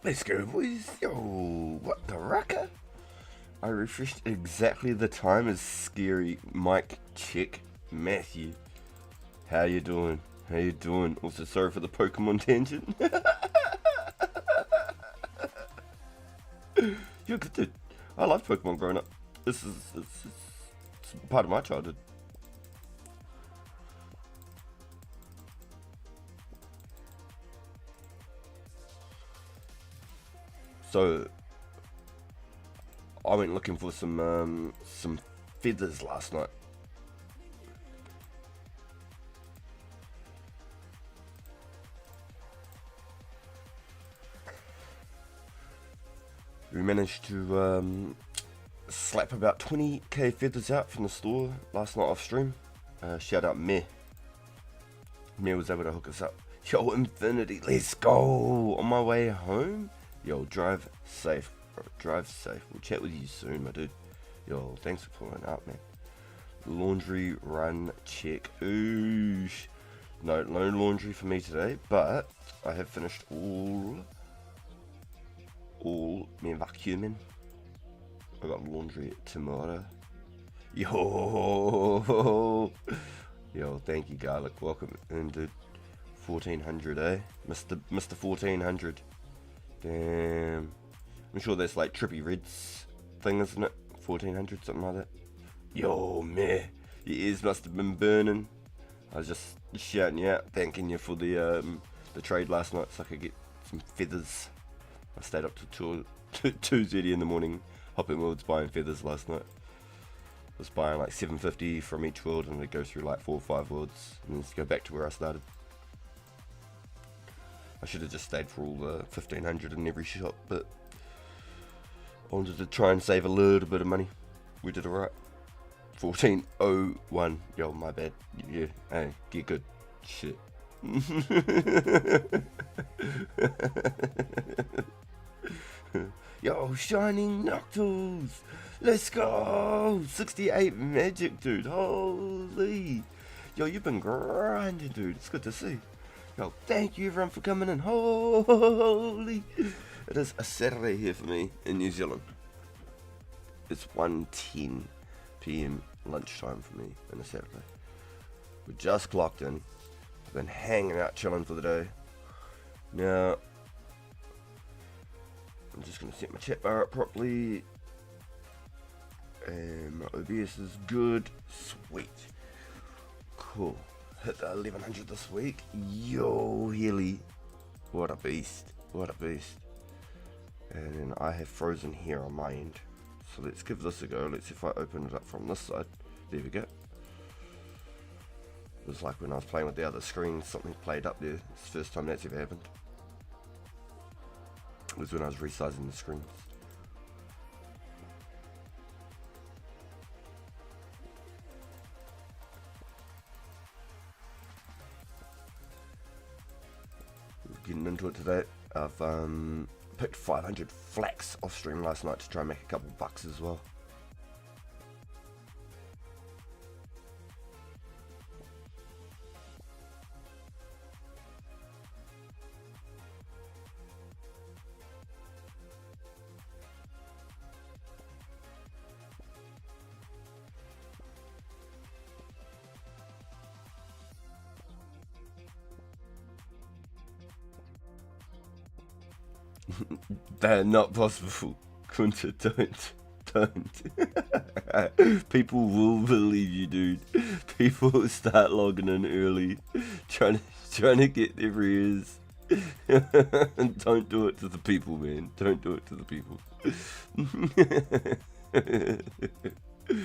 Let's go, boys. Yo, what the rucker? I refreshed exactly the time as scary Mike check Matthew. How you doing? How you doing? Also, sorry for the Pokemon tangent. You're good, dude. I loved Pokemon growing up. This is it's part of my childhood. So I went looking for some feathers last night. We managed to slap about 20k feathers out from the store last night off stream. Shout out Meh. Meh was able to hook us up. Yo, Infinity, let's go! On my way home. Yo, drive safe, bro. Drive safe. We'll chat with you soon, my dude. Yo, thanks for pulling up, man. Laundry run check. Oosh. No laundry for me today, but I have finished all my vacuuming. I got laundry tomorrow. Yo, thank you, Garlic. Welcome in, dude. 1400, eh? Mr. 1400. Damn. I'm sure that's like Trippy Red's thing, isn't it? 1400, something like that. Yo, man. Your ears must have been burning. I was just shouting you out, thanking you for the trade last night so I could get some feathers. I stayed up till 2:30 in the morning, hopping worlds buying feathers last night. I was buying like 750 from each world, and it goes through like 4 or 5 worlds, and then just go back to where I started. I should have just stayed for all the 1500 in every shop, but I wanted to try and save a little bit of money. We did alright. 1401. Yo, my bad. Yeah, hey, get good. Shit. Yo, Shining Noctals! Let's go! 68 magic, dude. Holy! Yo, you've been grinding, dude. It's good to see. Yo, thank you everyone for coming in. Holy! It is a Saturday here for me in New Zealand. It's 1:10 p.m. lunchtime for me on a Saturday. We just clocked in. I've been hanging out, chilling for the day. Now, I'm just going to set my chat bar up properly. And my OBS is good. Sweet. Cool. Hit the 1100 this week. Yo, Healy. What a beast. What a beast. And then I have frozen here on my end. So let's give this a go. Let's see if I open it up from this side. There we go. It was like when I was playing with the other screen, something played up there. It's the first time that's ever happened. It was when I was resizing the screens. Getting into it today. I've picked 500 Flax off stream last night to try and make a couple bucks as well. They're not possible. Kunta, don't. People will believe you, dude. People will start logging in early, trying to get their ears. Don't do it to the people, man. Don't do it to the people.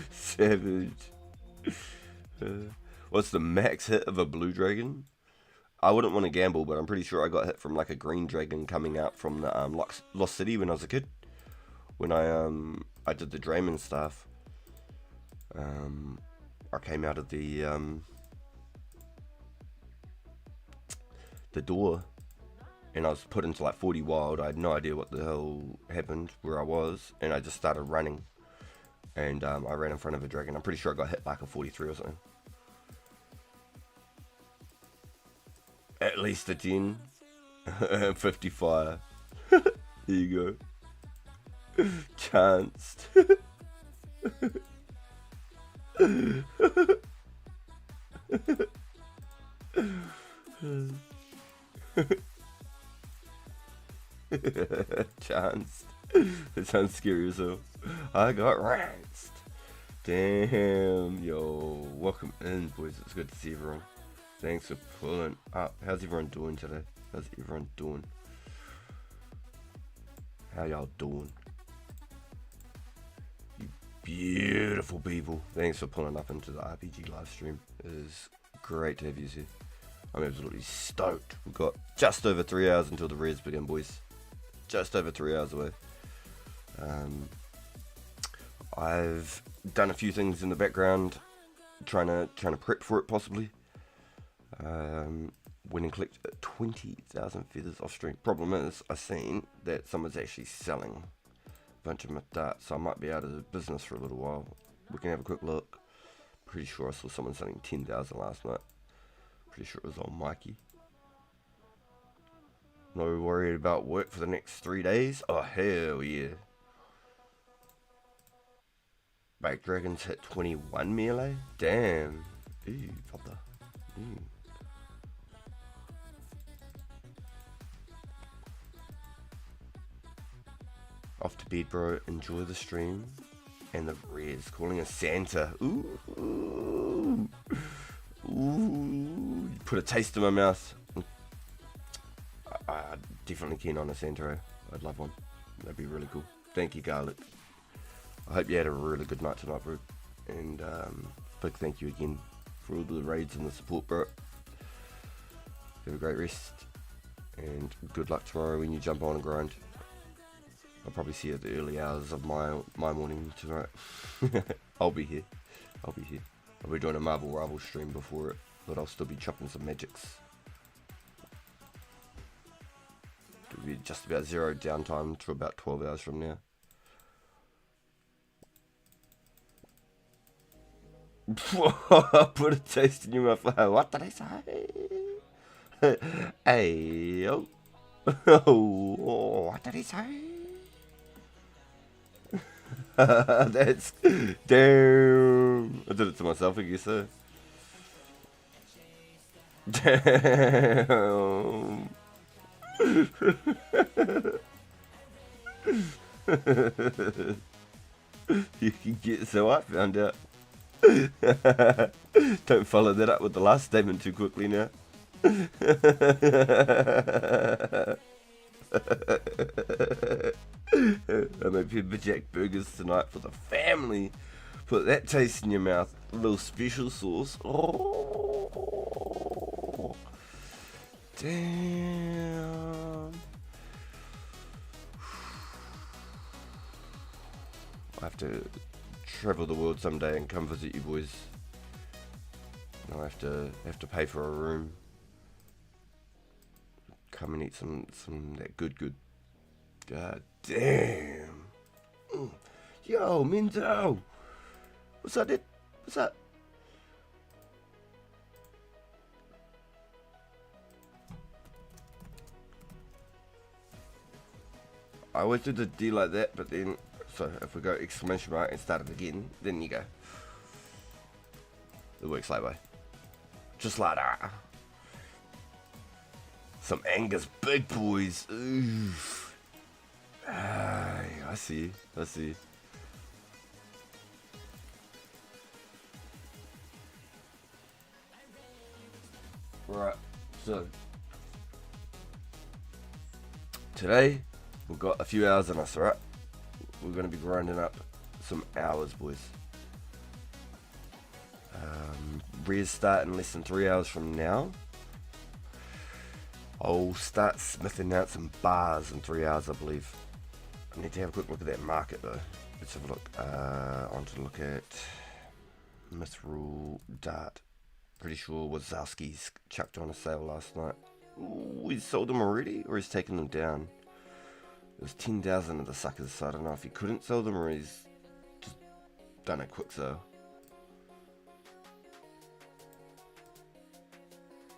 Savage. What's the max hit of a blue dragon? I wouldn't want to gamble, but I'm pretty sure I got hit from like a green dragon coming out from the Lost City when I was a kid. When I did the Draymond stuff, I came out of the door, and I was put into like 40 wild. I had no idea what the hell happened where I was, and I just started running, and I ran in front of a dragon. I'm pretty sure I got hit like a 43 or something. At least a 10. 50 fire. There you go. Chanced. Chanced. It sounds scary as hell. I got ranced. Damn, yo. Welcome in, boys. It's good to see everyone. Thanks for pulling up. How's everyone doing today? How's everyone doing? How y'all doing? You beautiful people. Thanks for pulling up into the RPG live stream. It is great to have you here. I'm absolutely stoked. We've got just over 3 hours until the res begin, boys. Just over 3 hours away. I've done a few things in the background, trying to prep for it possibly. Went and clicked 20,000 feathers off stream. Problem is, I've seen that someone's actually selling a bunch of myth darts, so I might be out of the business for a little while. We can have a quick look. Pretty sure I saw someone selling 10,000 last night. Pretty sure it was on Mikey. No worried about work for the next 3 days? Oh, hell yeah. Bake Dragons hit 21 melee? Damn. Ooh, brother. Ooh. Off to bed, bro. Enjoy the stream. And the res. Calling a Santa. Ooh. Ooh. Ooh. Put a taste in my mouth. I'm definitely keen on a Santa. I'd love one. That'd be really cool. Thank you, Garlic. I hope you had a really good night tonight, bro. And big thank you again for all the raids and the support, bro. Have a great rest. And good luck tomorrow when you jump on and grind. I'll probably see you at the early hours of my morning tonight. I'll be here. I'll be doing a Marvel Rival stream before it, but I'll still be chopping some magics. It'll be just about zero downtime to about 12 hours from now. Put a taste in your mouth. What did I say? Hey, yo. What did he say? That's damn. I did it to myself, I guess so. Damn. You can get, so I found out. Don't follow that up with the last statement too quickly now. I made pepperjack burgers tonight for the family. Put that taste in your mouth. A little special sauce. Oh, damn. I have to travel the world someday and come visit you boys. I have to pay for a room. Come and eat some that good. God damn. Yo, Minzo. What's up, dude? What's up? I always do the D like that, but then, so if we go exclamation mark and start it again, then you go. It works that way. Just like that. Some Angus big boys. Oof. I see. Right, so today we've got a few hours on us, right? We're going to be grinding up some hours, boys. Res start in less than 3 hours from now. I'll start smithing out some bars in 3 hours, I believe. I need to have a quick look at that market though. Let's have a look. I want to look at Mithril Dart. Pretty sure Wazowski's chucked on a sale last night. Ooh, he's sold them already, or he's taken them down. It was 10,000 of the suckers, so I don't know if he couldn't sell them or he's just done a quick sale.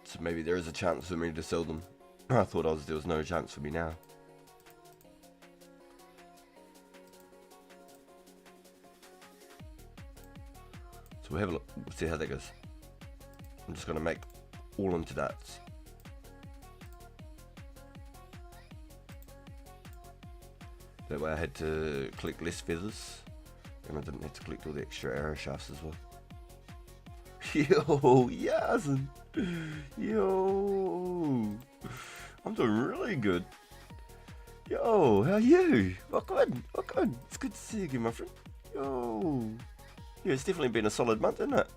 So maybe there is a chance for me to sell them. I thought there was no chance for me now. we'll have a look, we'll see how that goes. I'm just going to make all into darts. That way I had to collect less feathers, and I didn't have to collect all the extra arrow shafts as well. Yo, Yasin! Yo! I'm doing really good. Yo, how are you? Welcome. It's good to see you again, my friend. Yo! Yeah, it's definitely been a solid month, isn't it?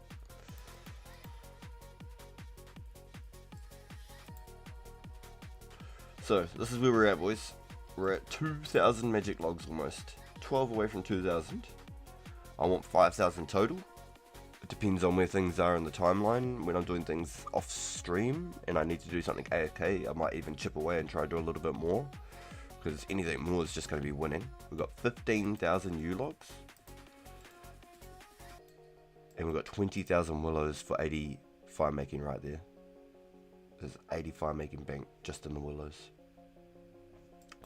So, this is where we're at, boys. We're at 2,000 magic logs almost. 12 away from 2,000. I want 5,000 total. It depends on where things are in the timeline. When I'm doing things off stream and I need to do something AFK, I might even chip away and try to do a little bit more. Because anything more is just going to be winning. We've got 15,000 U logs. And we've got 20,000 willows for 80 fire making right there. There's 80 fire making bank just in the willows.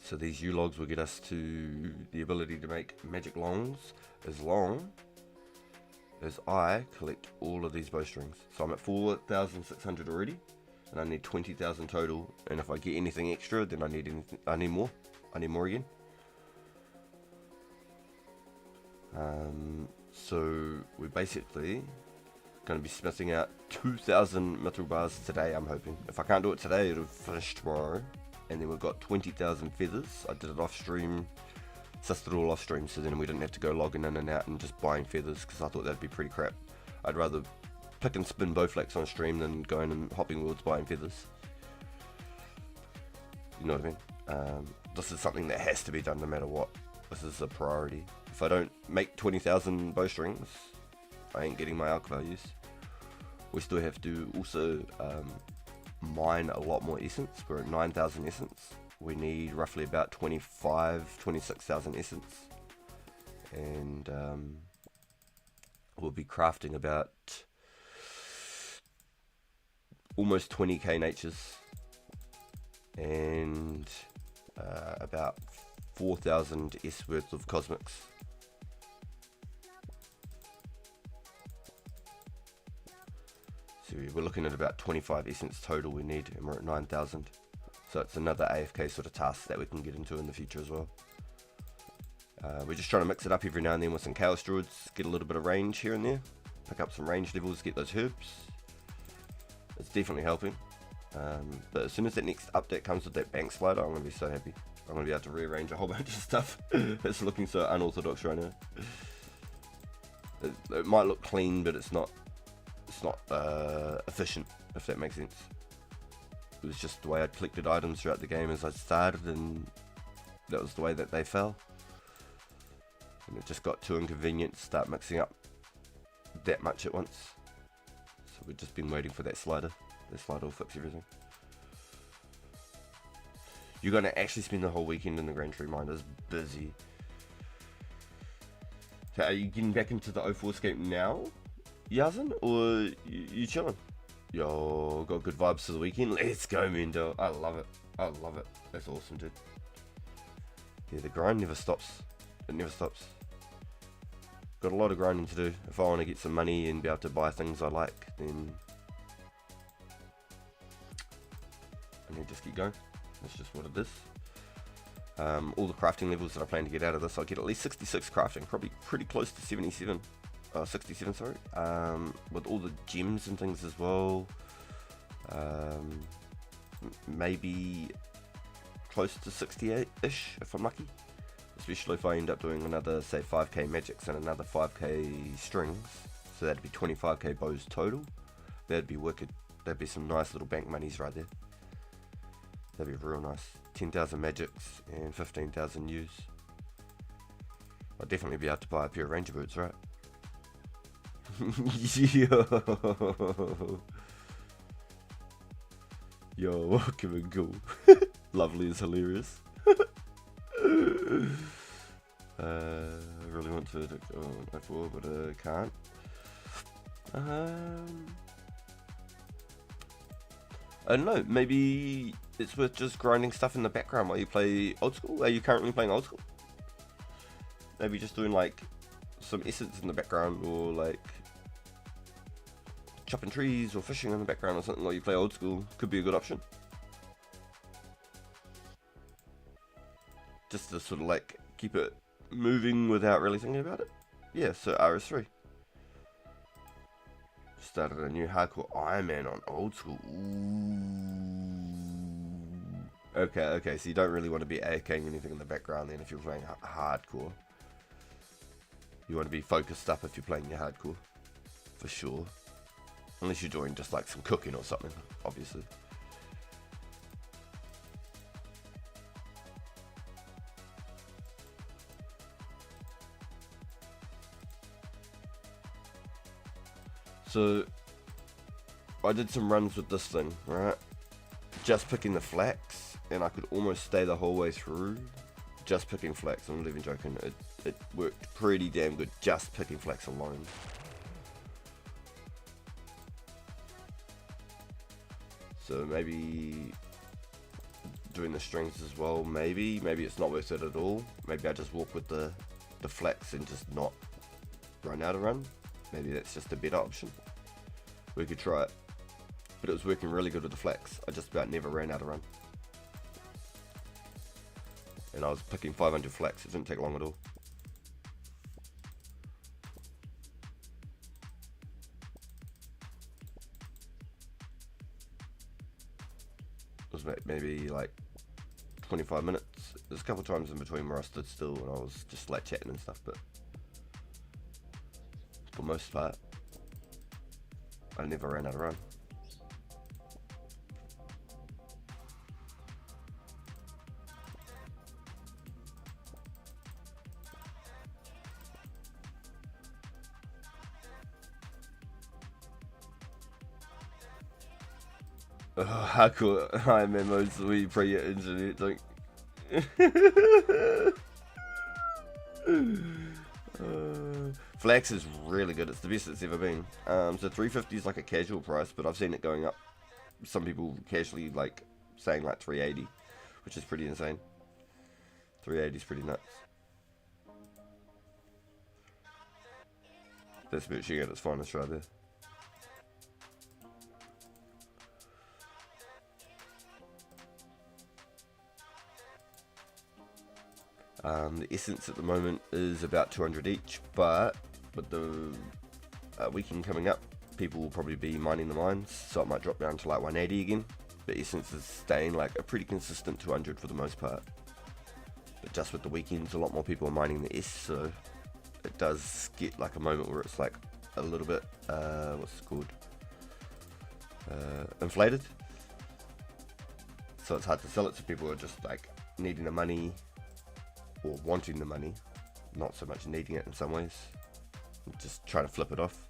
So these U-logs will get us to the ability to make magic longs as long as I collect all of these bowstrings. So I'm at 4,600 already, and I need 20,000 total. And if I get anything extra, then I need more. I need more again. So we're basically going to be smithing out 2,000 metal bars today, I'm hoping. If I can't do it today, it'll finish tomorrow. And then we've got 20,000 feathers. I did it off stream, sussed it all off stream, so then we didn't have to go logging in and out and just buying feathers, because I thought that'd be pretty crap. I'd rather pick and spin Flax on stream than going and hopping worlds buying feathers. You know what I mean? This is something that has to be done no matter what. This is a priority. If I don't make 20,000 bowstrings, I ain't getting my alch values. We still have to also mine a lot more essence. We're at 9,000 essence. We need roughly about 26,000 essence. And we'll be crafting about almost 20k natures. And about 4,000 S worth of cosmics. So we're looking at about 25 essence total we need, and we're at 9,000. So it's another AFK sort of task that we can get into in the future as well. We're just trying to mix it up every now and then with some chaos druids, get a little bit of range here and there, pick up some range levels, get those herbs. It's definitely helping. But as soon as that next update comes with that bank slider, I'm going to be so happy. I'm going to be able to rearrange a whole bunch of stuff. It's looking so unorthodox right now. It might look clean, but it's not efficient, if that makes sense. It was just the way I collected items throughout the game as I started, and that was the way that they fell. And it just got too inconvenient to start mixing up that much at once. So we've just been waiting for that slider. That slider will fix everything. You're going to actually spend the whole weekend in the Grand Tree Miners busy. So are you getting back into the 04scape now, Yazin, or you chilling? Yo, got good vibes for the weekend. Let's go, Mendo. I love it. I love it. That's awesome, dude. Yeah, the grind never stops. It never stops. Got a lot of grinding to do. If I want to get some money and be able to buy things I like, then I need to just keep going. That's just what it is. All the crafting levels that I plan to get out of this, I'll get at least 66 crafting, probably pretty close to 77. 67, sorry. With all the gems and things as well. Maybe close to 68-ish if I'm lucky. Especially if I end up doing another, say, 5k magics and another 5k strings. So that'd be 25k bows total. That'd be wicked. That'd be some nice little bank monies right there. That'd be real nice. 10,000 magics and 15,000 U's. I'll definitely be able to buy a pair of ranger boots, right? Yo, welcome and go. Lovely is hilarious. I really want to go on F4, but I can't. I don't know, maybe it's worth just grinding stuff in the background while you play old school. Are you currently playing old school? Maybe just doing like some essence in the background, or like chopping trees or fishing in the background or something while you play old school could be a good option. Just to sort of like keep it moving without really thinking about it. Yeah, so RS3. Started a new hardcore Iron Man on old school. Ooh. Okay, so you don't really want to be AFKing anything in the background then if you're playing hardcore. You want to be focused up if you're playing your hardcore. For sure. Unless you're doing just like some cooking or something, obviously. So, I did some runs with this thing, right? Just picking the flax, and I could almost stay the whole way through. Just picking flax, I'm not even joking. It worked pretty damn good, just picking flax alone. So maybe doing the strings as well, maybe it's not worth it at all. Maybe I just walk with the flax and just not run out of run. Maybe that's just a better option. We could try it. But it was working really good with the flax. I just about never ran out of run. And I was picking 500 flax, it didn't take long at all. It was maybe like 25 minutes. There's a couple times in between where I stood still and I was just like chatting and stuff, but for the most part, I never ran out of run. Hardcore Iron Man modes where you pray your internet, like. Flax is really good, it's the best it's ever been. So 350 is like a casual price, but I've seen it going up. Some people casually like saying like 380, which is pretty insane. 380 is pretty nuts. That's virtually at its finest right there. The essence at the moment is about 200 each, but with the weekend coming up, people will probably be mining the mines, so it might drop down to like 180 again. The essence is staying like a pretty consistent 200 for the most part. But just with the weekends, a lot more people are mining the S, so it does get like a moment where it's like a little bit, what's it called? Inflated. So it's hard to sell it, so people are just like needing the money or wanting the money, not so much needing it in some ways, just trying to flip it off.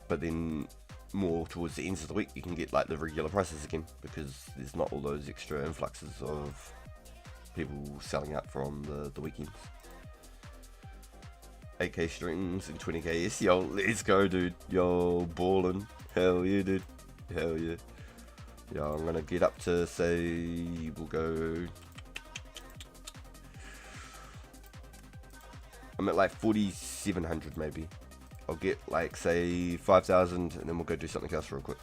But then more towards the ends of the week you can get like the regular prices again, because there's not all those extra influxes of people selling out from the weekends. 8k strings and 20k S, yo, let's go dude, yo, ballin', hell yeah dude, hell yeah. Yeah, I'm gonna get up to, say, we'll go, I'm at like 4,700 maybe. I'll get like, say, 5,000 and then we'll go do something else real quick.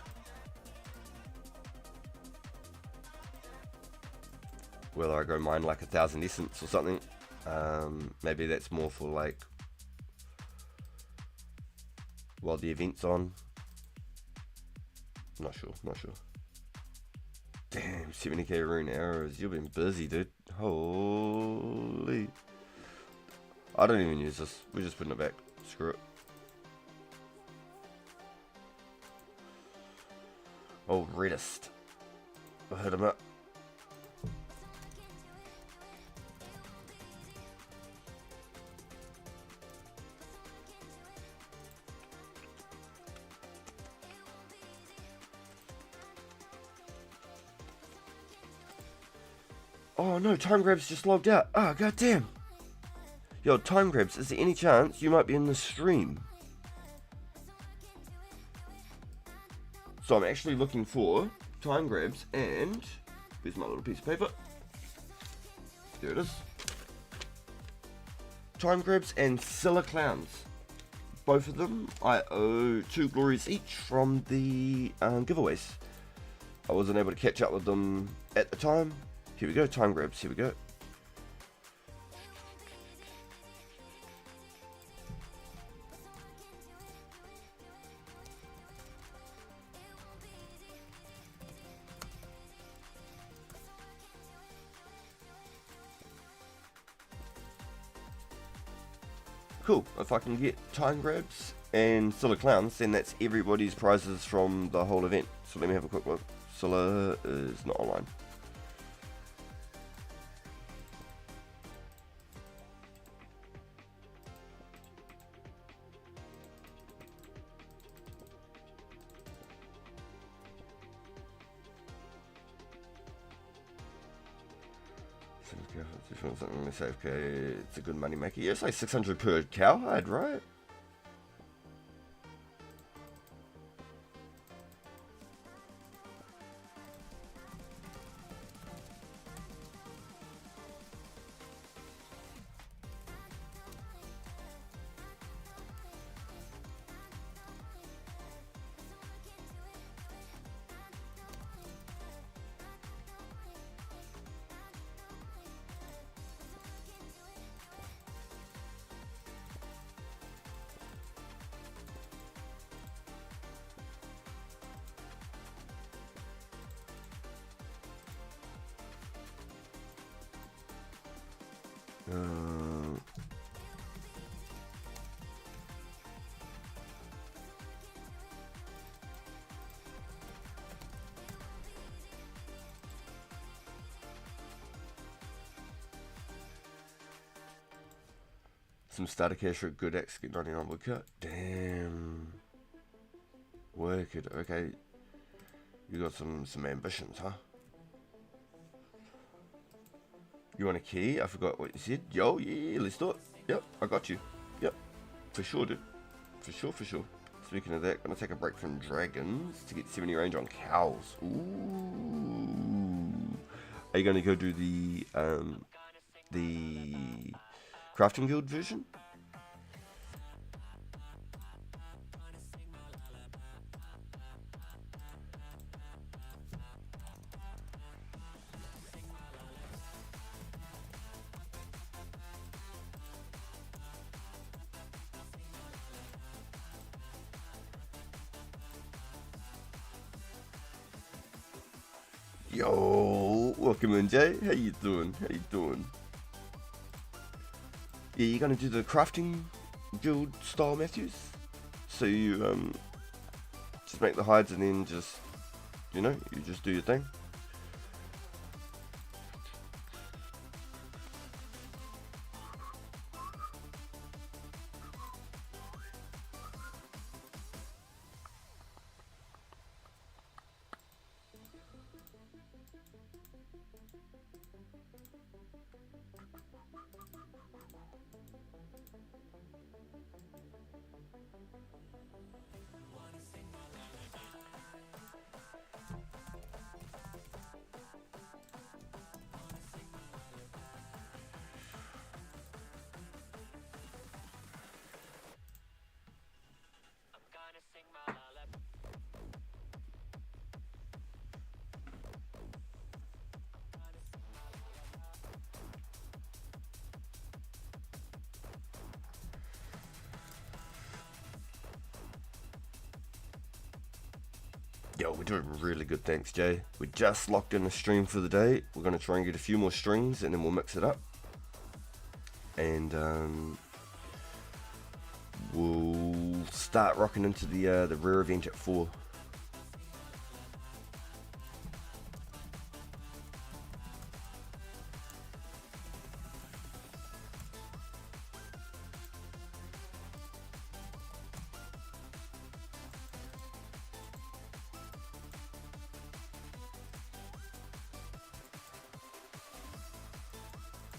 Whether I go mine like 1,000 essence or something, maybe that's more for like, while the event's on. Not sure. Damn, 70k rune arrows. You've been busy, dude. Holy. I don't even use this. We're just putting it back. Screw it. Oh, Reddist. I hit him up. Oh no, Time Grabs just logged out. Ah, goddamn. Yo, Time Grabs, is there any chance you might be in the stream? So I'm actually looking for Time Grabs and... Here's my little piece of paper. There it is. Time Grabs and Silla Clowns. both of them, I owe 2 glories each from the giveaways. I wasn't able to catch up with them at the time. Here we go, time grabs, here we go. Cool, if I can get time grabs and Scylla clowns, then that's everybody's prizes from the whole event. So let me have a quick look. Scylla is not online. It's a good money maker. Yeah, it's like 600 per cowhide, right? Some starter cash for a good X, get 99 woodcut. Damn. Work it. Okay. You got some ambitions, huh? You want a key? I forgot what you said. Yo, yeah, let's do it. Yep, I got you. Yep. For sure, dude. For sure, for sure. Speaking of that, gonna take a break from dragons to get 70 range on cows. Ooh. Are you gonna go do the crafting guild version? Yo, welcome in, Jay. How you doing? How you doing? Yeah, you're gonna do the crafting guild style, Matthews. So you just make the hides and then just, you know, you just do your thing. Yo, we're doing really good, thanks, Jay. We just locked in the stream for the day. We're going to try and get a few more strings and then we'll mix it up. And we'll start rocking into the rare event at 4.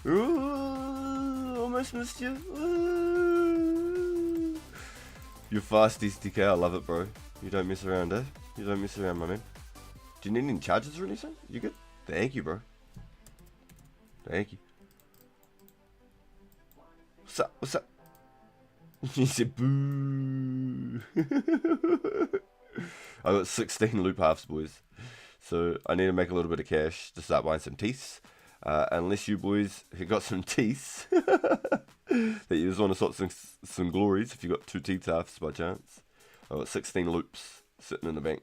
Ooh, almost missed you. Ooh. You're fast, SDK. I love it, bro. You don't mess around, eh? You don't mess around, my man. Do you need any charges or anything? You good? Thank you, bro. Thank you. What's up? What's up? He said, boo. I got 16 loop halves, boys. So I need to make a little bit of cash to start buying some teeth. Unless you boys have got some teeth that you just want to sort some glories if you got 2 teeth halves by chance. I got 16 loops sitting in the bank.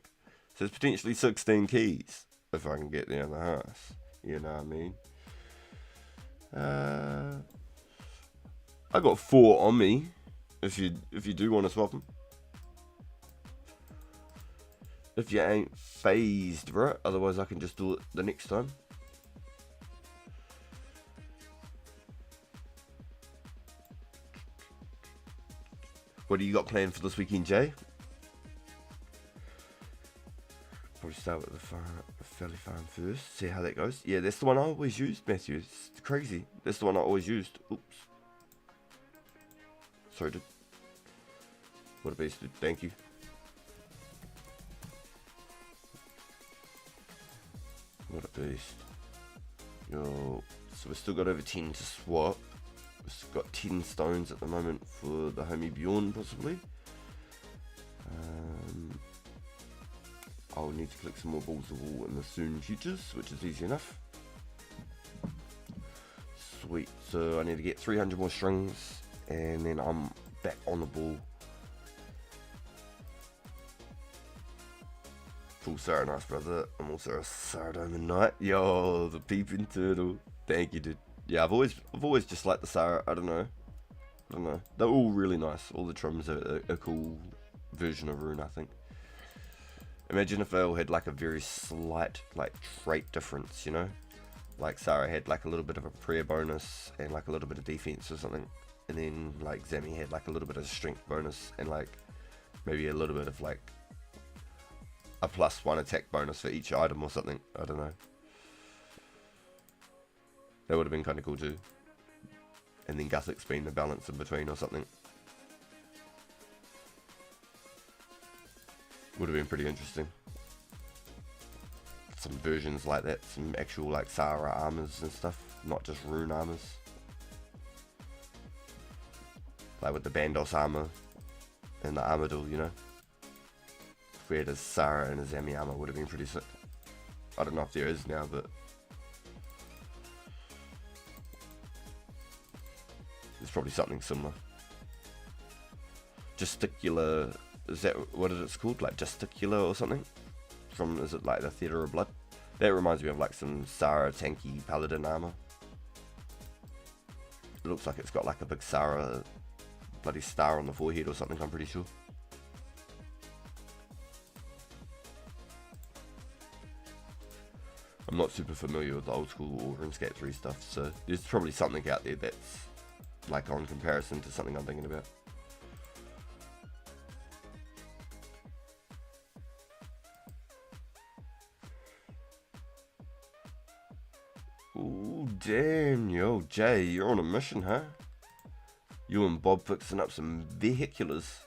So it's potentially 16 keys if I can get there in the house. You know what I mean? I got 4 on me. If you do want to swap them. If you ain't phased, bro. Otherwise I can just do it the next time. What do you got planned for this weekend, Jay? Probably start with the Valley Farm first. See how that goes. Yeah, that's the one I always used, Matthew. It's crazy. That's the one I always used. Oops. Sorry, dude. What a beast, dude. Thank you. What a beast. Yo. So we've still got over 10 to swap. We've got 10 stones at the moment for the homie Bjorn, possibly. I'll need to collect some more balls of wool in the soon futures, which is easy enough. Sweet. So I need to get 300 more strings, and then I'm back on the ball. Full Sarah, nice brother. I'm also a Sarah Diamond Knight. Yo, the peeping turtle. Thank you, dude. Yeah, I've always just liked the Sarah. I don't know. They're all really nice. All the trims are a cool version of Rune, I think. Imagine if they all had like a very slight like trait difference, you know? Like Sarah had like a little bit of a prayer bonus and like a little bit of defense or something. And then like Zami had like a little bit of strength bonus and like maybe a little bit of like a +1 attack bonus for each item or something. I don't know. That would have been kind of cool too. And then Guthix being the balance in between or something. Would have been pretty interesting. Some versions like that, some actual like Sarah armors and stuff, not just rune armors. Like with the Bandos armor and the Armadil, you know. If we had a Sarah and a Zami armor, would have been pretty sick. I don't know if there is now, but there's probably something similar. Gesticular. Is that what it's called? Like Gesticular or something? From, is it like the Theatre of Blood? That reminds me of like some Sarah tanky paladin armor. It looks like it's got like a big Sarah bloody star on the forehead or something, I'm pretty sure. I'm not super familiar with the old school or Runescape 3 stuff, so there's probably something out there that's like on comparison to something I'm thinking about. Ooh, damn, yo, Jay, you're on a mission, huh? You and Bob fixing up some vehiculars.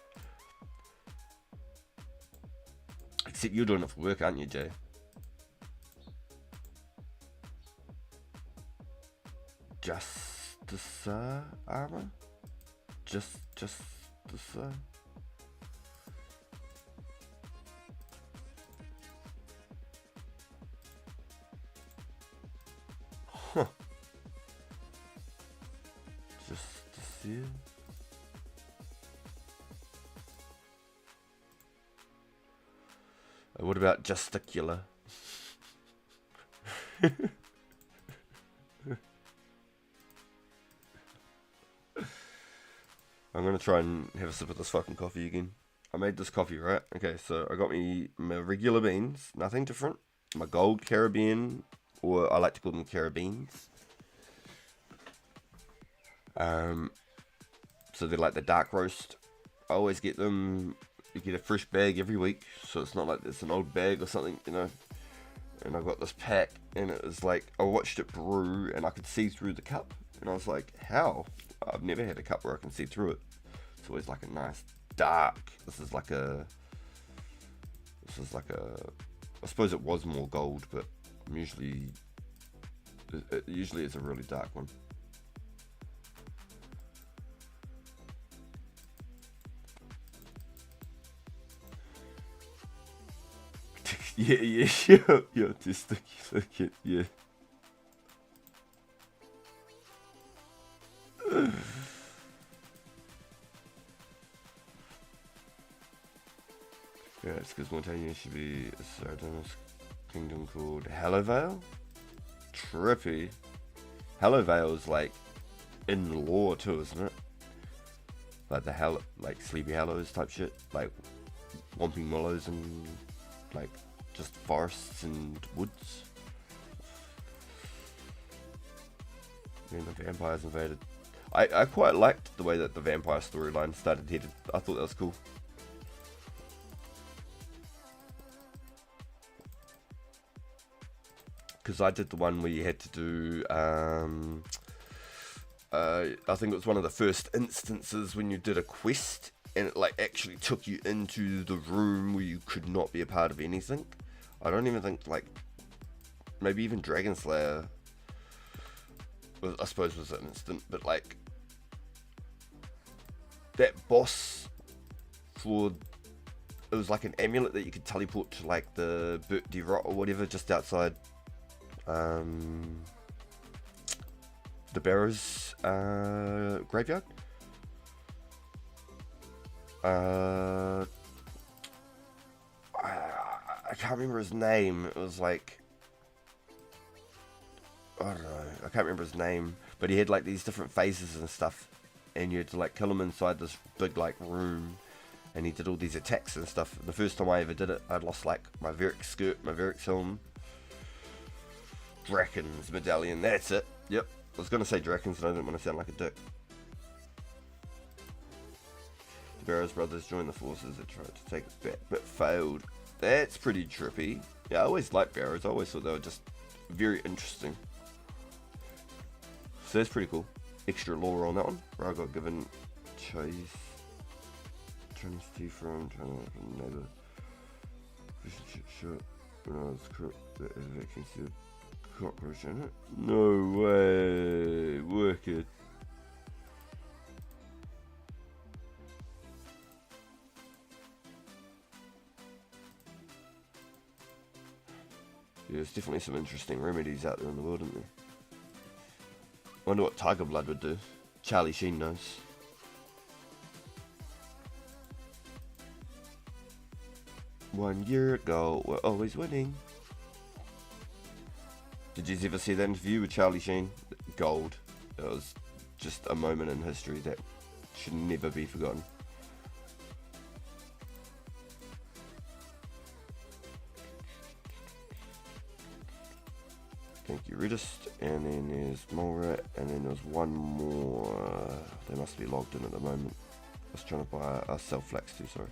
Except you're doing it for work, aren't you, Jay? Justice armor? Justice. Huh. Justice. What about Gesticular? I'm gonna try and have a sip of this fucking coffee again. I made this coffee, right? Okay, so I got me my regular beans, nothing different. My gold Caribbean, or I like to call them Caribbeans. So they're like the dark roast. I always get them. You get a fresh bag every week, so it's not like it's an old bag or something, you know. And I got this pack, and it was like I watched it brew, and I could see through the cup, and I was like, how? I've never had a cup where I can see through it. It's always like a nice dark. This is like a. I suppose it was more gold, but usually it's a really dark one. Yeah, you're just looking, yeah. Yeah, it's because Montaigne should be a Sardinus kingdom called Hellowvale? Trippy. Hellowvale is like in the lore too, isn't it? Like the hell, like Sleepy Hollows type shit, like Whomping Willows and like just forests and woods. And the vampires invaded. I quite liked the way that the vampire storyline started headed. I thought that was cool. Because I did the one where you had to do, I think it was one of the first instances when you did a quest, and it like actually took you into the room where you could not be a part of anything. I don't even think like, maybe even Dragon Slayer, I suppose was an instant, but like, that boss for, it was like an amulet that you could teleport to like the Burt de Rot or whatever just outside the Barrows graveyard. I can't remember his name. It was like, I don't know, I can't remember his name, but he had like these different phases and stuff, and you had to like kill him inside this big like room, and he did all these attacks and stuff. The first time I ever did it, I'd lost like my Veric skirt, my Veric helm, Draken's medallion, that's it. Yep, I was going to say Draken's, and I didn't want to sound like a dick. The Barrows brothers joined the forces that tried to take it back, but failed. That's pretty trippy. Yeah, I always liked Barrows. I always thought they were just very interesting. So that's pretty cool. Extra lore on that one. Where I got given choice. Chinese tea from neighbor. Fish and chip shot. When I was cooked, that is a vacancy of cockroach in it. No way. Wicked. Yeah, there's definitely some interesting remedies out there in the world, isn't there? Wonder what Tiger Blood would do. Charlie Sheen knows. One year ago, we're always winning. Did you ever see that interview with Charlie Sheen? Gold. It was just a moment in history that should never be forgotten. Thank you, Redist. And then there's Morat, and then there's one more. They must be logged in at the moment. I was trying to buy a sell Flax too, sorry.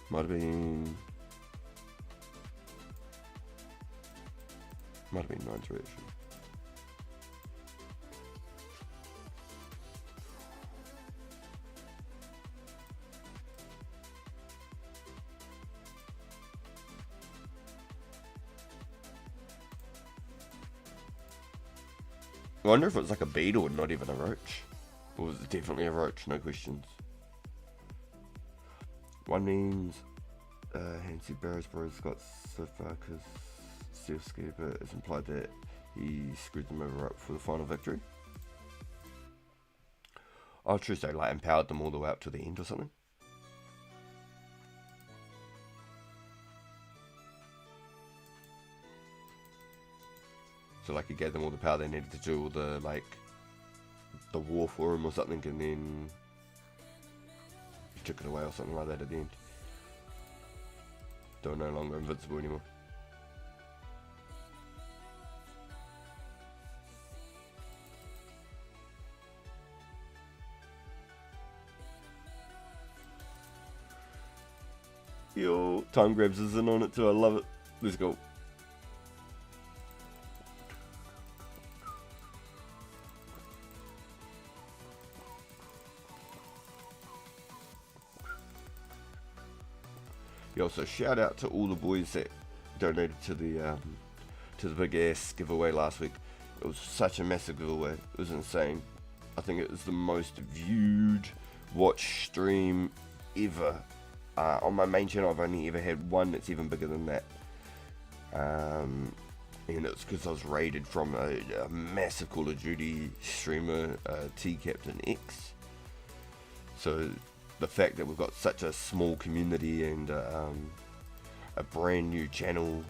Might have been 9-3 actually. I wonder if it was like a beetle and not even a roach. Or was it definitely a roach? No questions. One means Hansi Barrowsborough's got so far because Stevsky, but it's implied that he screwed them over up for the final victory. Oh, true, so like empowered them all the way up to the end or something. So like he gave them all the power they needed to do all the like the war for him or something, and then he took it away or something like that at the end. They're no longer invincible anymore. Yo, Time Grabs is in on it too, I love it. Let's go. Yo, so shout out to all the boys that donated to the big ass giveaway last week. It was such a massive giveaway. It was insane. I think it was the most viewed watch stream ever. On my main channel, I've only ever had one that's even bigger than that. And it's because I was raided from a massive Call of Duty streamer, T Captain X. So the fact that we've got such a small community and a brand new channel,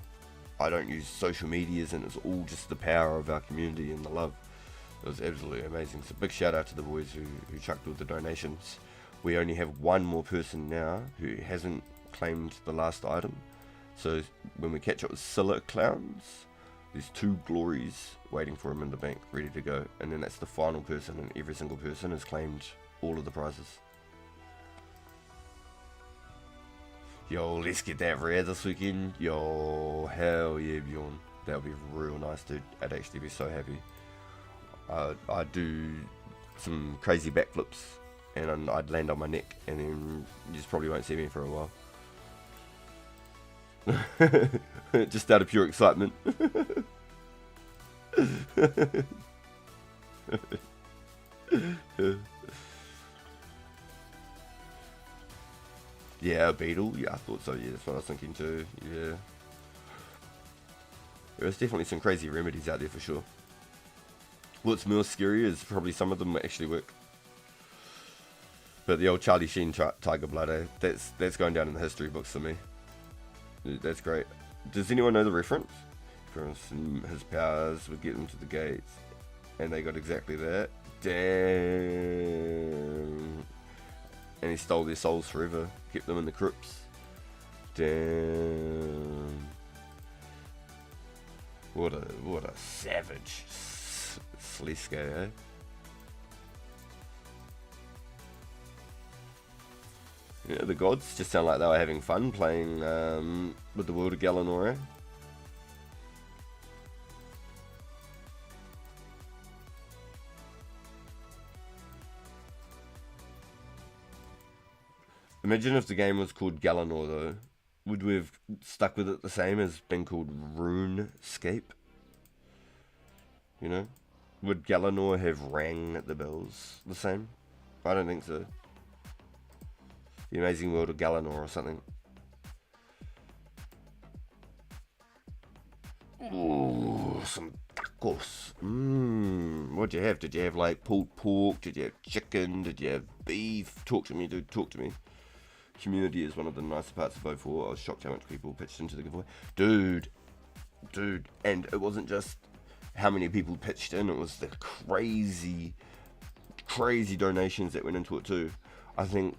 I don't use social medias, and it's all just the power of our community and the love. It was absolutely amazing. So big shout out to the boys who chucked all the donations. We only have one more person now who hasn't claimed the last item. So when we catch up with Scylla Clowns, there's 2 glories waiting for him in the bank, ready to go. And then that's the final person, and every single person has claimed all of the prizes. Yo, let's get that rare this weekend. Yo, hell yeah, Bjorn. That would be real nice, dude. I'd actually be so happy. I'd do some crazy backflips, and I'd land on my neck, and then you just probably won't see me for a while. Just out of pure excitement. Yeah, a beetle. Yeah, I thought so. Yeah, that's what I was thinking too. Yeah. There's definitely some crazy remedies out there for sure. What's more scary is probably some of them actually work. But the old Charlie Sheen Tiger Blood, that's going down in the history books for me. That's great. Does anyone know the reference? His powers would get them to the gates, and they got exactly that. Damn. And he stole their souls forever, kept them in the crypts. Damn. What a savage. Sliske, eh? Yeah, the gods just sound like they were having fun playing with the world of Galanor, eh? Imagine if the game was called Galanor though. Would we have stuck with it the same as being called Runescape? You know? Would Galanor have rang the bells the same? I don't think so. The Amazing World of Galanor or something. Ooh, some tacos. What'd you have? Did you have like pulled pork? Did you have chicken? Did you have beef? Talk to me, dude. Talk to me. Community is one of the nicer parts of 04. I was shocked how much people pitched into the giveaway. Dude. And it wasn't just how many people pitched in, it was the crazy donations that went into it too. I think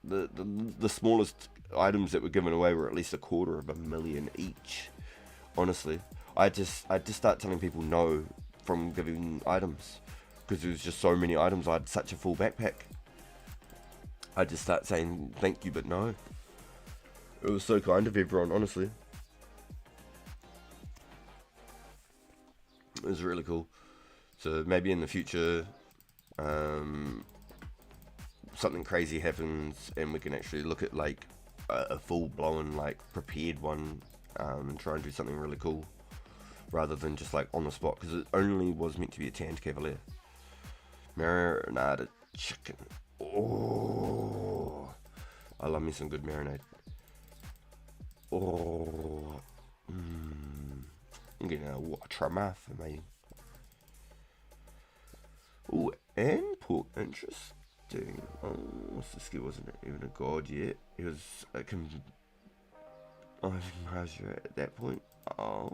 the smallest items that were given away were at least $250,000 each. Honestly, I just start telling people no from giving items because there was just so many items. I had such a full backpack. I just start saying thank you, but no. It was so kind of everyone, honestly. It was really cool. So maybe in the future, something crazy happens and we can actually look at like a full-blown like prepared one, and try and do something really cool rather than just like on the spot, because it only was meant to be a tanned cavalier. Marinade chicken. Oh, I love me some good marinade. Oh, I'm getting a water mouth for me. Oh, and pork. Interesting. Oh, this guy wasn't even a god yet. He was a measure at that point. Oh,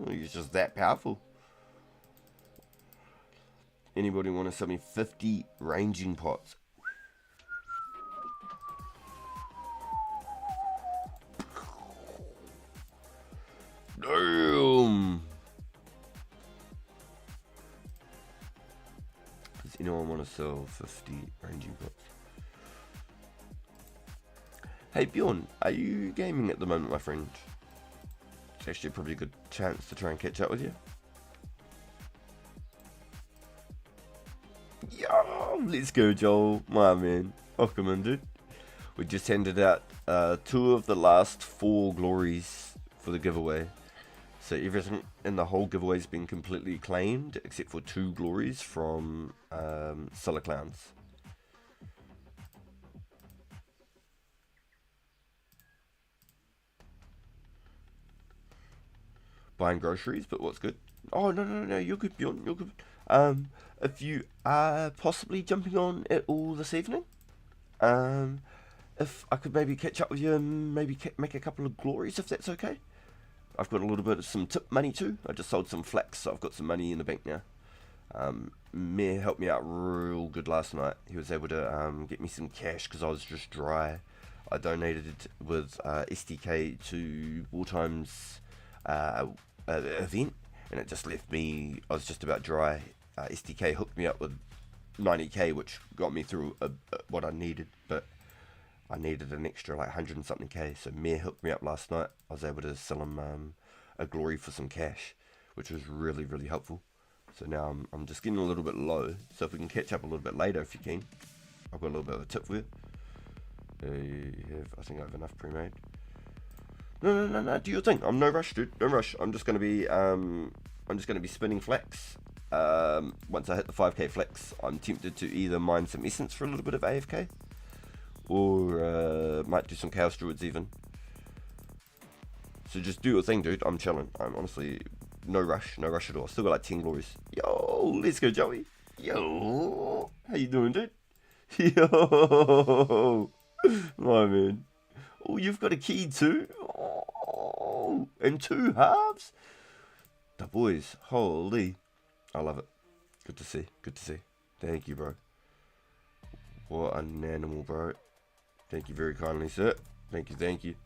he's just that powerful. Anybody want to sell me 50 ranging pots? Damn. Does anyone want to sell 50 ranging pots? Hey Bjorn, are you gaming at the moment, my friend? It's actually probably a good chance to try and catch up with you. Yo, let's go, Joel, my man. Welcome in, dude. We just handed out 2 of the last 4 glories for the giveaway. So everything in the whole giveaway has been completely claimed except for 2 glories from Scylla Clowns. buying groceries, but what's good? Oh, no, you're good, Bjorn, you're good. If you are possibly jumping on at all this evening, if I could maybe catch up with you and maybe make a couple of glories, if that's okay. I've got a little bit of some tip money too. I just sold some Flax, so I've got some money in the bank now. Mayor helped me out real good last night. He was able to get me some cash because I was just dry. I donated with SDK to Wartime's event, and it just left me, I was just about dry. SDK hooked me up with 90k, which got me through what I needed, but I needed an extra like 100 and something k, so Mayor hooked me up last night. I was able to sell him a glory for some cash, which was really, really helpful. So now I'm just getting a little bit low, so if we can catch up a little bit later if you can. I've got a little bit of a tip for you. I think I have enough pre-made. No, do your thing. I'm no rush, dude. No rush. I'm just gonna be spinning Flax. Once I hit the 5k Flax, I'm tempted to either mine some essence for a little bit of AFK, or might do some Chaos Druids even. So just do your thing, dude. I'm chilling. I'm honestly no rush at all. Still got like 10 glories. Yo, let's go, Joey. Yo, how you doing, dude? Yo, my man. Oh, you've got a key too. Oh, and 2 halves. The boys, holy, I love it. Good to see. Good to see. Thank you, bro. What an animal, bro. Thank you very kindly, sir. Thank you.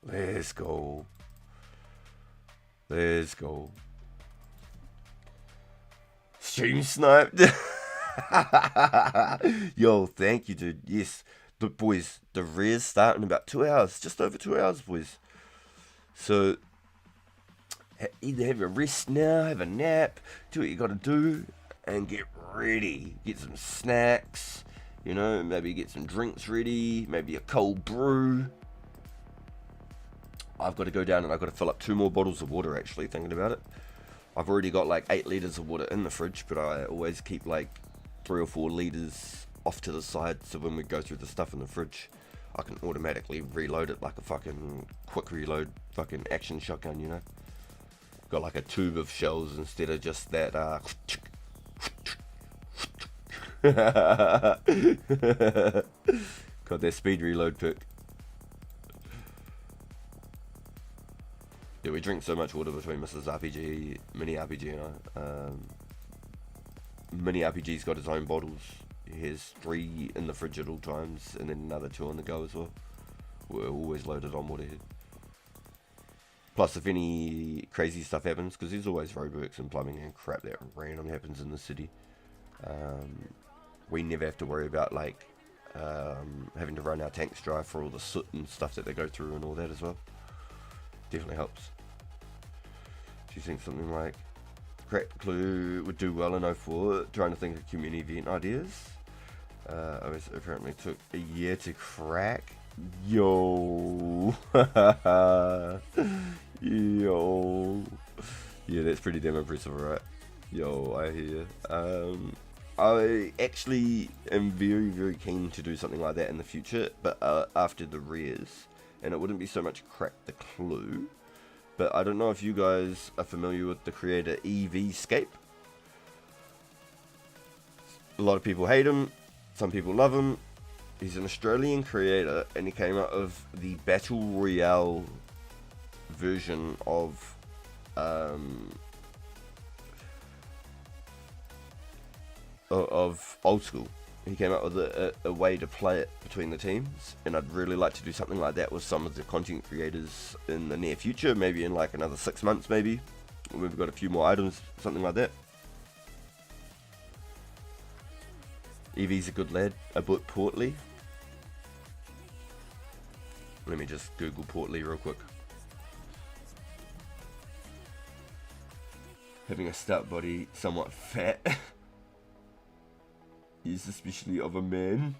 Let's go. Stream sniped. Yo, thank you, dude. Yes. But boys, the rare's starting in about 2 hours. Just over 2 hours, boys. So either have a rest now, have a nap, do what you gotta do, and get ready. Get some snacks, you know, maybe get some drinks ready, maybe a cold brew. I've got to go down and I've got to fill up 2 more bottles of water, actually, thinking about it. I've already got like 8 litres of water in the fridge, but I always keep like 3 or 4 litres off to the side, so when we go through the stuff in the fridge, I can automatically reload it like a fucking quick reload fucking action shotgun, you know. Got like a tube of shells instead of just that got that speed reload pick. Yeah, we drink so much water between Mrs. RPG, Mini RPG and I. Mini RPG's got his own bottles. He has 3 in the fridge at all times, and then another 2 on the go as well. We're always loaded on water here. Plus, if any crazy stuff happens, because there's always roadworks and plumbing and crap that random happens in the city, we never have to worry about like having to run our tanks dry for all the soot and stuff that they go through and all that as well. Definitely helps. Do you think something like Crack Clue would do well in 04? Trying to think of community event ideas. Apparently took a year to crack. Yo. Yo. Yeah, that's pretty damn impressive, right? Yo, I hear. I actually am very, very keen to do something like that in the future, but after the rares. And it wouldn't be so much Crack the Clue, but I don't know if you guys are familiar with the creator EVscape. A lot of people hate him, some people love him. He's an Australian creator, and he came out of the Battle Royale version of Old School. He came up with a way to play it between the teams, and I'd really like to do something like that with some of the content creators in the near future, maybe in like another 6 months maybe. We've got a few more items, something like that. Evie's a good lad, a bit portly. Let me just Google portly real quick. Having a stout body, somewhat fat. Is especially of a man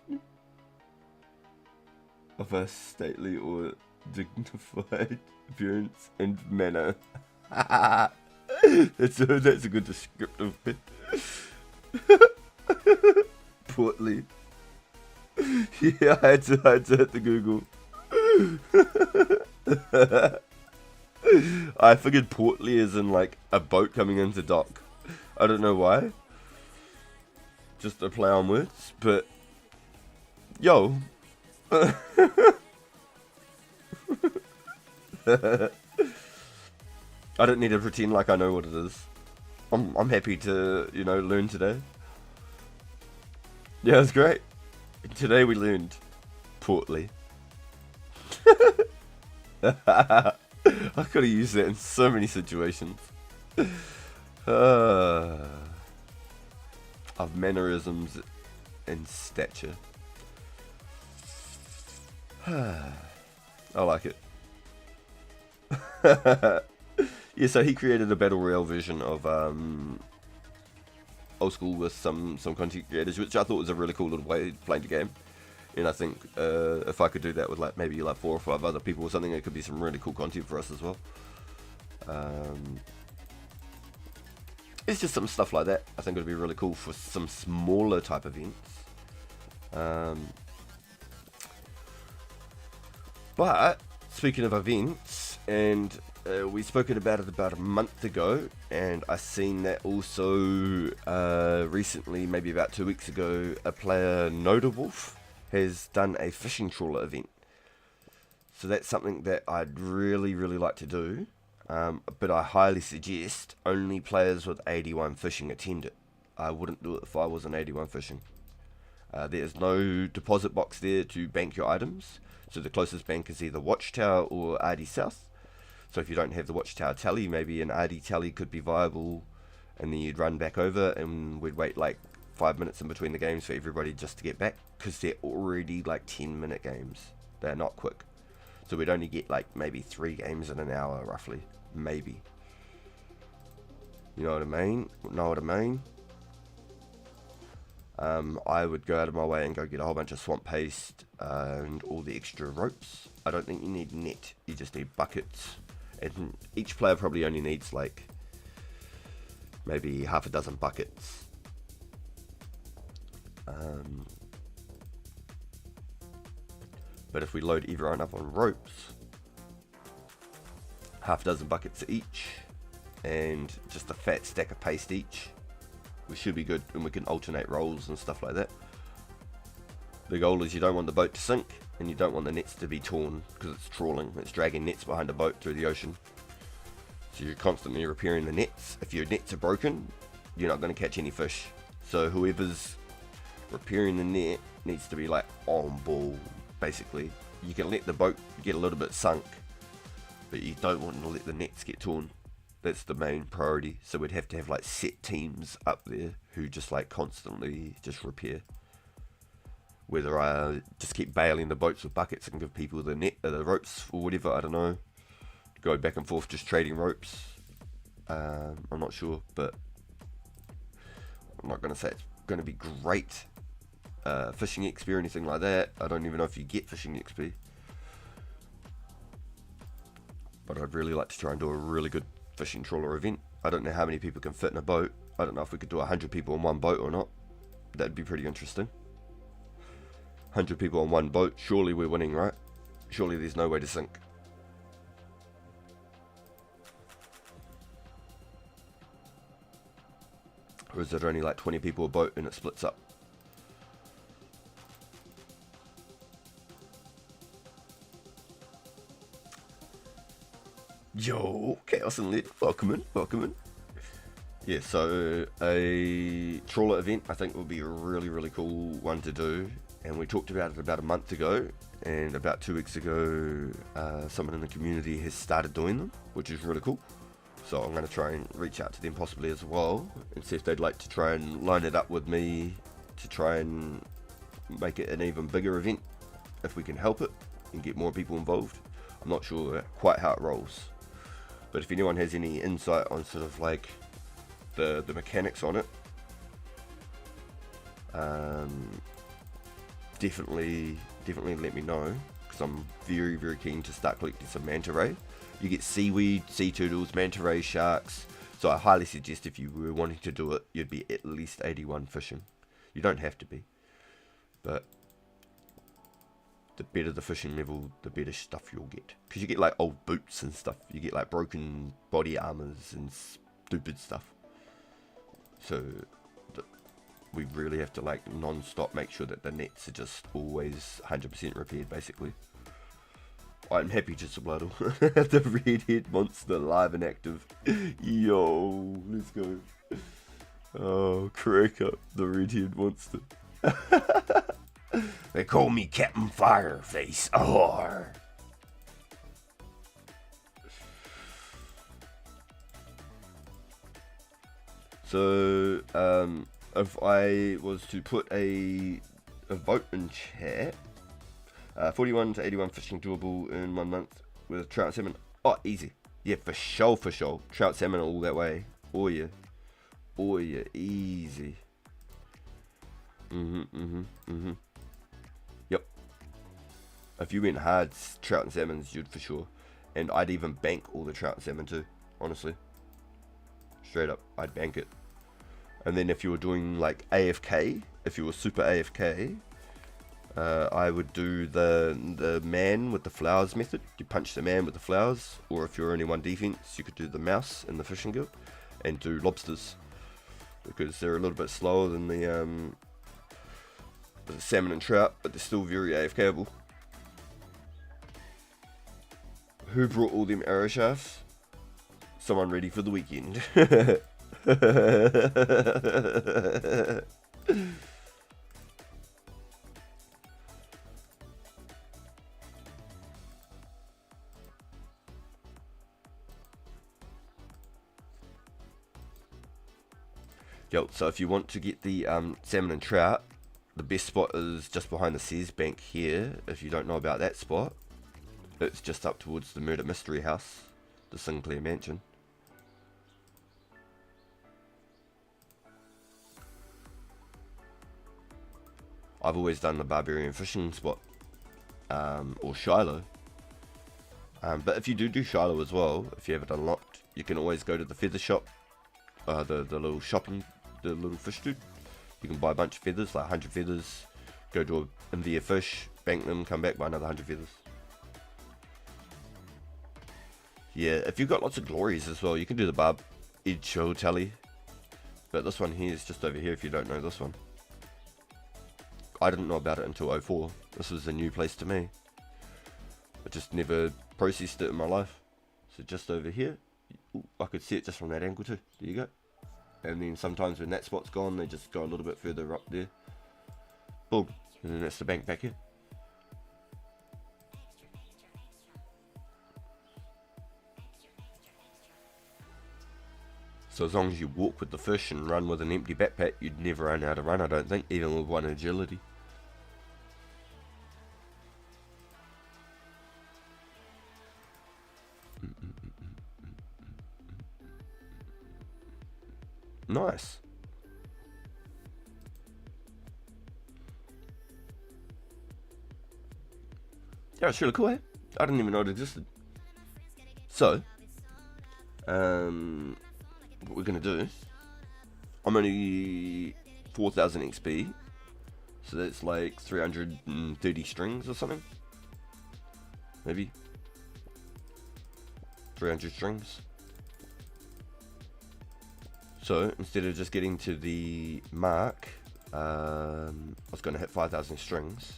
of a stately or dignified appearance and manner. that's a good descriptive bit. Portly. Yeah, I had to hit the Google. I figured portly is in like a boat coming into dock. I don't know why. Just a play on words, but yo. I don't need to pretend like I know what it is. I'm happy to, you know, learn today. Yeah, it's great. Today we learned portly. I could have used that in so many situations. Of mannerisms and stature. I like it. Yeah, so he created a battle royale version of old school with some content creators, which I thought was a really cool little way of playing the game. And I think if I could do that with like maybe like 4 or 5 other people or something, it could be some really cool content for us as well. It's just some stuff like that. I think it would be really cool for some smaller type events. But speaking of events, and we spoke about it about a month ago, and I seen that also recently, maybe about 2 weeks ago, a player Nodawolf has done a fishing trawler event. So that's something that I'd really like to do, but I highly suggest only players with 81 fishing attend it. I wouldn't do it if I wasn't 81 fishing. There's no deposit box there to bank your items, so the closest bank is either Watchtower or RD South. So if you don't have the Watchtower tally, maybe an RD tally could be viable, and then you'd run back over and we'd wait like 5 minutes in between the games for everybody just to get back, because they're already like 10-minute games. They're not quick. So we'd only get like maybe 3 games in an hour roughly. Maybe. You know what I mean? I would go out of my way and go get a whole bunch of swamp paste and all the extra ropes. I don't think you need net, you just need buckets. And each player probably only needs like maybe half a dozen buckets. But if we load everyone up on ropes, half a dozen buckets each, and just a fat stack of paste each, we should be good, and we can alternate roles and stuff like that. The goal is you don't want the boat to sink, and you don't want the nets to be torn, because it's trawling, it's dragging nets behind a boat through the ocean. So you're constantly repairing the nets. If your nets are broken, you're not going to catch any fish. So whoever's repairing the net needs to be like on ball, basically. You can let the boat get a little bit sunk, but you don't want to let the nets get torn. That's the main priority. So we'd have to have like set teams up there who just like constantly just repair. Whether I just keep bailing the boats with buckets and give people the net, the ropes or whatever, I don't know. Go back and forth just trading ropes. I'm not sure, but I'm not going to say it's going to be great fishing XP or anything like that. I don't even know if you get fishing XP. But I'd really like to try and do a really good fishing trawler event. I don't know how many people can fit in a boat. I don't know if we could do 100 people on one boat or not. That'd be pretty interesting. 100 people on one boat, surely we're winning, right? Surely there's no way to sink. Or is it only like 20 people a boat and it splits up? Yo, Chaos and Lead, welcome in. Yeah, so a trawler event I think would be a really cool one to do. And we talked about it about a month ago, and about 2 weeks ago someone in the community has started doing them, which is really cool. So I'm going to try and reach out to them possibly as well, and see if they'd like to try and line it up with me to try and make it an even bigger event, if we can help it, and get more people involved. I'm not sure quite how it rolls, but if anyone has any insight on sort of like the mechanics on it, definitely let me know, because I'm very keen to start collecting some manta ray. You get seaweed, sea turtles, manta ray, sharks. So I highly suggest if you were wanting to do it, you'd be at least 81 fishing. You don't have to be, but the better the fishing level, the better stuff you'll get. Because you get like old boots and stuff. You get like broken body armors and stupid stuff. So we really have to like non-stop make sure that the nets are just always 100% repaired basically. I'm happy to sublettle the redhead monster live and active. Yo, let's go. Oh, crack up the redhead monster. They call me Captain Fireface. Oh. So, if I was to put a vote in chat, 41 to 81 fishing doable in 1 month with trout and salmon. Oh, easy. Yeah, for sure, for sure. Trout salmon all that way. Oh yeah. Oh yeah, easy. Yep. If you went hard trout and salmons, you'd for sure. And I'd even bank all the trout and salmon too, honestly. Straight up, I'd bank it. And then if you were doing like AFK, if you were super AFK, I would do the man with the flowers method. You punch the man with the flowers, or if you're only one defense, you could do the mouse in the fishing guild, and do lobsters because they're a little bit slower than the salmon and trout, but they're still very AFKable. Who brought all them arrow shafts? Someone ready for the weekend. Yo, so if you want to get the salmon and trout, the best spot is just behind the Sears Bank here. If you don't know about that spot, it's just up towards the Murder Mystery House, the Sinclair Mansion. I've always done the Barbarian Fishing spot, or Shiloh. But if you do Shiloh as well, if you have it unlocked, you can always go to the feather shop, the little shopping, the little fish dude. You can buy a bunch of feathers, like 100 feathers, go to in there fish, bank them, come back, buy another 100 feathers. Yeah, if you've got lots of glories as well, you can do the Barb Edge Show Tally. But this one here is just over here if you don't know this one. I didn't know about it until 04. This was a new place to me. I just never processed it in my life. So just over here, ooh, I could see it just from that angle too. There you go. And then sometimes when that spot's gone, they just go a little bit further up there. Boom. And then that's the bank back here. So as long as you walk with the fish and run with an empty backpack, you'd never run out of run, I don't think, even with one agility. Nice. Yeah, it's really cool, eh? I didn't even know it existed. So, what we're gonna do, I'm only 4,000 XP, so that's like 330 strings or something, maybe 300 strings. So instead of just getting to the mark, I was going to hit 5,000 strings.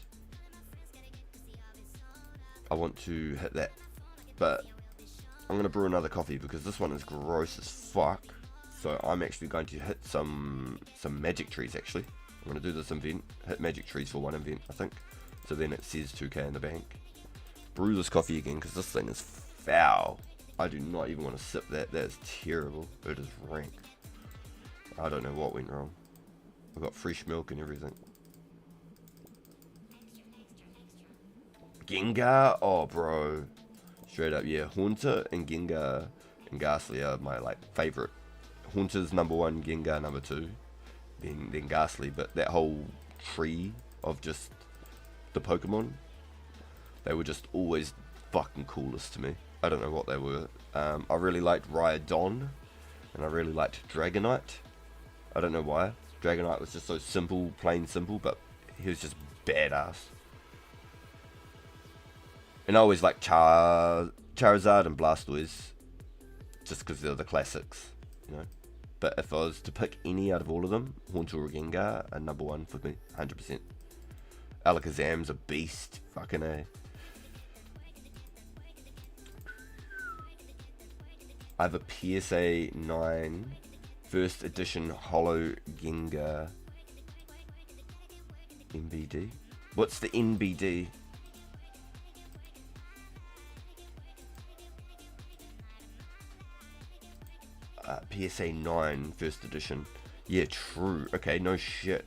I want to hit that, but I'm going to brew another coffee because this one is gross as fuck. So I'm actually going to hit some magic trees actually. I'm going to do this event, hit magic trees for one event I think. So then it says 2k in the bank. Brew this coffee again because this thing is foul. I do not even want to sip that. That is terrible. It is rank. I don't know what went wrong. I've got fresh milk and everything. Gengar? Oh, bro. Straight up, yeah. Haunter and Gengar and Ghastly are my, like, favourite. Haunter's number 1, Gengar number 2. Then Ghastly. But that whole tree of just the Pokemon, they were just always fucking coolest to me. I don't know what they were. I really liked Rhydon. And I really liked Dragonite. I don't know why. Dragonite was just so simple, plain simple, but he was just badass. And I always like Charizard and Blastoise, just because they're the classics, you know. But if I was to pick any out of all of them, Haunter or Gengar are number one for me, 100%. Alakazam's a beast, fucking A. I have a PSA 9 first edition Holo Gengar NBD. What's the NBD? PSA 9 first edition. Yeah, true. Okay, no shit.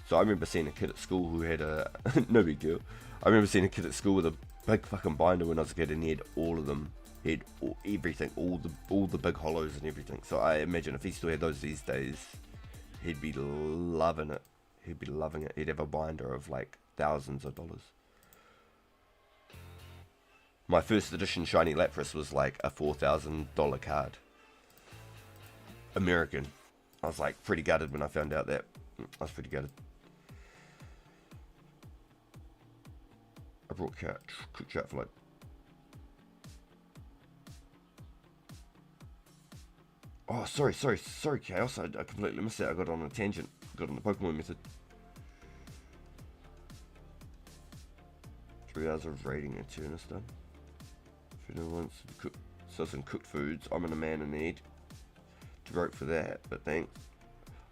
So I remember seeing a kid at school who had a no big deal. I remember seeing a kid at school with a big fucking binder when I was a kid, and he had all of them. He had everything, all the big hollows and everything. So I imagine if he still had those these days, he'd be loving it. He'd be loving it. He'd have a binder of like thousands of dollars. My first edition shiny Lapras was like a $4,000 card. American. I was like pretty gutted when I found out that. I was pretty gutted. I brought cooked chat for like. Oh, sorry, Chaos. I completely missed that. I got on a tangent. Got on the Pokemon method. 3 hours of raiding Eternatus done. If anyone wants to cook, sell some cooked foods, I'm in a man in need. To vote for that, but thanks.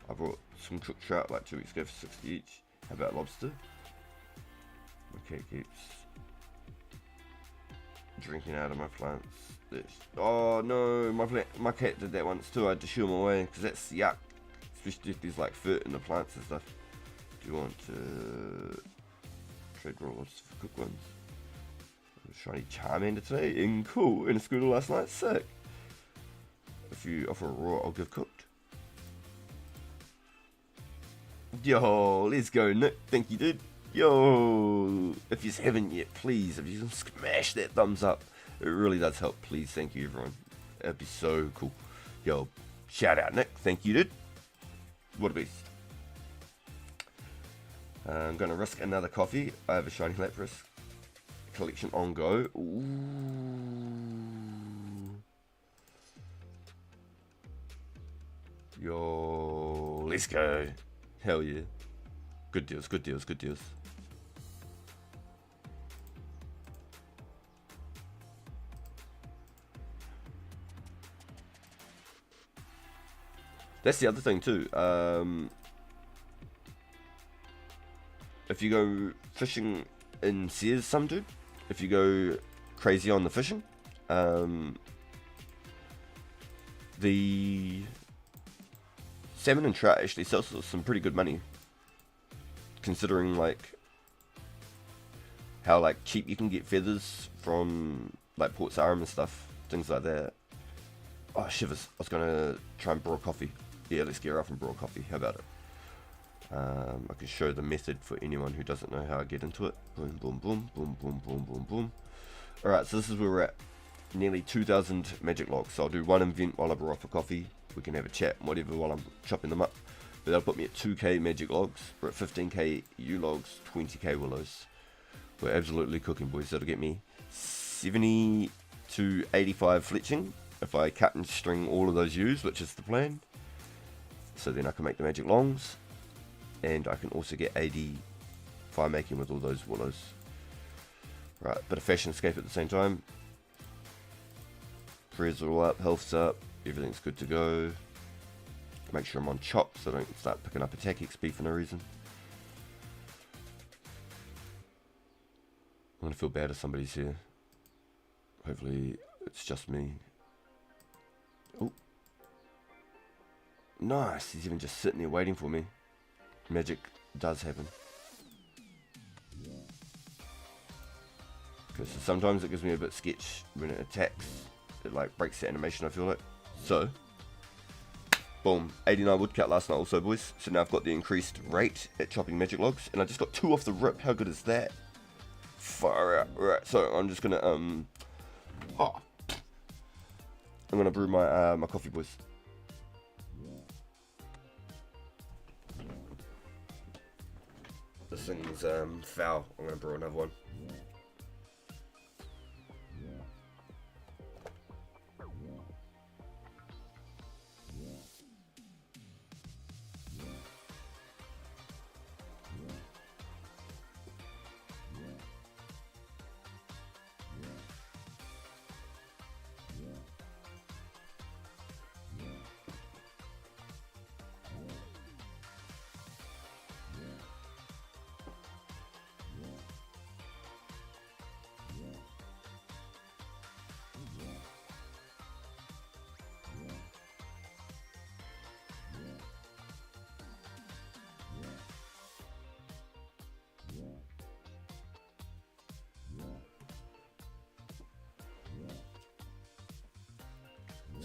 I brought some cooked trout like 2 weeks ago for 60 each. How about lobster? My cat keeps drinking out of my plants. Oh no, my cat did that once too. I had to shoo him away because that's yuck. Especially if there's like fur in the plants and stuff. Do you want to trade raw lobsters for cooked ones? Shiny Charmander today, and cool. In a scooter last night, sick. If you offer a raw, I'll give cooked. Yo, let's go, Nick. Thank you, dude. Yo, if you haven't yet, please, if you can smash that thumbs up, it really does help. Please, thank you, everyone. That'd be so cool. Yo, shout out, Nick. Thank you, dude. What a beast. I'm gonna risk another coffee. I have a shiny Lapras collection on go. Ooh. Yo, let's go. Hell yeah. Good deals, good deals, good deals. That's the other thing too. If you go fishing in Sears, some dude, if you go crazy on the fishing, the salmon and trout actually sells for some pretty good money, considering like how like cheap you can get feathers from like Port Sarum and stuff, things like that. Oh shivers! I was gonna try and brew a coffee. Yeah, let's gear up and brew a coffee. How about it? I can show the method for anyone who doesn't know how I get into it. Boom, boom, boom, boom, boom, boom, boom, boom. Alright, so this is where we're at. Nearly 2,000 magic logs. So I'll do one event while I brew up a coffee. We can have a chat, whatever, while I'm chopping them up. But that'll put me at 2k magic logs. We're at 15k U logs, 20k willows. We're absolutely cooking, boys. That'll get me 70 to 85 fletching if I cut and string all of those U's, which is the plan. So then I can make the magic longs. And I can also get 80 fire making with all those willows. Right, bit of fashion escape at the same time. Prayers are all up, health's up, everything's good to go. Make sure I'm on chop so I don't start picking up attack XP for no reason. I'm gonna feel bad if somebody's here. Hopefully it's just me. Oh. Nice, he's even just sitting there waiting for me. Magic does happen. Okay, so sometimes it gives me a bit sketch when it attacks. It like breaks the animation, I feel like. So, boom, 89 woodcut last night also, boys. So now I've got the increased rate at chopping magic logs, and I just got 2 off the rip. How good is that? Far out. Right, so I'm just gonna I'm gonna brew my my coffee, boys. This thing's foul. I'm gonna brew another one.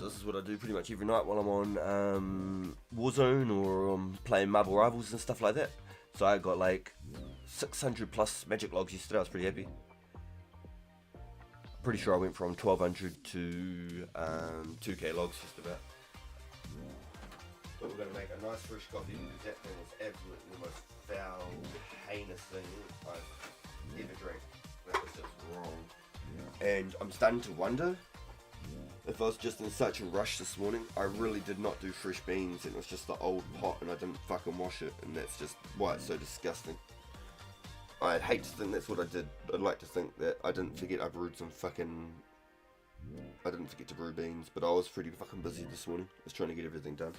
So this is what I do pretty much every night while I'm on Warzone or playing Marble Rivals and stuff like that. So I got like 600 plus magic logs yesterday. I was pretty happy. Pretty sure I went from 1200 to 2k logs just about. But we're going to make a nice fresh coffee because that thing was absolutely the most foul, heinous thing I've ever drank. That was just wrong. And I'm starting to wonder if I was just in such a rush this morning. I really did not do fresh beans and it was just the old pot and I didn't fucking wash it, and that's just why it's so disgusting. I'd hate to think that's what I did. I'd like to think that I didn't forget I brewed some fucking... I didn't forget to brew beans, but I was pretty fucking busy this morning. I was trying to get everything done.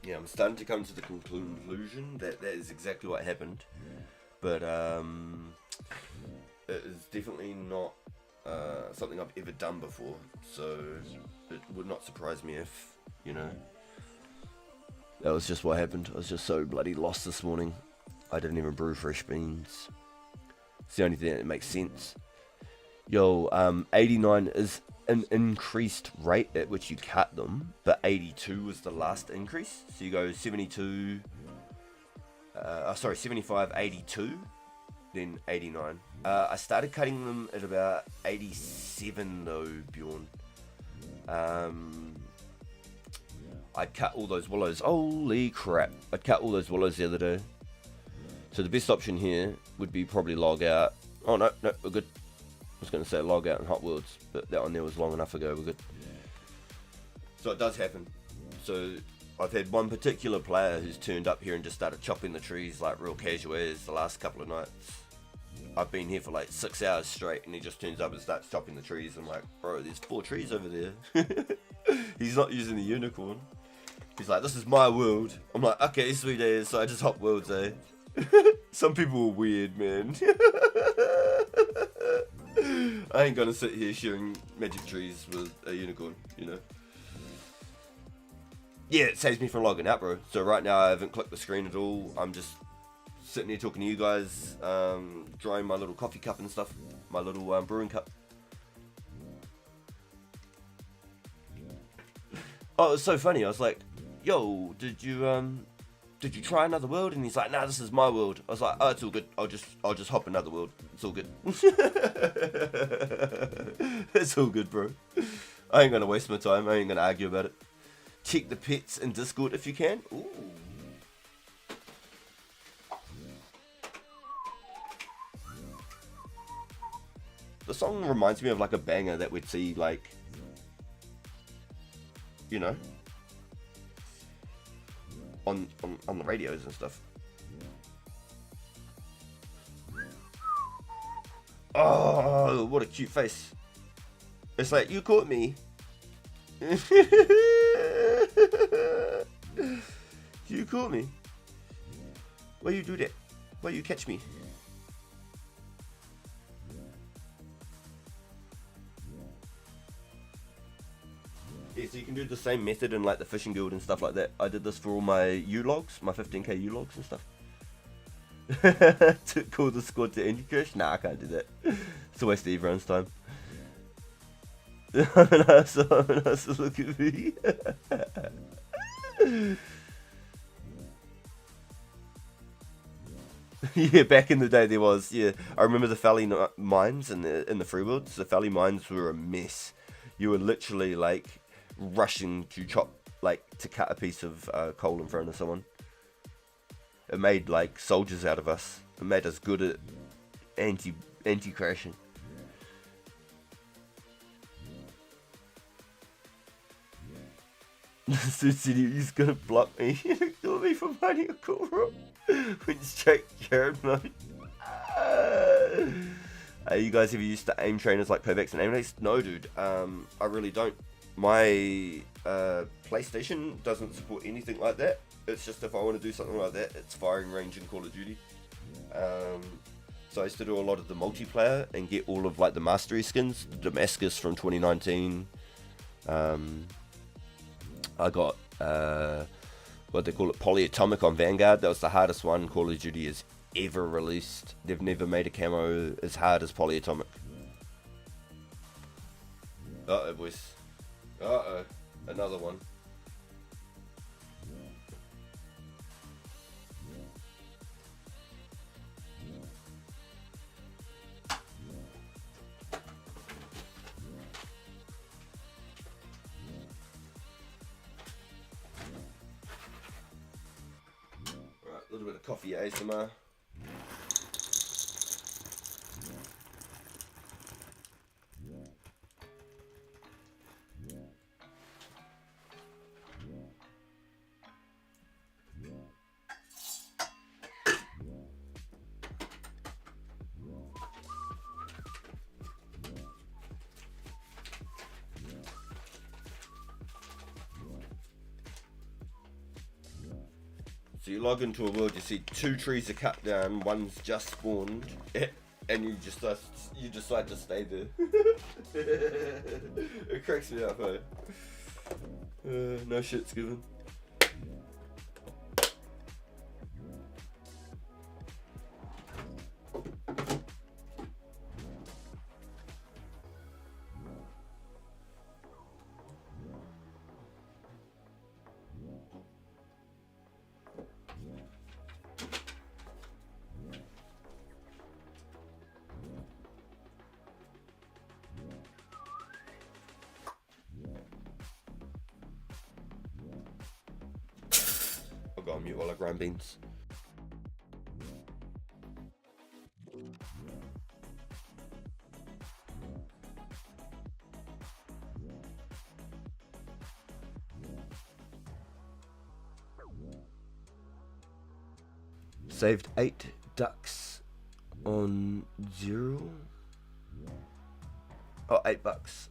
Yeah, I'm starting to come to the conclusion that that is exactly what happened, but it is definitely not something I've ever done before, so it would not surprise me if, you know, that was just what happened. I was just so bloody lost this morning. I didn't even brew fresh beans. It's the only thing that makes sense. Yo, 89 is an increased rate at which you cut them, but 82 was the last increase. So you go 72, 75, 82, then 89. I started cutting them at about 87 though, Bjorn. I'd cut all those willows. Holy crap. I'd cut all those willows the other day. So the best option here would be probably log out. Oh no, we're good. I was going to say log out in Hot Worlds, but that one there was long enough ago, we're good. So it does happen. So I've had one particular player who's turned up here and just started chopping the trees like real casual as the last couple of nights. I've been here for like 6 hours straight and he just turns up and starts chopping the trees. I'm like, bro, there's 4 trees over there. He's not using the unicorn. He's like, this is my world. I'm like, okay, sweet as. So I just hop worlds, eh? Some people are weird, man. I ain't gonna sit here sharing magic trees with a unicorn, you know. Yeah, it saves me from logging out, bro. So right now I haven't clicked the screen at all. I'm just sitting here talking to you guys, drying my little coffee cup and stuff, my little brewing cup. Oh, it was so funny. I was like, yo, did you try another world? And he's like, nah, this is my world. I was like, oh, it's all good. I'll just hop another world. It's all good. It's all good, bro. I ain't gonna waste my time. I ain't gonna argue about it. Check the pets in Discord if you can. Ooh. The song reminds me of like a banger that we'd see, like, you know, on the radios and stuff. Oh, what a cute face. It's like, you caught me. You caught me. Why you do that? Why you catch me? Yeah, so you can do the same method in like the fishing guild and stuff like that. I did this for all my U-logs, my 15k U-logs and stuff. To call the squad to Indie Crush? Nah, I can't do that. It's a waste of everyone's time. Nice look at me. Yeah, back in the day there was. Yeah, I remember the Valley mines in the free worlds. The Valley mines were a mess. You were literally like rushing to cut a piece of coal in front of someone. It made like soldiers out of us. It made us good at anti crashing. So he's gonna block me. Kill me for finding a cool rock. When straight Jared mode. You guys ever used to aim trainers like Kovacs and Aimlace? No, dude. I really don't. My PlayStation doesn't support anything like that. It's just if I want to do something like that, it's firing range in Call of Duty. So I used to do a lot of the multiplayer and get all of like the mastery skins. Damascus from 2019. I got what they call it, Polyatomic on Vanguard. That was the hardest one Call of Duty has ever released. They've never made a camo as hard as Polyatomic. Uh-oh, boys. Uh-oh. Another one. A little bit of coffee ASMR. So you log into a world, you see 2 trees are cut down, one's just spawned, and you decide to stay there. It cracks me up, eh? No shit's given. I'll go on mute while I grind beans. Saved 8 ducks on 0. Oh, $8.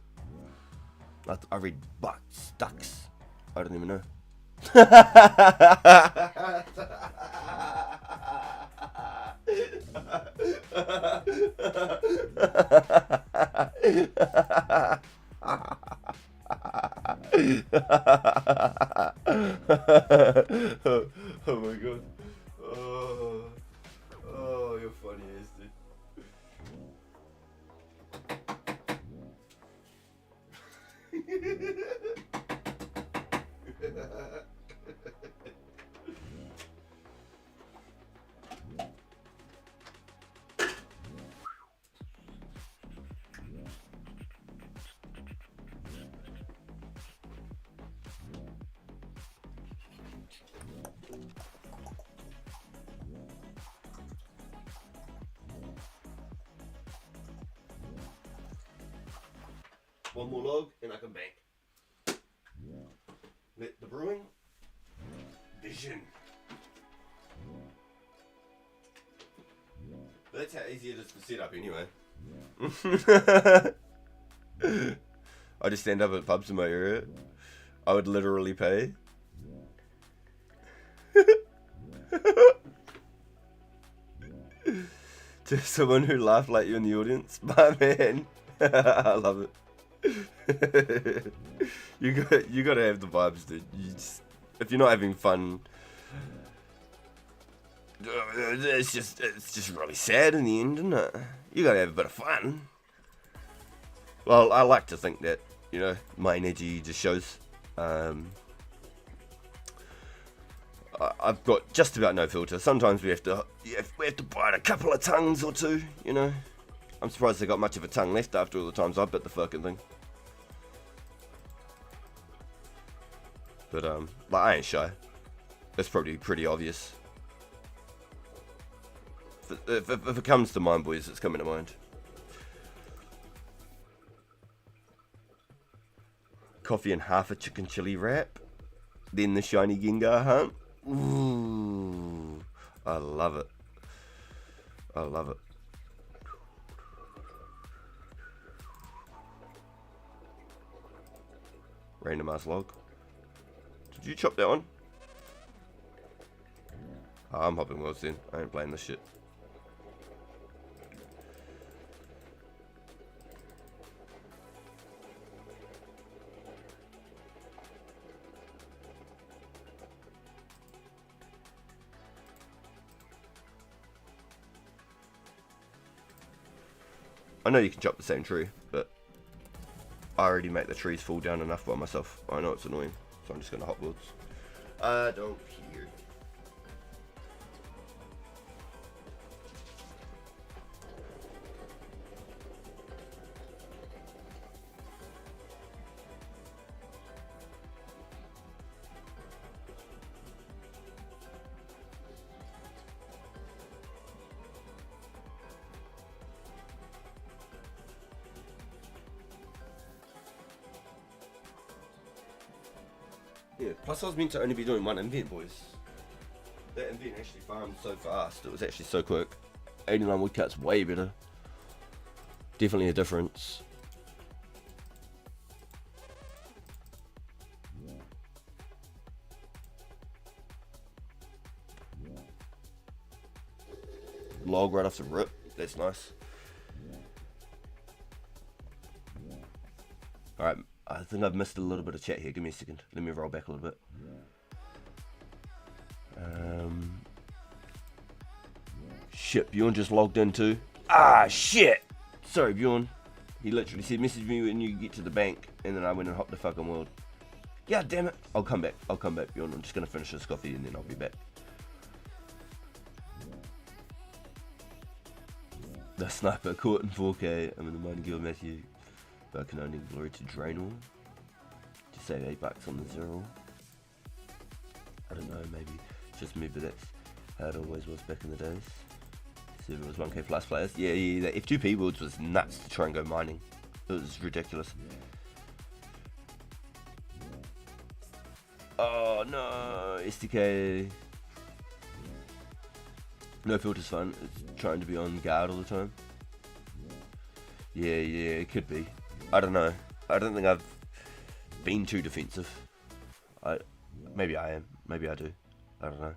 I read bucks, ducks. I don't even know. Oh my god. Oh, you're funny as dude. One more log and I can bank. Let the brewing vision. But that's how easy it is to set up anyway. I just stand up at pubs in my area. I would literally pay. To someone who laughed like you in the audience. My man. I love it. you gotta have the vibes, dude. If you're not having fun, it's just really sad in the end, isn't it? You gotta have a bit of fun. Well, I like to think that, you know, my energy just shows. I I've got just about no filter. Sometimes we have to bite a couple of tongues or two, you know. I'm surprised they got much of a tongue left after all the times I've bit the fucking thing. But like, I ain't shy. That's probably pretty obvious. If it comes to mind, boys, it's coming to mind. Coffee and half a chicken chili wrap. Then the shiny Gengar hunt. Ooh, I love it. I love it. Random ass log. Did you chop that one? Oh, I'm hopping worlds then. I ain't playing this shit. I know you can chop the same tree, but I already make the trees fall down enough by myself. I know it's annoying, so I'm just gonna hop worlds. I don't care. Yeah, plus I was meant to only be doing one invent, boys. That invent actually farmed so fast, it was actually so quick. 89 woodcut's way better. Definitely a difference. Log right off the rip, that's nice. Alright, I think I've missed a little bit of chat here. Give me a second. Let me roll back a little bit. Shit, Bjorn just logged in too. Ah, shit! Sorry, Bjorn. He literally said, message me when you get to the bank. And then I went and hopped the fucking world. Yeah, damn it. I'll come back, Bjorn. I'm just going to finish this coffee and then I'll be back. The sniper caught in 4K. I'm in the mining guild, Matthew. But I can only glory to Draenor. To save $8 on the zero. I don't know, maybe just me, but that's how it always was back in the days. Server was 1K plus players. Yeah, the F2P worlds was nuts to try and go mining. It was ridiculous. Oh no, SDK. No filter's fun. It's trying to be on guard all the time. Yeah, it could be. I don't know. I don't think I've been too defensive. Maybe I am. Maybe I do. I don't know.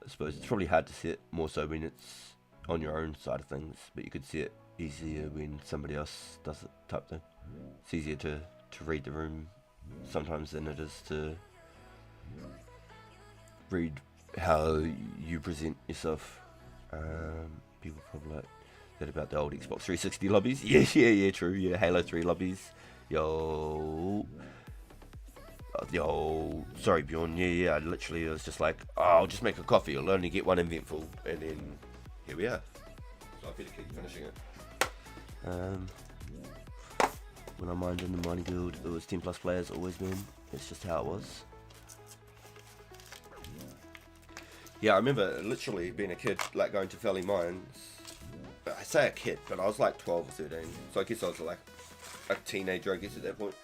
I suppose it's probably hard to see it more so when it's on your own side of things, but you could see it easier when somebody else does it type thing. It's easier to read the room sometimes than it is to read how you present yourself. People probably like that about the old Xbox 360 lobbies. Yeah, true. Yeah, Halo 3 lobbies. Yo, sorry Bjorn. Yeah. I literally was just like, oh, I'll just make a coffee. I'll only get one invent full, and then here we are. So I better keep finishing it. When I mined in the mining guild, it was 10 plus players always, man. It's just how it was. Yeah, I remember literally being a kid, like going to Valley Mines. I say a kid, but I was like 12 or 13. So I guess I was like a teenager, I guess, at that point.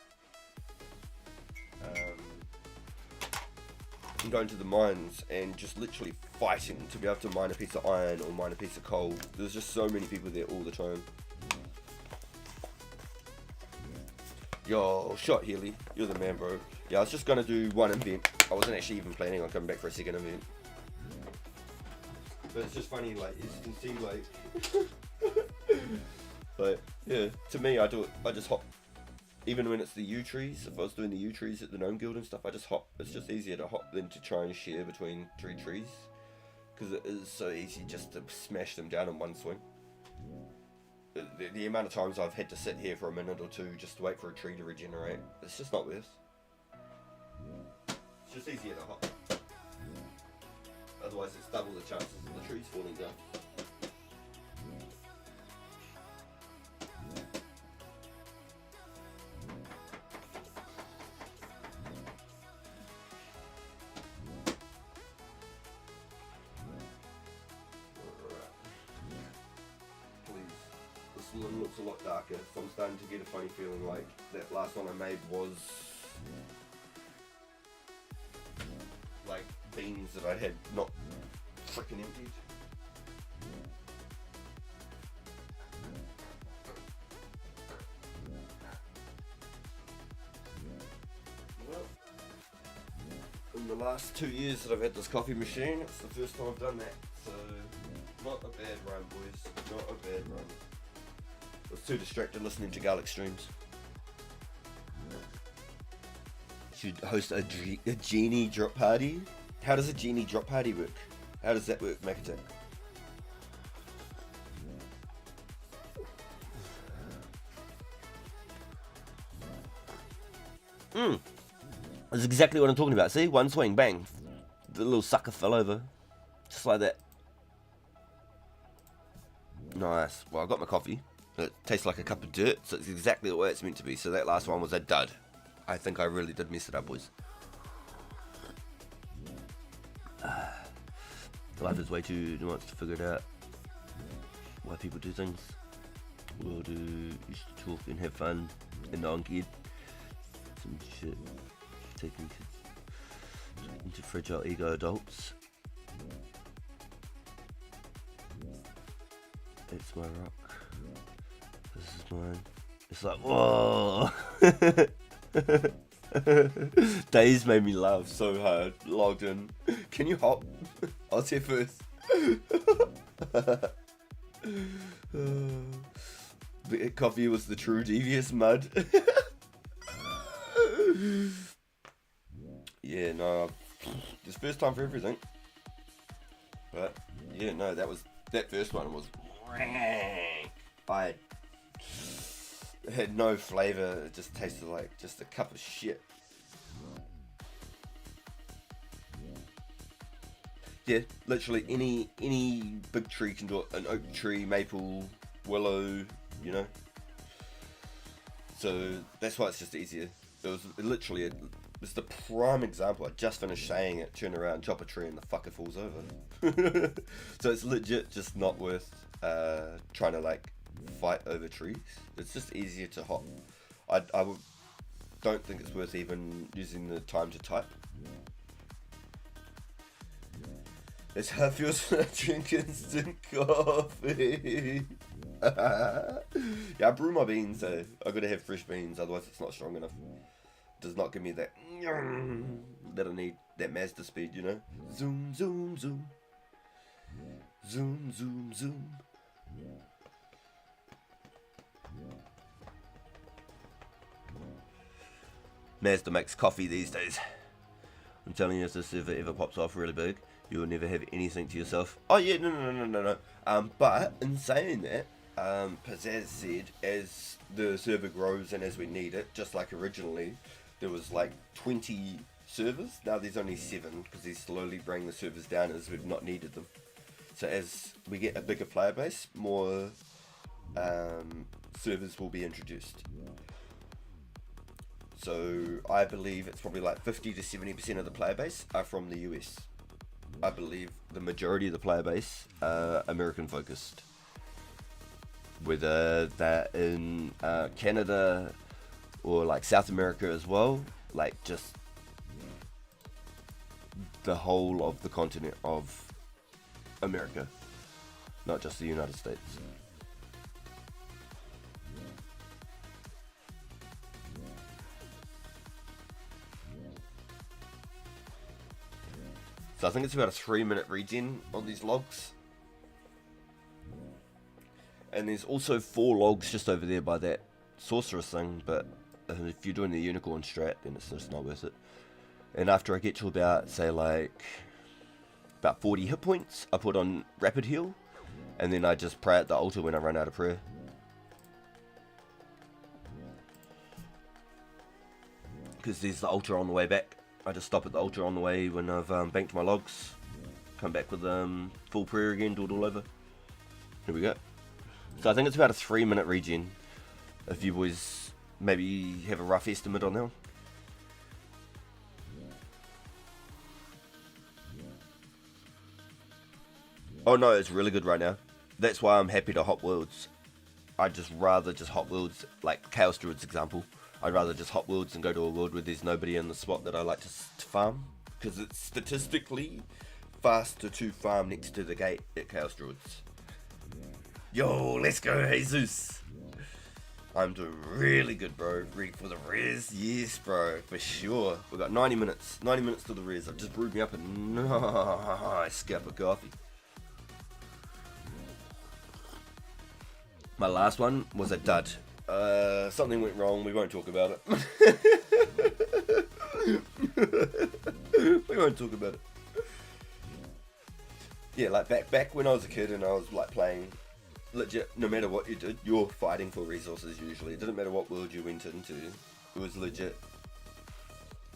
And going to the mines and just literally fighting to be able to mine a piece of iron or mine a piece of coal. There's just so many people there all the time. Yo, shot Healy, you're the man, bro. Yeah, I was just gonna do one invent. I wasn't actually even planning on coming back for a second invent. But it's just funny, like, as you can see, like, but yeah, to me, I just hop. Even when it's the U trees, if I was doing the U trees at the Gnome Guild and stuff, I just hop. It's just easier to hop than to try and share between 3 trees. Because it is so easy just to smash them down in one swing. The amount of times I've had to sit here for a minute or two just to wait for a tree to regenerate, it's just not worth. It's just just easier to hop. Otherwise it's double the chances of the trees falling down. This one looks a lot darker, so I'm starting to get a funny feeling like that last one I made was like beans that I had not freaking emptied. Well, in the last 2 years that I've had this coffee machine, it's the first time I've done that, so not a bad run, boys, not a bad run. I was too distracted listening to garlic streams. Should host a genie drop party? How does a genie drop party work? How does that work, Makatak? That's exactly what I'm talking about. See? One swing, bang. The little sucker fell over. Just like that. Nice. Well, I got my coffee. It tastes like a cup of dirt, so it's exactly the way it's meant to be. So that last one was a dud. I think I really did mess it up, boys. Life is way too nuanced to figure it out. Why people do things. We'll do, used to talk and have fun and not kid. Some shit. Taking kids into fragile ego adults. It's my rock. This is mine. It's like, whoa! Days made me laugh so hard. Logged in. Can you hop? I was here first. The coffee was the true devious mud. Yeah, no. It's first time for everything. But, yeah, no, that first one was... It had no flavour, it just tasted like just a cup of shit. Yeah, literally any big tree can do it. An oak tree, maple, willow, you know. So that's why it's just easier. It was literally it's the prime example. I just finished saying it, turn around, chop a tree, and the fucker falls over. So it's legit just not worth trying to like fight over trees. It's just easier to hop. Don't think it's worth even using the time to type. It's how it feels when I drink instant coffee. Yeah, I brew my beans though. I gotta have fresh beans, otherwise it's not strong enough. It does not give me that that I need, that Mazda speed, you know. Zoom, zoom, zoom. Zoom, zoom, zoom. Mazda makes coffee these days. I'm telling you, if this server ever pops off really big, you will never have anything to yourself. Oh yeah, no. But in saying that, Pizzazz said as the server grows and as we need it, just like originally, there was like 20 servers. Now there's only 7 because he's slowly bringing the servers down as we've not needed them. So as we get a bigger player base, more servers will be introduced. So I believe it's probably like 50 to 70% of the player base are from the US. I believe the majority of the player base are American focused. Whether they're in Canada or like South America as well, like just the whole of the continent of America, not just the United States. So I think it's about a 3-minute regen on these logs. And there's also 4 logs just over there by that sorceress thing, but if you're doing the unicorn strat, then it's just not worth it. And after I get to about, say like, about 40 hit points, I put on rapid heal, and then I just pray at the altar when I run out of prayer. Because there's the altar on the way back. I just stop at the altar on the way when I've banked my logs. Come back with full prayer again, do it all over. Here we go. So I think it's about a 3-minute regen. If you boys maybe have a rough estimate on that one. Oh no, it's really good right now. That's why I'm happy to hot worlds. I'd just rather just hot worlds, like Chaos Druid's example. I'd rather just hot worlds and go to a world where there's nobody in the spot that I like to farm. Because it's statistically faster to farm next to the gate at Chaos Druids. Yo, let's go, Jesus. I'm doing really good, bro. Ready for the res? Yes, bro, for sure. We've got 90 minutes. 90 minutes to the res. I've just brewed me up a nice cup of coffee. My last one was a dud. Something went wrong. We won't talk about it. We won't talk about it. Yeah, like back when I was a kid and I was like playing, legit, no matter what you did, you're fighting for resources usually. It didn't matter what world you went into. It was legit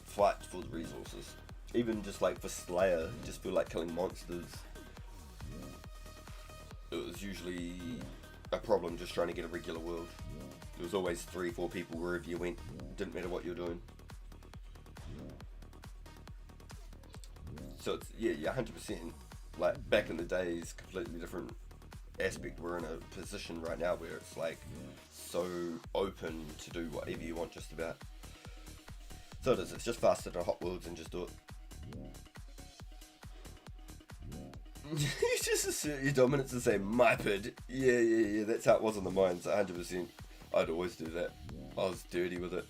fight for the resources. Even just like for Slayer, you just feel like killing monsters. It was usually a problem just trying to get a regular world. There was always 3-4 people wherever you went. Didn't matter what you were doing. So it's, yeah, 100%. Like back in the days, completely different aspect. We're in a position right now where it's like so open to do whatever you want just about. So it is, it's just faster to hot worlds and just do it. You just assert your dominance and say, my pid. Yeah, that's how it was on the mines, 100%. I'd always do that. I was dirty with it.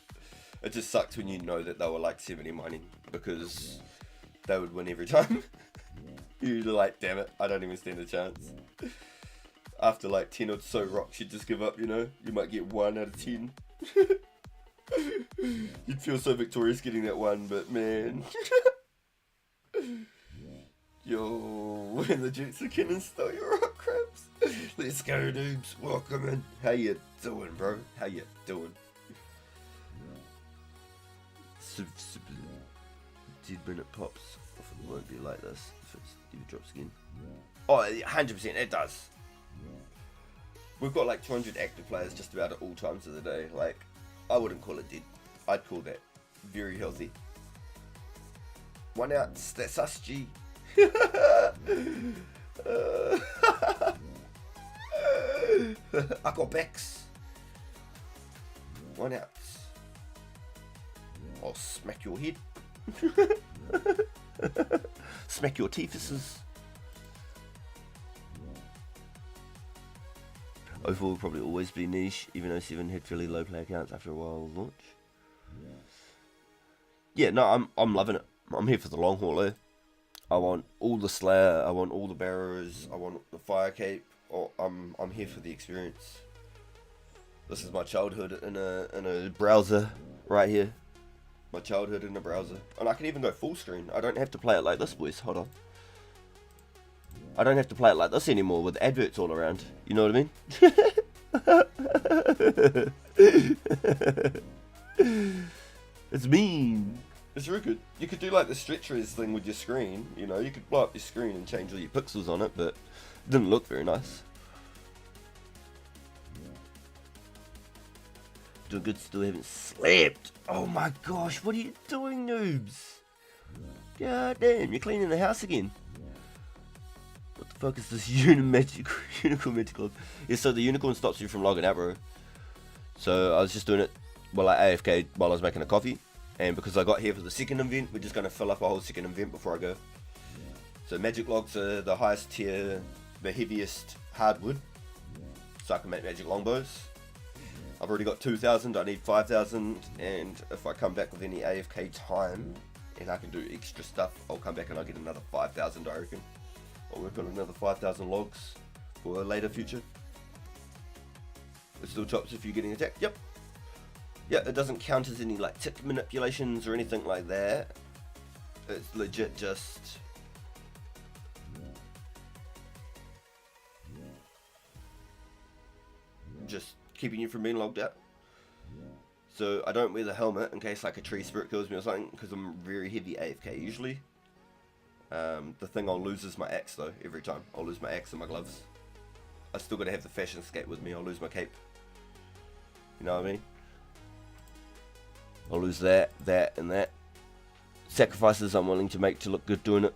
It just sucked when you know that they were like 70 mining, because they would win every time. You're like, damn it, I don't even stand a chance. After like 10 or so rocks, you'd just give up, you know? You might get 1 out of 10. You'd feel so victorious getting that 1, but man. Yo, when the Jukes are can install your rock crabs. Let's go, noobs. Welcome in. How you doing, bro? How you doing? Did when it pops, often it won't be like this if it drops again. Oh, 100%, it does. We've got like 200 active players just about at all times of the day. Like, I wouldn't call it dead. I'd call that very healthy. 1 out, that's us, G. I got Bex. 1 out. I'll smack your head. Smack your teethuses. 04 will probably always be niche, even 07 had fairly low player counts after a while of launch. Yeah, no, I'm loving it. I'm here for the long haul, eh? I want all the Slayer, I want all the Barrows, I want the Fire Cape. Oh, I'm here for the experience. This is my childhood in a browser right here. My childhood in a browser. And I can even go full screen. I don't have to play it like this, boys. Hold on. I don't have to play it like this anymore with adverts all around. You know what I mean? It's mean. It's real good. You could do like the stretchers thing with your screen. You know, you could blow up your screen and change all your pixels on it, but it didn't look very nice. Doing good, still haven't slept. Oh my gosh, what are you doing, noobs? God damn, you're cleaning the house again. What the fuck is this unicorn magic log? Yeah, so the unicorn stops you from logging out, bro. So I was just doing it while I AFK while I was making a coffee. And because I got here for the second event, we're just going to fill up a whole second event before I go. So magic logs are the highest tier, the heaviest hardwood. So I can make magic longbows. I've already got 2,000, I need 5,000. And if I come back with any AFK time and I can do extra stuff, I'll come back and I'll get another 5,000, I reckon. I'll work on another 5,000 logs for a later future. It still chops if you're getting attacked. Yep. Yeah, it doesn't count as any like tick manipulations or anything like that. It's legit just keeping you from being logged out. So I don't wear the helmet in case like a tree spirit kills me or something, because I'm very heavy AFK usually. The thing I'll lose is my axe though, every time. I'll lose my axe and my gloves. I still gotta have the fashion skate with me, I'll lose my cape. You know what I mean? I'll lose that, that, and that. Sacrifices I'm willing to make to look good doing it.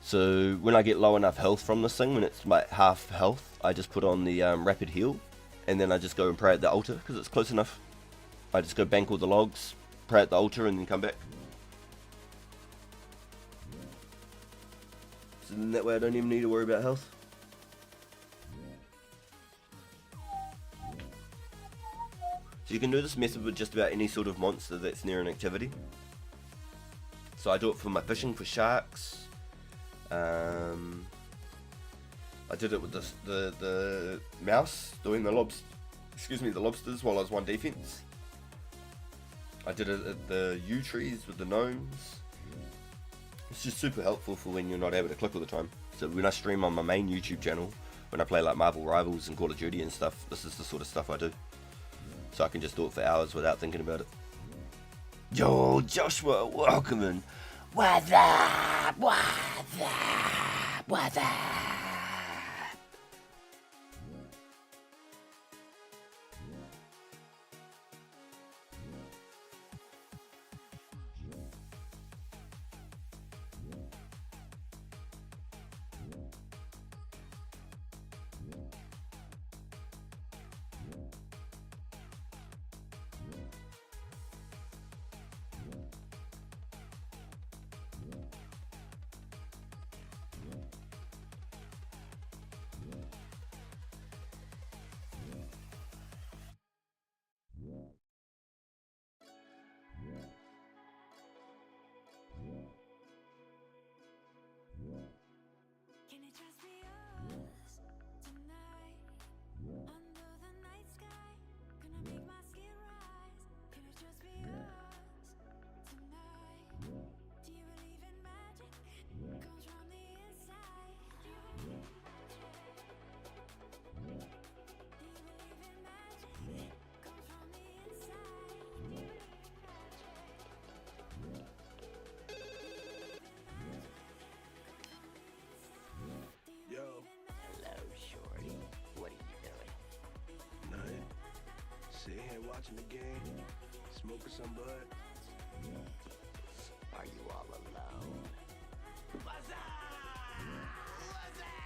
So when I get low enough health from this thing, when it's like half health, I just put on the rapid heal, and then I just go and pray at the altar because it's close enough. I just go bank all the logs, pray at the altar, and then come back. So then that way I don't even need to worry about health. So you can do this method with just about any sort of monster that's near an activity. So I do it for my fishing for sharks. I did it with the mouse doing the lobsters while I was one defense. I did it at the yew trees with the gnomes. It's just super helpful for when you're not able to click all the time. So when I stream on my main YouTube channel, when I play like Marvel Rivals and Call of Duty and stuff, this is the sort of stuff I do. So I can just do it for hours without thinking about it. Yo, Joshua, welcome in. What's up? What's up? What's up? Can it just be us tonight? Under the night sky, gonna make my skin rise. Can it just be us tonight? Do you believe in magic? Comes from the inside. Do you believe in magic? Do you believe in magic? Comes from the inside. Do you believe in magic? Yo, Hello, shorty. What are you doing? nothing. Sitting here watching the game, smoking some bud. Are you all alone? What's up? What's up?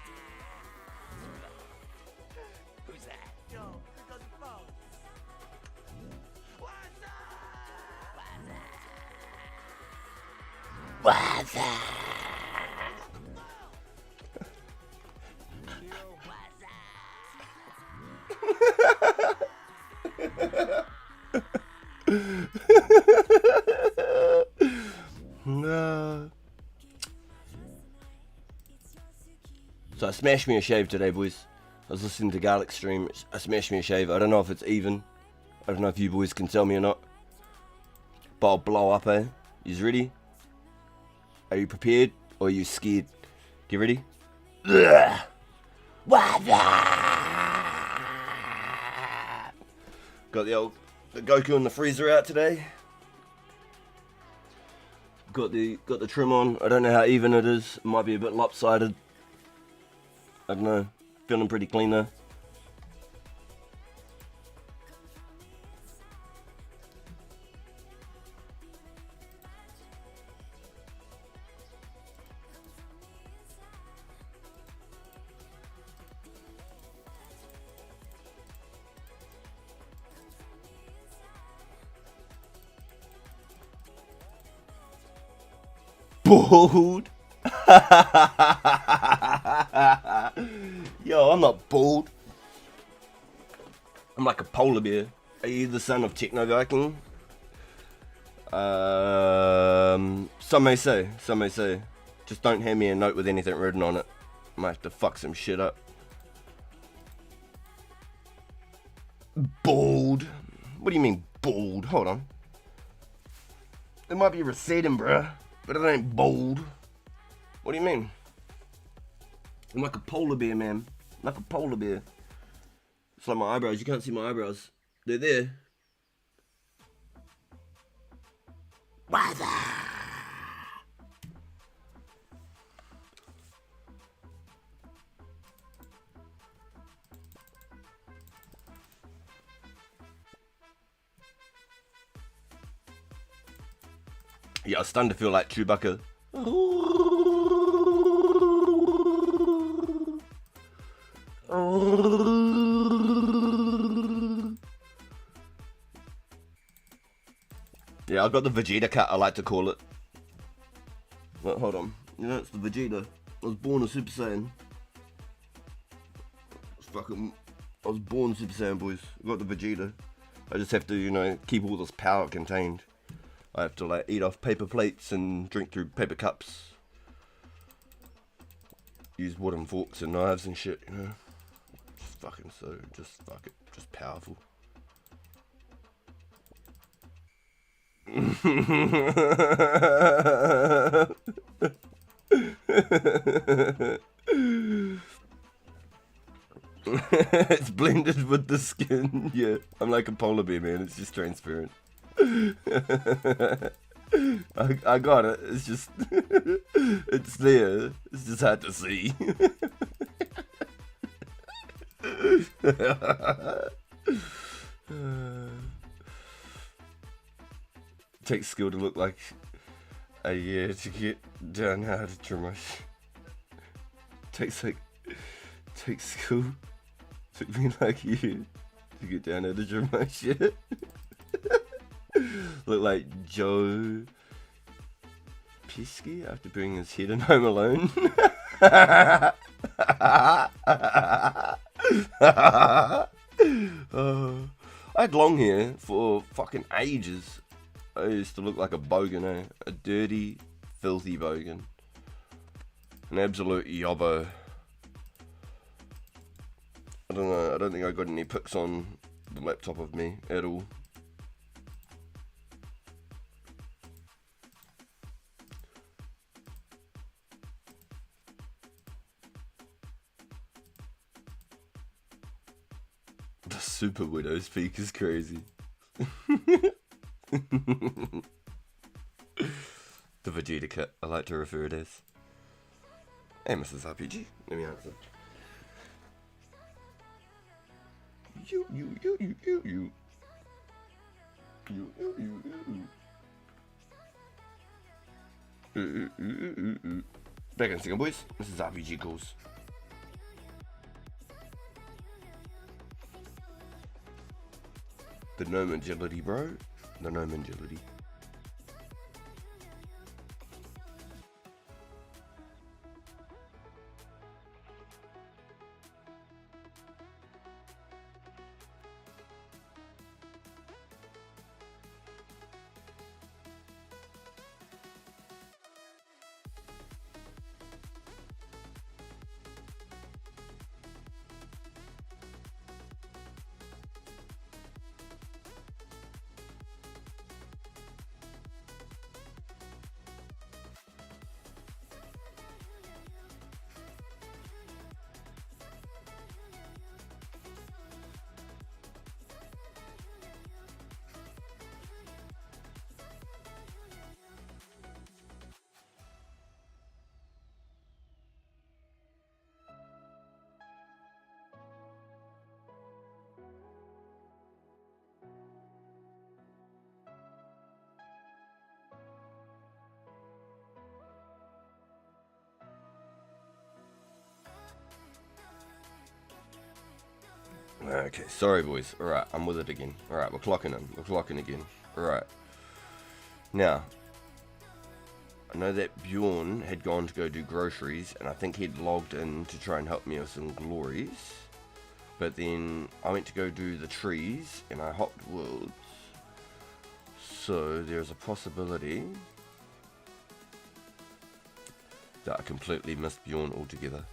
Who's that? Yo, here goes the phone. What's up? What's up? No. So I smashed me a shave today, boys. I was listening to Garlic stream. I smashed me a shave. I don't know if it's even. I don't know if you boys can tell me or not. But I'll blow up, eh? You ready? Are you prepared or are you scared? Get ready? Ugh. What's up? Got the Goku and the Freezer out today. Got the trim on. I don't know how even it is. It might be a bit lopsided. I don't know. Feeling pretty clean though. Bald? Yo, I'm not bald. I'm like a polar bear. Are you the son of Techno Viking? Some may say. Some may say. Just don't hand me a note with anything written on it. I might have to fuck some shit up. Bald? What do you mean bald? Hold on. It might be receding, bruh. But it ain't bold. What do you mean? I'm like a polar bear, man. Like a polar bear. It's like my eyebrows. You can't see my eyebrows. They're there. Weather. Yeah, I was starting to feel like Chewbacca. Yeah, I got the Vegeta cut, I like to call it. Wait, hold on. You know, it's the Vegeta. I was born a Super Saiyan. I was born Super Saiyan, boys. I got the Vegeta. I just have to, you know, keep all this power contained. I have to, like, eat off paper plates and drink through paper cups. Use wooden forks and knives and shit, you know. Just fucking so, just fuck it. Just powerful. It's blended with the skin. Yeah, I'm like a polar bear, man. It's just transparent. I got it. It's just it's there. It's just hard to see. Takes skill to look like a year to get down how to trim my shit. Takes skill. Took me like a year to get down how to trim my shit. Look like Joe Pesci after bringing his head in Home Alone. I had long hair for fucking ages. I used to look like a bogan, eh? A dirty, filthy bogan. An absolute yobbo. I don't know, I don't think I got any pics on the laptop of me at all. The Super Widow's peak is crazy. The Vegeta kit, I like to refer it as. Hey, Mrs. RPG, let me answer. You. Back in a second, boys. Mrs. RPG calls. The gnome agility, bro. The gnome agility. Okay, sorry boys. Alright, I'm with it again. Alright, we're clocking in. We're clocking again. Alright. Now, I know that Bjorn had gone to go do groceries, and I think he'd logged in to try and help me with some glories. But then I went to go do the trees, and I hopped worlds. So there's a possibility that I completely missed Bjorn altogether.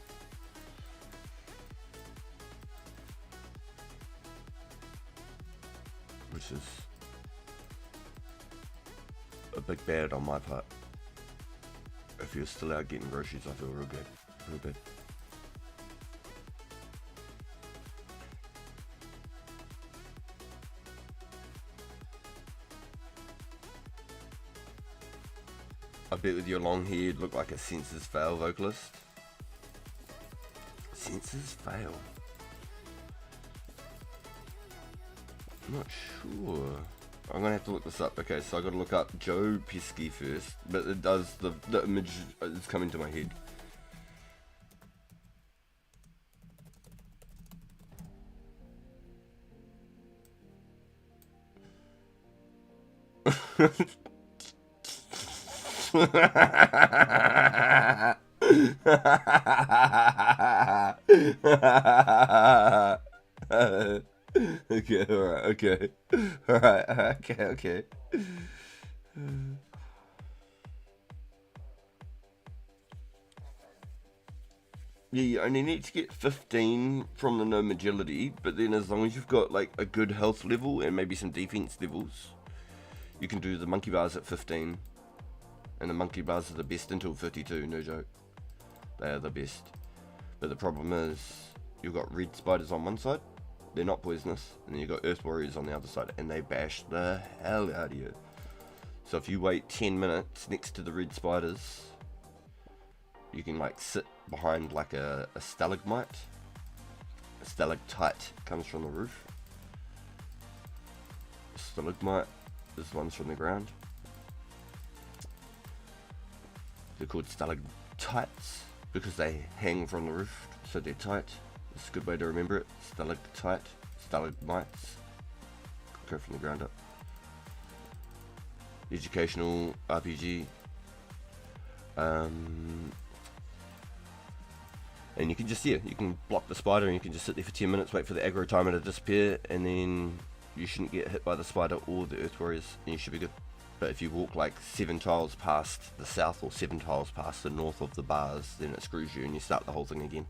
Which is a big bad on my part. If you're still out getting groceries, I feel real good. Real bad. I bet with your long hair you'd look like a senses fail vocalist. Senses fail. I'm not sure. I'm gonna have to look this up. Okay, so I gotta look up Joe Pesky first, but it does the image is coming to my head. Okay, alright, okay. Alright, okay. Yeah, you only need to get 15 from the gnome agility, but then as long as you've got like a good health level and maybe some defense levels, you can do the monkey bars at 15. And the monkey bars are the best until 52, no joke. They are the best. But the problem is, you've got red spiders on one side, they're not poisonous, and then you've got earth warriors on the other side, and they bash the hell out of you. So if you wait 10 minutes next to the red spiders, you can like sit behind like a stalagmite. A stalactite comes from the roof. A stalagmite is ones from the ground. They're called stalactites because they hang from the roof, so they're tight. It's a good way to remember it. Stalactite, stalagmites go from the ground up. Educational RPG. And you can just, you can block the spider and you can just sit there for 10 minutes, wait for the aggro timer to disappear, and then you shouldn't get hit by the spider or the earth warriors, and you should be good. But if you walk like 7 tiles past the south or 7 tiles past the north of the bars, then it screws you and you start the whole thing again.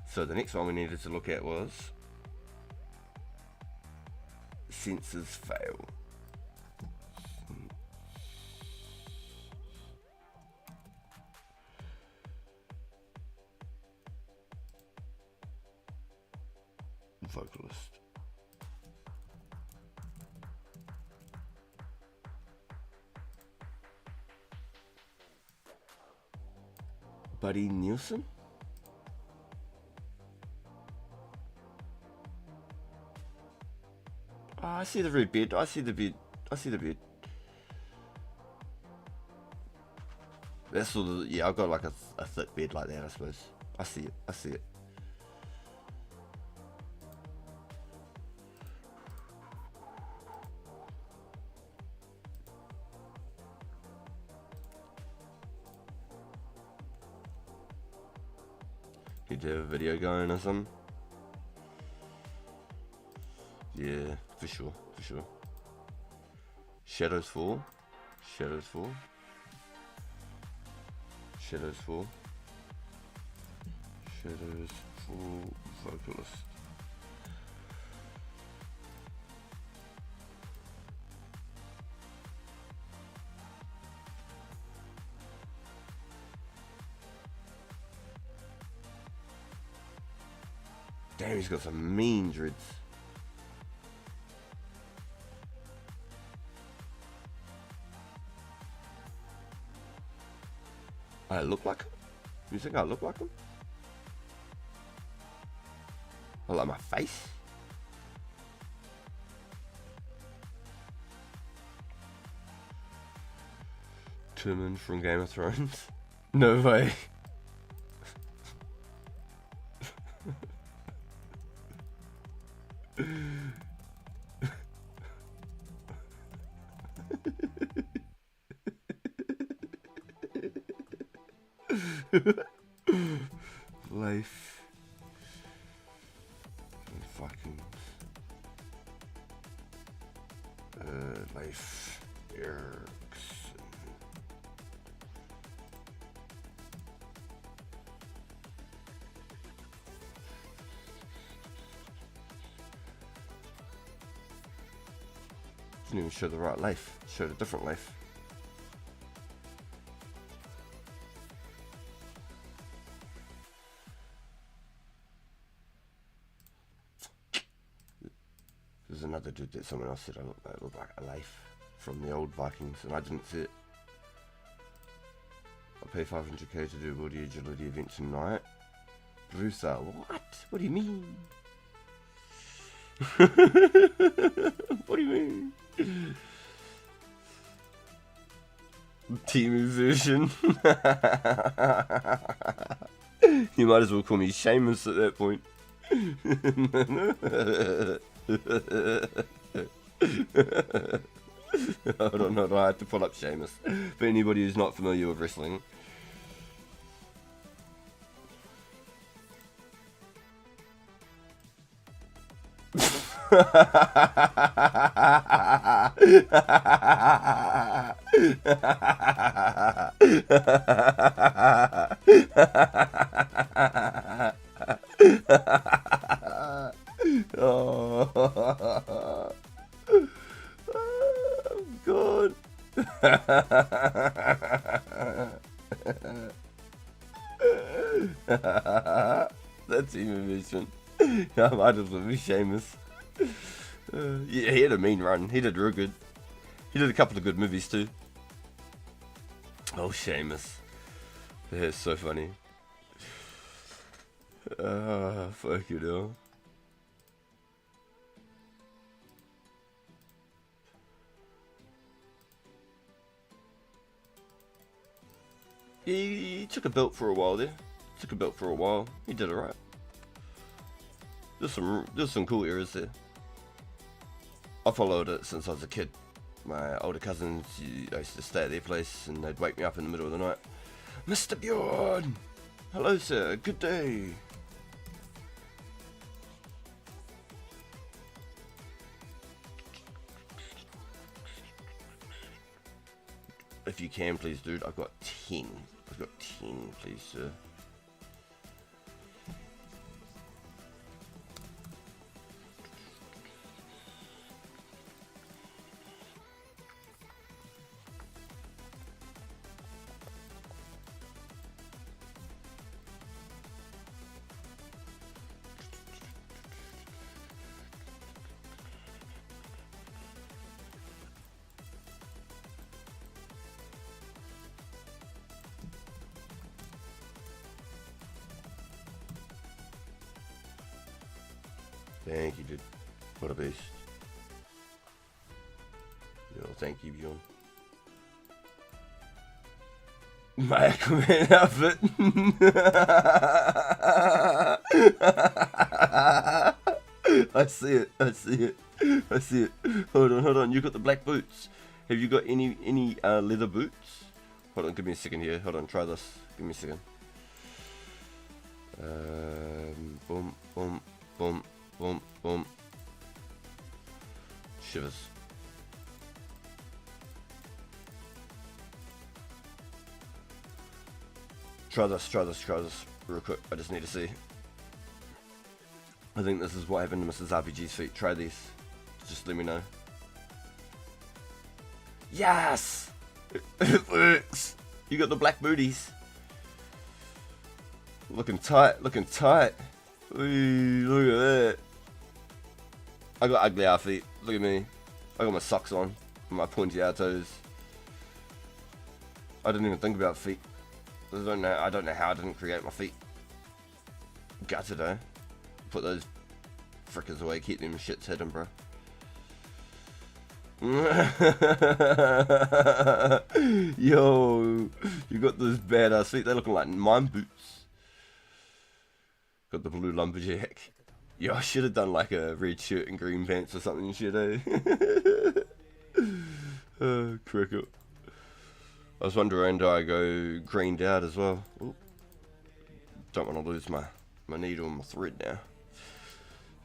So the next one we needed to look at was senses fail. Vocalist. Buddy Nielsen? Oh, I see the red bed. I see the bed. That's sort of, yeah, I've got like a thick bed like that, I suppose. I see it. You do have a video going or something? Yeah, for sure. Shadows fall. Vocalist. Damn, he's got some mean dreads. I look like him? You think I look like him? I like my face? Timon from Game of Thrones? No way. Life. Fucking. Life. Erickson. Didn't even show the right life. Showed a different life. There's another dude that someone else said I look like a life. from the old Vikings, and I didn't see it. I pay 500k to do all the agility events tonight. Brusa, what? What do you mean? What do you mean? Team version. You might as well call me Seamus at that point. Hold on, I have to pull up Seamus. For anybody who's not familiar with wrestling. Oh, God. That's even vision. I might as well be Seamus. Yeah, he had a mean run. He did real good. He did a couple of good movies too. Oh, Seamus. That's so funny. Fuck you, though. He took a belt for a while there. Took a belt for a while. He did alright. There's some cool eras there. I followed it since I was a kid. My older cousins, I used to stay at their place and they'd wake me up in the middle of the night. Mr. Bjorn! Hello, sir. Good day. If you can, please, dude. I've got 10. I've got 10, please, sir. Thank you, dude. What a beast. Yo, thank you, Bjorn. My Aquaman outfit. I see it. I see it. I see it. Hold on. You got the black boots. Have you got any leather boots? Hold on, give me a second here. Hold on, try this. Give me a second. Boom, boom, boom. Boom, boom. Shivers. Try this real quick. I just need to see. I think this is what happened to Mrs. RPG's feet. Try these. Just let me know. Yes! It works! You got the black booties. Looking tight, looking tight. Ooh, look at that. I got ugly ass feet. Look at me. I got my socks on. My pointy out toes. I didn't even think about feet. I don't know how I didn't create my feet. Gutted, eh? Put those frickers away. Keep them shits hidden, bro. Yo, you got those badass feet. They're looking like mine boots. Got the blue lumberjack. Yo, I should have done like a red shirt and green pants or something, shit, eh? Cricket. I was wondering, do I go greened out as well? Ooh. Don't want to lose my needle and my thread now.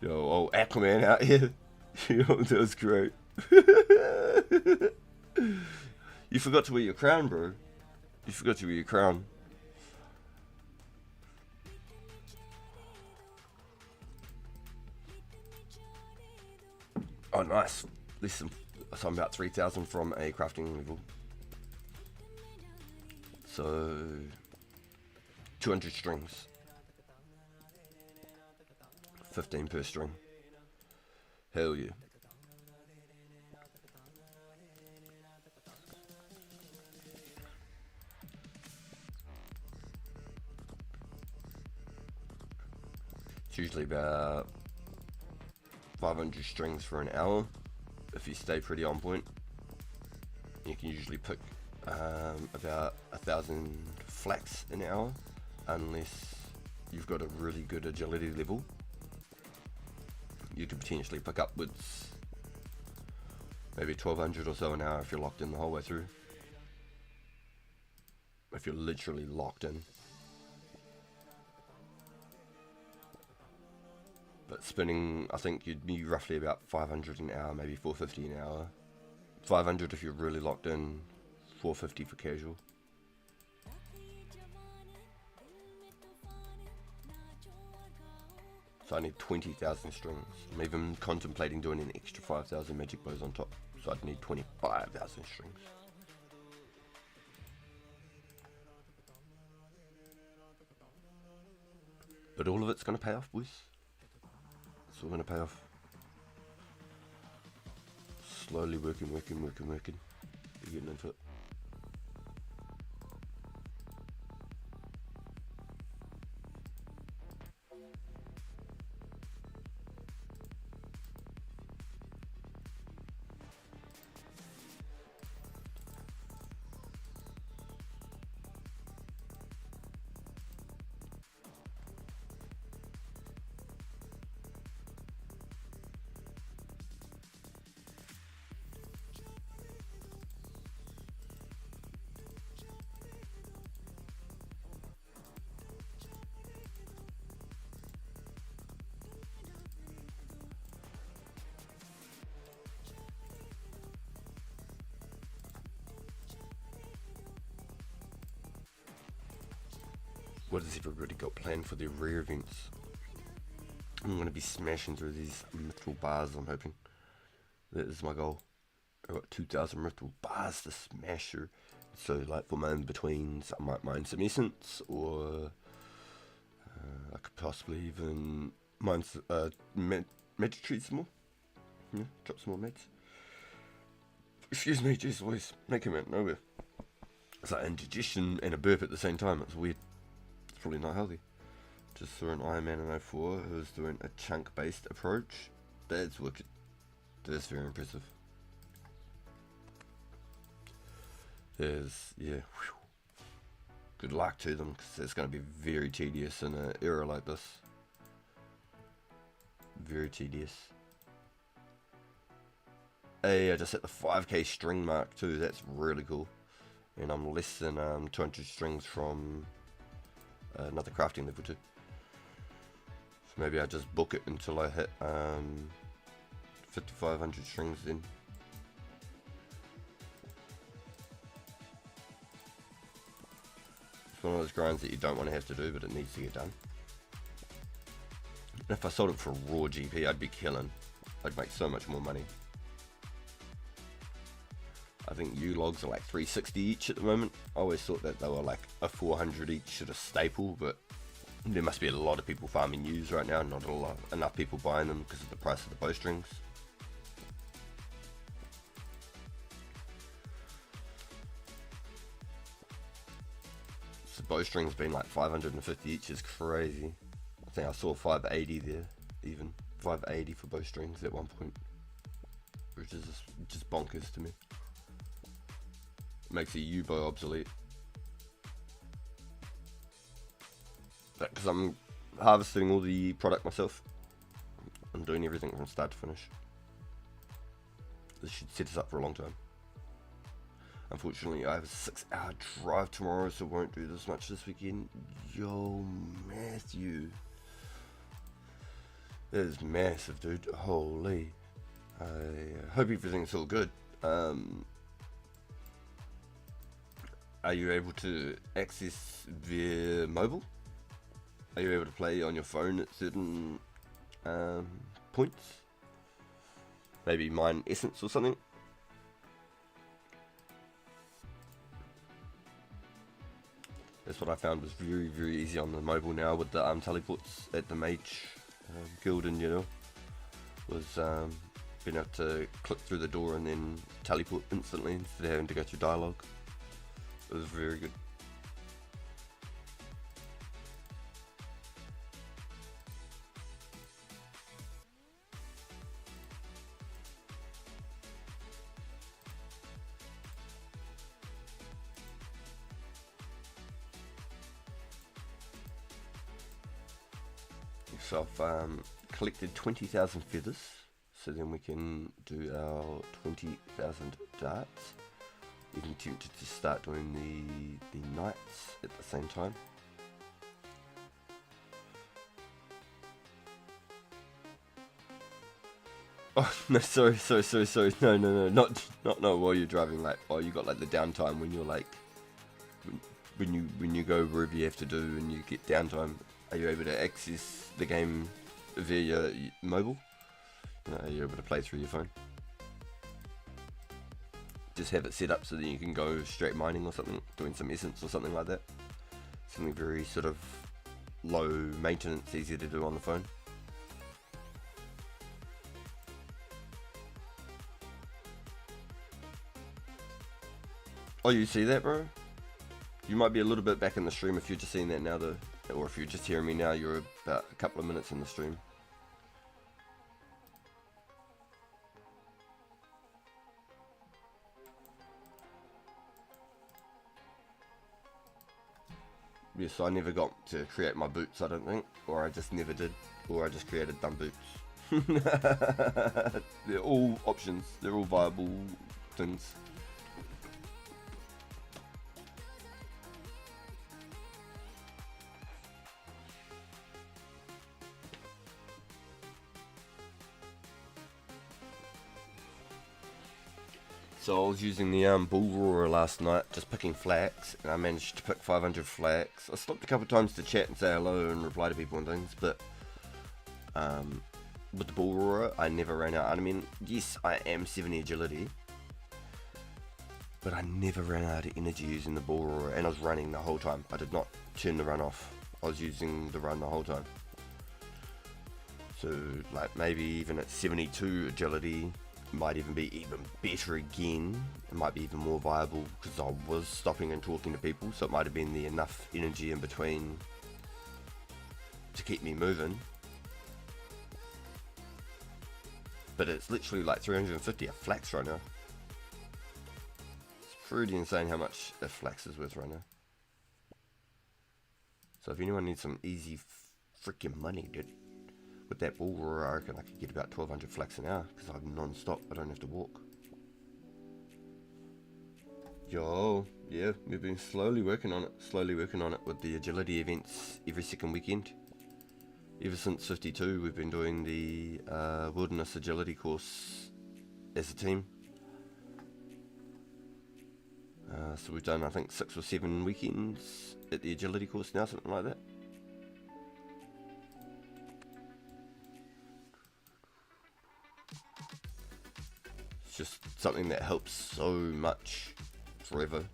Yo, old Aquaman out here. Yo, that was great. You forgot to wear your crown, bro. You forgot to wear your crown. Oh, nice. Listen, so I'm about 3,000 from a crafting level. So 200 strings. 15 per string. Hell yeah. It's usually about 500 strings for an hour if you stay pretty on point. You can usually pick about 1,000 flax an hour, unless you've got a really good agility level. You could potentially pick upwards maybe 1,200 or so an hour if you're locked in the whole way through. If you're literally locked in. But spinning, I think you'd be roughly about 500 an hour, maybe 450 an hour. 500 if you're really locked in, 450 for casual. So I need 20,000 strings. I'm even contemplating doing an extra 5,000 magic bows on top. So I'd need 25,000 strings. But all of it's going to pay off, boys. It's all going to pay off. Slowly working. You're getting into it. What has everybody got planned for their rare events? I'm going to be smashing through these mythical bars, I'm hoping. That is my goal. I've got 2,000 mythical bars to smash through. So, like, for my in-betweens, I might mine some essence, or I could possibly even mine magic trees some more. Yeah, drop some more meds. Excuse me, jeez, voice making me out of nowhere. It's like indigestion and a burp at the same time. It's weird. It's probably not healthy. Just saw an Iron Man in 04 who was doing a chunk-based approach. That's wicked. That's very impressive. There's, yeah, whew. Good luck to them, because it's going to be very tedious in an era like this. Very tedious. Hey, I just hit the 5k string mark too. That's really cool. And I'm less than 200 strings from another crafting level too. So maybe I just book it until I hit 5,500 strings then. It's one of those grinds that you don't want to have to do, but it needs to get done. And if I sold it for raw GP, I'd be killing. I'd make so much more money. I think U logs are like 360 each at the moment. I always thought that they were like a 400 each at a staple, but there must be a lot of people farming U's right now, not enough people buying them because of the price of the bowstrings. So bowstring's been like 550 each, is crazy. I think I saw 580 there, even 580 for bowstrings at one point, which is just bonkers to me. Makes a U-bow obsolete. Because I'm harvesting all the product myself. I'm doing everything from start to finish. This should set us up for a long time. Unfortunately, I have a 6-hour drive tomorrow, so won't do this much this weekend. Yo, Matthew. That is massive, dude. Holy. I hope everything's all good. Are you able to access via mobile? Are you able to play on your phone at certain points? Maybe mine essence or something? That's what I found was very, very easy on the mobile now with the teleports at the mage guild, and you know, was being able to click through the door and then teleport instantly instead of having to go through dialogue. It was very good. So I've collected 20,000 feathers, so then we can do our 20,000 darts. Even tempted to start doing the knights at the same time. Oh no, sorry, no, not while you're driving, like while you got like the downtime when you're like when you go wherever you have to do and you get downtime. Are you able to access the game via your mobile? Are you able to play through your phone? Just have it set up so that you can go straight mining or something, doing some essence or something like that. Something very sort of low maintenance, easy to do on the phone. Oh, you see that, bro? You might be a little bit back in the stream if you're just seeing that now, though. Or if you're just hearing me now, you're about a couple of minutes in the stream. Yeah, so I never got to create my boots, I don't think. Or I just never did. Or I just created dumb boots. They're all options. They're all viable things. So I was using the bull roarer last night, just picking flax, and I managed to pick 500 flax. I stopped a couple of times to chat and say hello and reply to people and things, but with the bull roarer, I never ran out. I mean, yes, I am 70 agility, but I never ran out of energy using the bull roarer, and I was running the whole time. I did not turn the run off. I was using the run the whole time. So, like, maybe even at 72 agility, might even be even better again. It might be even more viable because I was stopping and talking to people, so it might have been the enough energy in between to keep me moving. But it's literally like 350 a flax right now. It's pretty insane how much a flax is worth right now. So if anyone needs some easy freaking money, dude, with that bull roarer, I reckon I could get about 1200 flax an hour because I'm non-stop. I don't have to walk. Yo, yeah, we've been slowly working on it with the agility events every second weekend. Ever since 52, we've been doing the wilderness agility course as a team. So we've done, I think, 6 or 7 weekends at the agility course now, something like that. Just something that helps so much forever.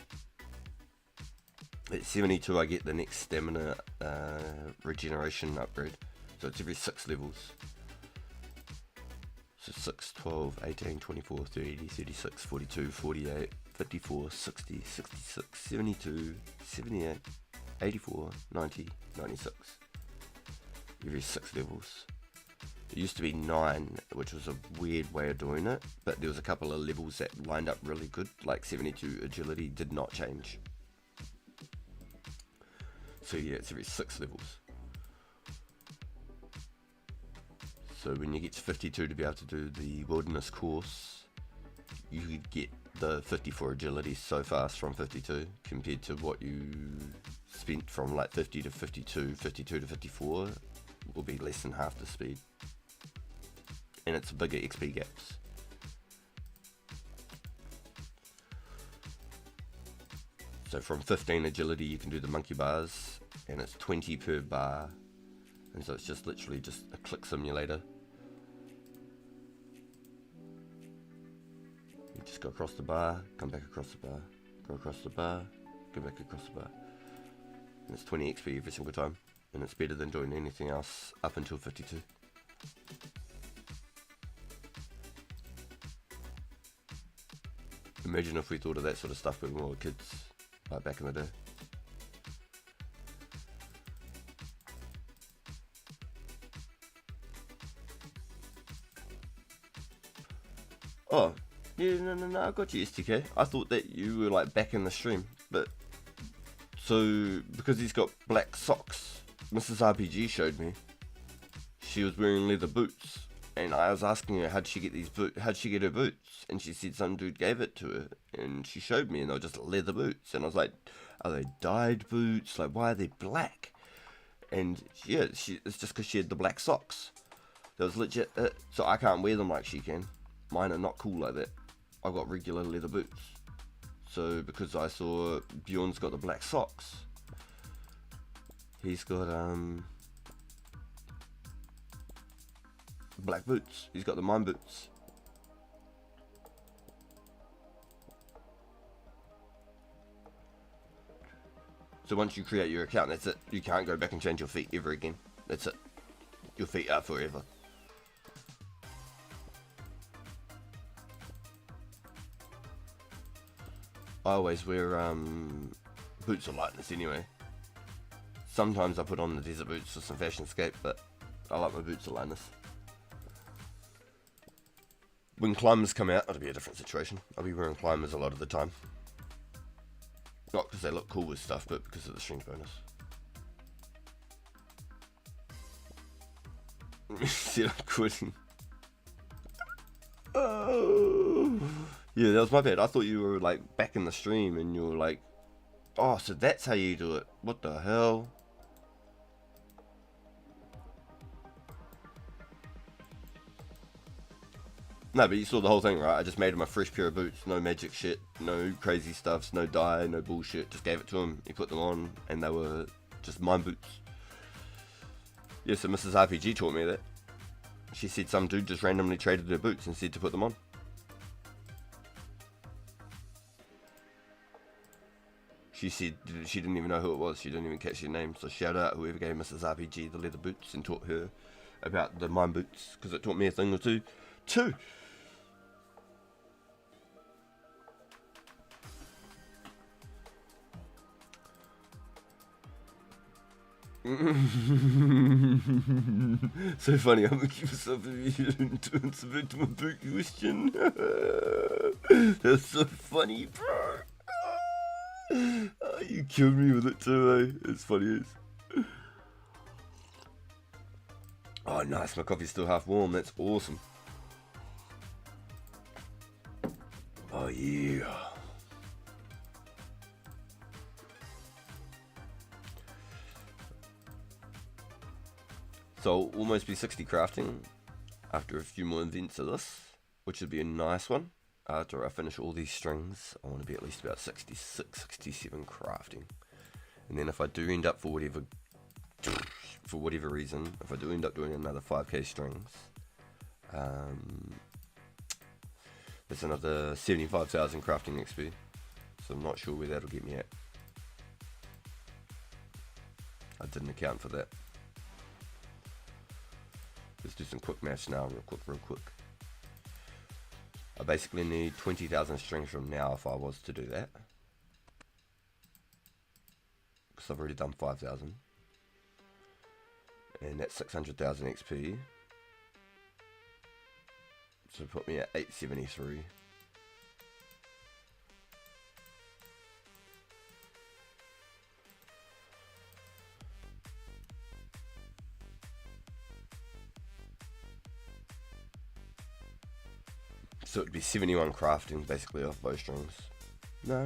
At 72 I get the next stamina regeneration upgrade, so it's every 6 levels. So 6, 12, 18, 24, 30, 36, 42, 48, 54, 60, 66, 72, 78, 84, 90, 96. Every 6 levels. It used to be 9, which was a weird way of doing it, but there was a couple of levels that lined up really good, like 72 agility did not change. So yeah, it's every 6 levels. So when you get to 52 to be able to do the wilderness course, you could get the 54 agility so fast from 52 compared to what you spent from like 50 to 52, 52 to 54 will be less than half the speed. And it's bigger XP gaps. So from 15 agility you can do the monkey bars, and it's 20 per bar, and so it's just literally just a click simulator. You just go across the bar, come back across the bar, go across the bar, go back across the bar, and it's 20 XP every single time, and it's better than doing anything else up until 52. Imagine if we thought of that sort of stuff when we were kids, like back in the day. Oh, yeah, no, I got you, STK. I thought that you were like back in the stream, but so because he's got black socks, Mrs. RPG showed me. she was wearing leather boots, and I was asking her how'd she get her boots, and she said some dude gave it to her, and she showed me, and they were just leather boots, and I was like, are they dyed boots? Like, why are they black? And yeah, it's just because she had the black socks. That was legit it. So I can't wear them like she can. Mine are not cool like that. I've got regular leather boots. So because I saw Bjorn's got the black socks, he's got black boots. He's got the mine boots. So once you create your account, that's it. You can't go back and change your feet ever again. That's it. Your feet are forever. I always wear boots of lightness anyway. Sometimes I put on the desert boots for some fashionscape, but I like my boots of lightness. When climbers come out, it'll be a different situation. I'll be wearing climbers a lot of the time. Not because they look cool with stuff, but because of the strength bonus. Said I'm quitting. Oh. Yeah, that was my bad. I thought you were like back in the stream and you were like, oh, so that's how you do it. What the hell? No, but you saw the whole thing, right? I just made him a fresh pair of boots. No magic shit, no crazy stuffs, no dye, no bullshit. Just gave it to him. He put them on and they were just mine boots. Yeah, so Mrs. RPG taught me that. She said some dude just randomly traded her boots and said to put them on. She said she didn't even know who it was. She didn't even catch their name. So shout out whoever gave Mrs. RPG the leather boots and taught her about the mine boots, because it taught me a thing or two too. So funny, I'm looking for something to answer back to my boot question. That's so funny, bro. Oh, you killed me with it too, eh? It's funny as. Oh, nice, my coffee's still half warm. That's awesome. Oh, yeah. So I'll almost be 60 crafting after a few more events of this, which would be a nice one. After I finish all these strings, I want to be at least about 66, 67 crafting. And then if I do end up for whatever reason, if I do end up doing another 5k strings, there's another 75,000 crafting XP. So I'm not sure where that'll get me at. I didn't account for that. Let's do some quick maths now, real quick. I basically need 20,000 strings from now if I was to do that. Because I've already done 5,000. And that's 600,000 XP. So put me at 873. So it'd be 71 crafting basically off bowstrings. No.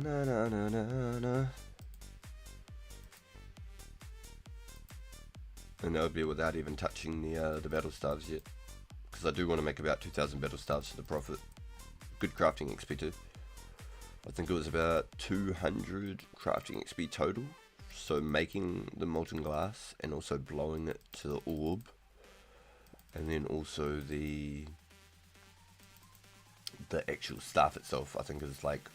And that would be without even touching the battle staves yet. Because I do want to make about 2,000 battle staves for the profit. Good crafting XP too. I think it was about 200 crafting XP total. So making the molten glass and also blowing it to the orb. And then also the actual staff itself, I think is like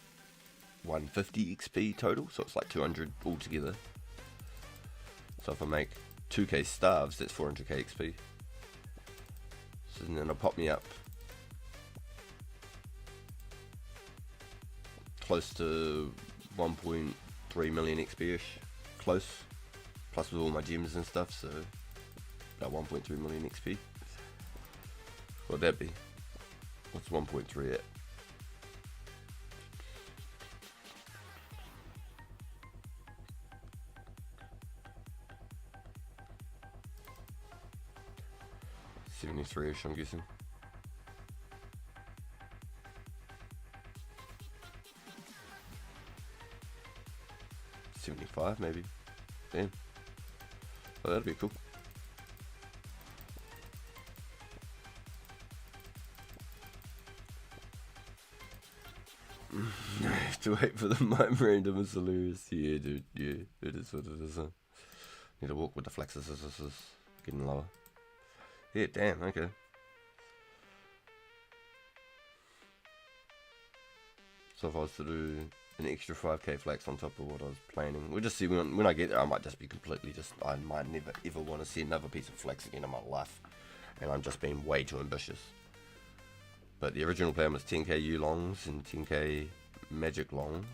150 XP total, so it's like 200 altogether. So if I make 2k staves, that's 400k XP. So then it'll pop me up close to 1.3 million XP-ish, close, plus with all my gems and stuff, so about 1.3 million XP. What'd that be? What's 1.3 at? 3-ish, I'm guessing. $75 maybe. Damn. Oh, that'd be cool. To wait for the mime random is hilarious. Yeah, dude. Yeah, it is what it is. Huh? Need to walk with the flexes. Getting lower. Yeah, damn. Okay. So if I was to do an extra 5k flax on top of what I was planning, we'll just see when I get there. I might just be completely I might never ever want to see another piece of flax again in my life, and I'm just being way too ambitious. But the original plan was 10k U longs and 10k magic longs.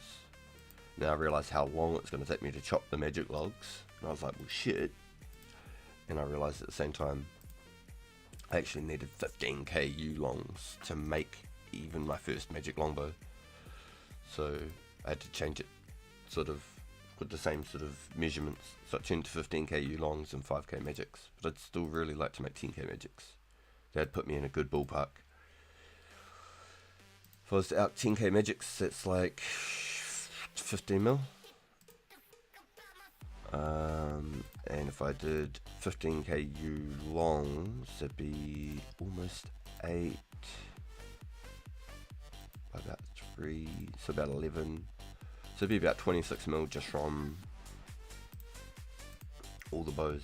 Now I realised how long it's going to take me to chop the magic logs, and I was like, well shit. And I realised at the same time I actually needed 15k U longs to make even my first magic longbow. So I had to change it sort of with the same sort of measurements. So I turned to 15k U longs and 5k magics. But I'd still really like to make 10k magics. That'd put me in a good ballpark. If I was to out 10k magics, that's like 15 mil. And if I did 15k U longs, it'd be almost 8. About 3, so about 11. So it'd be about 26 mil just from all the bows.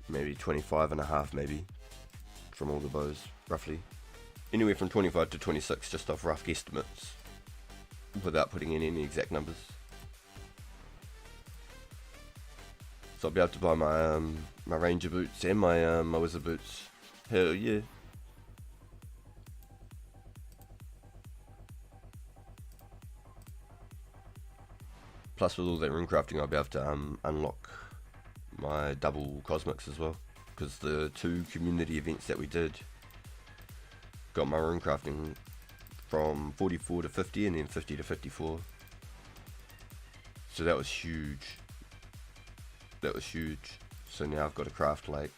Maybe 25.5 maybe from all the bows, roughly. Anywhere from 25 to 26 just off rough guesstimates without putting in any exact numbers. So I'll be able to buy my my ranger boots and my my wizard boots. Hell yeah. Plus with all that rune crafting I'll be able to unlock my double cosmics as well. Because the 2 community events that we did got my rune crafting from 44 to 50 and then 50 to 54. So that was huge. That was huge. So now I've got to craft like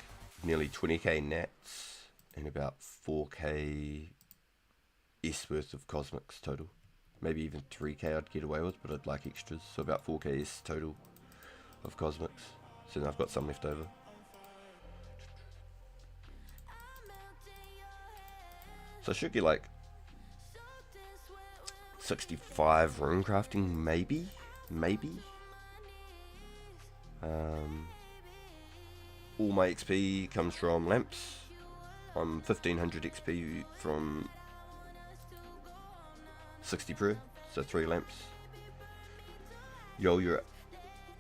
nearly 20k nats and about 4k S worth of cosmics total. Maybe even 3k I'd get away with, but I'd like extras. So about 4k S total of cosmics. So now I've got some left over. So I should get like 65 rune crafting, maybe. All my XP comes from lamps. I'm 1500 XP from 60 per, so 3 lamps. Yo, you're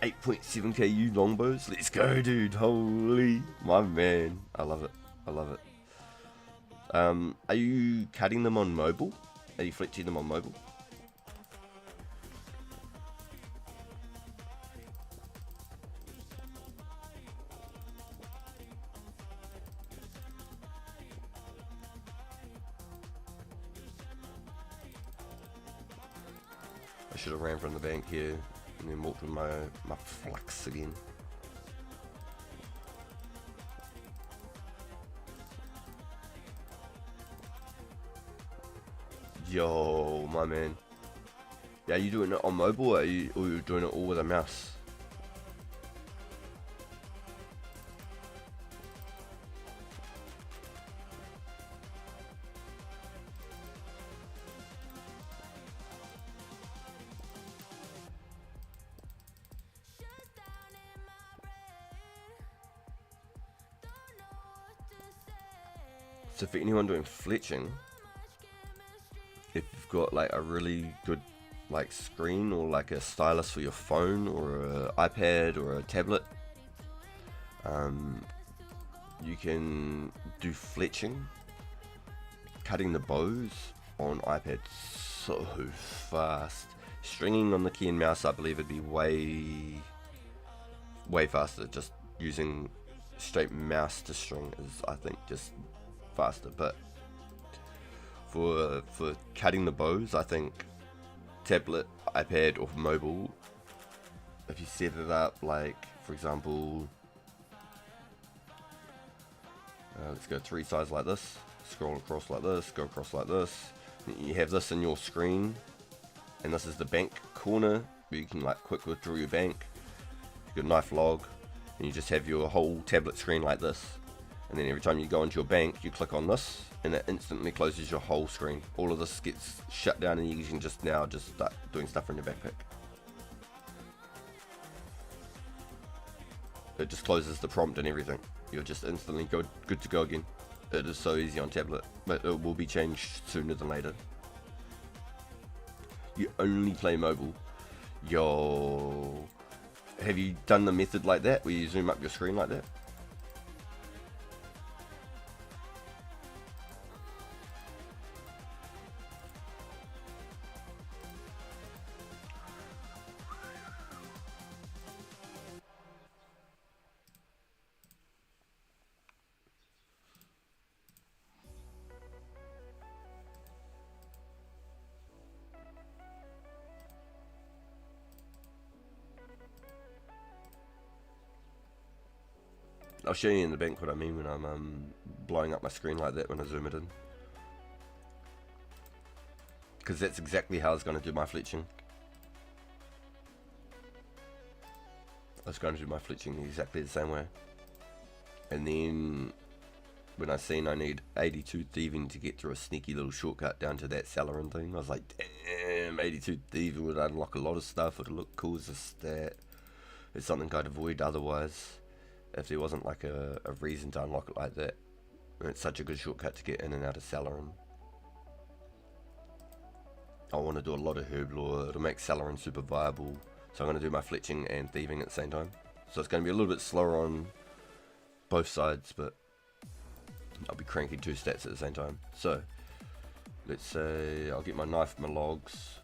8.7k U longbows. Let's go, dude. Holy, my man. I love it. I love it. Are you cutting them on mobile? Are you fletching them on mobile? I should have ran from the bank here and then walked with my Flax again. Yo, my man. Yeah, are you doing it on mobile or are you doing it all with a mouse? So for anyone doing fletching, if you've got like a really good like screen or like a stylus for your phone or an iPad or a tablet, you can do fletching, cutting the bows on iPad so fast. Stringing on the key and mouse, I believe it'd be way faster. Just using straight mouse to string is, I think, just faster. But for cutting the bows, I think tablet, iPad or mobile if you set it up like, for example, let's go 3 sides like this, scroll across like this, go across like this. You have this in your screen, and this is the bank corner where you can like quick withdraw your bank. You got knife log, and you just have your whole tablet screen like this. And then every time you go into your bank, you click on this, and it instantly closes your whole screen. All of this gets shut down, and you can just start doing stuff in your backpack. It just closes the prompt and everything. You're just instantly good to go again. It is so easy on tablet, but it will be changed sooner than later. You only play mobile. Have you done the method like that, where you zoom up your screen like that? I'll show you in the bank what I mean when I'm blowing up my screen like that when I zoom it in. Because that's exactly how I was going to do my fletching. I was going to do my fletching exactly the same way. And then when I seen I need 82 thieving to get through a sneaky little shortcut down to that Celerin thing, I was like, damn, 82 thieving would unlock a lot of stuff, it would look cool as a stat. It's something I'd avoid otherwise, if there wasn't like a reason to unlock it like that. And it's such a good shortcut to get in and out of Celerin. I want to do a lot of herb lore, it'll make Celerin super viable. So I'm going to do my fletching and thieving at the same time. So it's going to be a little bit slower on both sides, but I'll be cranking 2 stats at the same time. So let's say I'll get my knife, my logs.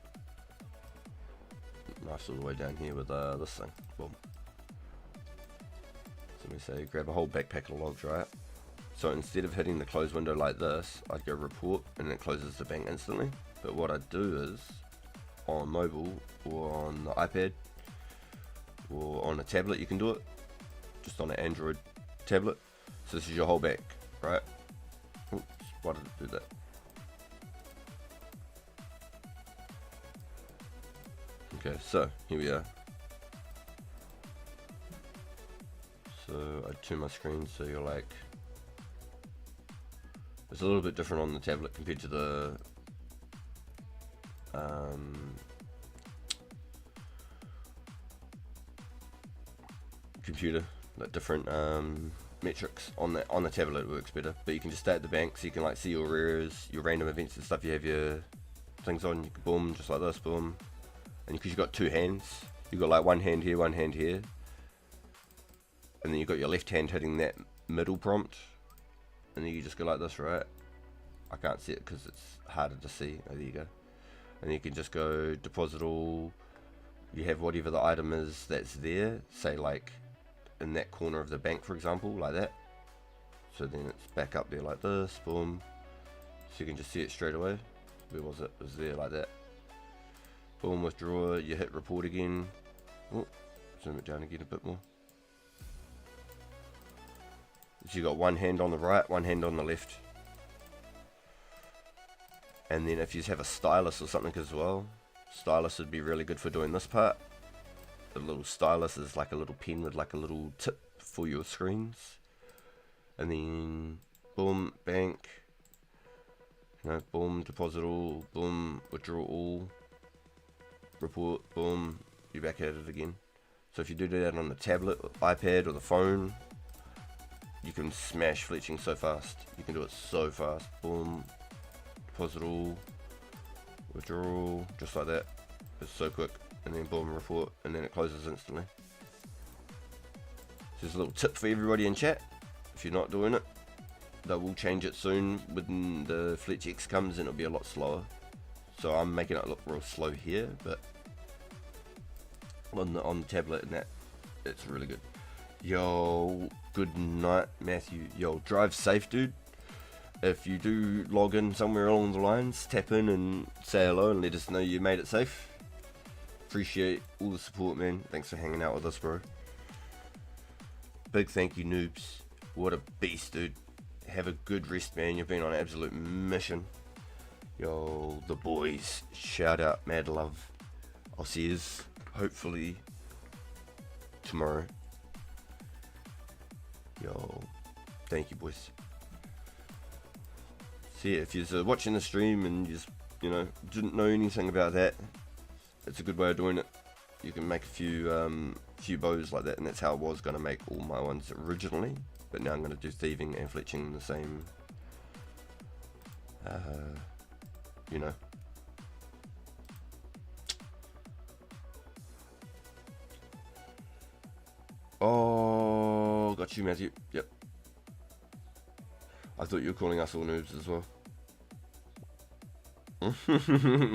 Knife's all the way down here with this thing. Boom. So let me say grab a whole backpack of logs, right? So instead of hitting the close window like this, I'd go report and it closes the bank instantly. But what I'd do is on mobile or on the iPad or on a tablet, you can do it just on an Android tablet. So this is your whole bank, right? Oops, why did it do that? Okay, so here we are. So I turn my screen so you're like, it's a little bit different on the tablet compared to the computer, like different metrics on the tablet. It works better, but you can just stay at the bank so you can like see your rares, your random events and stuff. You have your things on, you can boom, just like this, boom. And because you've got 2 hands, you've got like one hand here, and then you've got your left hand hitting that middle prompt, and then you just go like this, right? I can't see it because it's harder to see. Oh, there you go. And you can just go deposit all. You have whatever the item is that's there, say like in that corner of the bank, for example, like that. So then it's back up there like this, boom. So you can just see it straight away. Where was it? It was there like that. Boom, withdraw, you hit report again. Oh, zoom it down again a bit more. So you got one hand on the right, one hand on the left. And then if you have a stylus or something as well, stylus would be really good for doing this part. The little stylus is like a little pen with like a little tip for your screens. And then boom, bank, you know, boom, deposit all, boom, withdraw all, report, boom, you're back at it again. So if you do that on the tablet, or iPad, or the phone, you can smash fletching so fast. You can do it so fast. Boom, deposit all, withdraw all, just like that. It's so quick. And then boom, report, and then it closes instantly. So there's a little tip for everybody in chat. If you're not doing it, they will change it soon when the Fletch X comes, and it'll be a lot slower. So I'm making it look real slow here, but on the tablet and that, it's really good. Yo, good night, Matthew. Yo, drive safe, dude. If you do log in somewhere along the lines, tap in and say hello and let us know you made it safe. Appreciate all the support, man. Thanks for hanging out with us, bro. Big thank you, noobs. What a beast, dude. Have a good rest, man. You've been on an absolute mission. Yo, the boys. Shout out, mad love. I'll see yous hopefully tomorrow. Yo, thank you, boys. So yeah, if you're watching the stream and you just, you know, didn't know anything about that, it's a good way of doing it. You can make a few bows like that, and that's how I was going to make all my ones originally, but now I'm going to do thieving and fletching in the same, you know. Oh, got you, Matthew. Yep. I thought you were calling us all noobs as well.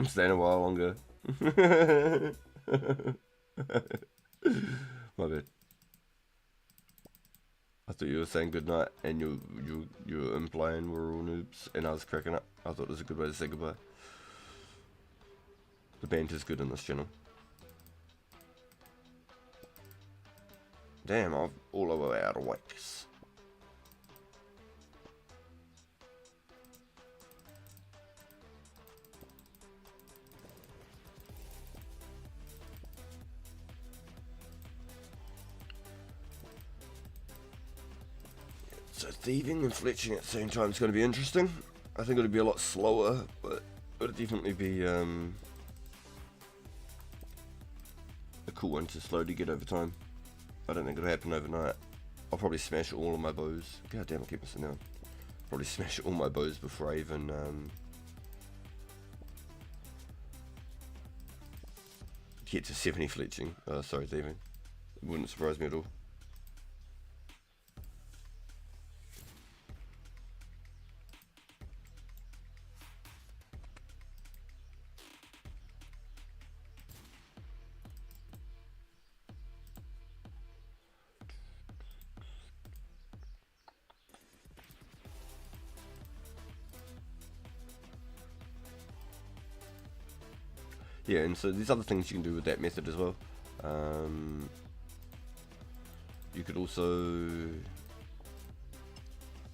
Staying a while longer. My bad. I thought you were saying goodnight and you were implying we're all noobs, and I was cracking up. I thought it was a good way to say goodbye. The banter's good on this channel. Damn, I'm all the way out of wax. So thieving and fletching at the same time is going to be interesting. I think it'll be a lot slower, but it'll definitely be a cool one to slowly get over time. I don't think it'll happen overnight. I'll probably smash all of my bows. God damn, I keep missing out. Probably smash all my bows before I even get to 70 fletching. Sorry, thieving. It wouldn't surprise me at all. Yeah, and so there's other things you can do with that method as well. You could also...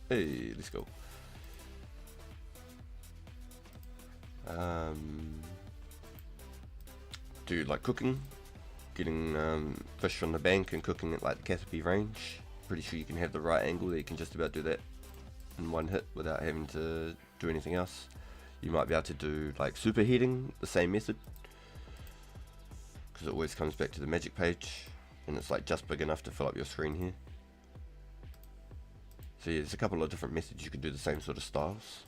Hey, let's go. Do like cooking, getting fish from the bank and cooking at like the Caterpie range. Pretty sure you can have the right angle that you can just about do that in one hit without having to do anything else. You might be able to do like superheating, the same method, because it always comes back to the magic page, and it's like just big enough to fill up your screen here. So yeah, there's a couple of different methods you can do the same sort of styles.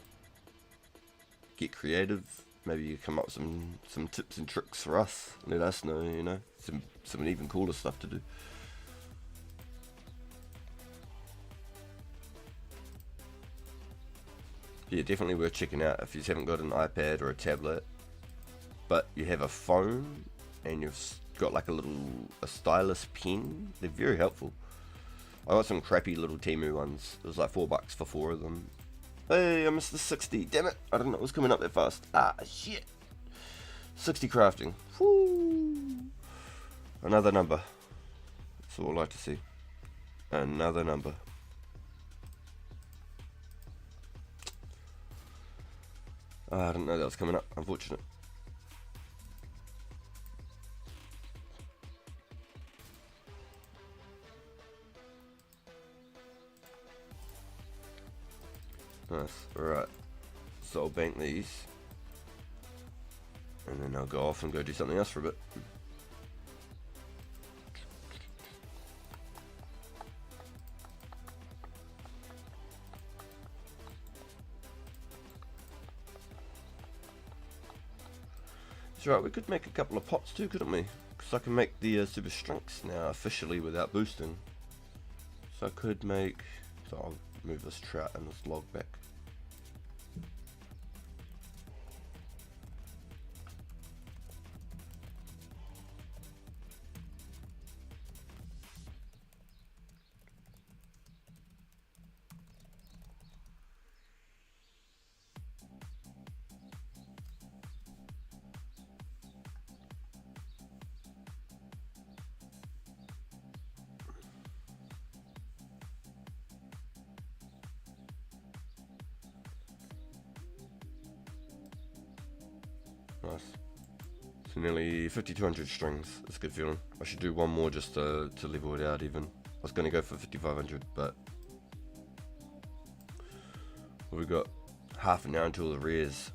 Get creative. Maybe you come up with some tips and tricks for us. Let us know, you know, some even cooler stuff to do. Yeah, definitely worth checking out if you haven't got an iPad or a tablet, but you have a phone and you've got like a stylus pen. They're very helpful. I got some crappy little Temu ones. It was like $4 for 4 of them. Hey, I missed the 60. Damn it! I didn't know it was coming up that fast. Ah, shit. 60 crafting. Woo! Another number. That's all I like to see. Another number. I didn't know that was coming up. Unfortunate. Nice. Alright. So I'll bank these. And then I'll go off and go do something else for a bit. That's right, we could make a couple of pots too, couldn't we? Because I can make the super strengths now officially without boosting. So I could make... So I'll move this trout and this log back. Nice. So nearly 5,200 strings. That's a good feeling. I should do one more just to level it out even. I was going to go for 5,500, but we got half an hour until the rares.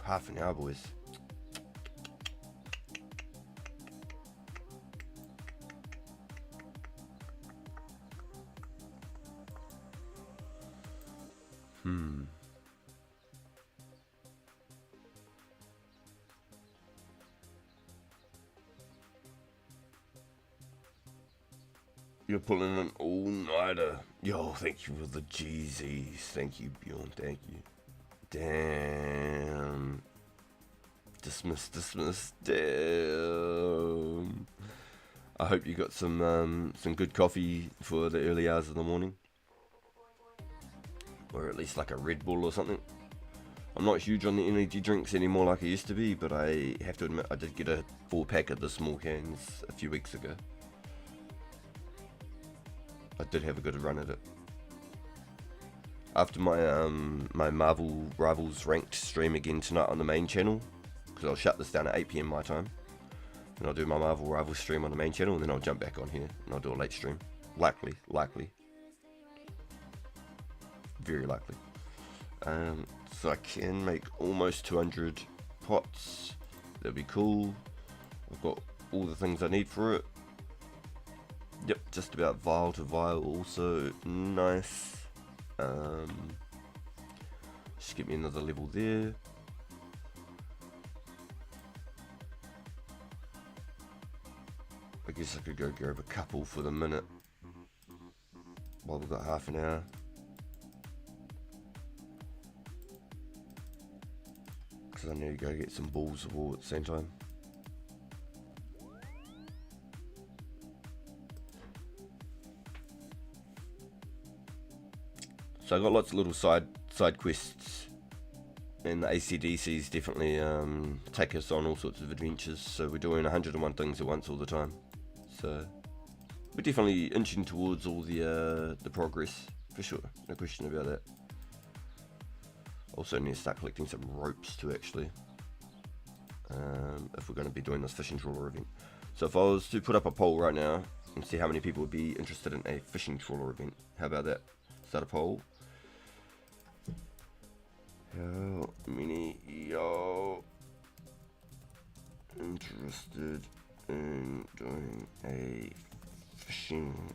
Half an hour, boys. You're pulling an all-nighter. Yo, thank you for the Jeezys. Thank you, Bjorn. Thank you. Damn. Dismiss. Damn. I hope you got some good coffee for the early hours of the morning. Or at least like a Red Bull or something. I'm not huge on the energy drinks anymore like I used to be, but I have to admit I did get a 4-pack of the small cans a few weeks ago. I did have a good run at it. After my my Marvel Rivals ranked stream again tonight on the main channel, because I'll shut this down at 8 PM my time, and I'll do my Marvel Rivals stream on the main channel, and then I'll jump back on here and I'll do a late stream. Likely, very likely. So I can make almost 200 pots. That'd be cool. I've got all the things I need for it. Yep, just about vial to vial also. Nice. Just give me another level there. I guess I could go grab a couple for the minute while we've got half an hour. Because I need to go get some balls of war at the same time. So I got lots of little side quests, and the ACDCs definitely take us on all sorts of adventures. So we're doing 101 things at once all the time. So we're definitely inching towards all the progress for sure. No question about that. Also need to start collecting some ropes too, actually, if we're going to be doing this fishing trawler event. So if I was to put up a poll right now and see how many people would be interested in a fishing trawler event, how about that? Start a poll. How many y'all interested in doing a fishing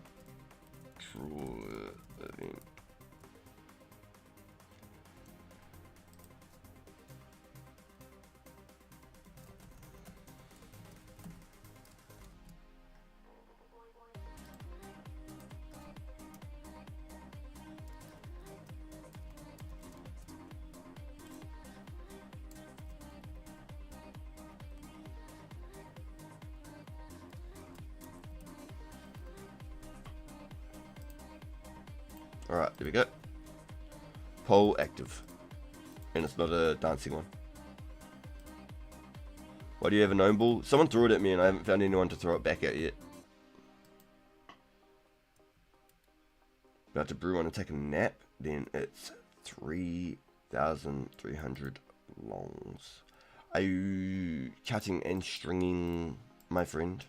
trawler event? Alright, there we go. Poll active. And it's not a dancing one. Why do you have a gnome ball? Someone threw it at me and I haven't found anyone to throw it back at yet. About to brew one and take a nap. Then it's 3,300 longs. Are you cutting and stringing, my friend?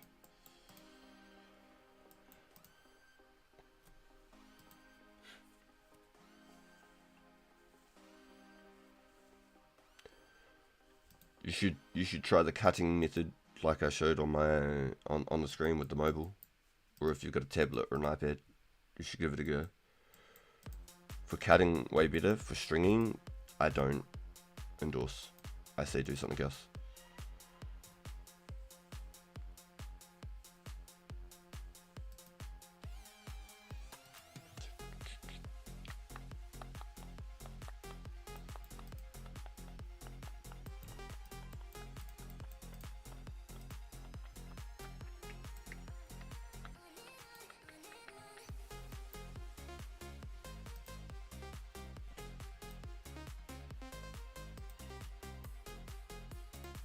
You should try the cutting method like I showed on my on the screen with the mobile, or if you've got a tablet or an iPad, you should give it a go. For cutting, way better. For stringing, I don't endorse. I say do something else.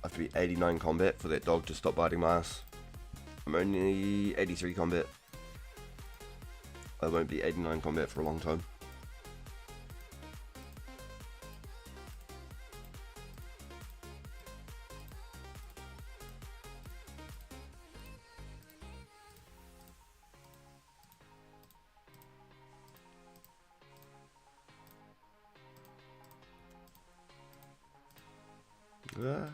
I have to be 89 combat for that dog to stop biting my ass. I'm only 83 combat. I won't be 89 combat for a long time. So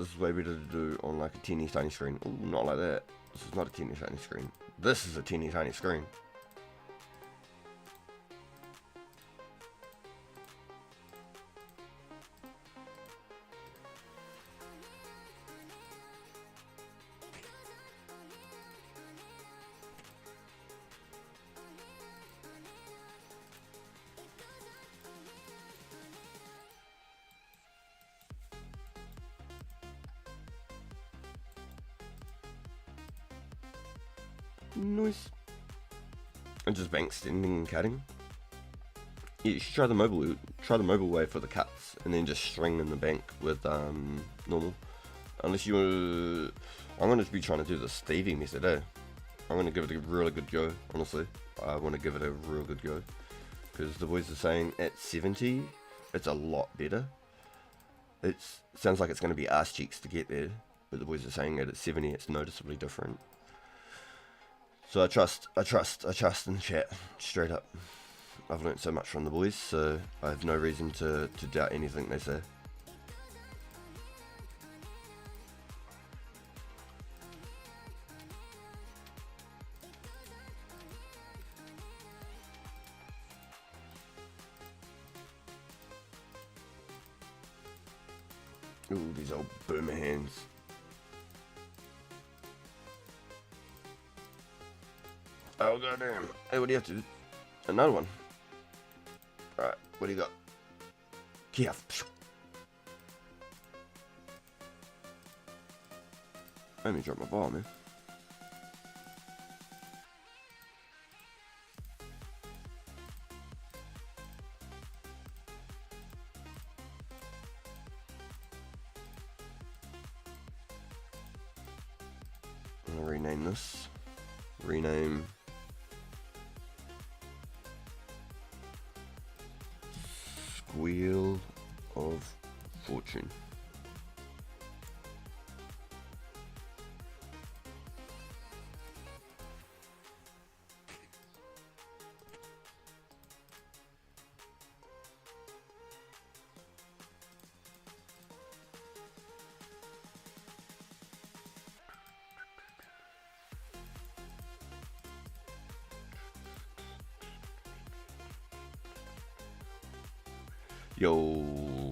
this is way better to do on like a teeny tiny screen. Oh, not like that. This is not a teeny tiny screen. This is a teeny tiny screen. Nice. And just bank extending and cutting. Yeah, you should try the mobile way for the cuts, and then just string in the bank with normal. Unless you, I'm gonna be trying to do the Stevie method, eh? I'm gonna give it a really good go. Honestly, I want to give it a real good go because the boys are saying at 70, it's a lot better. It sounds like it's gonna be ass cheeks to get there, but the boys are saying that at 70, it's noticeably different. So I trust in the chat, straight up. I've learnt so much from the boys, so I have no reason to doubt anything they say. Ooh, these old boomer hands. Oh goddamn! Hey, what do you have to do? Another one. All right, what do you got? Kia. Let me drop my ball, man. I'm gonna rename this. Rename. Wheel of Fortune. Yo,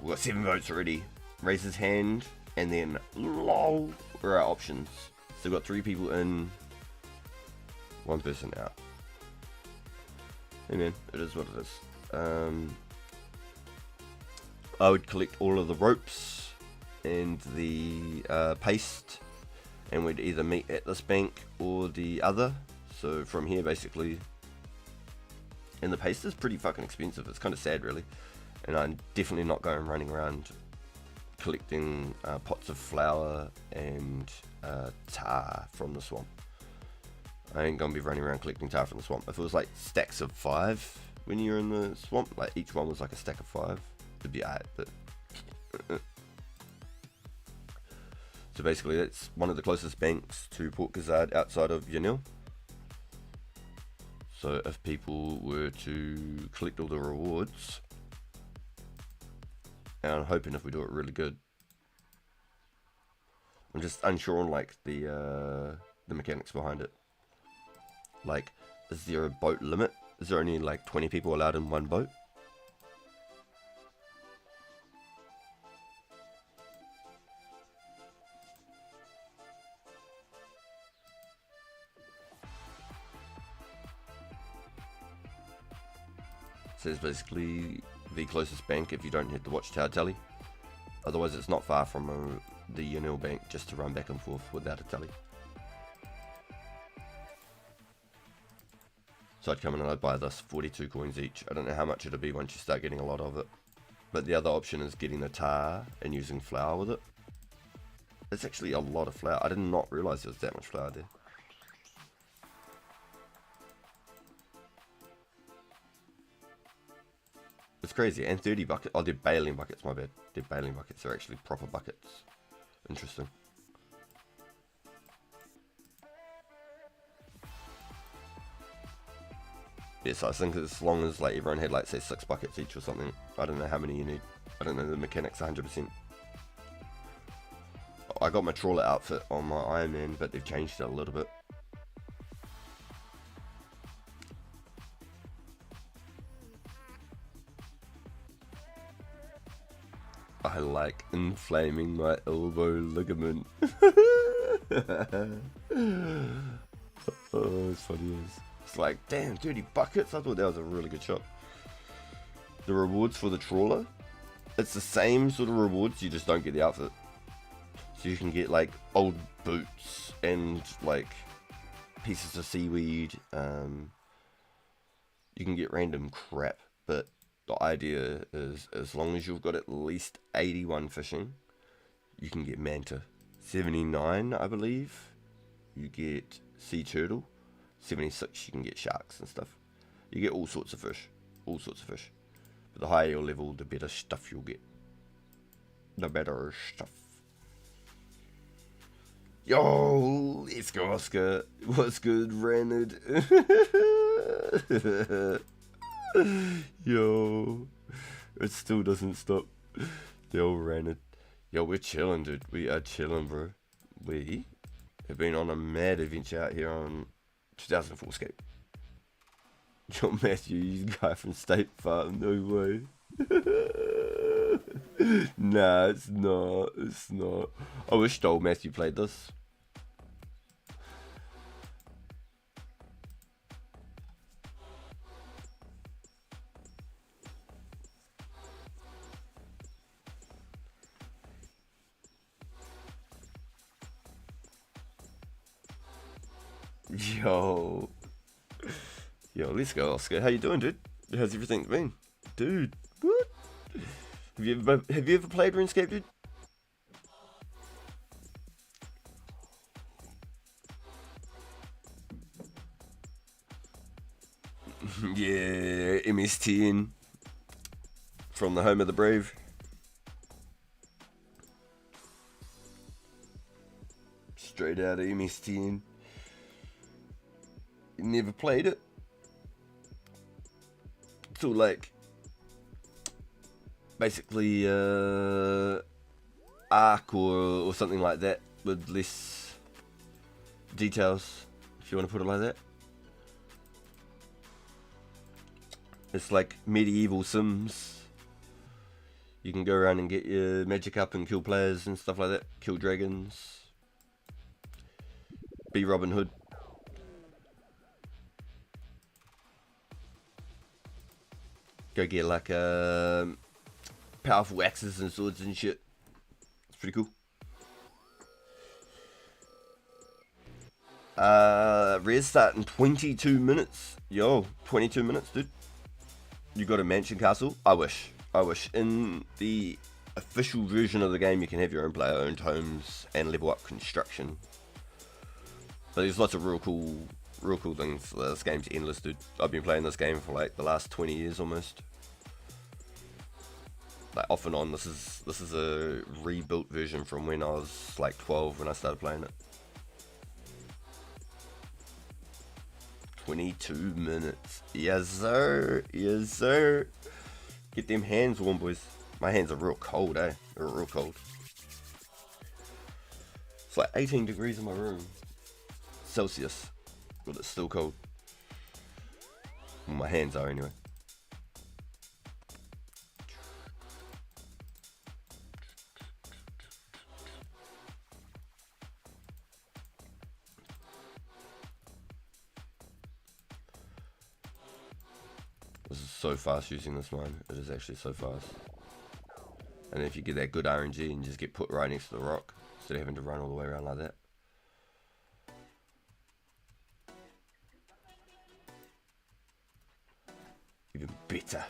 we got 7 votes already. Raise his hand, and then lol. Where are our options? So we've got 3 people in, 1 person out. Hey man, it is what it is. I would collect all of the ropes and the paste, and we'd either meet at this bank or the other. So from here, basically. And the paste is pretty fucking expensive. It's kind of sad, really. And I'm definitely not going running around collecting pots of flour and tar from the swamp. I ain't gonna be running around collecting tar from the swamp. If it was like stacks of 5 when you're in the swamp, like each one was like a stack of 5, it'd be alright, but so basically that's one of the closest banks to Port Gizzard outside of Yanil. So if people were to collect all the rewards, and I'm hoping if we do it really good. I'm just unsure on like the mechanics behind it. Like, is there a boat limit? Is there only like 20 people allowed in one boat? So it's basically the closest bank if you don't hit the watchtower tally. Otherwise it's not far from the Yanil bank just to run back and forth without a tally. So I'd come in and I'd buy this 42 coins each. I don't know how much it'll be once you start getting a lot of it. But the other option is getting the tar and using flour with it. It's actually a lot of flour. I did not realise there was that much flour there. It's crazy. And 30 buckets. Oh, they're baling buckets, my bad. They're baling buckets. They're actually proper buckets. Interesting. Yes, I think as long as like everyone had like say 6 buckets each or something. I don't know how many you need. I don't know the mechanics 100%. I got my trawler outfit on my Iron Man, but they've changed it a little bit. I like inflaming my elbow ligament. Oh, it's funny as. It's like, damn, 30 buckets? I thought that was a really good shot. The rewards for the trawler, it's the same sort of rewards, you just don't get the outfit. So you can get like old boots and like pieces of seaweed. You can get random crap, but the idea is as long as you've got at least 81 fishing, you can get manta. 79, I believe, you get sea turtle. 76, you can get sharks and stuff. You get all sorts of fish. All sorts of fish. But the higher your level, the better stuff you'll get. The better stuff. Yo, let's go, Oscar. What's good, Renard? Yo, it still doesn't stop. Yo, Renard. Yo, we're chilling, dude. We are chilling, bro. We have been on a mad adventure out here on 2004 Scape. Yo, Matthew, you guy from State Farm, no way. Nah, it's not. It's not. I wish old Matthew played this. Yo, let's go, Oscar. How you doing, dude? How's everything been, dude? What? Have you ever played RuneScape, dude? Yeah, MS10 from the home of the brave. Straight out of MS10. You never played it? So like, basically Arc or something like that with less details, if you want to put it like that. It's like medieval Sims. You can go around and get your magic up and kill players and stuff like that. Kill dragons. Be Robin Hood. Go get like powerful axes and swords and shit. It's pretty cool. Res start in 22 minutes. Yo, 22 minutes, dude. You got a mansion castle? I wish. In the official version of the game, you can have your own player-owned homes and level up construction. But there's lots of real cool things. This game's endless, dude. I've been playing this game for like the last 20 years almost. Like off and on. This is a rebuilt version from when I was like 12 when I started playing it. 22 minutes. Yes sir. Yes sir. Get them hands warm, boys. My hands are real cold, eh? They're real cold. It's like 18 degrees in my room. Celsius. But it's still cold. Well, my hands are anyway. This is so fast using this mine. It is actually so fast. And if you get that good RNG and just get put right next to the rock instead of having to run all the way around like that. Even better.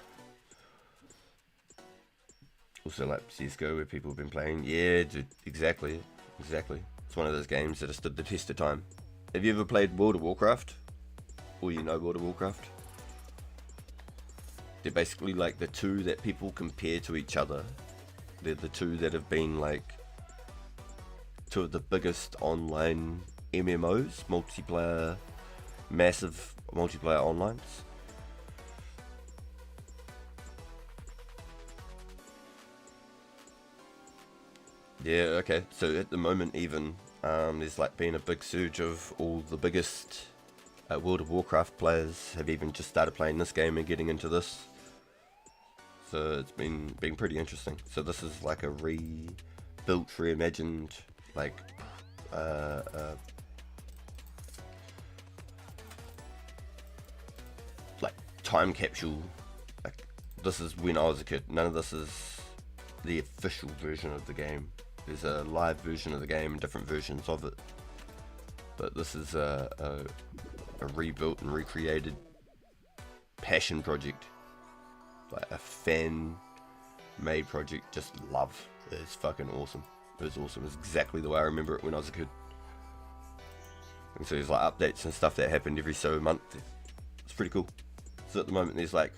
Also like CSGO where people have been playing. Yeah, dude, exactly. It's one of those games that has stood the test of time. Have you ever played World of Warcraft? Or you know World of Warcraft? They're basically like the two that people compare to each other. They're the two that have been like two of the biggest online MMOs, massive multiplayer onlines. Yeah, okay. So at the moment, even there's like been a big surge of all the biggest World of Warcraft players have even just started playing this game and getting into this. So it's been pretty interesting. So this is like a rebuilt, reimagined, like like time capsule. Like this is when I was a kid. None of this is the official version of the game. There's a live version of the game and different versions of it. But this is a rebuilt and recreated passion project. Like a fan-made project. Just love. It's fucking awesome. It was awesome. It's exactly the way I remember it when I was a kid. And so there's like updates and stuff that happened every so month. It's pretty cool. So at the moment there's like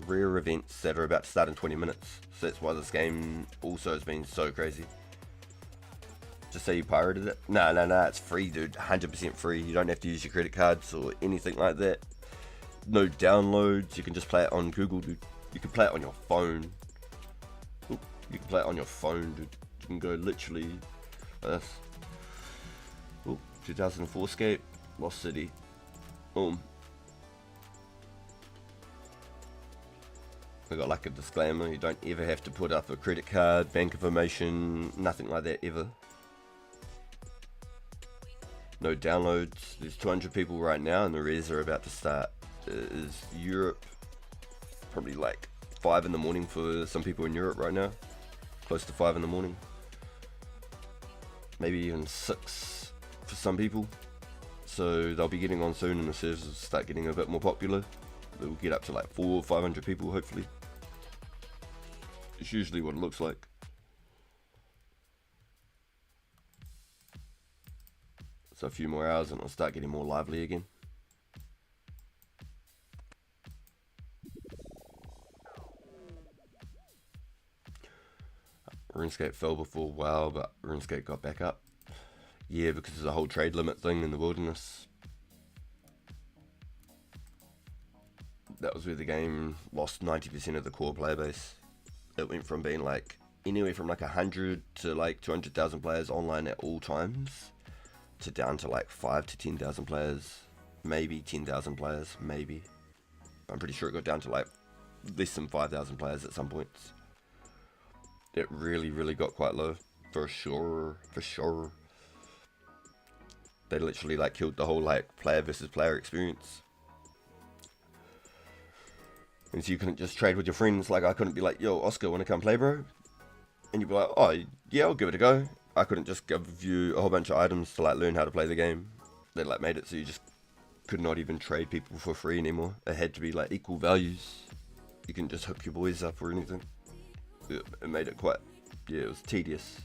rare events that are about to start in 20 minutes. So that's why this game also has been so crazy. Just say you pirated it? No, it's free, dude. 100% free. You don't have to use your credit cards or anything like that. No downloads. You can just play it on Google, dude. You can play it on your phone. Oop, you can play it on your phone, dude. You can go literally like this. Oop, 2004 Scape, Lost City. Boom. I got like a disclaimer. You don't ever have to put up a credit card, bank information, nothing like that ever. No downloads. There's 200 people right now and the res are about to start. Is Europe, probably like 5 in the morning for some people in Europe right now. Close to 5 in the morning. Maybe even 6 for some people. So they'll be getting on soon and the servers will start getting a bit more popular. They'll get up to like 400 or 500 people hopefully. It's usually what it looks like. So a few more hours and it'll start getting more lively again. Runescape fell before WoW, but Runescape got back up. Yeah, because there's a whole trade limit thing in the wilderness. That was where the game lost 90% of the core player base. It went from being like anywhere from like 100 to like 200,000 players online at all times, to down to like 5 to 10,000 players, maybe 10,000 players, maybe. I'm pretty sure it got down to like less than 5,000 players at some points. It really got quite low, for sure. They literally like killed the whole like player versus player experience. And so you couldn't just trade with your friends. Like I couldn't be like, yo Oscar, wanna come play, bro? And you'd be like, oh yeah, I'll give it a go. I couldn't just give you a whole bunch of items to like learn how to play the game. They like made it so you just could not even trade people for free anymore. It had to be like equal values. You couldn't just hook your boys up or anything. It made it quite, yeah, it was tedious.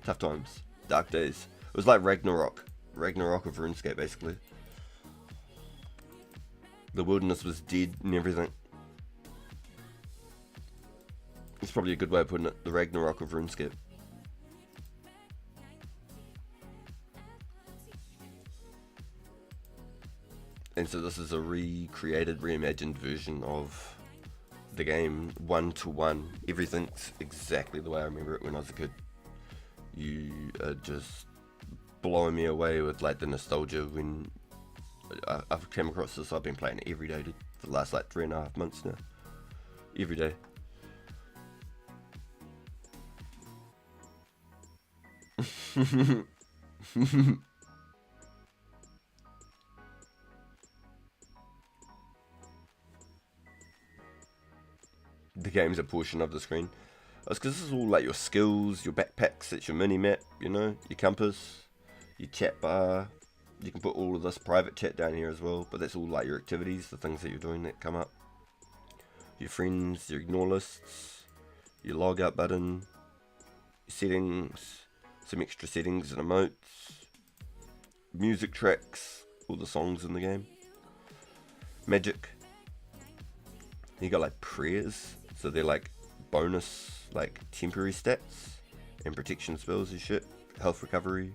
Tough times, dark days. It was like Ragnarok of RuneScape basically. The wilderness was dead and everything. It's probably a good way of putting it, the Ragnarok of RuneScape. And so this is a recreated, reimagined version of the game, 1-to-1. Everything's exactly the way I remember it when I was a kid. You are just blowing me away with like the nostalgia when I've come across this. I've been playing it every day, dude, for the last like 3.5 months now. Every day. The game's a portion of the screen. That's because this is all like your skills, your backpacks, it's your mini-map, you know, your compass, your chat bar. You can put all of this private chat down here as well, but that's all like your activities, the things that you're doing that come up. Your friends, your ignore lists, your log out button, your settings, some extra settings and emotes, music tracks, all the songs in the game, magic. You got like prayers, so they're like bonus, like temporary stats and protection spells and shit, health recovery,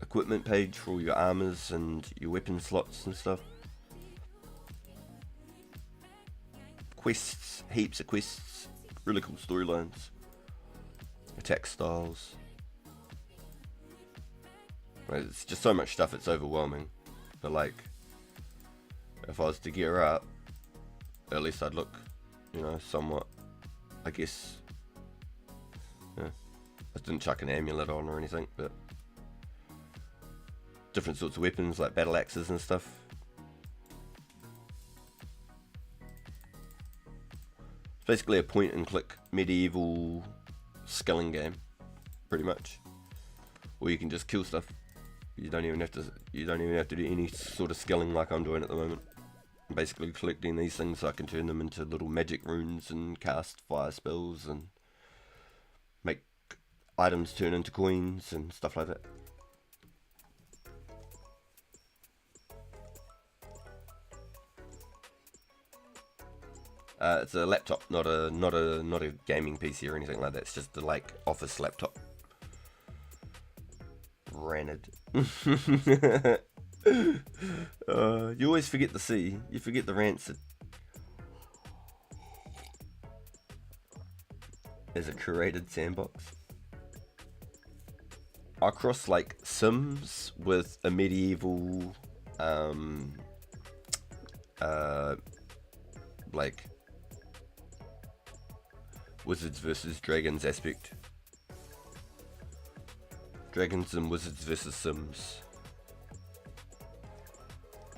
equipment page for all your armors and your weapon slots and stuff, quests, heaps of quests, really cool storylines. attack styles. It's just so much stuff, it's overwhelming. But like, if I was to gear up, at least I'd look, you know, somewhat, I guess, yeah. I didn't chuck an amulet on or anything, but different sorts of weapons like battle axes and stuff. It's basically a point and click medieval skilling game, pretty much. Or you can just kill stuff. You don't even have to do any sort of skilling like I'm doing at the moment. I'm basically collecting these things so I can turn them into little magic runes and cast fire spells and make items turn into coins and stuff like that. It's a laptop, not a gaming PC or anything like that. It's just the like office laptop. Ranted. You always forget the C. You forget the rancid. There's a curated sandbox. I cross like Sims with a medieval like Wizards versus Dragons aspect. Dragons and Wizards versus Sims.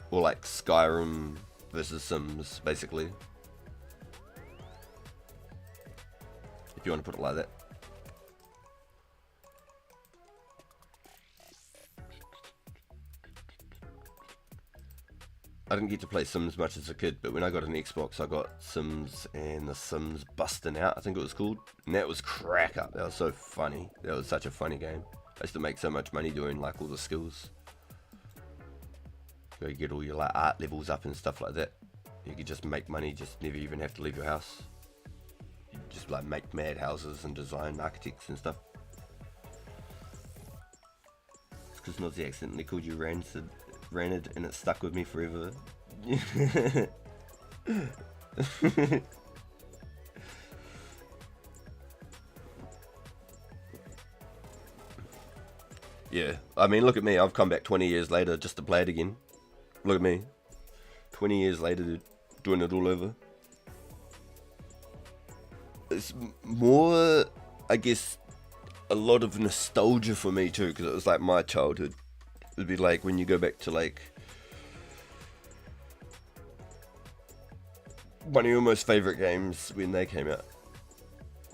Or like Skyrim versus Sims, basically. If you want to put it like that. I didn't get to play Sims much as a kid, but when I got an Xbox, I got Sims and the Sims Bustin' Out, I think it was called. And that was crack up. That was so funny. That was such a funny game. I used to make so much money doing like all the skills. You get all your like art levels up and stuff like that. You could just make money, just never even have to leave your house. You just like make mad houses and design architects and stuff. It's because Nazi accidentally called you Ranid and it stuck with me forever. Yeah, I mean, look at me. I've come back 20 years later just to play it again. Look at me. 20 years later, dude, doing it all over. It's more, I guess, a lot of nostalgia for me too, because it was like my childhood. It'd be like when you go back to like one of your most favourite games when they came out.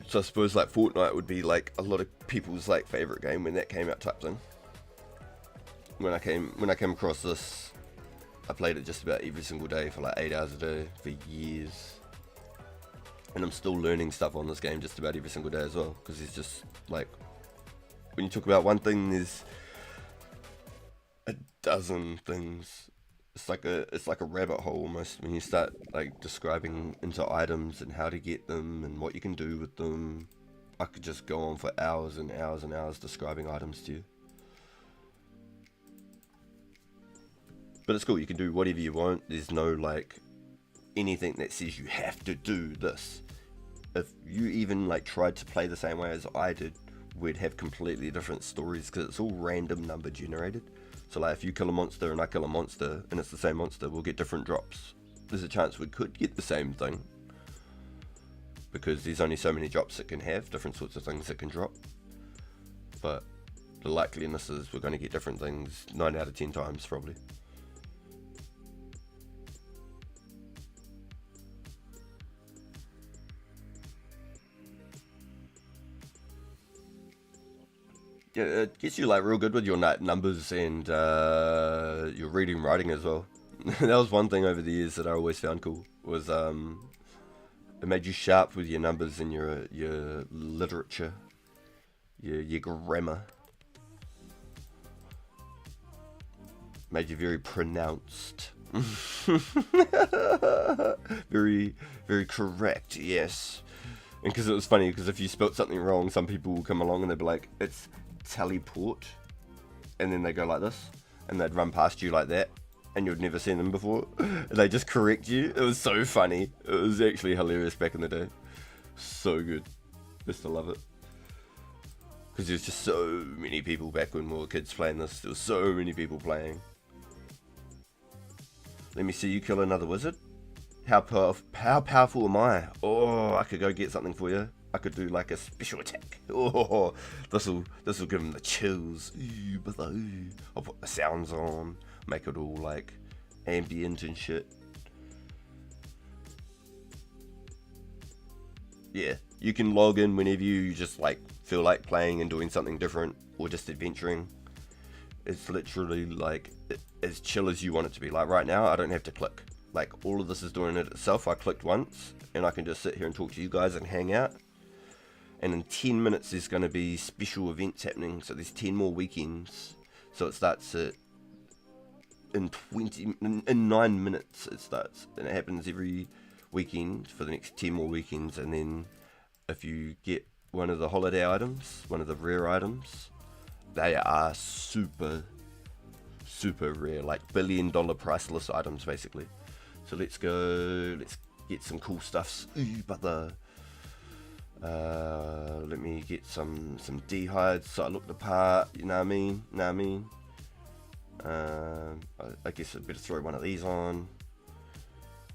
So I suppose like Fortnite would be like a lot of people's like favourite game when that came out type thing. When I came across this, I played it just about every single day for like 8 hours a day for years. And I'm still learning stuff on this game just about every single day as well, because it's just like, when you talk about one thing, there's a dozen things. It's like a rabbit hole almost when you start like describing into items and how to get them and what you can do with them. I could just go on for hours and hours and hours describing items to you. But it's cool, you can do whatever you want. There's no like anything that says you have to do this. If you even like tried to play the same way as I did, we'd have completely different stories because it's all random number generated. So like if you kill a monster and I kill a monster and it's the same monster, we'll get different drops. There's a chance we could get the same thing, because there's only so many drops it can have, different sorts of things it can drop. But the likeliness is we're going to get different things 9 out of 10 times probably. Yeah, it gets you like real good with your numbers and your reading and writing as well. That was one thing over the years that I always found cool, was it made you sharp with your numbers and your literature, your grammar. Made you very pronounced. Very, very correct, yes. And because it was funny, because if you spelt something wrong, some people will come along and they'd be like, it's teleport, and then they go like this, and they'd run past you like that, and you'd never seen them before, and they just correct you. It was so funny. It was actually hilarious back in the day. So good. Used to love it. Because there's just so many people back when we were kids playing this. There was so many people playing. Let me see you kill another wizard. How powerful am I? Oh, I could go get something for you. I could do like a special attack. Oh, this'll give him the chills. Ooh, brother. I'll put the sounds on, make it all like ambient and shit. Yeah, you can log in whenever you just like feel like playing and doing something different or just adventuring. It's literally like as chill as you want it to be. Like right now, I don't have to click. Like all of this is doing it itself. I clicked once and I can just sit here and talk to you guys and hang out. And in 10 minutes there's going to be special events happening. So there's 10 more weekends. So it starts at in 9 minutes it starts, and it happens every weekend for the next 10 more weekends. And then if you get one of the holiday items, one of the rare items, they are super rare, like $1 billion priceless items basically. So let's get some cool stuffs. Ooh, brother. Let me get some D-hides so I look the part, you know what I mean? I guess I better throw one of these on.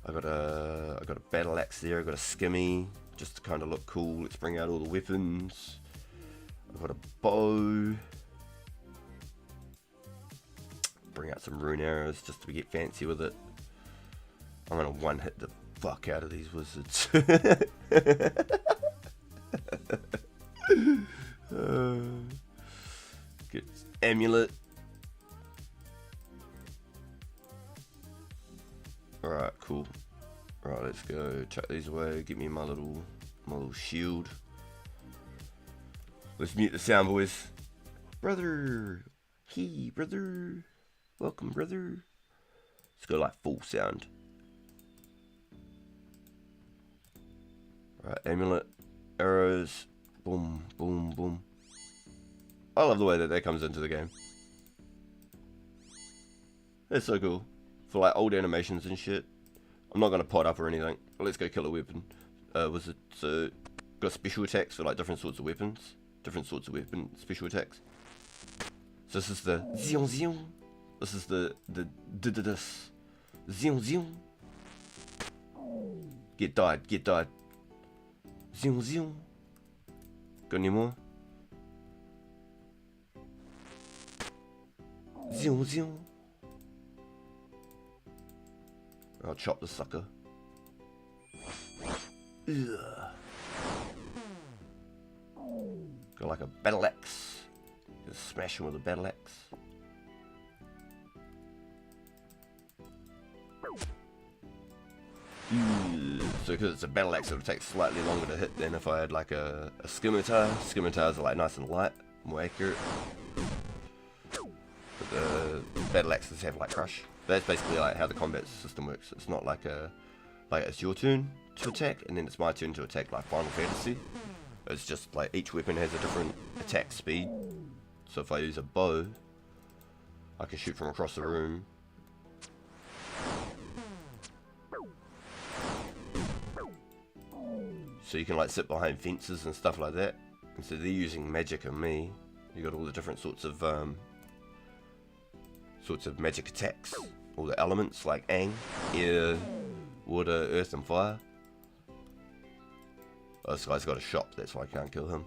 I got a battle axe there, I got a skimmy, just to kind of look cool. Let's bring out all the weapons. I've got a bow. Bring out some rune arrows just to get fancy with it. I'm gonna one hit the fuck out of these wizards. Get amulet. Alright, cool. Alright, let's go. Chuck these away. Give me my little shield. Let's mute the sound, boys. Brother. Hey, brother. Welcome, brother. Let's go like full sound. Alright, amulet. Arrows. Boom, boom, boom. I love the way that comes into the game. It's so cool. For like old animations and shit. I'm not gonna pot up or anything. But let's go kill a weapon. Wizard. So got special attacks for like different sorts of weapons. Special attacks. So this is the zion zion. This is the zion zion. Get died. Zion zion. Got any more? Zion zion. I'll chop the sucker. Ugh. Got like a battle axe. Just smash him with a battle axe. So because it's a battle axe, it'll take slightly longer to hit than if I had like a scimitar. Scimitars are like nice and light, more accurate. But the battle axes have like crush. That's basically like how the combat system works. It's not like it's your turn to attack and then it's my turn to attack like Final Fantasy. It's just like each weapon has a different attack speed. So if I use a bow, I can shoot from across the room. So you can like sit behind fences and stuff like that. And so they're using magic on me. You got all the different sorts of magic attacks. All the elements like Aang, air, water, earth and fire. Oh, this guy's got a shop, that's why I can't kill him.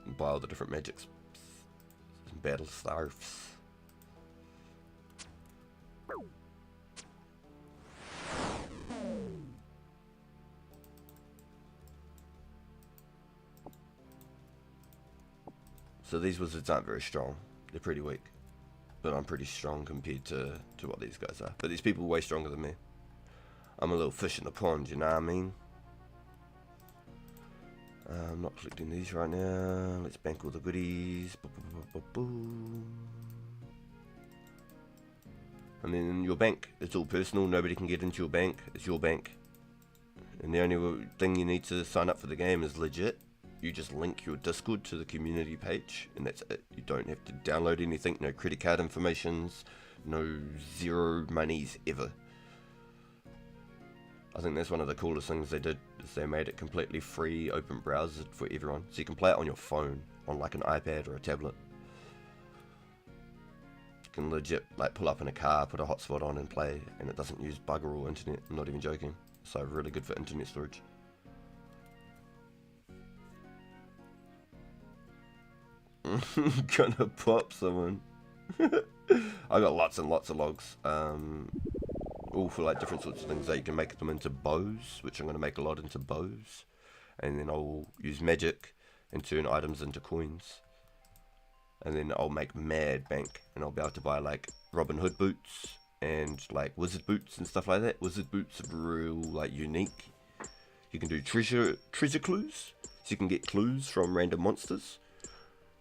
And buy all the different magics. Some battle staffs. So these wizards aren't very strong. They're pretty weak. But I'm pretty strong compared to what these guys are. But these people are way stronger than me. I'm a little fish in the pond, you know what I mean? I'm not collecting these right now. Let's bank all the goodies. Boom. And then your bank, it's all personal. Nobody can get into your bank. It's your bank. And the only thing you need to sign up for the game is legit. You just link your Discord to the community page, and that's it. You don't have to download anything, no credit card informations, no zero monies ever. I I think that's one of the coolest things they did, is they made it completely free, open browser for everyone. So you can play it on your phone, on like an iPad or a tablet. You can legit like pull up in a car, put a hotspot on and play, and it doesn't use bugger all internet. I'm not even joking. So really good for internet storage. Gonna pop someone. I got lots and lots of logs. All for like different sorts of things. That you can make them into bows, which I'm gonna make a lot into bows, and then I'll use magic and turn items into coins. And then I'll make mad bank, and I'll be able to buy like Robin Hood boots and like wizard boots and stuff like that. Wizard boots are real like unique. You can do treasure clues, so you can get clues from random monsters.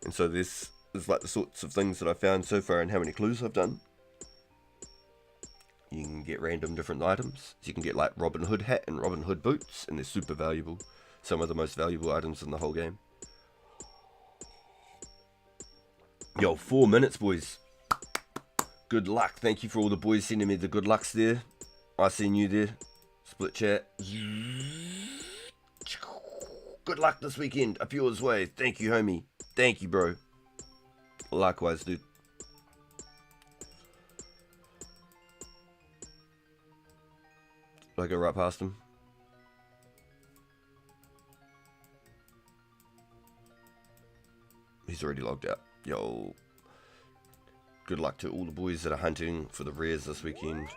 And so this is like the sorts of things that I've found so far and how many clues I've done. You can get random different items. So you can get like Robin Hood hat and Robin Hood boots, and they're super valuable. Some of the most valuable items in the whole game. Yo, 4 minutes, boys. Good luck. Thank you for all the boys sending me the good lucks there. I seen you there. Split chat. Good luck this weekend. Up yours way. Thank you, homie. Thank you, bro. Likewise, dude. Do I go right past him? He's already logged out. Yo. Good luck to all the boys that are hunting for the rares this weekend.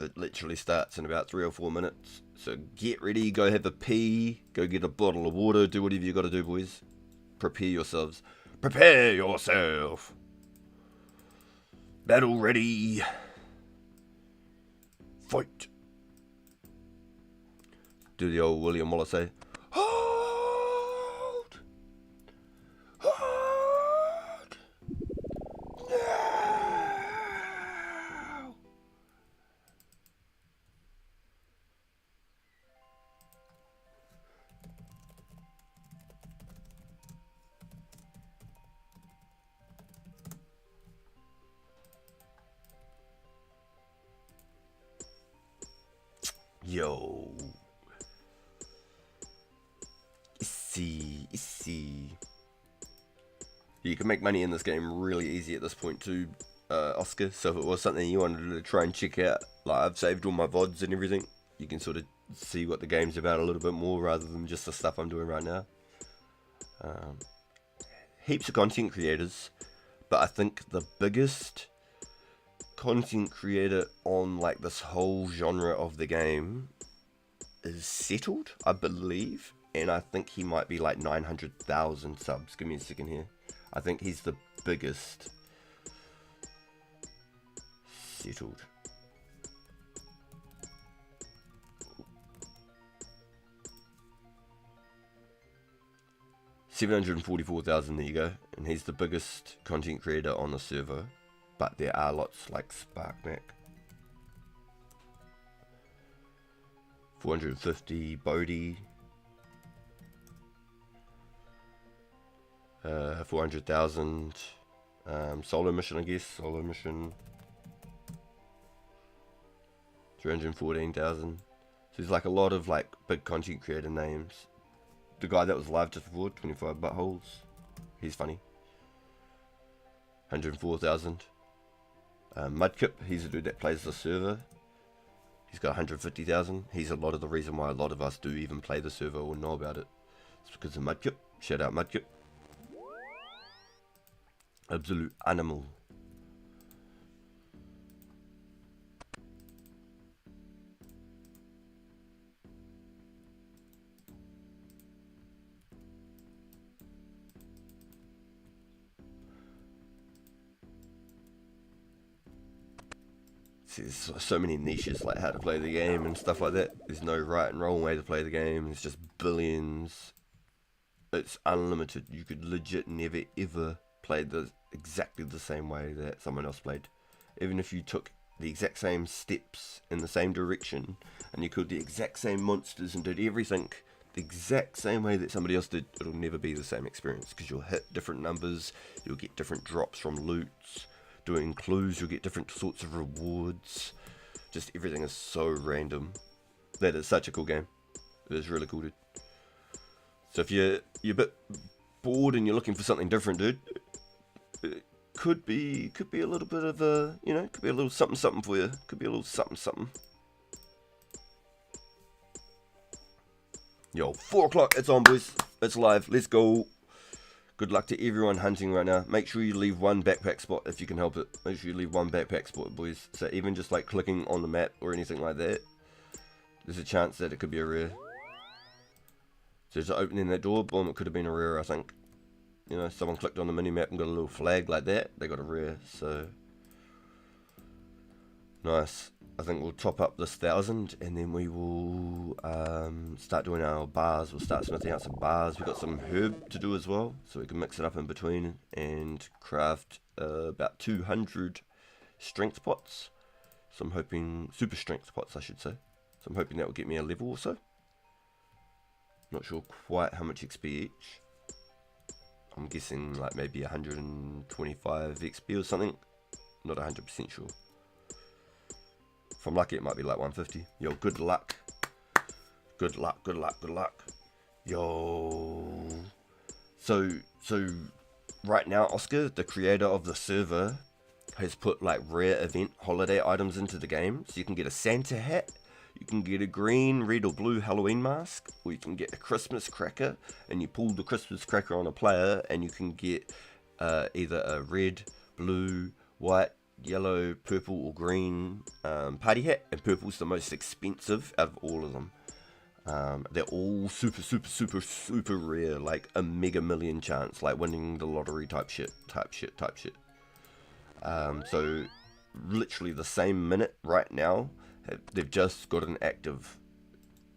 It literally starts in about 3 or 4 minutes. So get ready, go have a pee, go get a bottle of water, do whatever you gotta do, boys. Prepare yourselves. Prepare yourself. Battle ready. Fight. Do the old William Wallace say, hold. Hold. No. Yo. See. You can make money in this game really easy at this point too, Oscar. So if it was something you wanted to try and check out, like I've saved all my VODs and everything, you can sort of see what the game's about a little bit more rather than just the stuff I'm doing right now. Heaps of content creators, but I think the biggest content creator on like this whole genre of the game is Settled, I believe, and I think he might be like 900,000 subs. Give me a second here. I think he's the biggest. Settled. $744,000, there you go, and he's the biggest content creator on the server. But there are lots like SparkMac. 450, Bodhi. 400,000. Solo Mission, I guess. Solo Mission. 314,000. So there's like a lot of like big content creator names. The guy that was live just before, 25 buttholes. He's funny. 104,000. Mudkip, he's a dude that plays the server. He's got 150,000. He's a lot of the reason why a lot of us do even play the server or know about it. It's because of Mudkip. Shout out Mudkip. Absolute animal. There's so many niches like how to play the game and stuff like that. There's no right and wrong way to play the game. There's just billions. It's unlimited. You could legit never ever play exactly the same way that someone else played. Even if you took the exact same steps in the same direction and you killed the exact same monsters and did everything the exact same way that somebody else did, it'll never be the same experience because you'll hit different numbers, you'll get different drops from loots. Doing clues, you'll get different sorts of rewards. Just everything is so random. That is such a cool game. It is really cool, dude. So if you're a bit bored and you're looking for something different, dude, it could be a little bit of a, you know, could be a little something for you. Could be a little something. Yo, 4 o'clock. It's on, boys. It's live. Let's go. Good luck to everyone hunting right now. Make sure you leave one backpack spot if you can help it. Make sure you leave one backpack spot, boys. So even just like clicking on the map or anything like that, there's a chance that it could be a rare. So just opening that door, boom, it could have been a rare, I think. You know, someone clicked on the mini-map and got a little flag like that, they got a rare, so... Nice. I think we'll top up this 1,000, and then we will start doing our bars. We'll start smithing out some bars. We've got some herb to do as well, so we can mix it up in between and craft about 200 strength pots. So I'm hoping, super strength pots I should say. So I'm hoping that will get me a level or so. Not sure quite how much XP each. I'm guessing like maybe 125 XP or something. Not 100% sure. If I'm lucky, it might be like 150. Yo, good luck. Good luck, good luck, good luck. Yo. So right now, Oscar, the creator of the server, has put like rare event holiday items into the game. So you can get a Santa hat, you can get a green, red or blue Halloween mask, or you can get a Christmas cracker, and you pull the Christmas cracker on a player, and you can get either a red, blue, white, yellow, purple or green party hat, and purple's the most expensive out of all of them. They're all super rare, like a mega million chance, like winning the lottery type shit. So literally the same minute right now, they've just got an active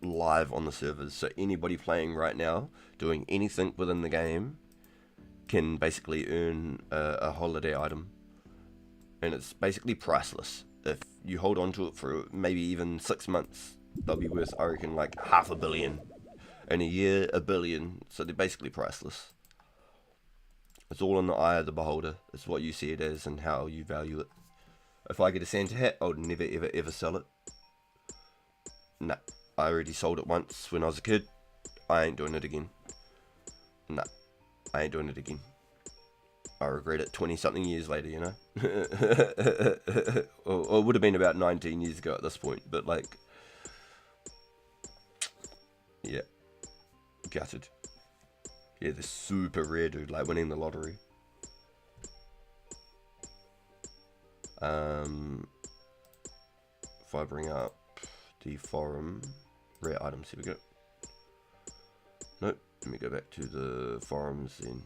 live on the servers, so anybody playing right now doing anything within the game can basically earn a holiday item. And it's basically priceless. If you hold on to it for maybe even 6 months, they'll be worth, I reckon, like $500 million. In a year, $1 billion. So they're basically priceless. It's all in the eye of the beholder. It's what you see it as and how you value it. If I get a Santa hat, I would never ever sell it. Nah, I already sold it once when I was a kid. I ain't doing it again. Nah, I ain't doing it again. I regret it 20 something years later, you know. Or it would have been about 19 years ago at this point, but like, yeah, gutted. Yeah, they're super rare, dude, like winning the lottery. If I bring up the forum, rare items, here we go. Nope, let me go back to the forums then.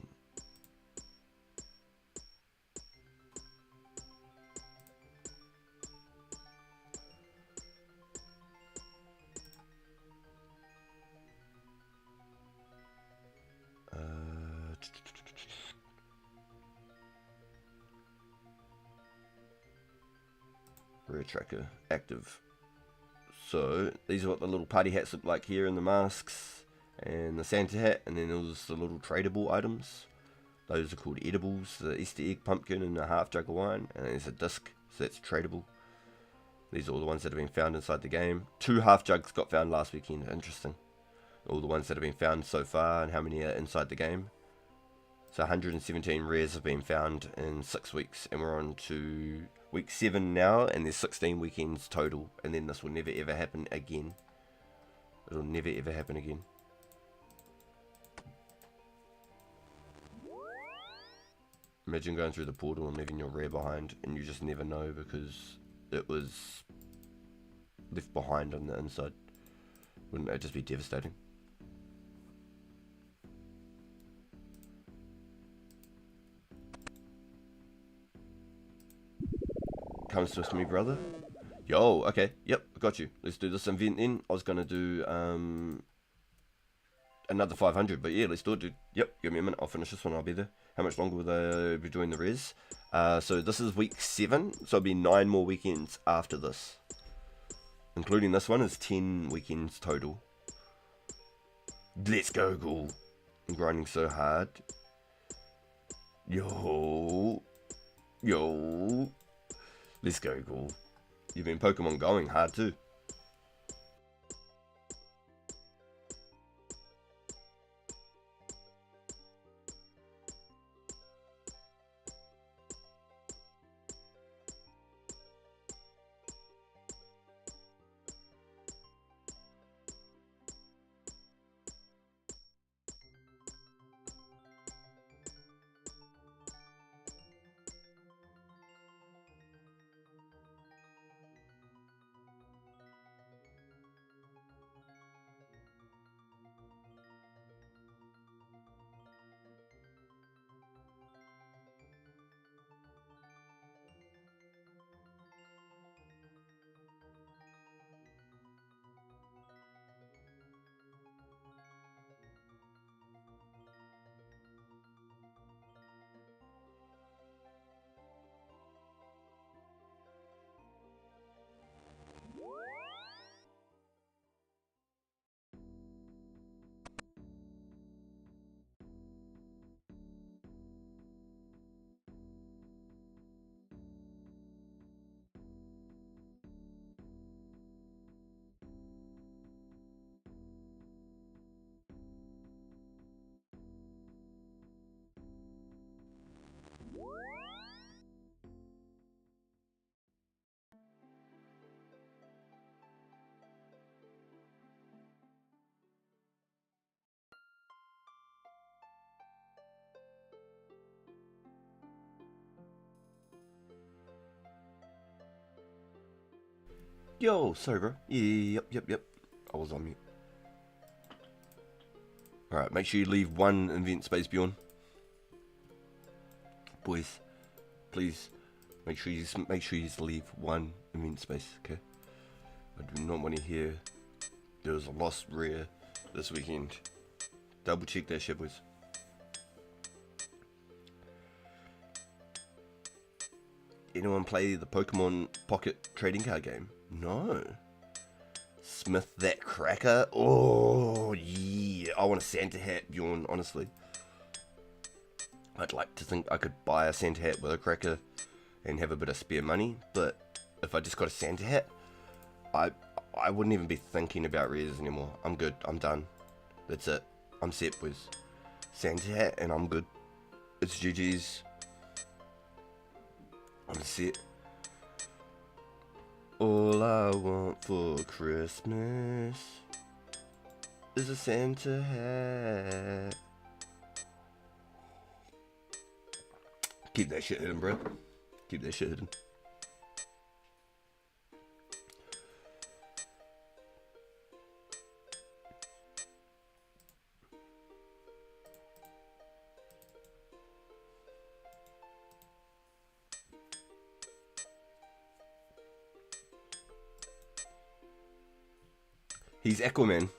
Rare tracker active. So these are what the little party hats look like here, in the masks and the Santa hat, and then there's the little tradable items. Those are called edibles, the Easter egg pumpkin and a half jug of wine, and there's a disc, so that's tradable. These are all the ones that have been found inside the game. 2 half jugs got found last weekend. Interesting. All the ones that have been found so far and how many are inside the game. So 117 rares have been found in 6 weeks, and we're on to week 7 now, and there's 16 weekends total, and then this will never ever happen again. It'll never ever happen again. Imagine going through the portal and leaving your rare behind, and you just never know because it was left behind on the inside. Wouldn't that just be devastating? Comes with me, brother. Yo, okay, yep, I got you. Let's do this event then. I was gonna do another 500, but yeah, let's do it, dude. Yep, give me a minute, I'll finish this one, I'll be there. How much longer will they be doing the res? So this is week 7, so it'll be 9 more weekends after this. Including this one is 10 weekends total. Let's go, ghoul. I'm grinding so hard. Yo. Let's go, ghoul. You've been Pokemon going hard too. Yo, sorry, bro. Yeah, yep. I was on mute. Alright, make sure you leave one event space, Bjorn. Boys, please, make sure you leave one event space, okay? I do not want to hear there was a lost rare this weekend. Double check that shit, boys. Anyone play the Pokemon Pocket trading card game? No. Smith that cracker? Oh, yeah. I want a Santa hat, Bjorn, honestly. I'd like to think I could buy a Santa hat with a cracker and have a bit of spare money, but if I just got a Santa hat, I wouldn't even be thinking about rares anymore. I'm good. I'm done. That's it. I'm set, boys. Santa hat and I'm good. It's GG's. I'm set. All I want for Christmas is a Santa hat. Keep that shit hidden, bro. Keep that shit hidden. He's Aquaman.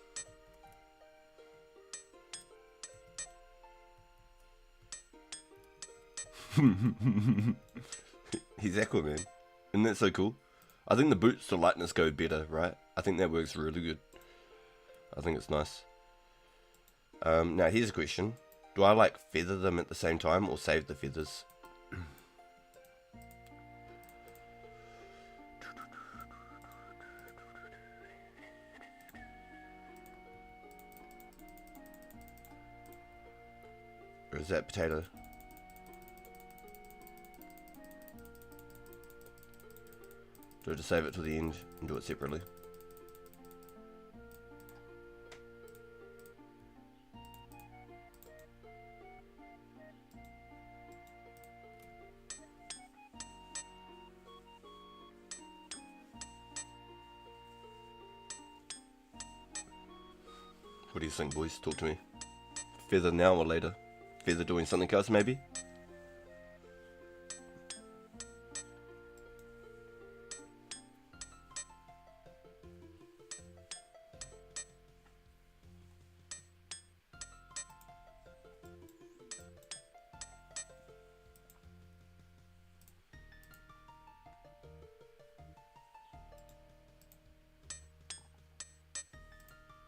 He's Aquaman. Isn't that so cool? I think the boots to lightness go better, right? I think that works really good. I think it's nice. Now here's a question. Do I like feather them at the same time or save the feathers? Or is that potato? Do I just save it to the end and do it separately? What do you think, boys? Talk to me. Feather now or later? Feather doing something else, maybe?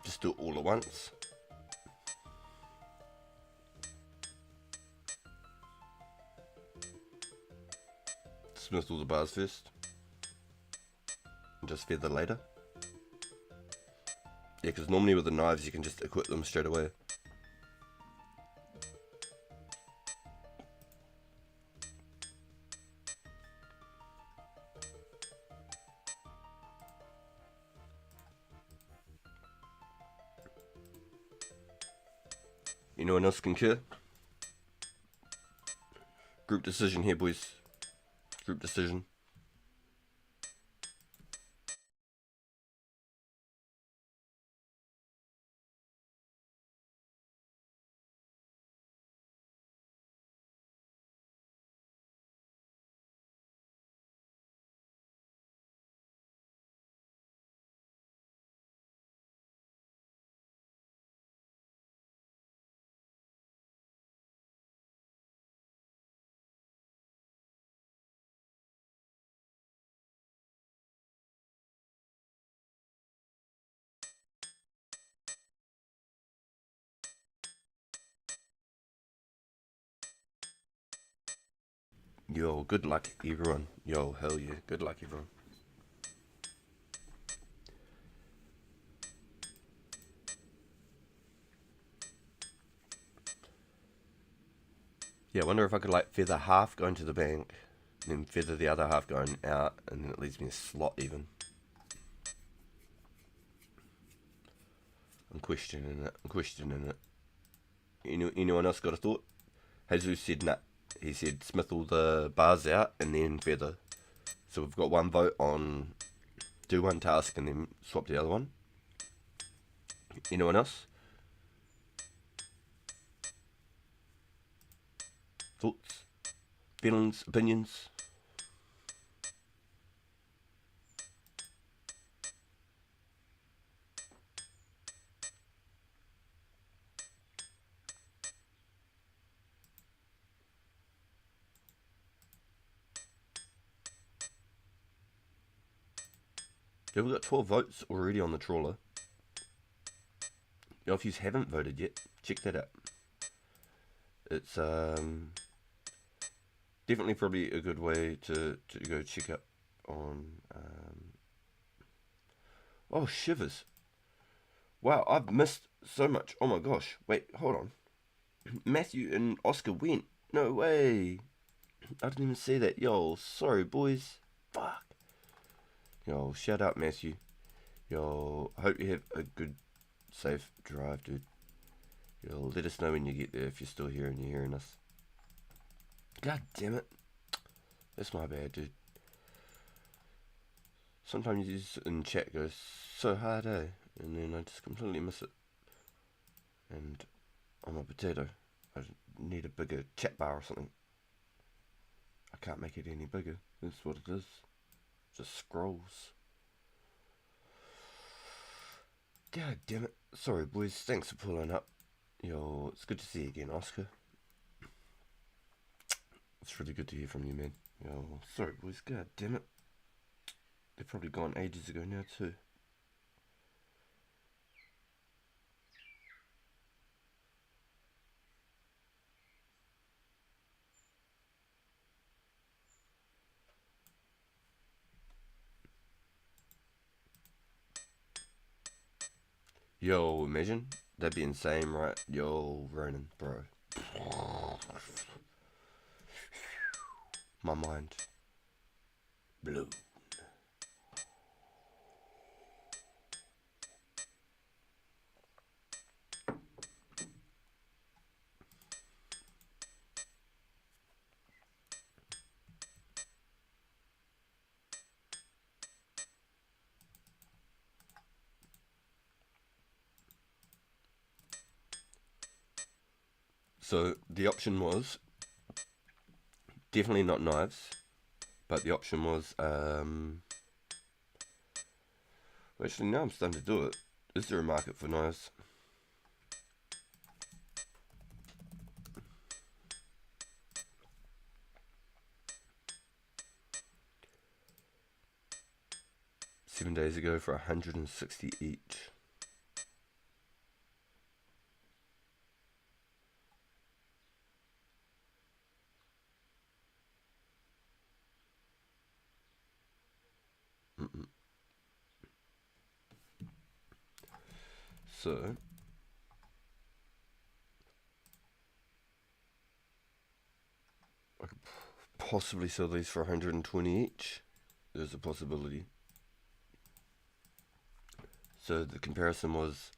Just do it all at once. Smith all the bars first. And just feather later. Yeah, because normally with the knives you can just equip them straight away. Anyone else concur? Group decision here, boys. Group decision. Yo, good luck everyone. Yo, hell yeah, good luck everyone. Yeah, I wonder if I could like feather half going to the bank, and then feather the other half going out, and then it leaves me a slot even. I'm questioning it. Anyone else got a thought? Jesus said nah. He said smith all the bars out and then feather. So we've got one vote on do one task and then swap the other one. Anyone else? Thoughts? Feelings? Opinions? Yeah, we've got 12 votes already on the trawler. You know, if you haven't voted yet, check that out. It's definitely probably a good way to go check up on... Oh, shivers. Wow, I've missed so much. Oh my gosh. Wait, hold on. Matthew and Oscar went. No way. I didn't even see that. Yo, sorry, boys. Fuck. Yo, shout out, Matthew. Yo, I hope you have a good, safe drive, dude. Yo, let us know when you get there if you're still here and you're hearing us. God damn it. That's my bad, dude. Sometimes you just in chat goes so hard, eh? And then I just completely miss it. And I'm a potato. I need a bigger chat bar or something. I can't make it any bigger. That's what it is. Just scrolls. God damn it. Sorry, boys. Thanks for pulling up. Yo, it's good to see you again, Oscar. It's really good to hear from you, man. Yo, sorry, boys. God damn it. They're probably gone ages ago now, too. Yo, imagine. That'd be insane, right? Yo, Ronan, bro. My mind. Blown. So the option was definitely not knives, but the option was actually now I'm starting to do it. Is there a market for knives? $7 days ago for 160 each. So I could possibly sell these for 120 each. There's a possibility. So the comparison was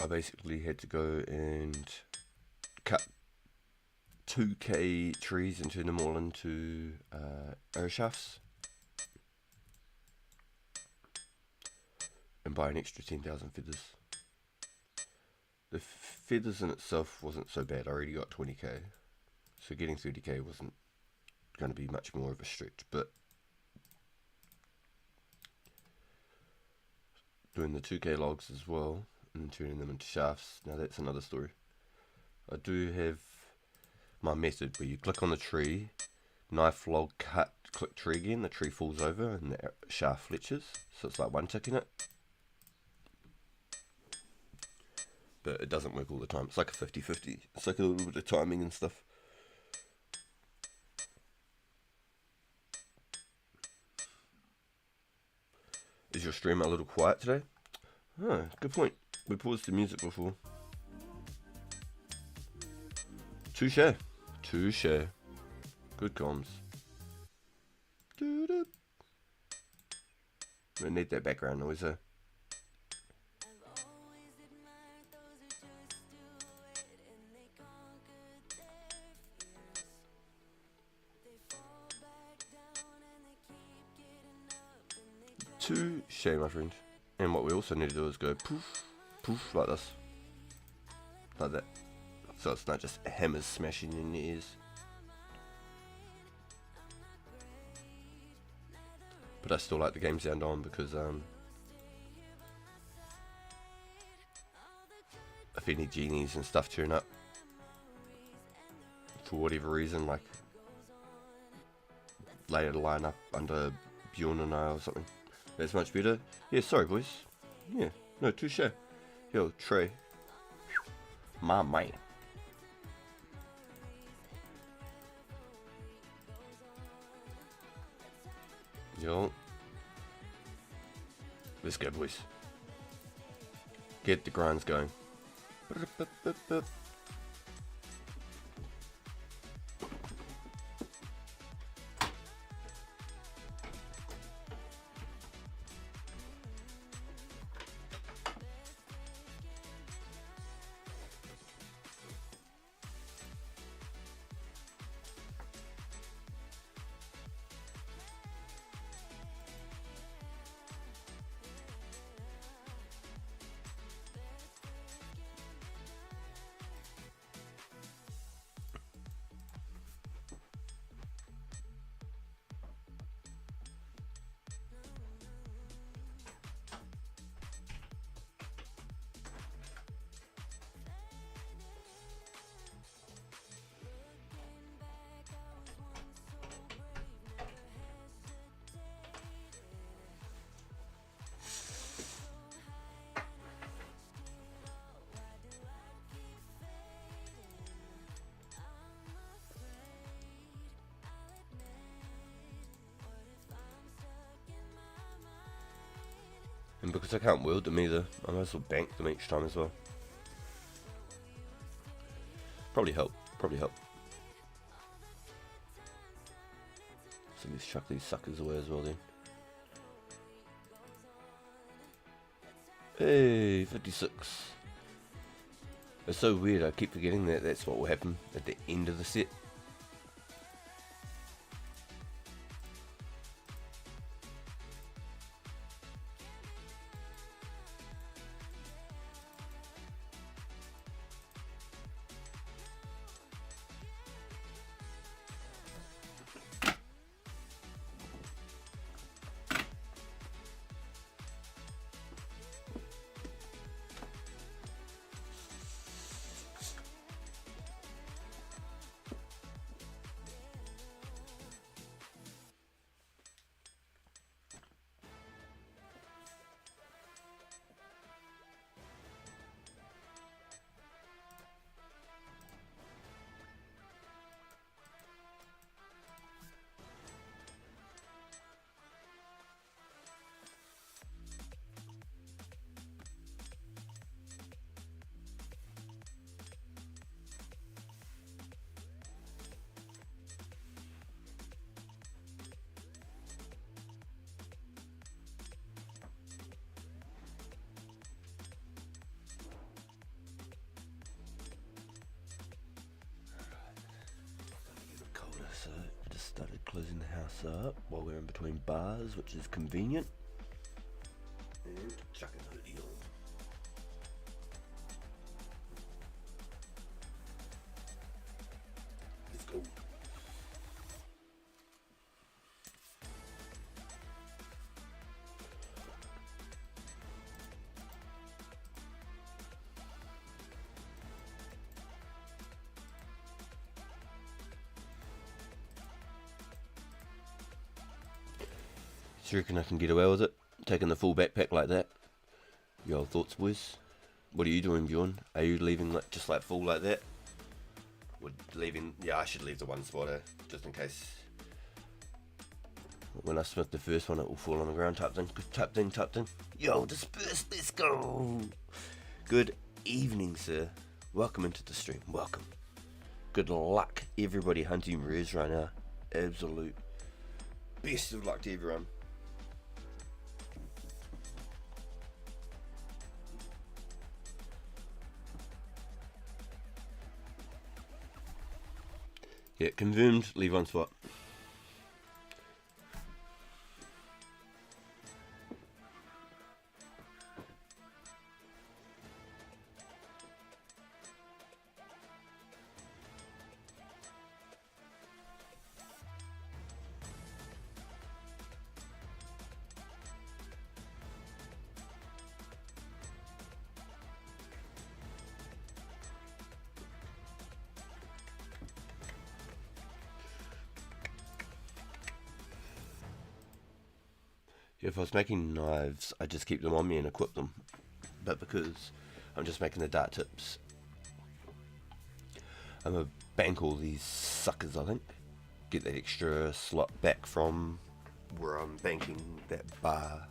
I basically had to go and cut 2k trees and turn them all into arrow shafts and buy an extra 10,000 feathers. The feathers in itself wasn't so bad. I already got 20k, so getting 30k wasn't going to be much more of a stretch, but doing the 2k logs as well and turning them into shafts, now that's another story. I do have my method where you click on the tree, knife, log, cut, click tree again, the tree falls over and the shaft fletches, so it's like one tick in it. But it doesn't work all the time. It's like a 50-50. It's like a little bit of timing and stuff. Is your stream a little quiet today? Huh, good point. We paused the music before. Touche. Touche. Good comms. We need that background noise, eh? I've always admired those who just do it and they conquered their fears. They fall back down and they Touche, my friend. And what we also need to do is go poof, poof, like this. Like that. So it's not just hammers smashing in the ears. But I still like the game sound on because if any genies and stuff turn up for whatever reason, like later to line up under Bjorn and I or something, that's much better. Yeah, sorry boys. Yeah, no, touche. Yo, Trey. My man. Yo. Let's go, boys. Get the grinds going. And because I can't wield them either, I might as well bank them each time as well. Probably help, probably help. So let's chuck these suckers away as well then. Hey, 56. It's so weird, I keep forgetting that that's what will happen at the end of the set. So I just started closing the house up while we're in between bars, which is convenient. And chucking a hoodie on. Let's go. Do you reckon I can get away with it? Taking the full backpack like that? Your thoughts, boys? What are you doing, Bjorn? Are you leaving like just like full like that? Or leaving? Yeah, I should leave the one spotter just in case. When I smith the first one, it will fall on the ground. Type thing, type thing, type thing. Yo, disperse. Let's go. Good evening, sir. Welcome into the stream. Welcome. Good luck, everybody hunting rares right now. Absolute best of luck to everyone. Yeah, confirmed, leave on spot. If I was making knives, I just keep them on me and equip them. But because I'm just making the dart tips, I'm gonna bank all these suckers, I think. Get that extra slot back from where I'm banking that bar.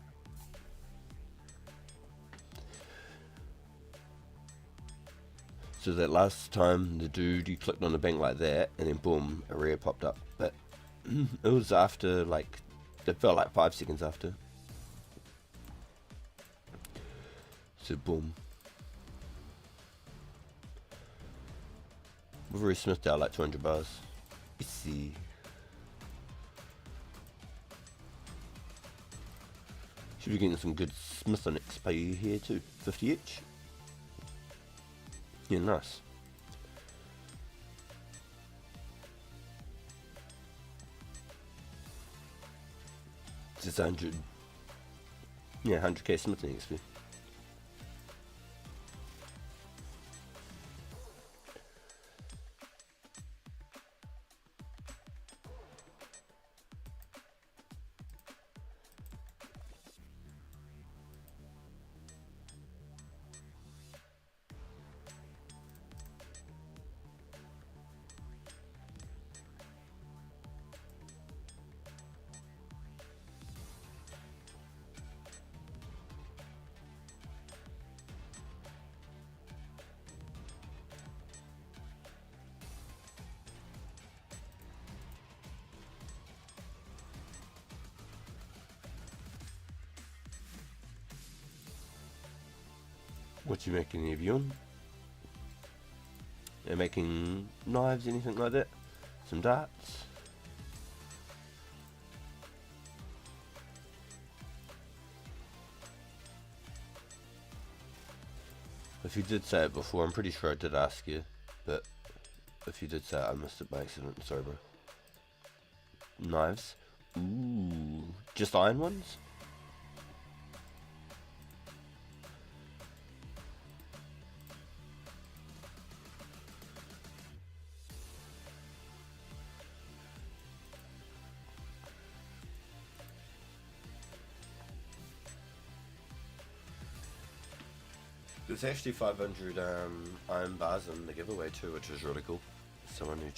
So that last time the dude, you clicked on the bank like that, and then boom, a rare popped up. But it was after, like, it felt like 5 seconds after. So boom. We've already smithed out like 200 bars. Let's see. Should be getting some good smithing XP here too. 50 each. Yeah, nice. It's 100. Yeah, 100k smithing XP. What you making, everyone? They're making knives, anything like that? Some darts? If you did say it before, I'm pretty sure I did ask you, but if you did say it, I missed it by accident. Sorry, bro. Knives? Ooh, just iron ones? There's actually 500 iron bars in the giveaway too, which is really cool. Someone who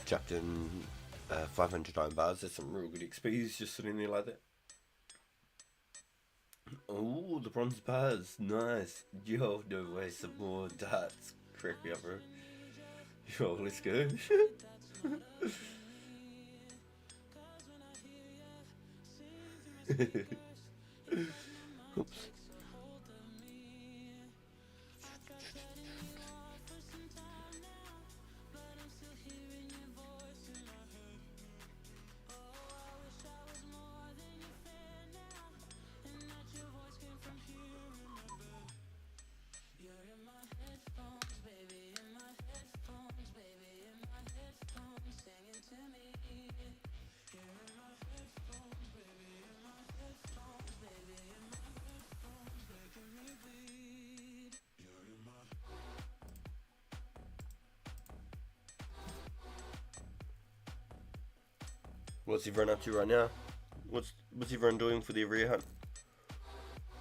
chucked in 500 iron bars. That's some real good XP just sitting there like that. Oh, the bronze bars, nice. Yo, no way, some more darts. Crack me up, bro. Yo, let's go. Oops. What's everyone up to right now? What's everyone doing for their rare hunt?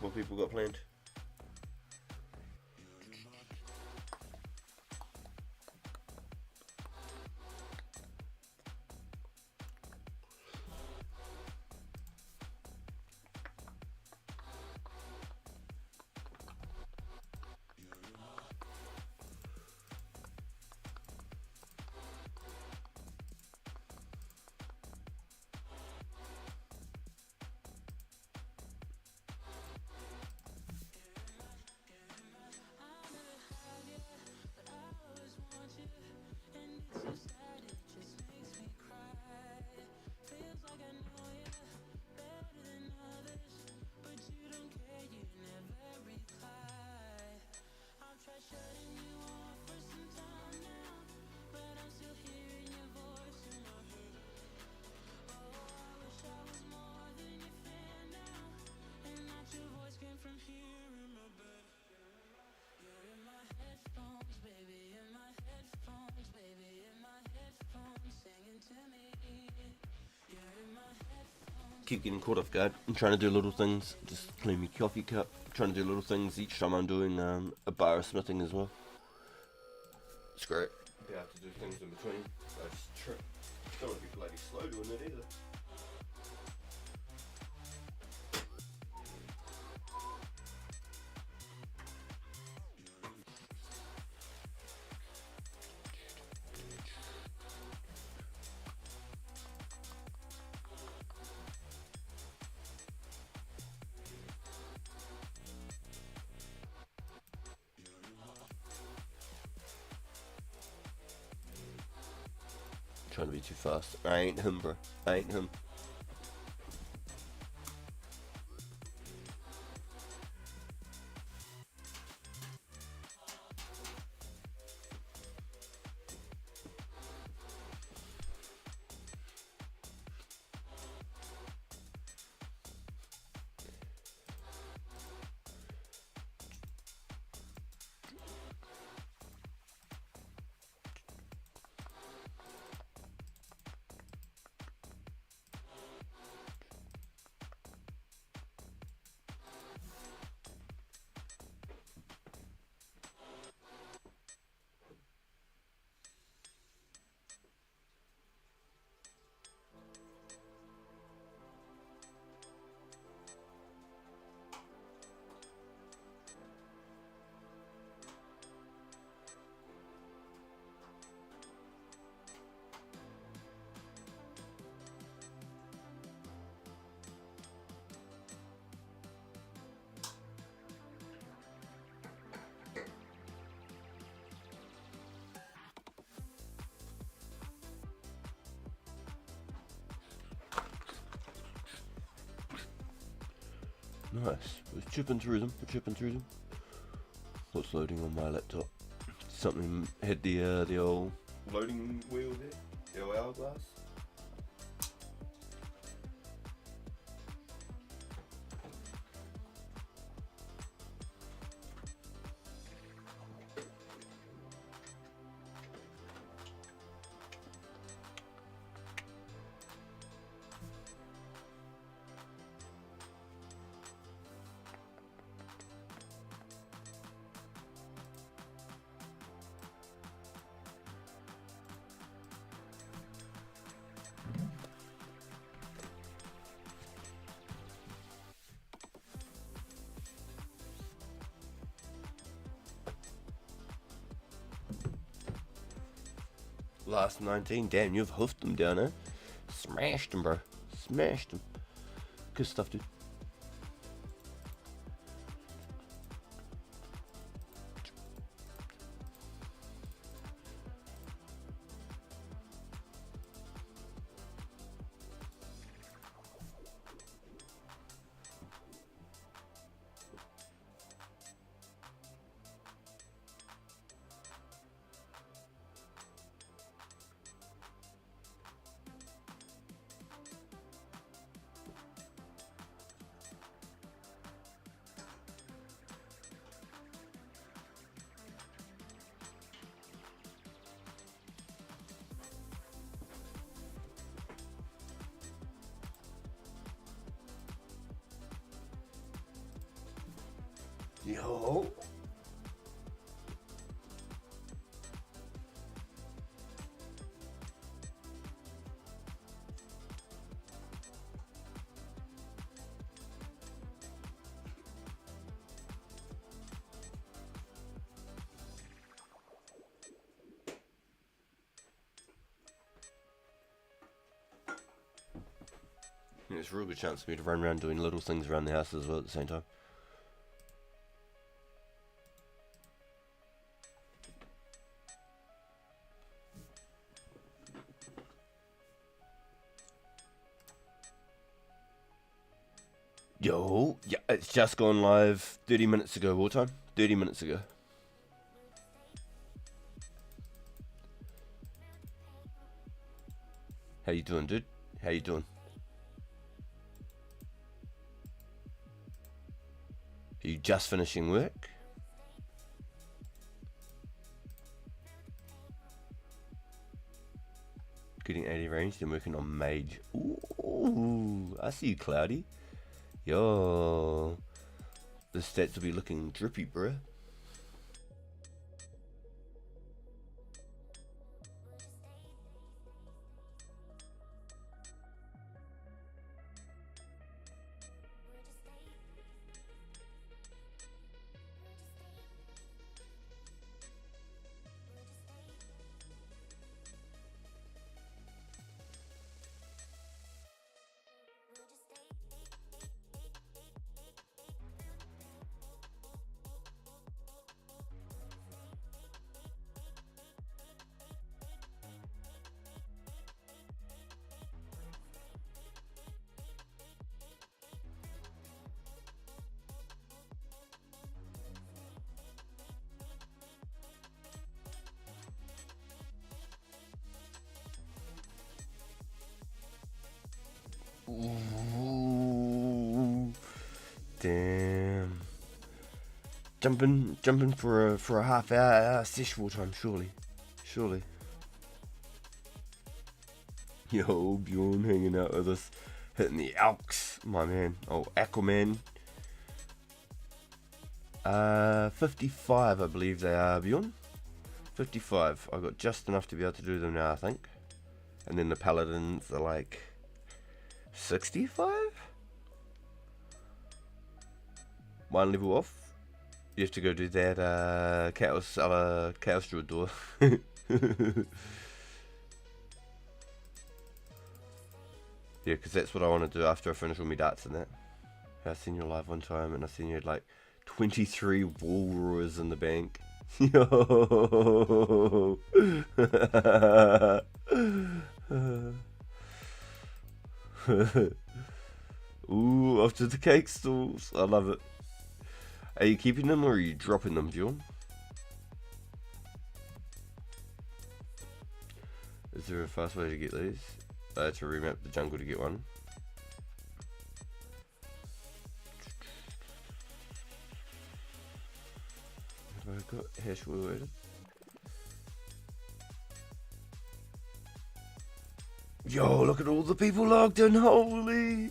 What people got planned? keep getting caught off guard. I'm trying to do little things. Just clean my coffee cup. Trying to do little things each time I'm doing a bar of smithing as well. It's great. Be able to do things in between. I just don't want to be bloody slow doing it either. Trying to be too fast. I ain't him, bro. I ain't him. Nice. We're chipping through them. We're chipping through them. What's loading on my laptop? Something hit the old loading wheel there. The old hourglass. Last 19, damn, you've hoofed them down, eh? Smashed them, bro. Smashed them. Good stuff, dude. Yo. It's a real good chance for me to run around doing little things around the house as well at the same time. Yo, yeah, it's just gone live 30 minutes ago, war time. 30 minutes ago. How you doing, dude? How you doing? Are you just finishing work? getting 80 range, then working on mage. Ooh, I see you, Cloudy. Yo, the stats will be looking drippy, bruh. Ooh, damn. Jumping for a half hour session time, surely. Yo, Bjorn hanging out with us, hitting the Alks, my man. Oh, Aquaman. 55, I believe they are, Bjorn. 55. I got just enough to be able to do them now, I think. And then the Paladins are like 65? One level off. You have to go do that Chaos Druid door. Yeah, because that's what I want to do after I finish all my darts and that. I seen you live one time and I seen you had like 23 wall roars in the bank. Yo. Ooh, after the cake stalls. I love it. Are you keeping them or are you dropping them, John? Is there a fast way to get these? To remap the jungle to get one. Have I got hash oil added? Yo, look at all the people logged in, holy!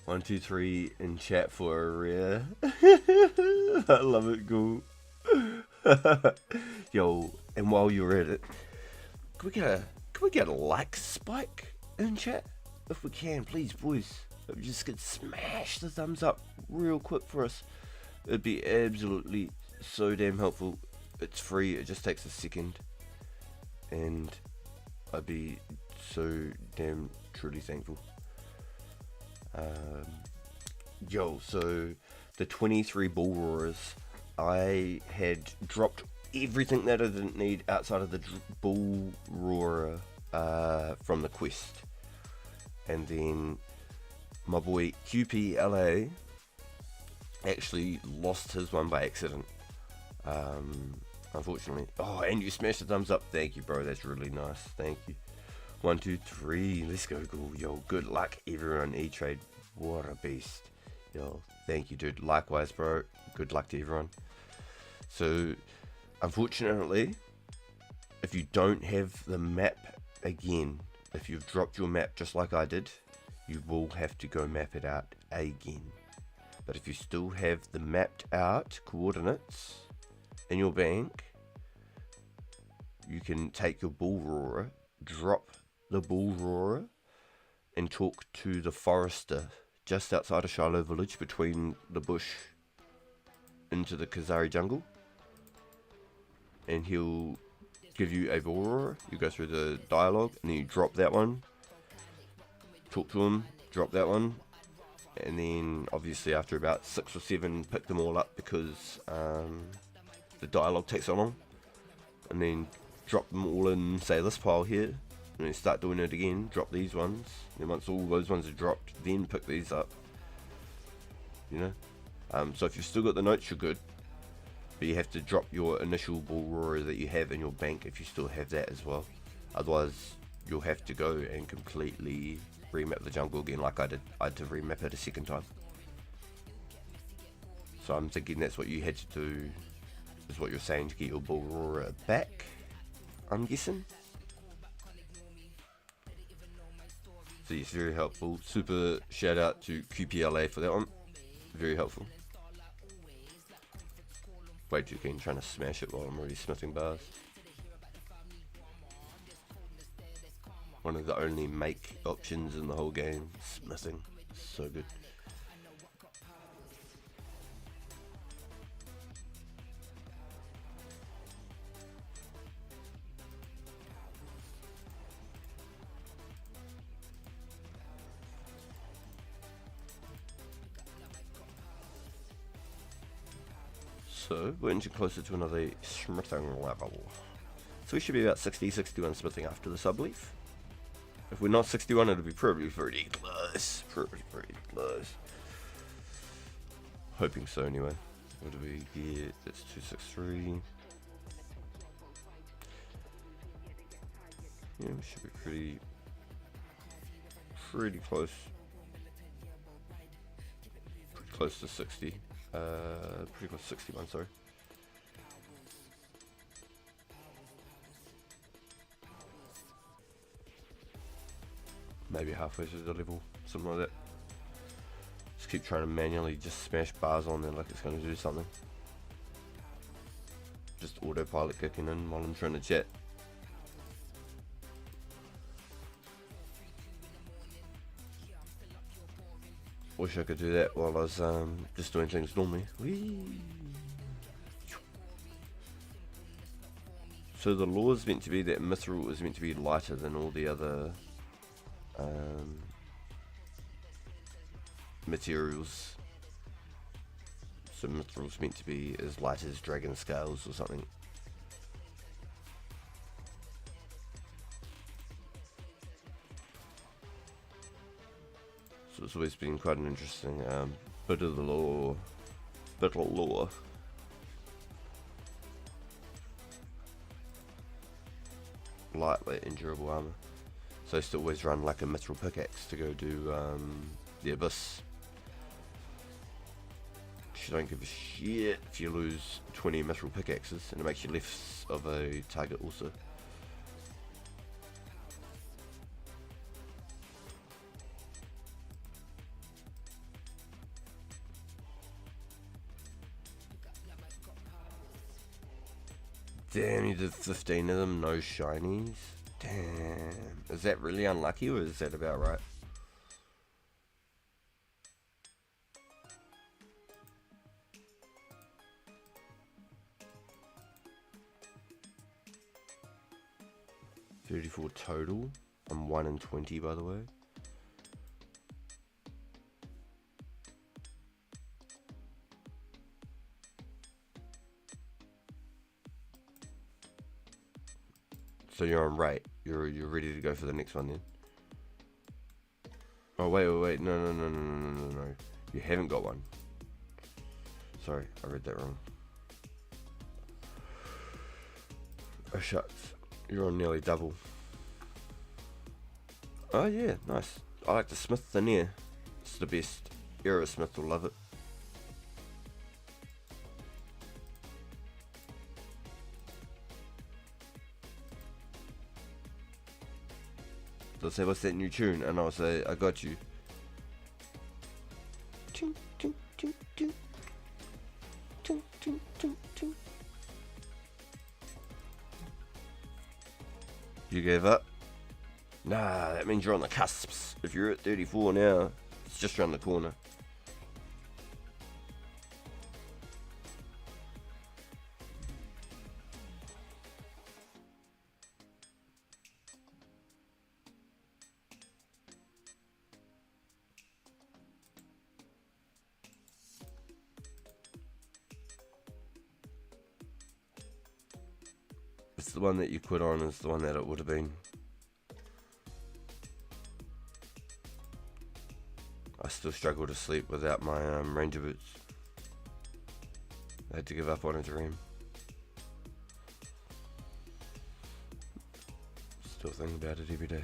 1, 2, 3 in chat for a rare. I love it, cool. Yo, and while you're at it, can we get a like spike in chat? If we can, please, boys. Just get smash the thumbs up real quick for us. It'd be absolutely so damn helpful. It's free, it just takes a second. And I'd be so damn truly thankful. Yo, so the 23 bull roarers, I had dropped everything that I didn't need outside of the bull roarer from the quest, and then my boy QPLA actually lost his one by accident, unfortunately. Oh, and you smashed the thumbs up. Thank you, bro. That's really nice. Thank you. 1, 2, 3. Let's go, go. Yo, good luck, everyone. E-Trade. What a beast. Yo, thank you, dude. Likewise, bro. Good luck to everyone. So, unfortunately, if you don't have the map again, if you've dropped your map just like I did, you will have to go map it out again. But if you still have the mapped out coordinates in your bank, you can take your bull roarer, drop the bull roarer, and talk to the forester just outside of Shiloh village between the bush into the Kazari jungle, and he'll give you a bull roarer. You go through the dialogue and then you drop that one, talk to him, drop that one, and then obviously after about 6 or 7 pick them all up because the dialogue takes so long, and then drop them all in, say, this pile here, and then start doing it again, drop these ones, and once all those ones are dropped, then pick these up, you know. So if you've still got the notes, you're good, but you have to drop your initial Bullroarer that you have in your bank if you still have that as well. Otherwise you'll have to go and completely remap the jungle again, like I did. I had to remap it a second time. So I'm thinking that's what you had to do, is what you're saying, to get your Bullroarer back, I'm guessing. So yes, very helpful. Super shout out to QPLA for that one. Very helpful. Way too keen trying to smash it while I'm already smithing bars. One of the only make options in the whole game. Smithing. So good. So we're inching closer to another smithing level. So we should be about 60, 61 smithing after this, I believe. If we're not 61, it'll be probably pretty close. Pretty close. Hoping so anyway. What do we get? It's 263. Yeah, we should be pretty close. Pretty close to 60. Pretty close to 61, sorry. Maybe halfway through the level, something like that. Just keep trying to manually just smash bars on there like it's going to do something. Just autopilot kicking in while I'm trying to chat. Wish I could do that while I was just doing things normally. Whee! So the law is meant to be that Mithril is meant to be lighter than all the other materials. So Mithril is meant to be as light as dragon scales or something. So it's always been quite an interesting bit of the lore. Lightweight and durable armor. So I used to always run like a mithril pickaxe to go do the abyss. You don't give a shit if you lose 20 mithril pickaxes, and it makes you less of a target also. Damn, you did 15 of them, no shinies. Damn. Is that really unlucky, or is that about right? $34 total. I'm 1 in 20, by the way. So you're on right. You're ready to go for the next one then. Oh wait. No. You haven't got one. Sorry, I read that wrong. Oh shucks. You're on nearly double. Oh yeah, nice. I like the smith thin air. It's the best. Aerosmith will love it. They'll say, what's that new tune? And I'll say, I got you. Ching, ching, ching, ching. Ching, ching, ching, ching. You gave up? Nah, that means you're on the cusps. If you're at 34 now, it's just around the corner. It's the one that you put on is the one that it would have been. I still struggle to sleep without my ranger boots. I had to give up on a dream. Still think about it every day.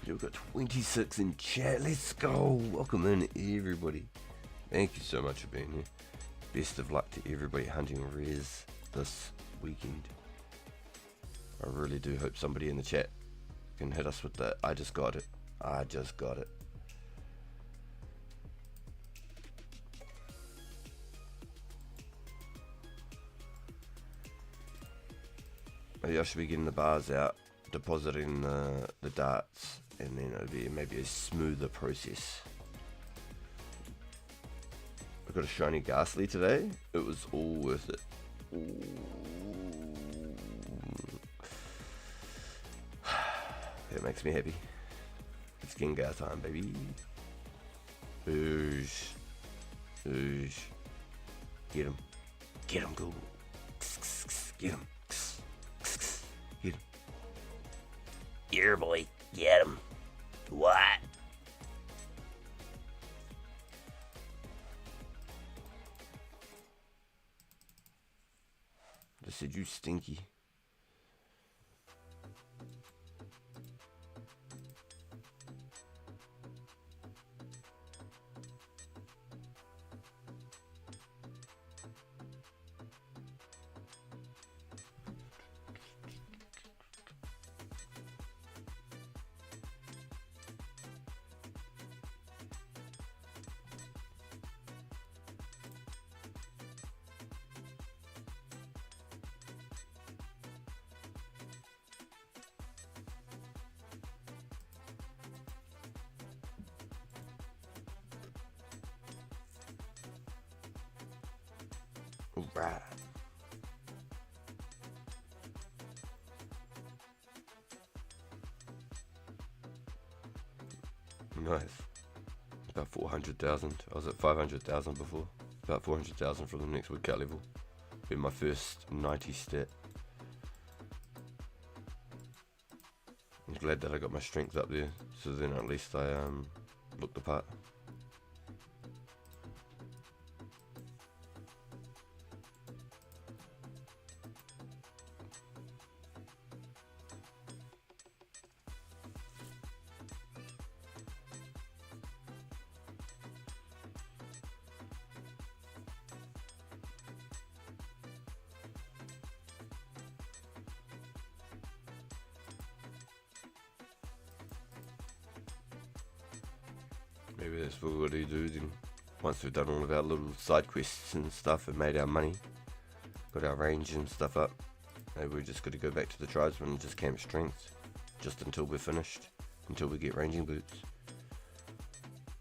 We've got 26 in chat. Let's go. Welcome in, everybody. Thank you so much for being here. Best of luck to everybody hunting res this weekend. I really do hope somebody in the chat can hit us with that. I just got it. I just got it. Maybe I should be getting the bars out, depositing the darts, and then it'll be maybe a smoother process. I got a shiny Ghastly today. It was all worth it. Ooh. That makes me happy. It's Gengar time, baby. Oosh. Oosh. Get him. Get him, Google. Get him. Get him. Here, boy. Get him. What? Just said you stinky. Alright. Nice. About 400,000. I was at 500,000 before. About 400,000 from the next woodcut level. Be my first 90 stat. I'm glad that I got my strength up there, so then at least I looked the part. Maybe that's what we're going to do then. Once we've done all of our little side quests and stuff and made our money, got our range and stuff up, maybe we're just going to go back to the tribesmen and just camp strength, just until we're finished, until we get ranging boots.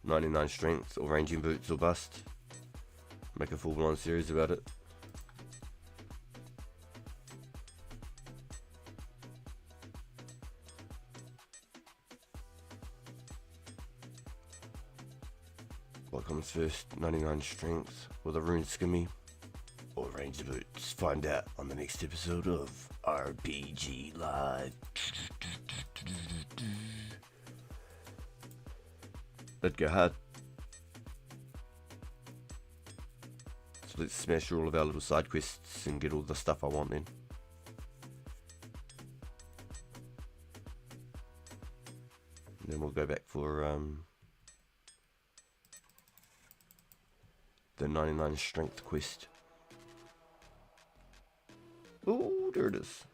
99 strength or ranging boots or bust. Make a full-blown series about it. What comes first, 99 strength or the rune skimmy or ranger boots? Find out on the next episode of RPG Live. Let's go hard. So let's smash through all of our little side quests and get all the stuff I want then. And then we'll go back for the 99 strength quest. Oh, there it is.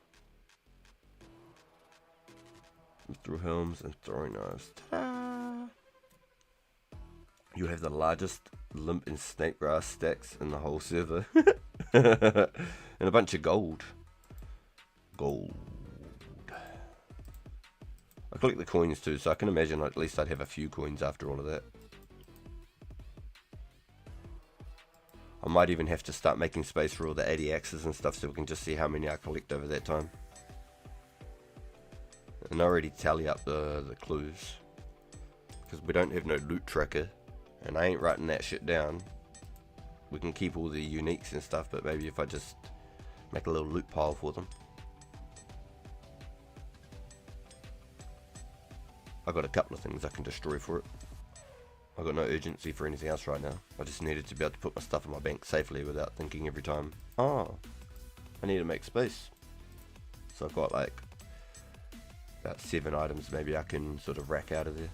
Through helms and throwing knives. Ta-da! You have the largest limp and snake grass stacks in the whole server. And a bunch of gold. Gold. I collect the coins too, so I can imagine at least I'd have a few coins after all of that. I might even have to start making space for all the 80 axes and stuff so we can just see how many I collect over that time. And I already tally up the clues. because we don't have no loot tracker, and I ain't writing that shit down. We can keep all the uniques and stuff, but maybe if I just make a little loot pile for them. I got a couple of things I can destroy for it. I got no urgency for anything else right now. I just needed to be able to put my stuff in my bank safely without thinking every time, oh, I need to make space. So I've got like about 7 items maybe I can sort of rack out of there.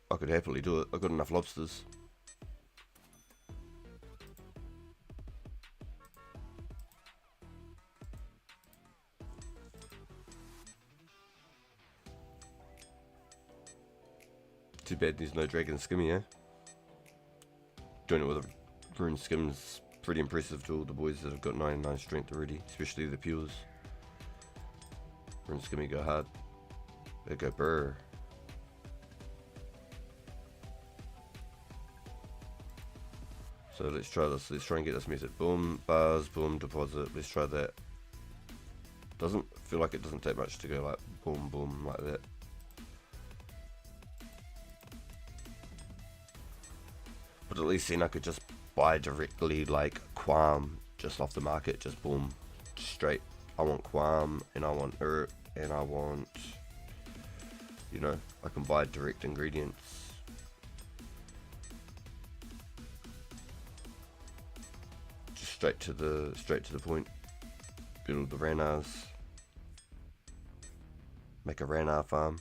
I could happily do it. I've got enough lobsters. Too bad there's no dragon skimmy, eh? Doing it with a rune skim's pretty impressive to all the boys that have got 99 strength already, especially the pures. Rune skimmy go hard. They go brr. So let's try this. Let's try and get this method. Boom, bars, boom, deposit. Let's try that. Doesn't feel like it doesn't take much to go like boom, boom, like that. But at least then I could just buy directly like Quam just off the market. Just boom, straight. I want Quam and I want and I want, you know, I can buy direct ingredients. Straight to the point. Build the Ranars. Make a Ranar farm.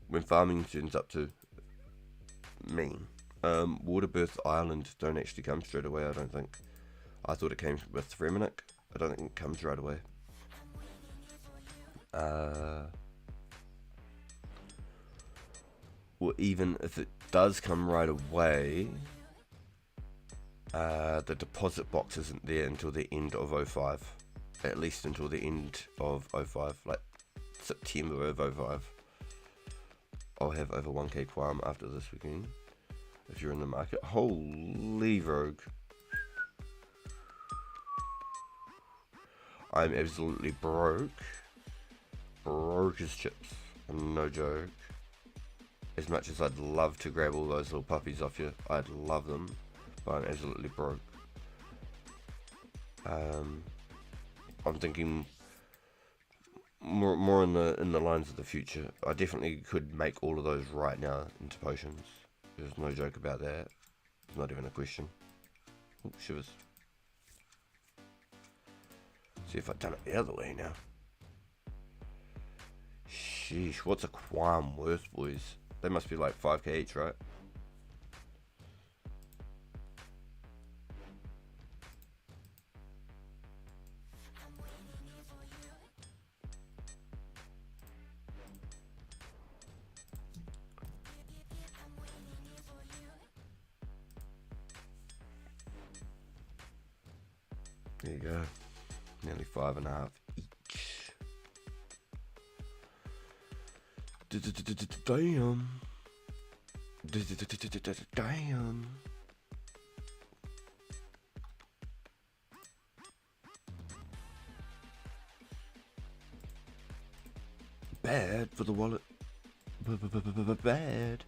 When farming turns up to mean, Waterbirth Island don't actually come straight away. I don't think. I thought it came with Reminic. I don't think it comes right away. Well, even if it does come right away, the deposit box isn't there until the end of 05. At least until the end of 05, like September of 05. I'll have over 1k Quam after this weekend, if you're in the market. Holy rogue. I'm absolutely broke. Broke as chips. No joke. As much as I'd love to grab all those little puppies off you, I'd love them, but I'm absolutely broke. I'm thinking more in the lines of the future. I definitely could make all of those right now into potions. There's no joke about that. It's not even a question. Ooh, shivers. See if I've done it the other way now. Sheesh, what's a Quam worth, boys? They must be like 5k each, right? There you go. Nearly 5.5 each. Damn. Damn. Bad for the wallet. Bad.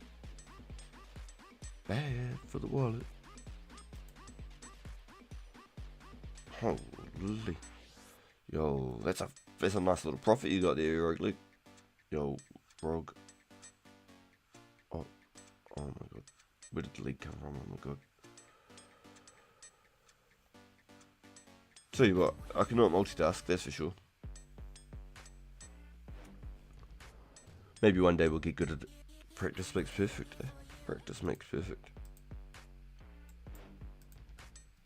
Bad for the wallet. Holy. Yo, that's a nice little profit you got there, Rogue League. Yo, Rogue. Oh my god. Where did the league come from? Oh my god. Tell you what, I cannot multitask, that's for sure. Maybe one day we'll get good at it. Practice makes perfect, eh? Practice makes perfect.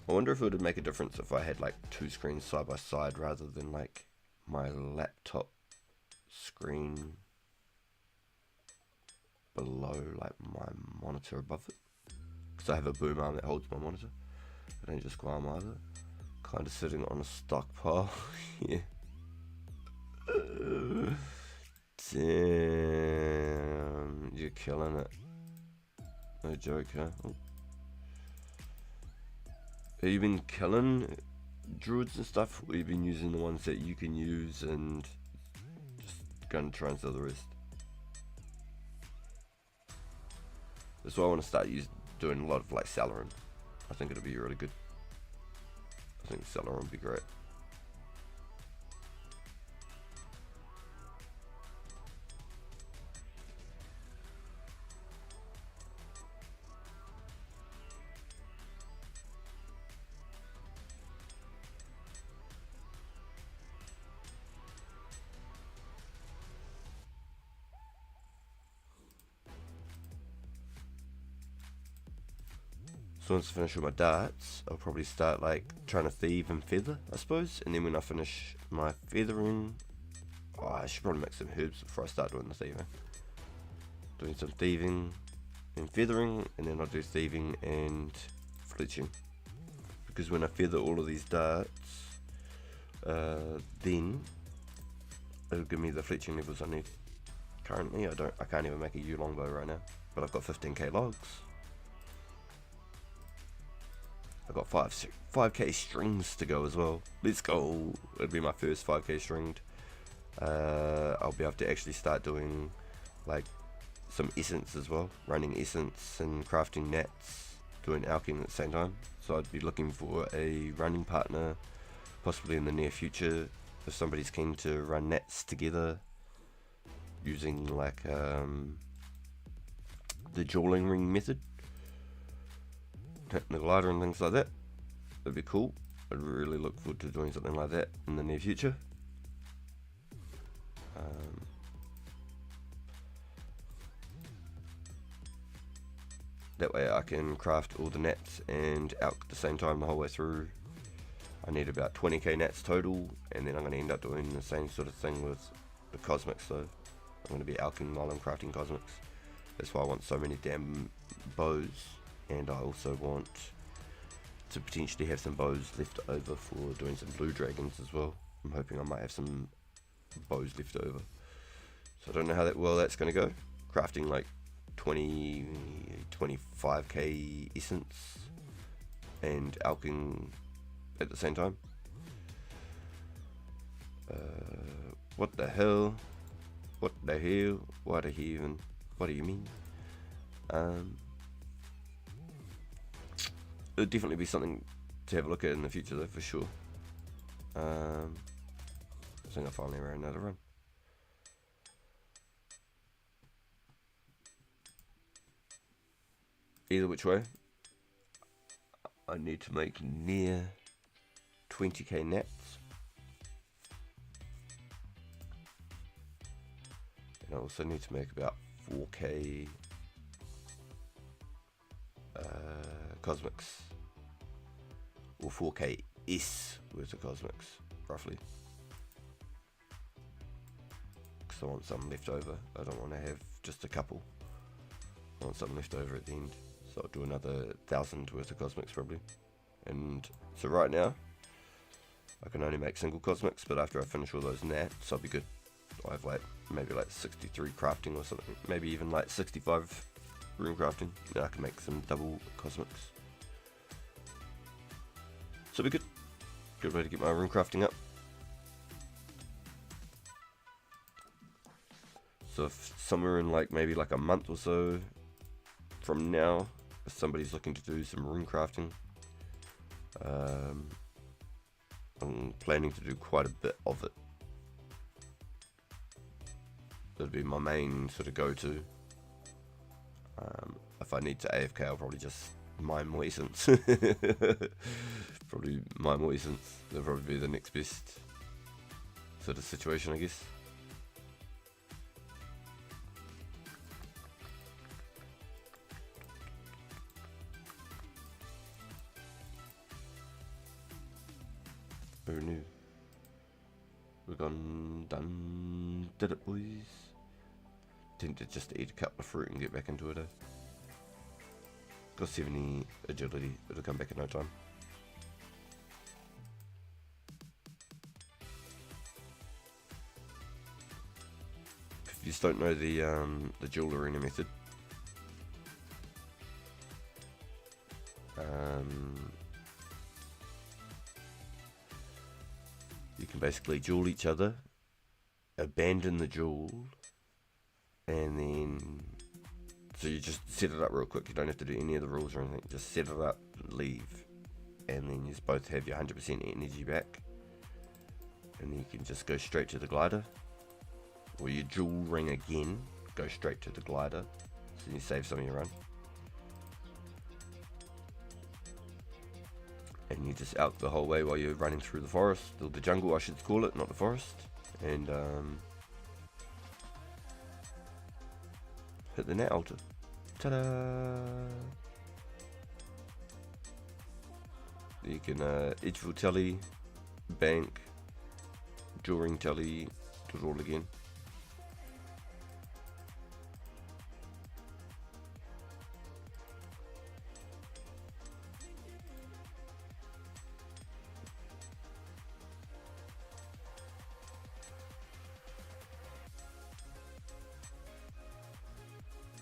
I wonder if it would make a difference if I had like 2 screens side by side rather than like my laptop screen below like my monitor above it. Because I have a boom arm that holds my monitor. I don't just Guam either. Kind of sitting on a stockpile. Yeah. Damn, you're killing it. No joke, huh? Oh. Have you been killing druids and stuff, or have you been using the ones that you can use and just going to try and sell the rest? That's why I want to start doing a lot of like Celeron. I think it'll be really good. I think Celeron would be great. So once I finish with my darts, I'll probably start like trying to thieve and feather, I suppose. And then when I finish my feathering, I should probably make some herbs before I start doing the thieving. Doing some thieving and feathering, and then I'll do thieving and fletching. Because when I feather all of these darts, then it'll give me the fletching levels I need. Currently, I can't even make a yew longbow right now, but I've got 15k logs. I've got 5k strings to go as well. Let's go. It'll be my first 5k stringed. I'll be able to actually start doing like some essence as well, running essence and crafting nets, doing alching at the same time. So I'd be looking for a running partner, possibly in the near future, if somebody's keen to run nets together using like the jawling ring method, hitting the glider and things like that. That'd be cool. I'd really look forward to doing something like that in the near future. That way I can craft all the nets and alch at the same time the whole way through. I need about 20k nets total, and then I'm going to end up doing the same sort of thing with the cosmics though. I'm going to be alching while I'm crafting cosmics. That's why I want so many damn bows, and I also want to potentially have some bows left over for doing some blue dragons as well. I'm hoping I might have some bows left over. So I don't know how well that's going to go. Crafting like 25k essence and alching at the same time. What the hell? What the hell? What the heaven? What do you mean? It'll definitely be something to have a look at in the future though, for sure. I think I finally ran another run. Either which way, I need to make near 20k nets. And I also need to make about 4k cosmics, or 4k S worth of cosmics, roughly. Because I want some left over. I don't want to have just a couple. I want some left over at the end. So I'll do another 1,000 worth of cosmics probably. And so right now, I can only make single cosmics, but after I finish all those nats, I'll be good. I have like maybe like 63 crafting or something, maybe even like 65 rune crafting. Then I can make some double cosmics. So it'll be good. Good way to get my rune crafting up. So if somewhere in like maybe like a month or so from now, if somebody's looking to do some rune crafting, I'm planning to do quite a bit of it. That'll be my main sort of go-to. If I need to AFK, I'll probably just mine more essence. Probably mine more essence. That'll probably be the next best sort of situation, I guess. Who knew? We're done, did it, boys? Tempted just to eat a couple of fruit and get back into it. Got 70 agility, it'll come back in no time. you just don't know the dual arena method, you can basically duel each other, abandon the duel, and then so you just set it up real quick. You don't have to do any of the rules or anything. Just set it up, leave, and then you just both have your 100% energy back, and then you can just go straight to the glider, or you dual ring again, go straight to the glider, so you save some of your run, and you just out the whole way while you're running through the forest, or the jungle I should call it, not the forest, and hit the net altar. Ta-da! You can edgefield telly, bank, dual ring telly, do it all again.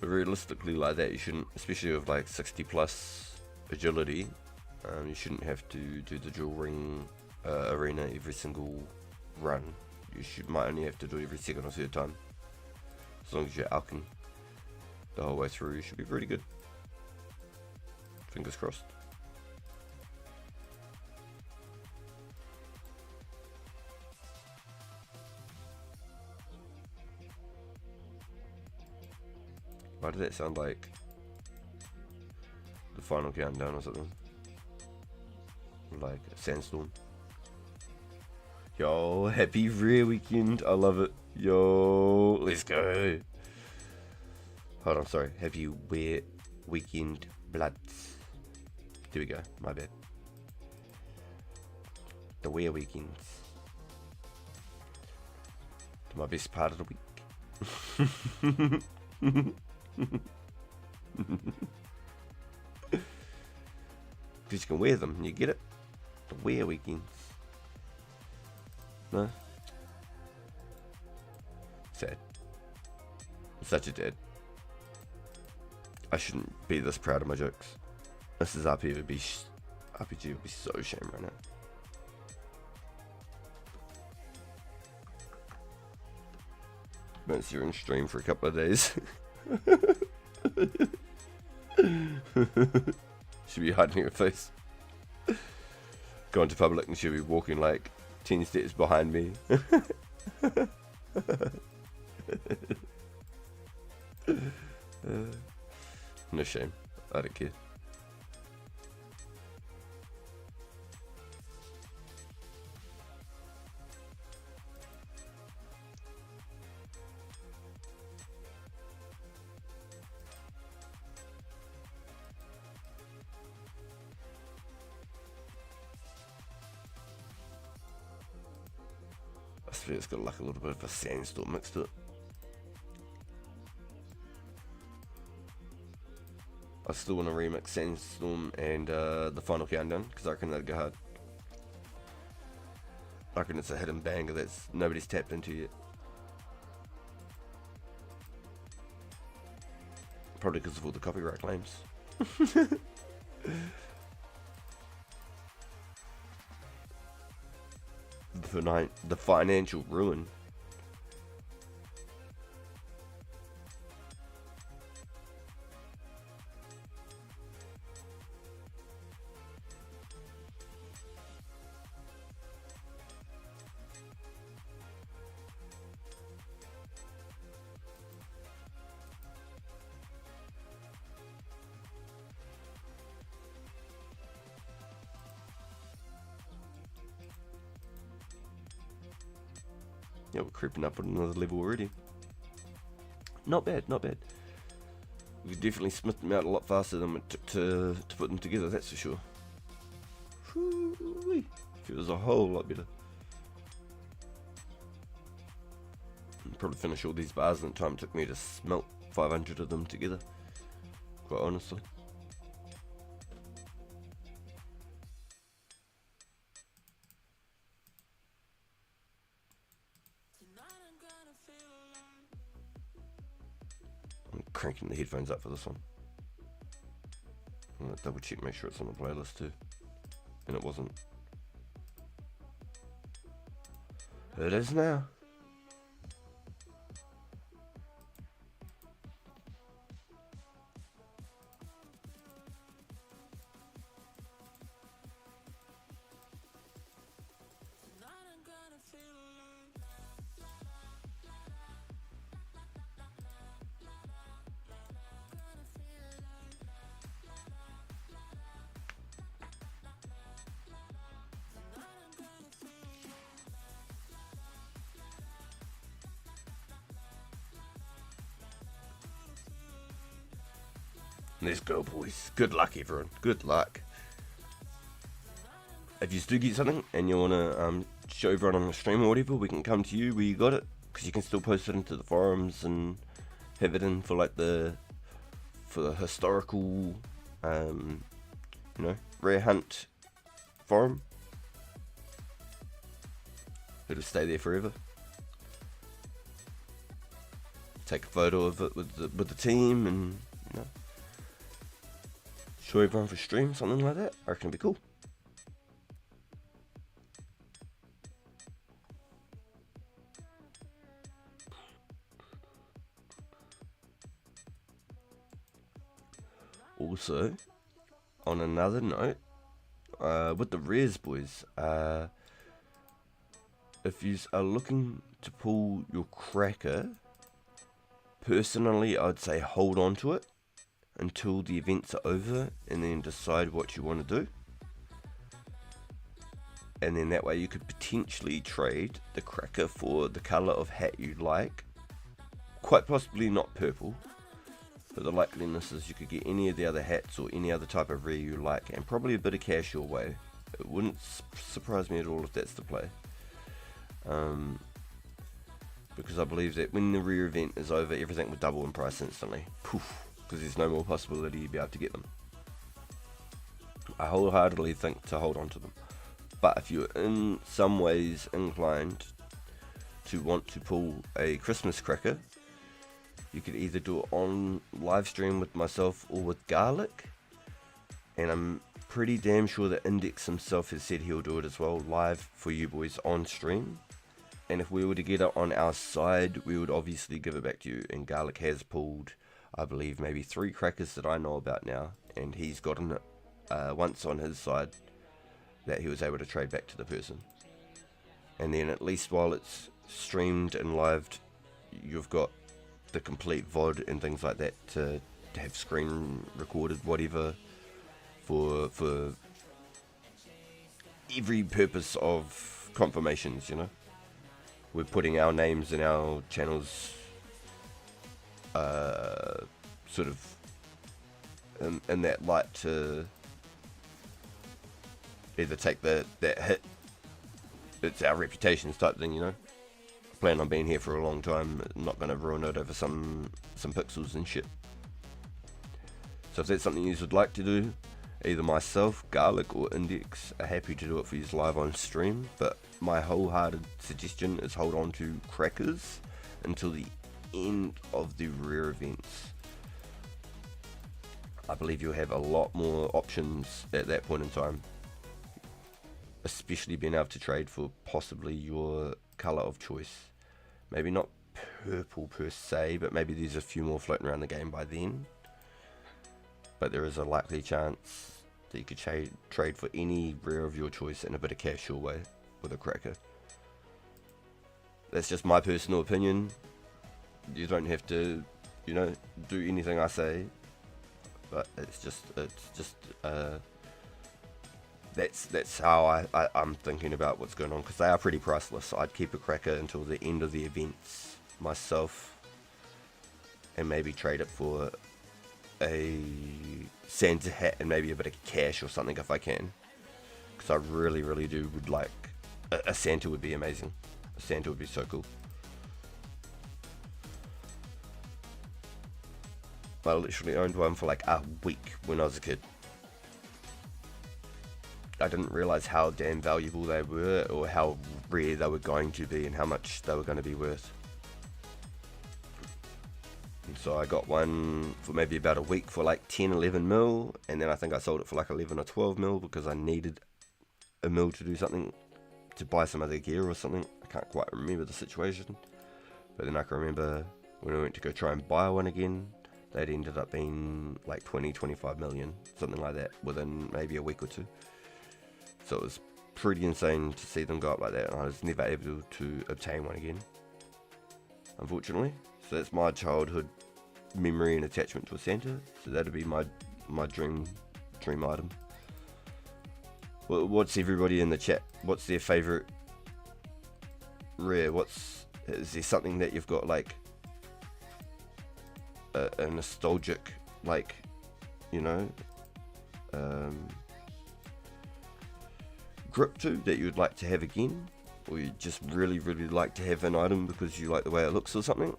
But realistically, like that, you shouldn't, especially with like 60 plus agility, you shouldn't have to do the dual ring arena every single run. You might only have to do it every second or third time. As long as you're alching the whole way through, you should be pretty good. Fingers crossed. Why did that sound like the final countdown or something? Like a sandstorm. Yo, happy rare weekend. I love it. Yo, let's go. Hold on, sorry. Happy rare weekend bloods. There we go. My bad. The rare weekends. My best part of the week. Because you can wear them, you get it? The wear weekends. No? Sad. I'm such a dad. I shouldn't be this proud of my jokes. This is RPG would be so ashamed right now. Won't see you on stream for a couple of days. She'll be hiding her face. Go into public and she'll be walking like 10 steps behind me. No shame. I don't care. I swear it's got like a little bit of a sandstorm mixed to it. I still want to remix Sandstorm and the final countdown because I reckon that'd go hard. I reckon it's a hidden banger that's nobody's tapped into yet. Probably because of all the copyright claims. The financial ruin. Yeah, we're creeping up on another level already. Not bad, not bad. We could definitely smith them out a lot faster than it took to put them together, that's for sure. Whoo-wee. Feels a whole lot better. Probably finish all these bars in the time it took me to smelt 500 of them together. Quite honestly. cranking the headphones up for this one. I'm gonna double check, make sure it's on the playlist too. And it wasn't. It is now. Let's go, boys. Good luck, everyone. Good luck. If you do get something and you want to show everyone on the stream or whatever, we can come to you where you got it, because you can still post it into the forums and have it in for like the historical, rare hunt forum. It'll stay there forever. Take a photo of it with the team and show everyone for stream, something like that. I reckon it'd be cool. Also, on another note, with the rares, boys, if you are looking to pull your cracker, personally I'd say hold on to it until the events are over and then decide what you want to do. And then that way you could potentially trade the cracker for the colour of hat you like. Quite possibly not purple, but the likeliness is you could get any of the other hats or any other type of rare you like, and probably a bit of cash your way. It wouldn't surprise me at all if that's the play. Because I believe that when the rare event is over, everything will double in price instantly. Poof. Because there's no more possibility you'll be able to get them. I wholeheartedly think to hold on to them. But if you're in some ways inclined to want to pull a Christmas cracker, you could either do it on live stream with myself or with Garlic. And I'm pretty damn sure that Index himself has said he'll do it as well, live for you boys on stream. And if we were to get it on our side, we would obviously give it back to you. And Garlic has pulled, I believe, maybe 3 crackers that I know about now, and he's gotten it once on his side that he was able to trade back to the person. And then at least while it's streamed and lived, you've got the complete VOD and things like that to have screen recorded, whatever, for every purpose of confirmations, We're putting our names and our channels sort of in that light to either take that hit. It's our reputations type thing, Plan on being here for a long time, not going to ruin it over some pixels and shit. So if that's something you would like to do, either myself, Garlic, or Index are happy to do it for you live on stream, but my wholehearted suggestion is hold on to crackers until the end of the rare events. I believe you'll have a lot more options at that point in time, especially being able to trade for possibly your colour of choice. Maybe not purple per se, but maybe there's a few more floating around the game by then. But there is a likely chance that you could trade for any rare of your choice and a bit of cash your way with a cracker. That's just my personal opinion. You don't have to, do anything I say. But it's just that's how I'm thinking about what's going on, because they are pretty priceless. I'd keep a cracker until the end of the events myself, and maybe trade it for a Santa hat and maybe a bit of cash or something if I can, because I really would like a Santa. Would be amazing. A Santa would be so cool. I literally owned one for like a week when I was a kid. I didn't realise how damn valuable they were, or how rare they were going to be, and how much they were going to be worth. And so I got one for maybe about a week for like 10, 11 mil, and then I think I sold it for like 11 or 12 mil because I needed a mil to do something, to buy some other gear or something. I can't quite remember the situation, but then I can remember when I went to go try and buy one again, that ended up being like 20, 25 million, something like that, within maybe a week or two. So it was pretty insane to see them go up like that, and I was never able to obtain one again, unfortunately. So that's my childhood memory and attachment to a Santa. So that'd be my dream item. What's everybody in the chat? What's their favourite rare? Is there something that you've got like a nostalgic, like, you know, grip to that you would like to have again, or you just really like to have an item because you like the way it looks or something?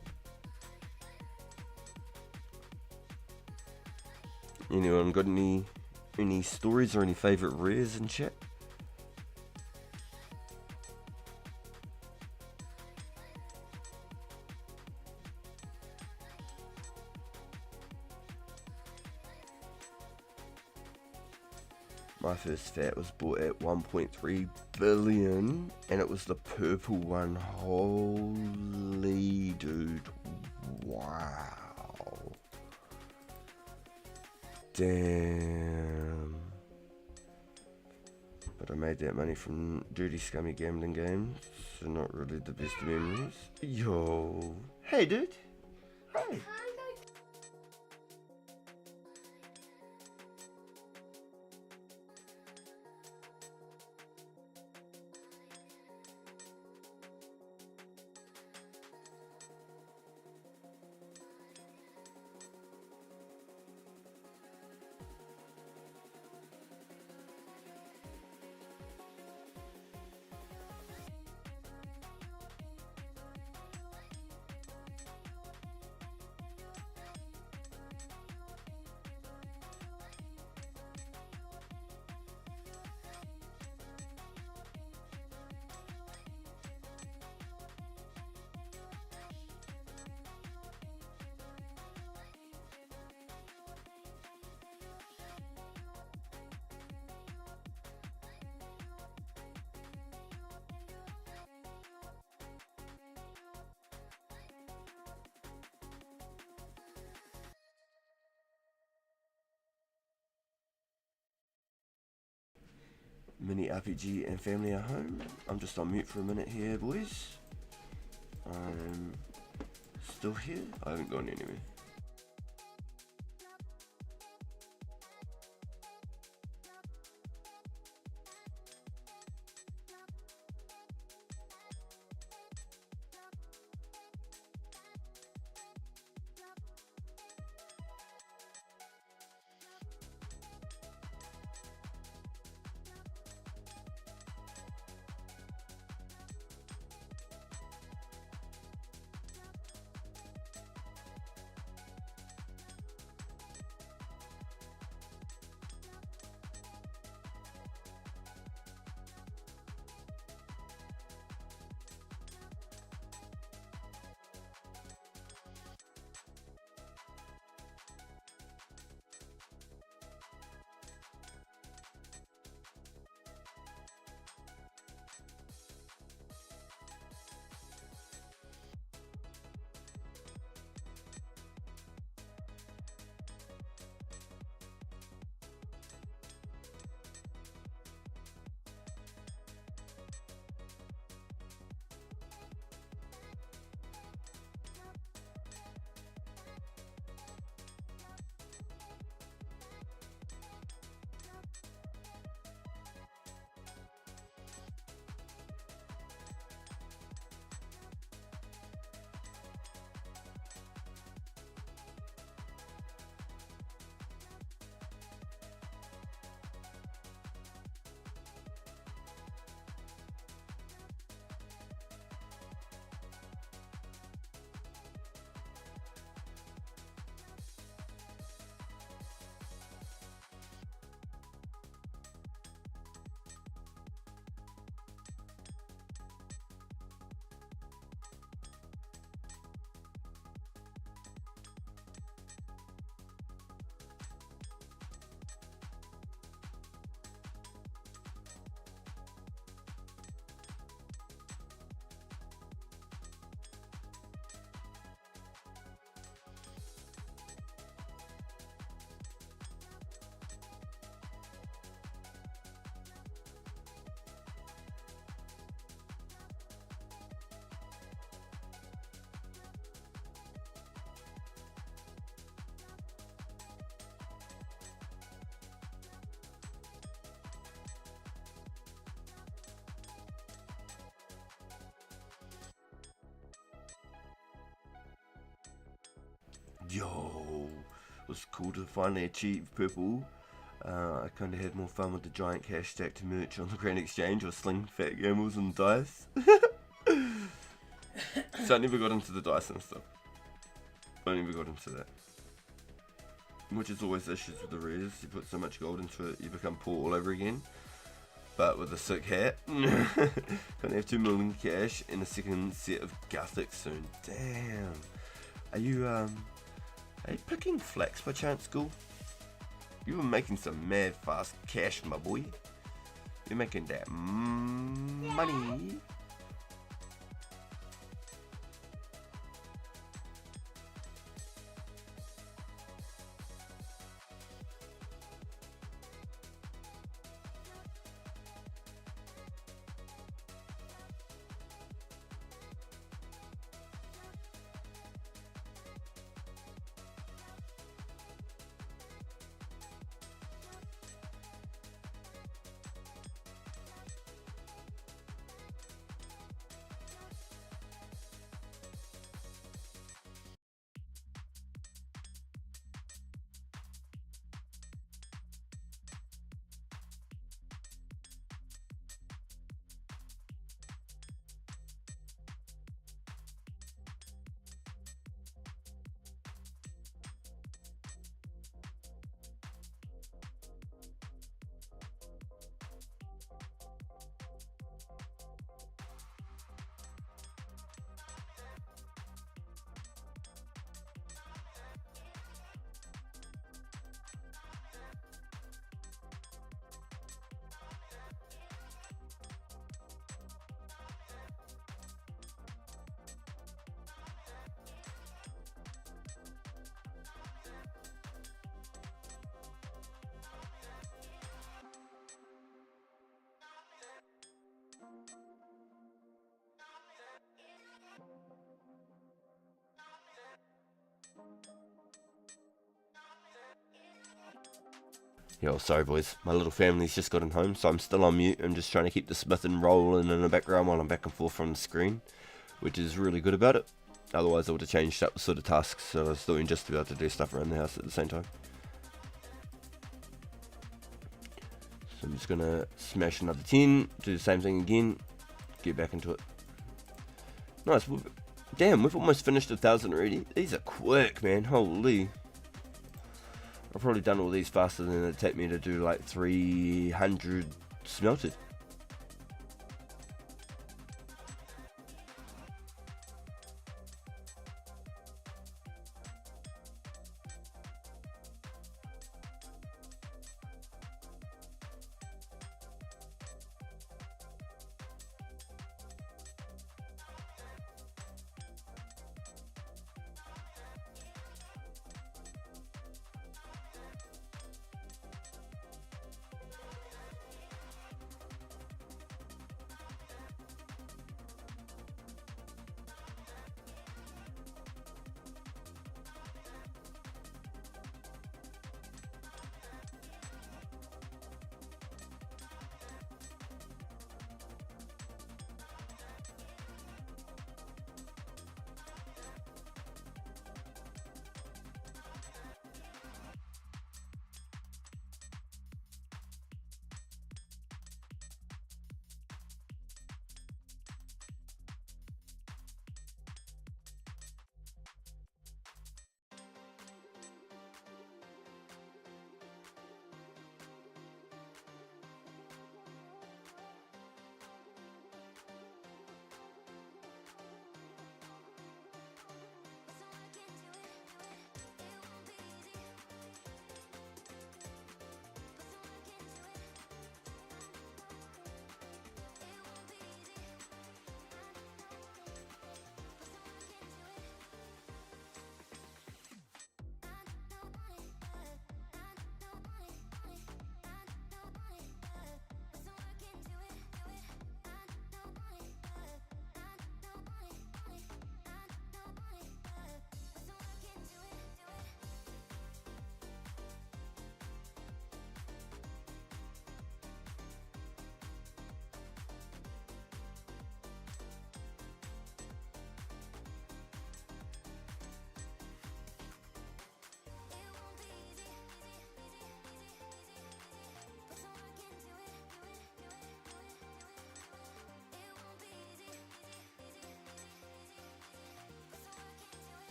Anyone got any stories or any favourite rares in chat? My first fat was bought at 1.3 billion, and it was the purple one. Holy dude, wow. Damn. But I made that money from dirty, scummy gambling games, so not really the best of memories. Yo. Hey, dude. Hey. Mini RPG and family at home. I'm just on mute for a minute here, boys. I'm still here. I haven't gone anywhere. Yo, it was cool to finally achieve purple. I kind of had more fun with the giant cash stacked merch on the Grand Exchange or sling fat gambles and dice. So I never got into the dice and stuff. I never got into that. Which is always issues with the rares. You put so much gold into it, you become poor all over again. But with a sick hat, gonna have 2 million cash and a second set of Gothic soon. Damn. Are you picking Flax by chance, Ghoul? You were making some mad fast cash, my boy. You're making that money. Yo, sorry boys, my little family's just gotten home, so I'm still on mute. I'm just trying to keep the smithing rolling in the background while I'm back and forth from the screen, which is really good about it. Otherwise I would have changed up the sort of tasks, so I was doing just about to do stuff around the house at the same time. So I'm just gonna smash another 10, do the same thing again, get back into it. Nice, damn, we've almost finished 1,000 already. These are quick, man, holy. I've probably done all these faster than it'd take me to do like 300 smelted.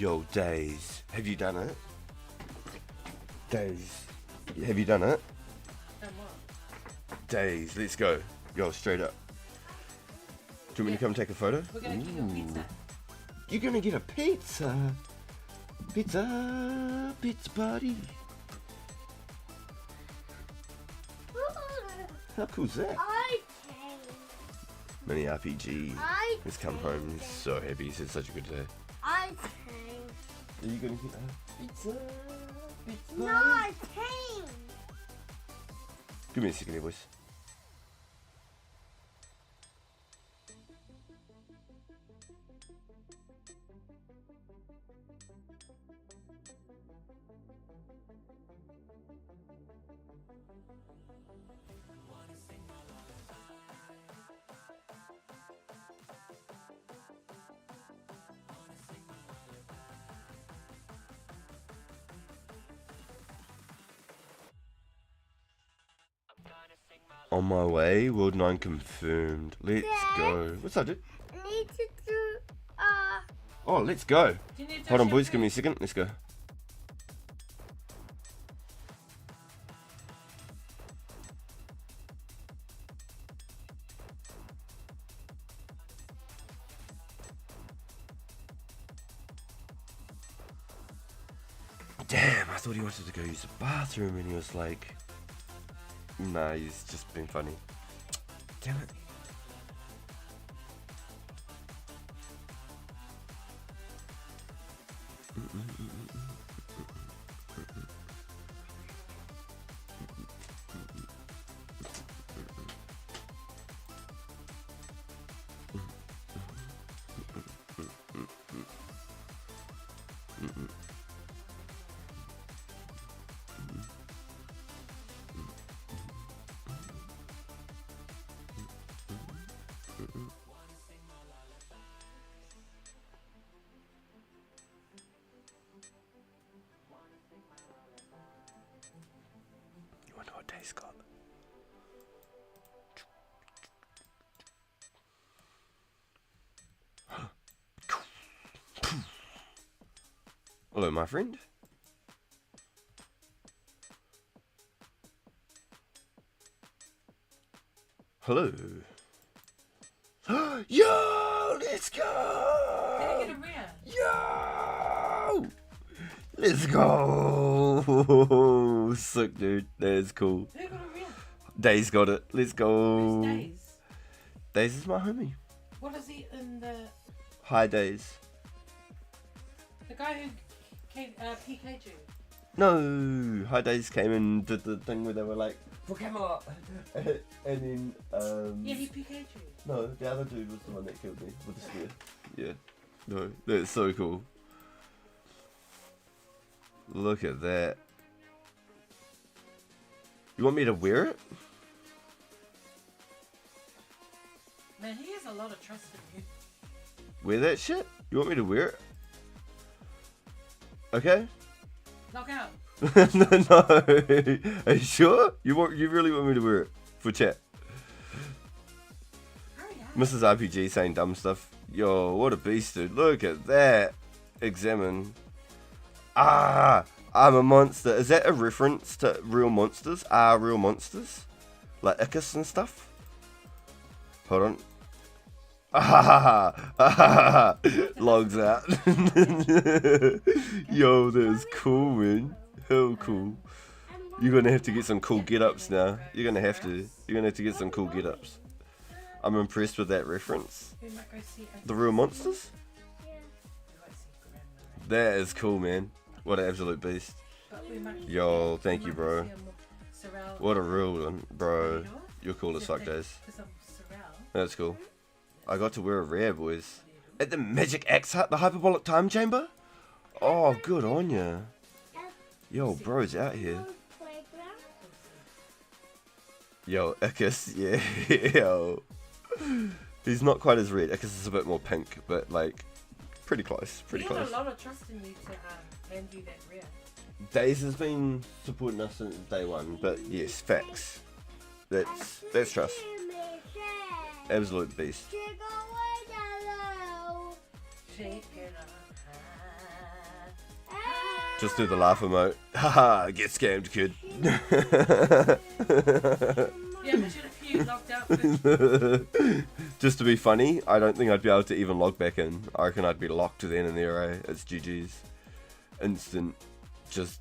Yo, Days. Have you done it? Days. Have you done it? And what? Days. Let's go. Yo, straight up. Do you want me to come take a photo? We're gonna get a pizza. You're gonna get a pizza. Pizza. Pizza party. How cool's that? I came. Mini RPG. He's come home. He's so happy. He's had such a good day. I came. Are you gonna get a pizza? Pizza. No, I came. Give me a second here, boys. On my way, World 9 confirmed. Let's go. What's that, dude? I need to do, Oh, let's go. Do you need to Hold on, show boys. me? Give me a second. Let's go. Damn, I thought he wanted to go use the bathroom and he was like, nah, he's just been funny. Damn it. You wonder what Dave's got? Hello, my friend. Hello. Yo, let's Can I go. get a rare? Yo, let's go. Sick, dude. That is cool. Who got a rare? Dave's got it. Let's go. Who's Days? Daze is my homie. What is he in the Hi, Daze. guy who came PK'd you? No, Hi Daze came and did the thing where they were like, Pokémon! And then, Yeah, he PK'd you. no, the other dude was the one that killed me with the spear. Yeah. No, that's so cool. Look at that. You want me to wear it? Man, he has a lot of trust in you. Wear that shit? You want me to wear it? Okay? Knock out. No. Are you sure? You really want me to wear it for chat? Hurry up. Mrs. RPG saying dumb stuff. Yo, what a beast, dude. Look at that. Examine. Ah, I'm a monster. Is that a reference to real monsters? Real monsters? Like Icus and stuff? Hold on. Logs out. Yo, that is cool, man. Hell cool. You're gonna have to get some cool get-ups now. You're gonna have to get some cool get-ups. I'm impressed with that reference. We might go see The real monsters? We might see Grandma. That is cool, man. What an absolute beast. But we might Yo, thank we you, might go bro. see Sorrel. What a real one, bro. You know what? You're cool as fuck, Days. Because I'm Sorrel. That's cool. I got to wear a rare, boys. At the Magic Axe Hut, the Hyperbolic Time Chamber? Oh, good on ya. Yo, bro's out here. Playground. Yo, Icus, yeah. Yo. He's not quite as red. Icus is a bit more pink, but like, pretty close. Pretty We close. have a lot of trust in you to hand you that rare. Days has been supporting us since day one, but yes, facts. That's trust. Absolute beast. Shake it on high. Just do the laugh emote. Haha, get scammed, kid. Yeah, imagine if you logged out with Just to be funny, I don't think I'd be able to even log back in. I reckon I'd be locked then and there, eh? It's GG's. Instant. Just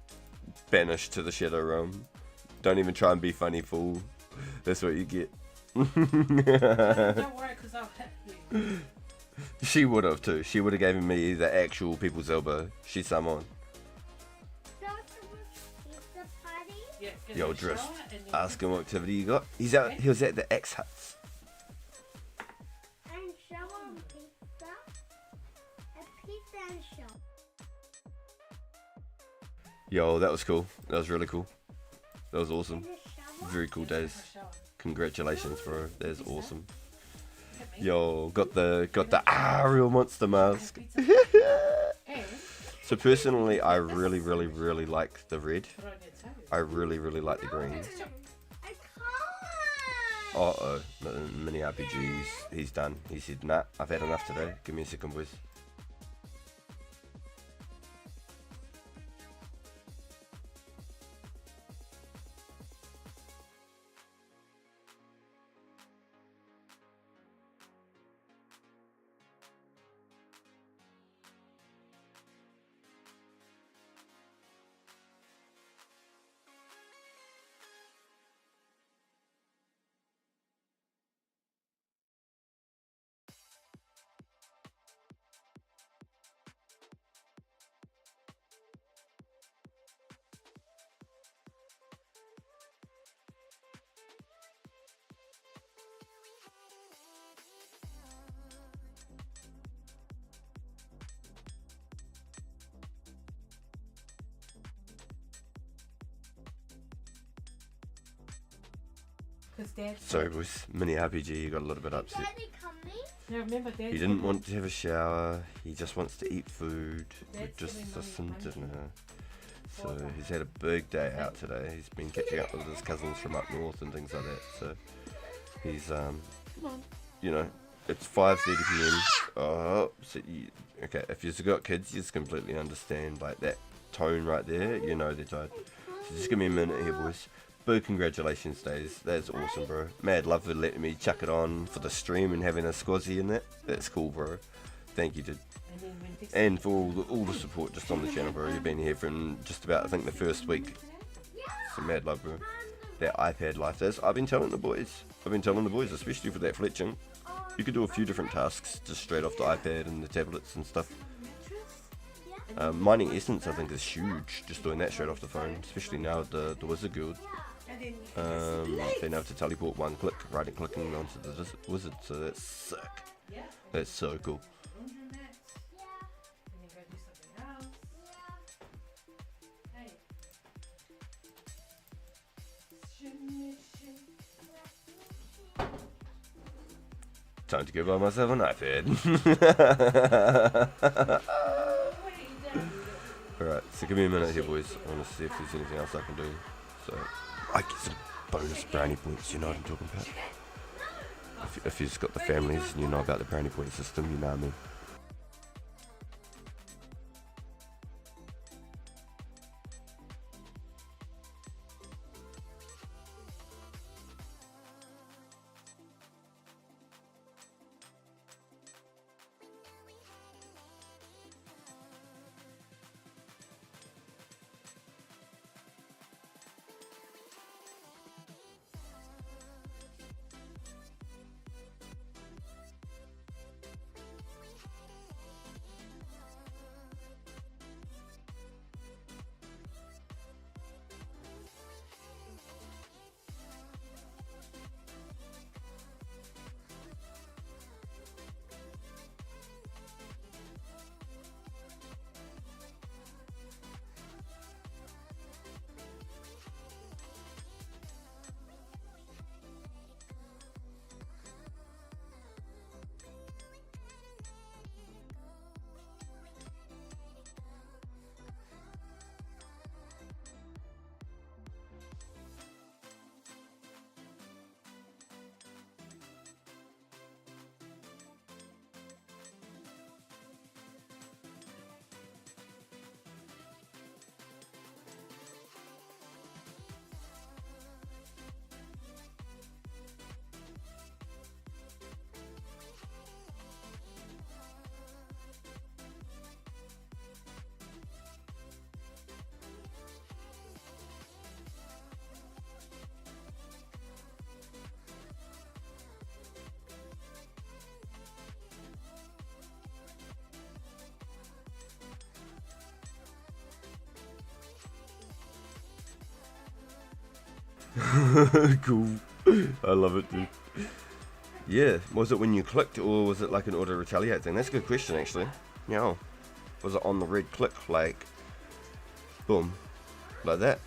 banished to the shadow realm. Don't even try and be funny, fool. That's what you get. don't worry, because I'll hit you. She would have too. She would have given me the actual people's elbow. She's someone. Yeah, get Yo, in the shower Drift. and then- Ask him what activity you got. He's out. He was at the X Huts. And show on pizza. A pizza and show. Yo, that was cool. That was really cool. That was awesome. And a shower. Very cool days. Shower. Congratulations, bro. That's awesome. Hit me. Yo, got the real monster mask. Pizza. And So personally, I really like the red. put on your toes. I really like the green. I can't. Uh-oh, mini RPGs. He's done. He said, nah, I've had enough today. Give me a second, boys. Because Dad. Sorry, boys. Mini RPG, you got a little bit upset. Daddy coming? Now remember, Dad. He didn't want to have a shower. He just wants to eat food. That's Just giving some money. dinner. So he's had a big day out today. He's been catching up with his cousins from up north and things like that. So he's Come on. you know, it's 5:30 p.m. Oh, so okay. If you've got kids, you just completely understand like that tone right there. You know they're tired. So just give me a minute here, boys. Big congratulations, Days. That's awesome, bro. Mad love for letting me chuck it on for the stream and having a squazzy in that. That's cool, bro. Thank you, dude. And then when this And for all the support just on the channel, bro. You've been here from just about, I think, the first week. So mad love, bro. That iPad life. I've been telling the boys, especially for that fletching, you could do a few different tasks just straight off the iPad and the tablets and stuff. Mining Essence, I think, is huge, just doing that straight off the phone, especially now with the Wizard Guild. and then Being able to teleport one click, clicking onto the wizard, so that's sick. yeah, That's so cool. and then go do something else. Hey. Shimmy, shimmy. Time to go buy myself an iPad. Alright, so give me a minute here, boys. I want to see if there's anything else I can do. So, I get some bonus brownie points, you know what I'm talking about? If you've got the families and you know about the brownie point system, you know what I mean. Cool. I love it, dude. Yeah, was it when you clicked or was it like an auto retaliate thing? That's a good question actually. Yeah. Was it on the red click, like boom, like that?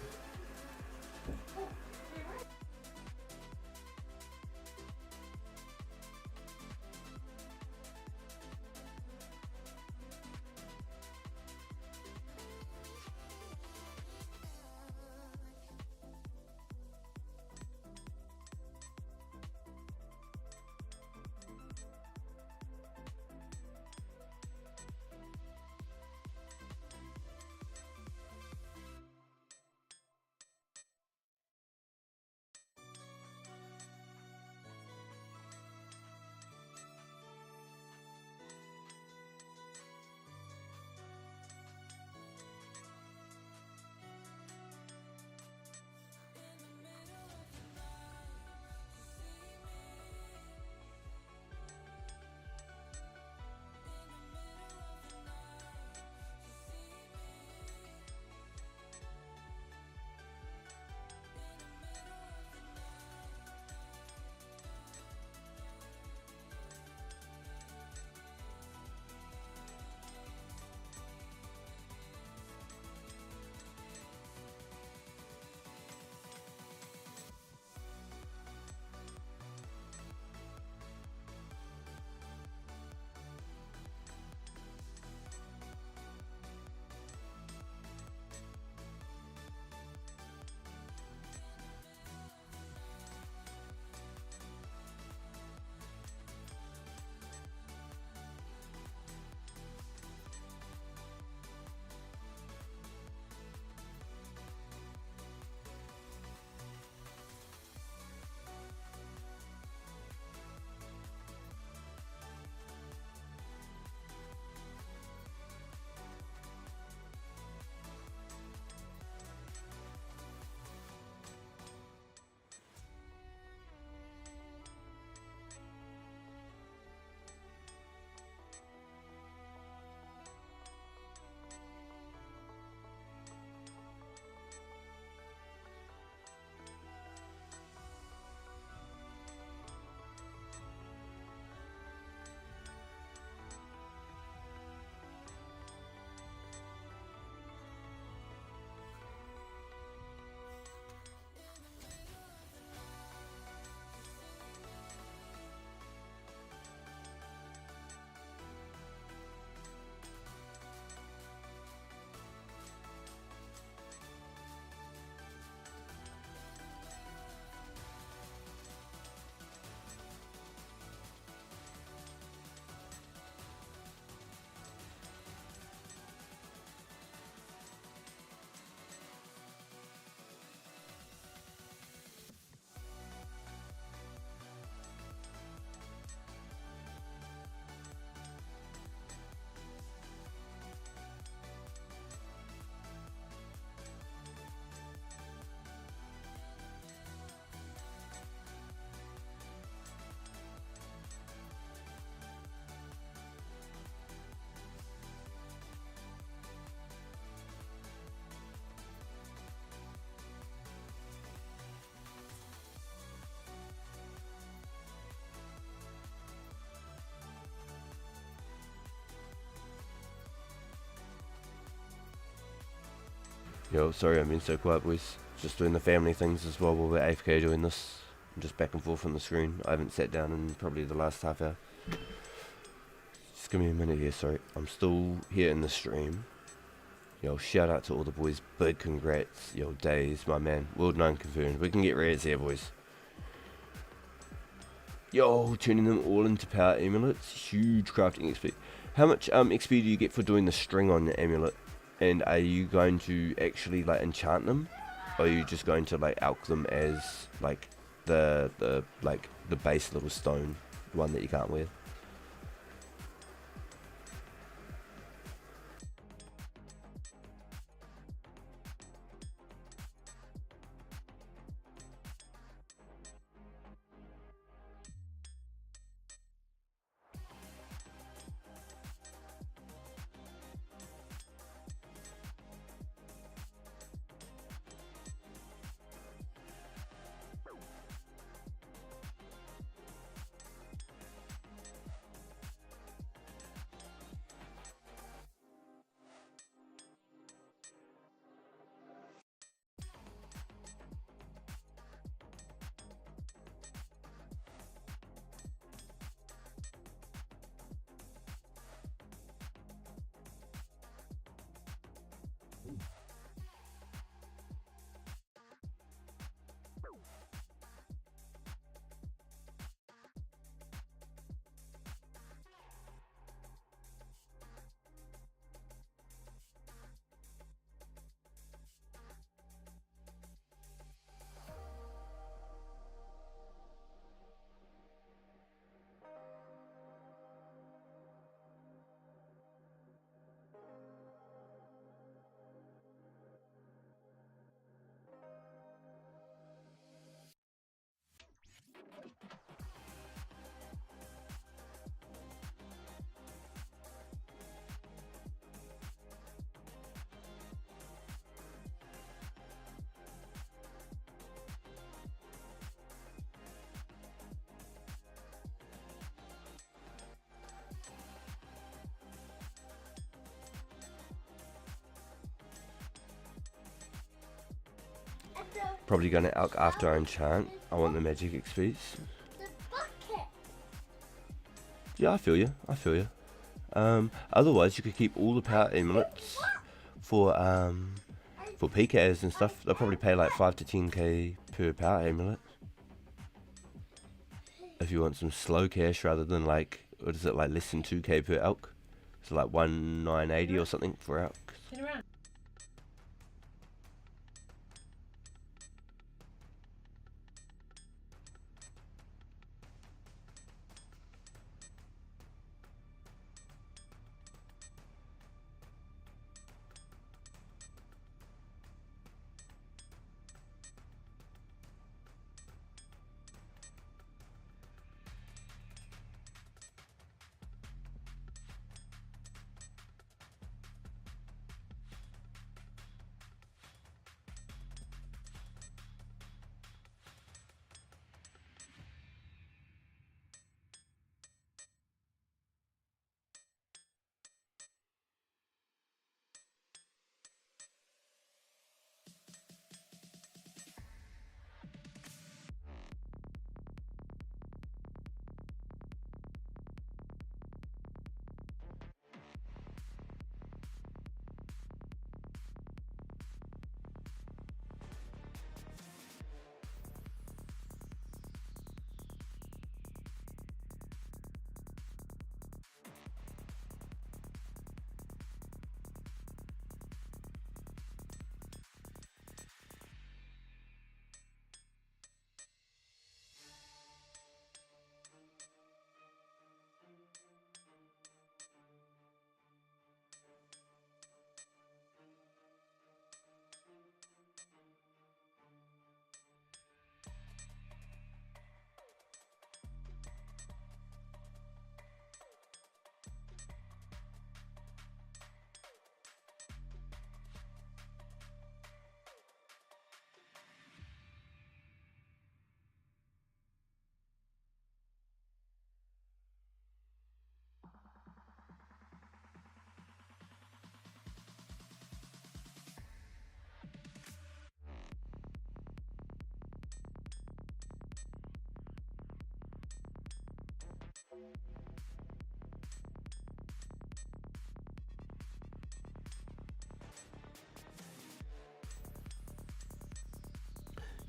Yo, sorry I've been so quiet, boys. Just doing the family things as well while we're AFK doing this. I'm just back and forth on the screen. I haven't sat down in probably the last half hour. Just give me a minute here, sorry. I'm still here in the stream. Yo, shout out to all the boys. Big congrats. Yo, Days, my man. World 9 confirmed. We can get rares here, boys. Yo, turning them all into power amulets. Huge crafting XP. How much XP do you get for doing the string on the amulet? And are you going to actually like enchant them? Or are you just going to like alch them as like the base little stone one that you can't wear? Probably going to Elk after I enchant. I want the magic XPs. The bucket. Yeah, I feel you. I feel you. Otherwise, you could keep all the power amulets for PKs and stuff. They'll probably pay like 5 to 10k per power amulet. If you want some slow cash rather than like, what is it, like less than 2k per elk? So like 1980 or something for elk. Spin around.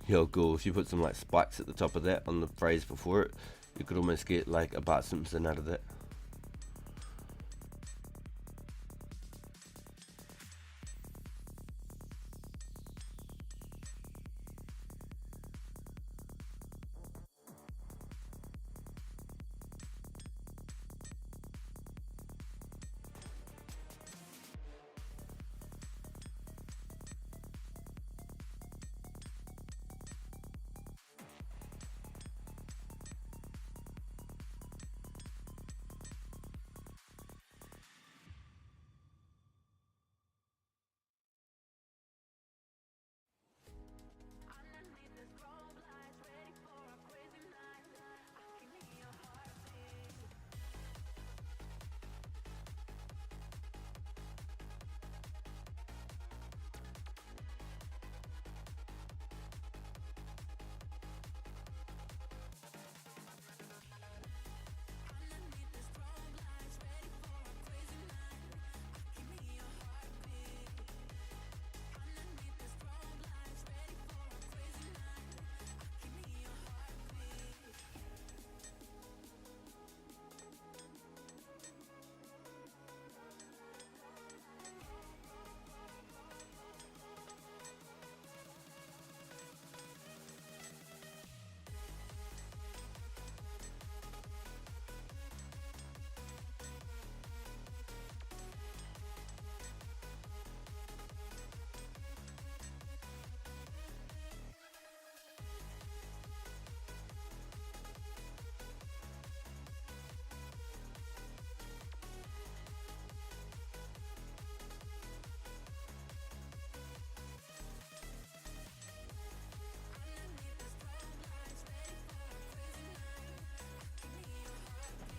Yo, cool. If you put some like spikes at the top of that on the phrase before it, you could almost get like a Bart Simpson out of that.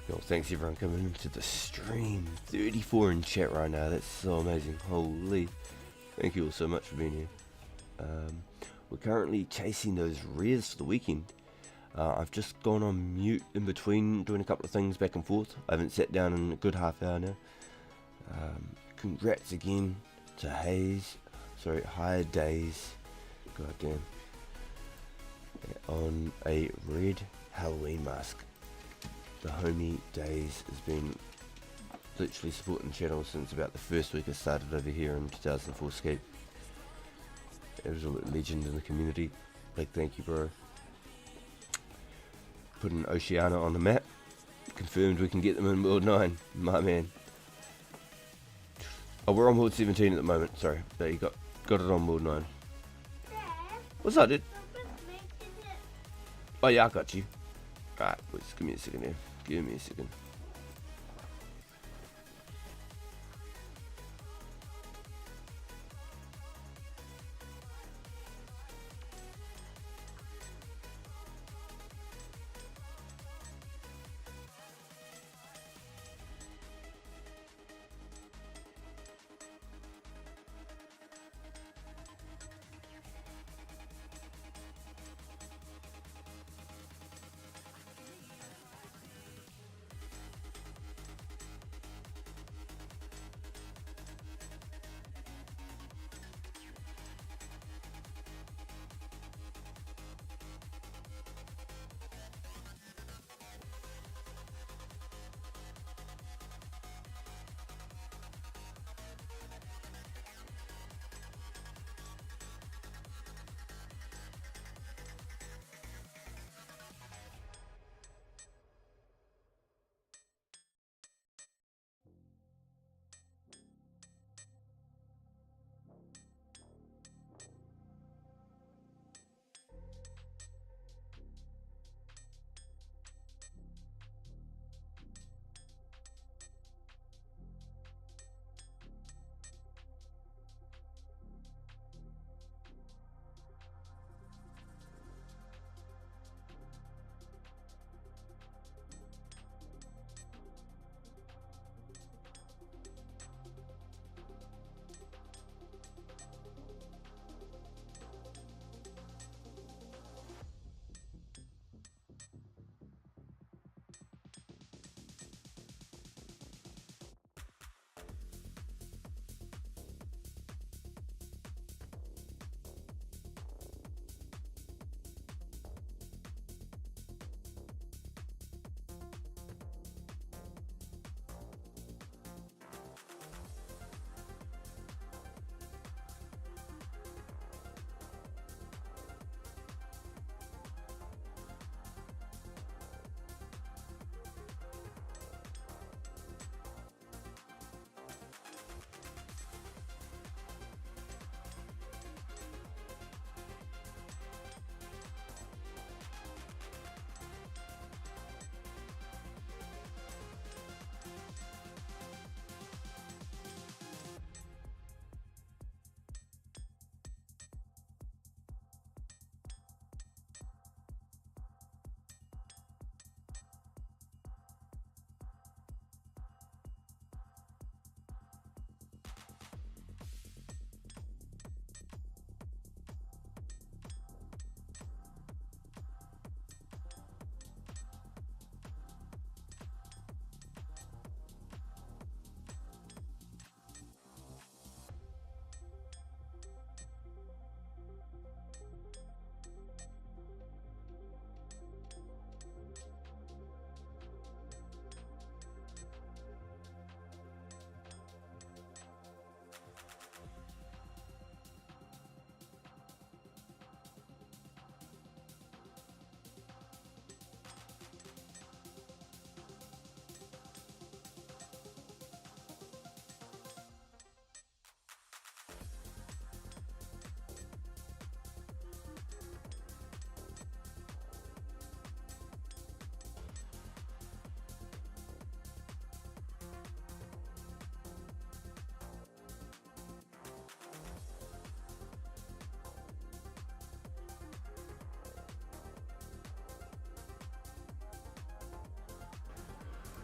Yo, thanks everyone coming into the stream. 34 in chat right now. That's so amazing. Holy. Thank you all so much for being here. we're currently chasing those rares for the weekend. I've just gone on mute in between doing a couple of things back and forth. I haven't sat down in a good half hour now. Congrats again to Higher Days, goddamn, on a red Halloween mask. The homie Days has been literally supporting the channel since about the first week I started over here in 2004 Scape. It was a legend in the community. Big thank you, bro. Putting Oceania on the map. Confirmed we can get them in World 9. My man. Oh, we're on World 17 at the moment. Sorry. But you got it on World 9. Dad, What's that, dude? Papa's making it. Oh, yeah, I got you. Alright, just give me a second here. Give me a second.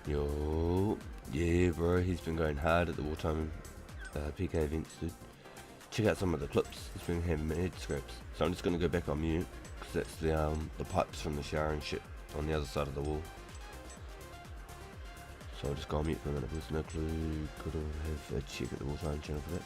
Yo, yeah, bro, he's been going hard at the wartime PK events, dude. check out some of the clips that's been having head scraps. So I'm just gonna go back on mute because that's the pipes from the shower and shit on the other side of the wall. So I'll just go on mute for a minute. There's no clue. Gotta have a check at the Waterline channel for that.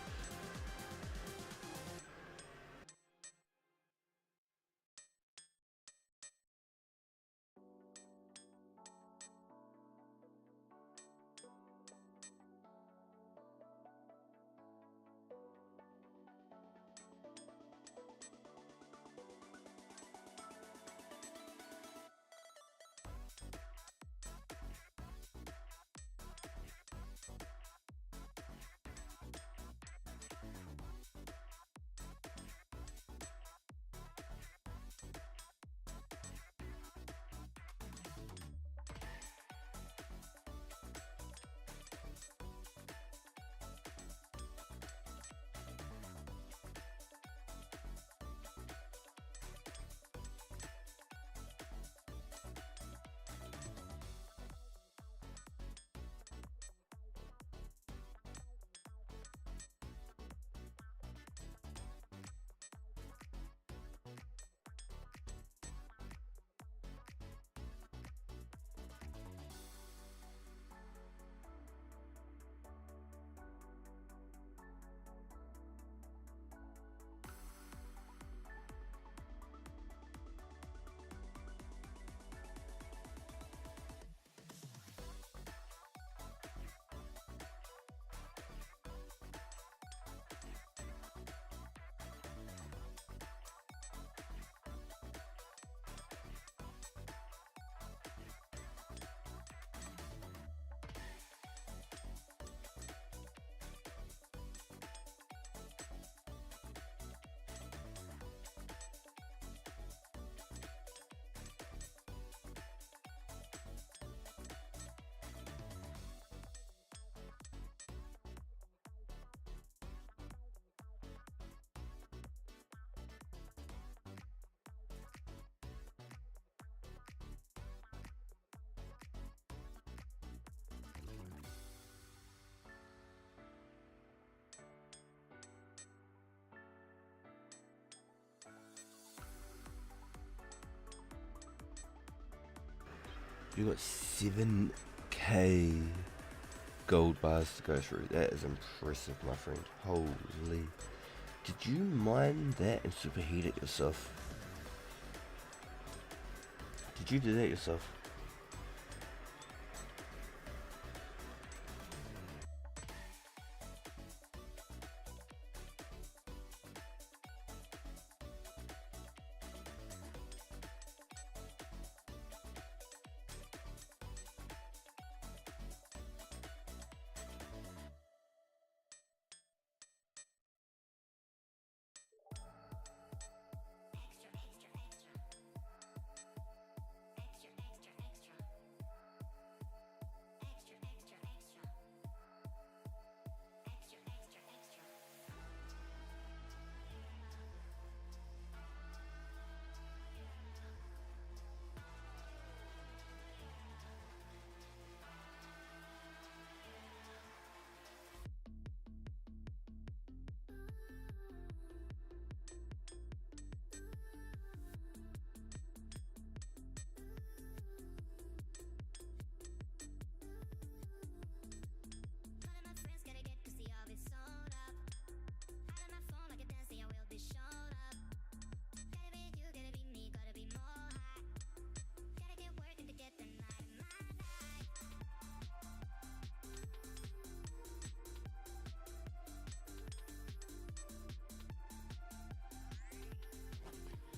You got 7k gold bars to go through. That is impressive, my friend. Holy. Did you mine that and superheat it yourself? Did you do that yourself?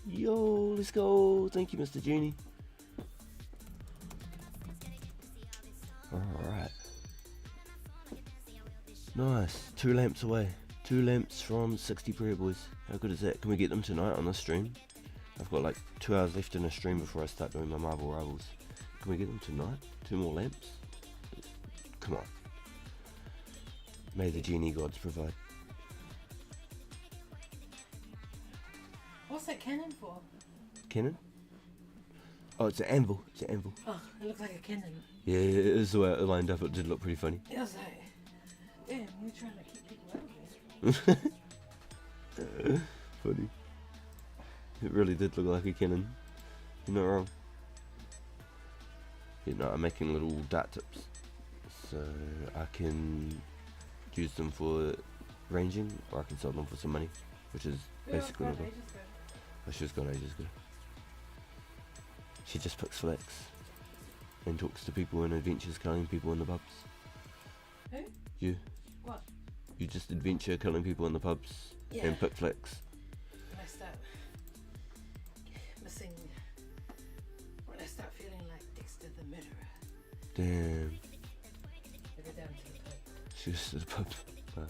Yo, let's go. Thank you, Mr. Genie. Alright. Nice. 2 lamps away. 2 lamps from 60 prayer boys. How good is that? Can we get them tonight on the stream? I've got like 2 hours left in a stream before I start doing my Marvel Rivals. Can we get them tonight? 2 more lamps? Come on. May the genie gods provide. What's that cannon for? Cannon? Oh, it's an anvil. It's an anvil. Oh, it looks like a cannon. Yeah, it is the way it lined up. It did look pretty funny. I was like, damn, you're trying to keep people out of there. Funny. It really did look like a cannon. You're not wrong. You know, I'm making little dart tips, so I can use them for ranging, or I can sell them for some money, which is basically what I Oh, she was gone ages ago. She just picks Flax and talks to people in adventures, killing people in the pubs. Who? You. What? You just adventure killing people in the pubs and pick Flax. When I start missing, when I start feeling like Dexter the murderer, Damn. I go down to the pub. She goes to the pub. Wow.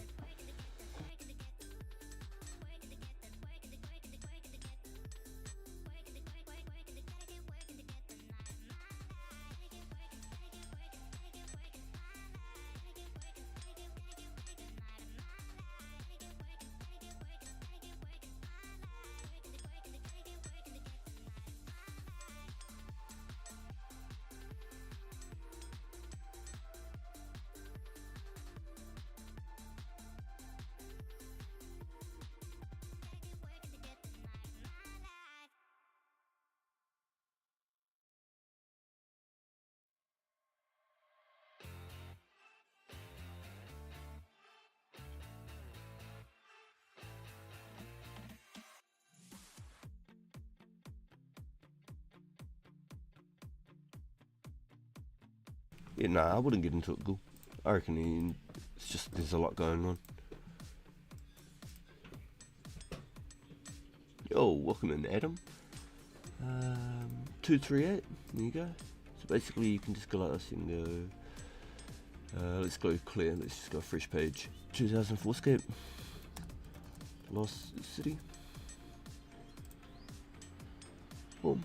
Yeah, nah, I wouldn't get into it, Ghoul. I reckon it's just there's a lot going on. Yo, welcome in, Adam. 238, there you go. So basically you can just go like this and go, let's go clear, let's just go fresh page. 2004 scape. Lost City. Boom.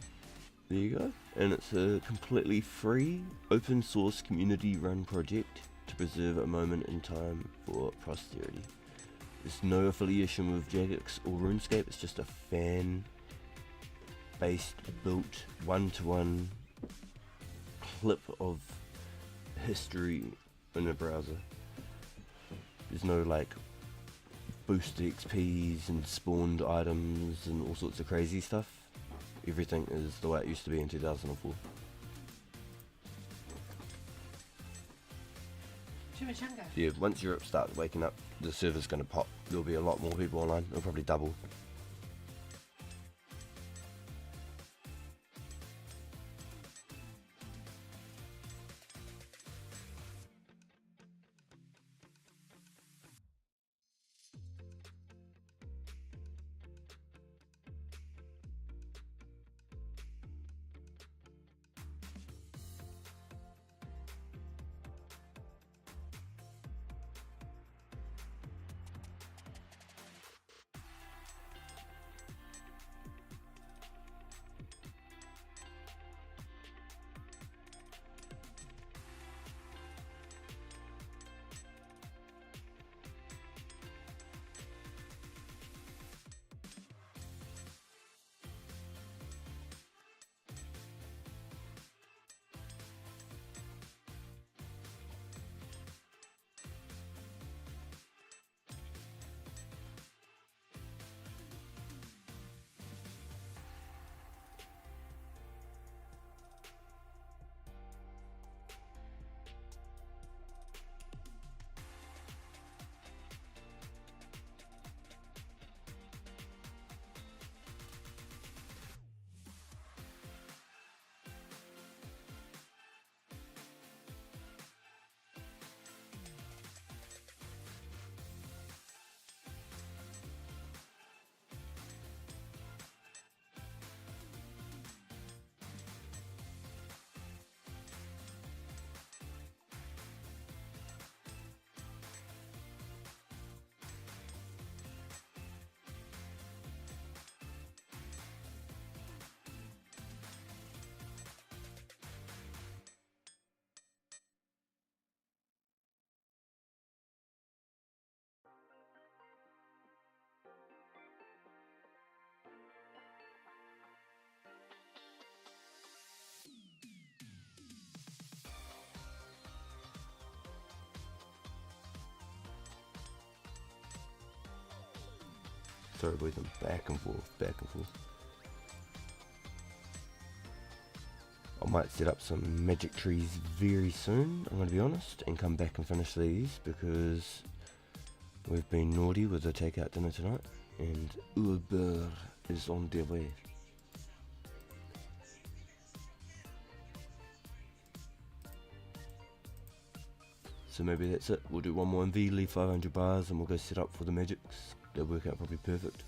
There you go. And it's a completely free, open source, community run project to preserve a moment in time for posterity. There's no affiliation with Jagex or Runescape, it's just a fan based, built, one-to-one clip of history in a browser. There's no like boosted XPs and spawned items and all sorts of crazy stuff. Everything is the way it used to be in 2004. Chimichanga. Yeah, once Europe starts waking up, the server's going to pop. There'll be a lot more people online. It'll probably double. Sorry boys, I'm back and forth, back and forth. I might set up some magic trees very soon, I'm going to be honest, and come back and finish these because we've been naughty with the takeout dinner tonight, and Uber is on their way. So maybe that's it, we'll do one more MV, leave 500 bars, and we'll go set up for the magics. They'll work out probably perfect.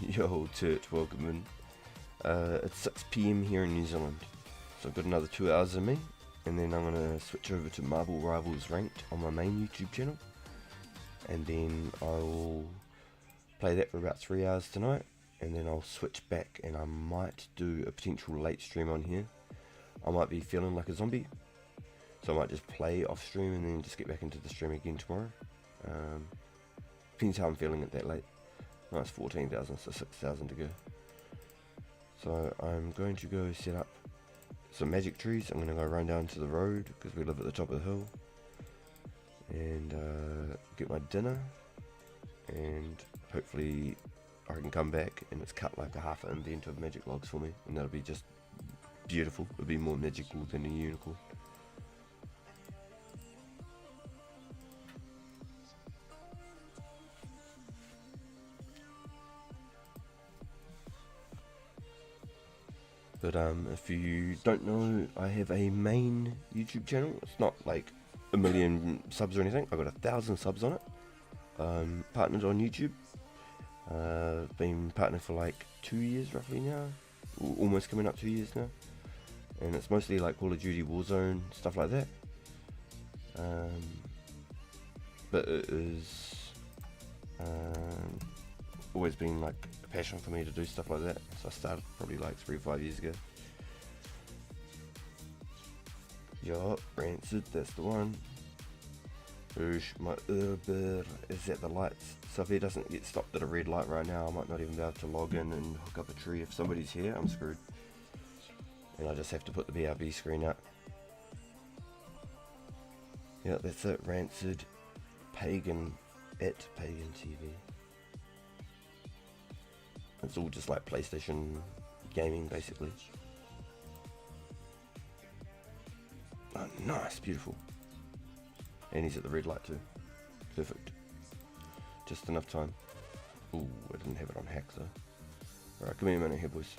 Yo, Turt, welcome in. It's 6 PM here in New Zealand, so I've got another 2 hours in me, and then I'm going to switch over to Marble Rivals Ranked on my main YouTube channel, and then I'll play that for about 3 hours tonight, and then I'll switch back and I might do a potential late stream on here. I might be feeling like a zombie, so I might just play off stream and then just get back into the stream again tomorrow. Depends how I'm feeling at that late. Nice, 14,000, so 6,000 to go. So I'm going to go set up some magic trees. I'm going to go run down to the road because we live at the top of the hill, and get my dinner, and hopefully I can come back and it's cut like a half an invent of magic logs for me, and that'll be just beautiful. It'll be more magical than a unicorn. But if you don't know, I have a main YouTube channel. It's not like 1 million subs or anything. I've got 1,000 subs on it. Partnered on YouTube. Been partnered for like 2 years roughly now. Almost coming up 2 years now. And it's mostly like Call of Duty Warzone, stuff like that. But it is always been like a passion for me to do stuff like that. So I started probably like 3 or 5 years ago. Yup, Rancid, that's the one. Oosh, my Uber is at the lights. So if he doesn't get stopped at a red light right now, I might not even be able to log in and hook up a tree. If somebody's here, I'm screwed. And I just have to put the BRB screen up. Yeah, that's it, Rancid, Pagan, at Pagan TV. It's all just like PlayStation gaming, basically. Oh, nice, beautiful. And he's at the red light too. Perfect. Just enough time. Ooh, I didn't have it on hack though. Alright, give me a minute here, boys.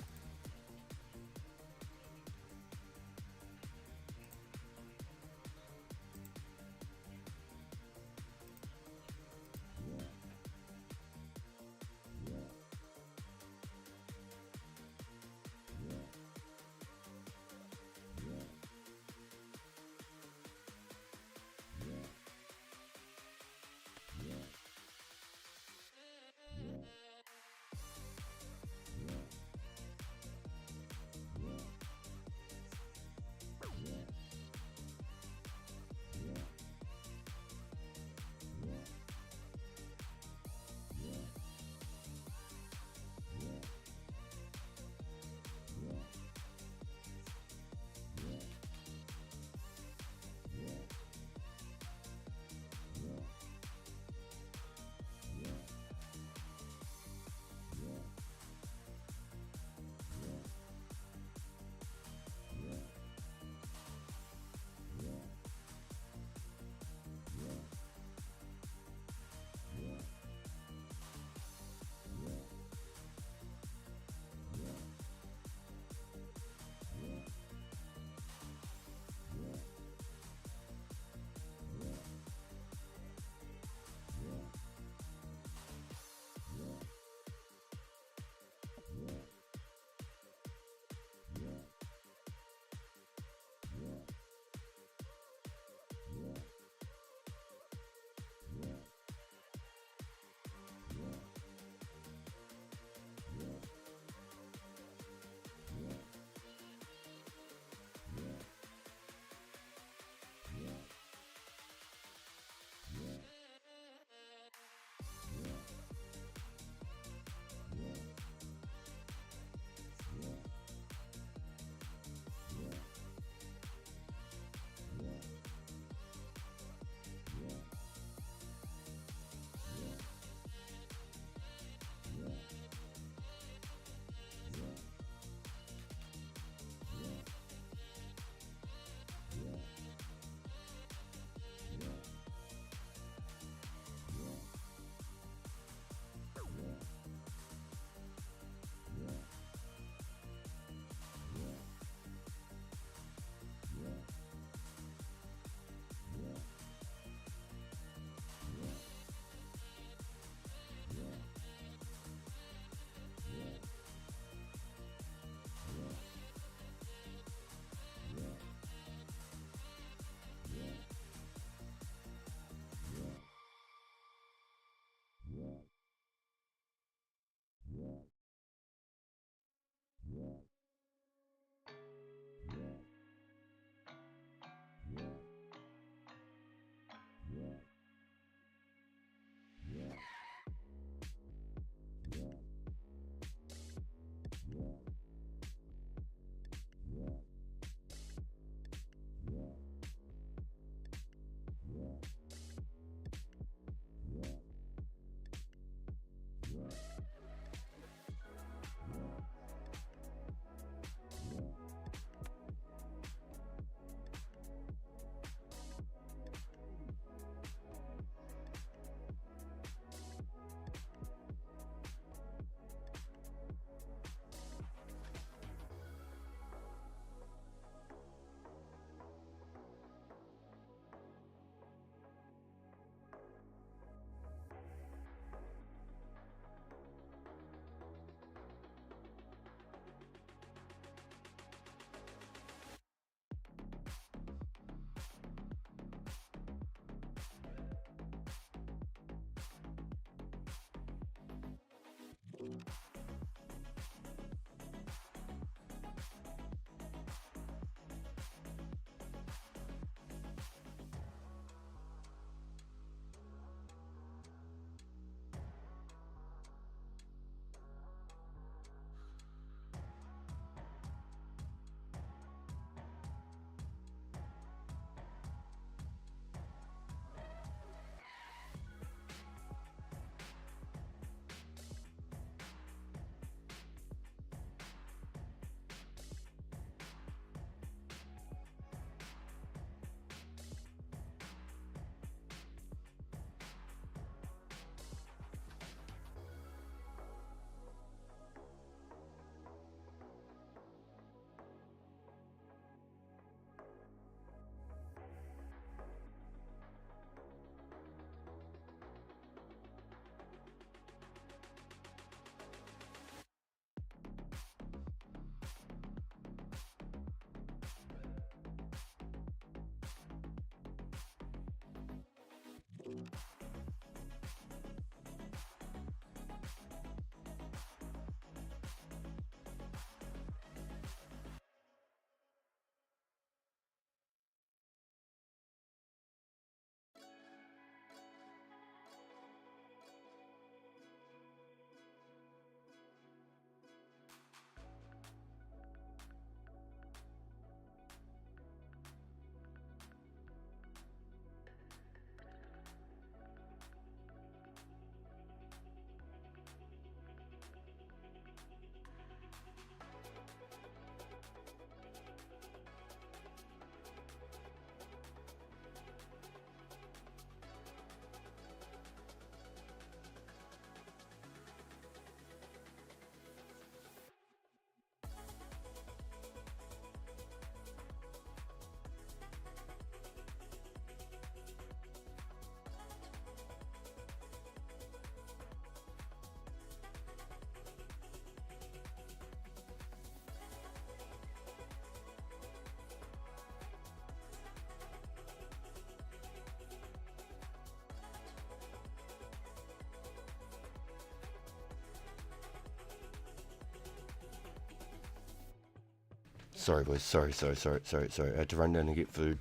Sorry, boys. Sorry. I had to run down and get food.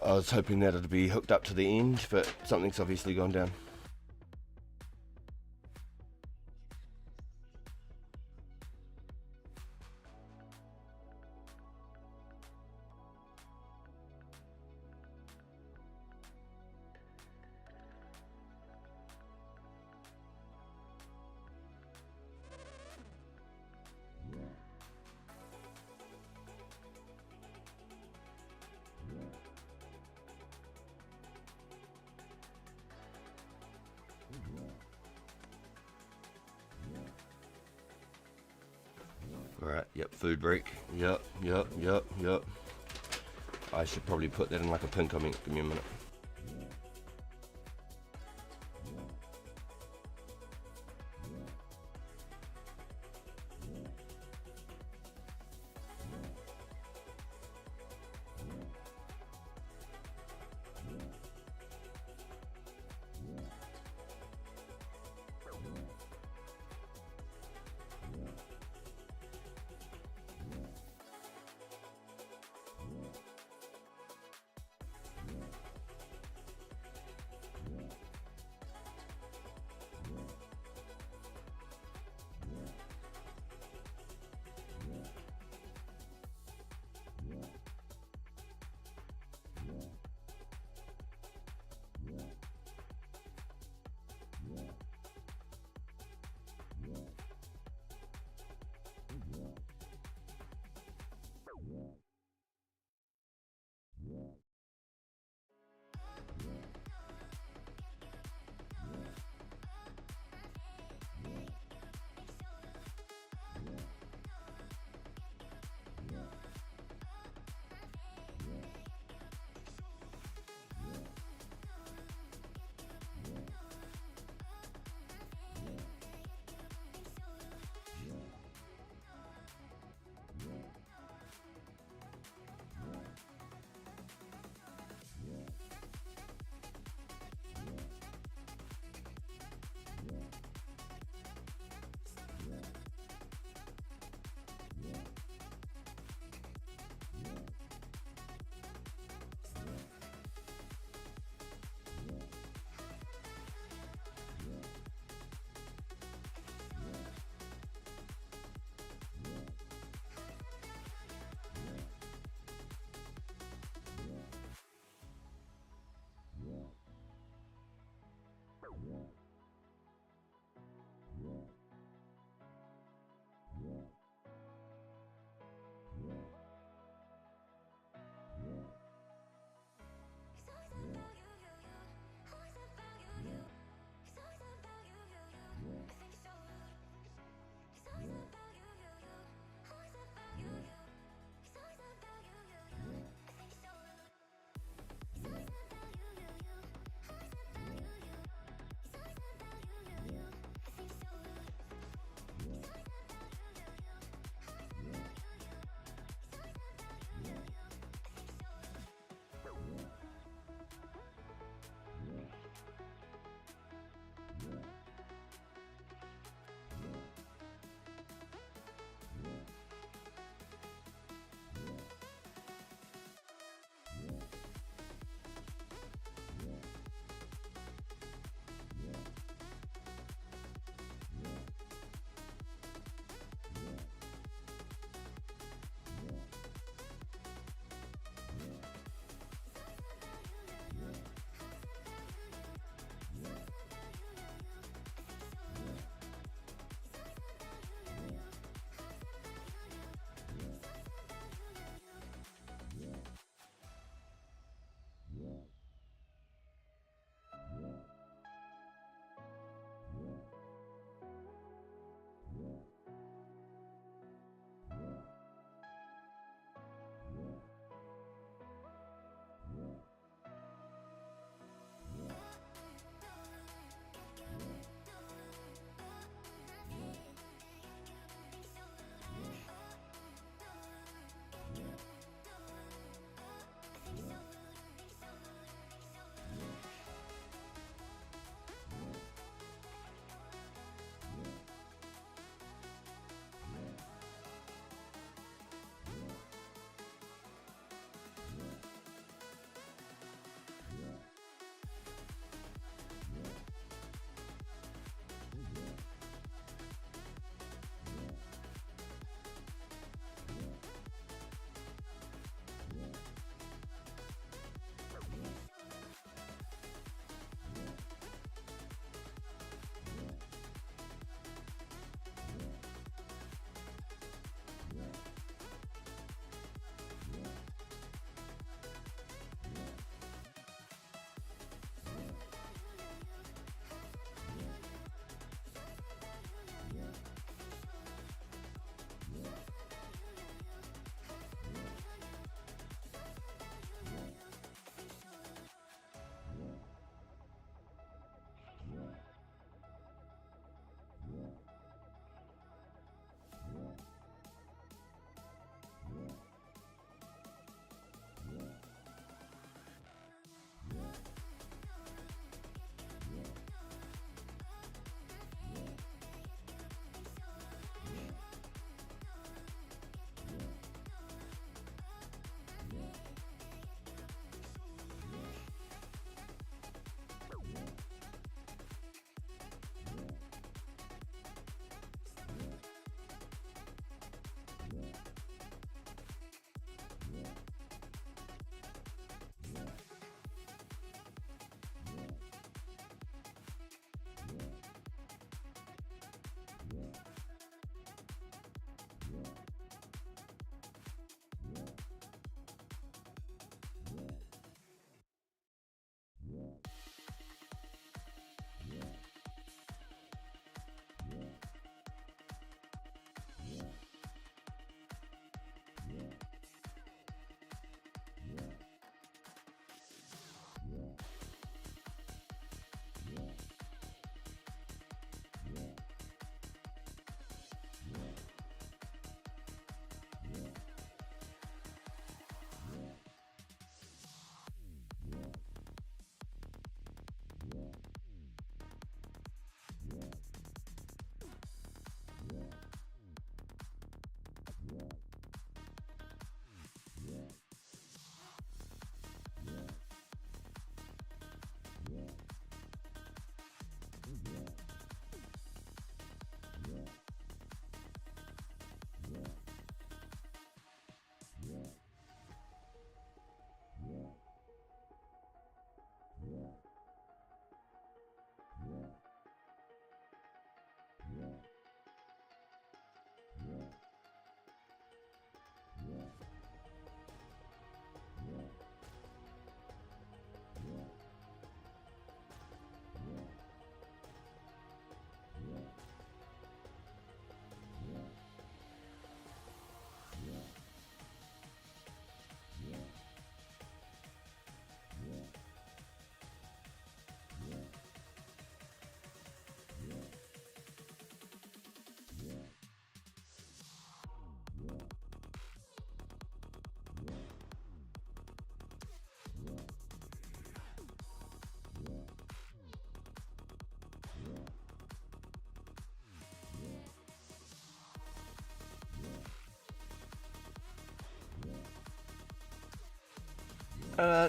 I was hoping that it'd be hooked up to the end, but something's obviously gone down. Alright, yep, food break. Yep. I should probably put that in like a pin comment. Give me a minute.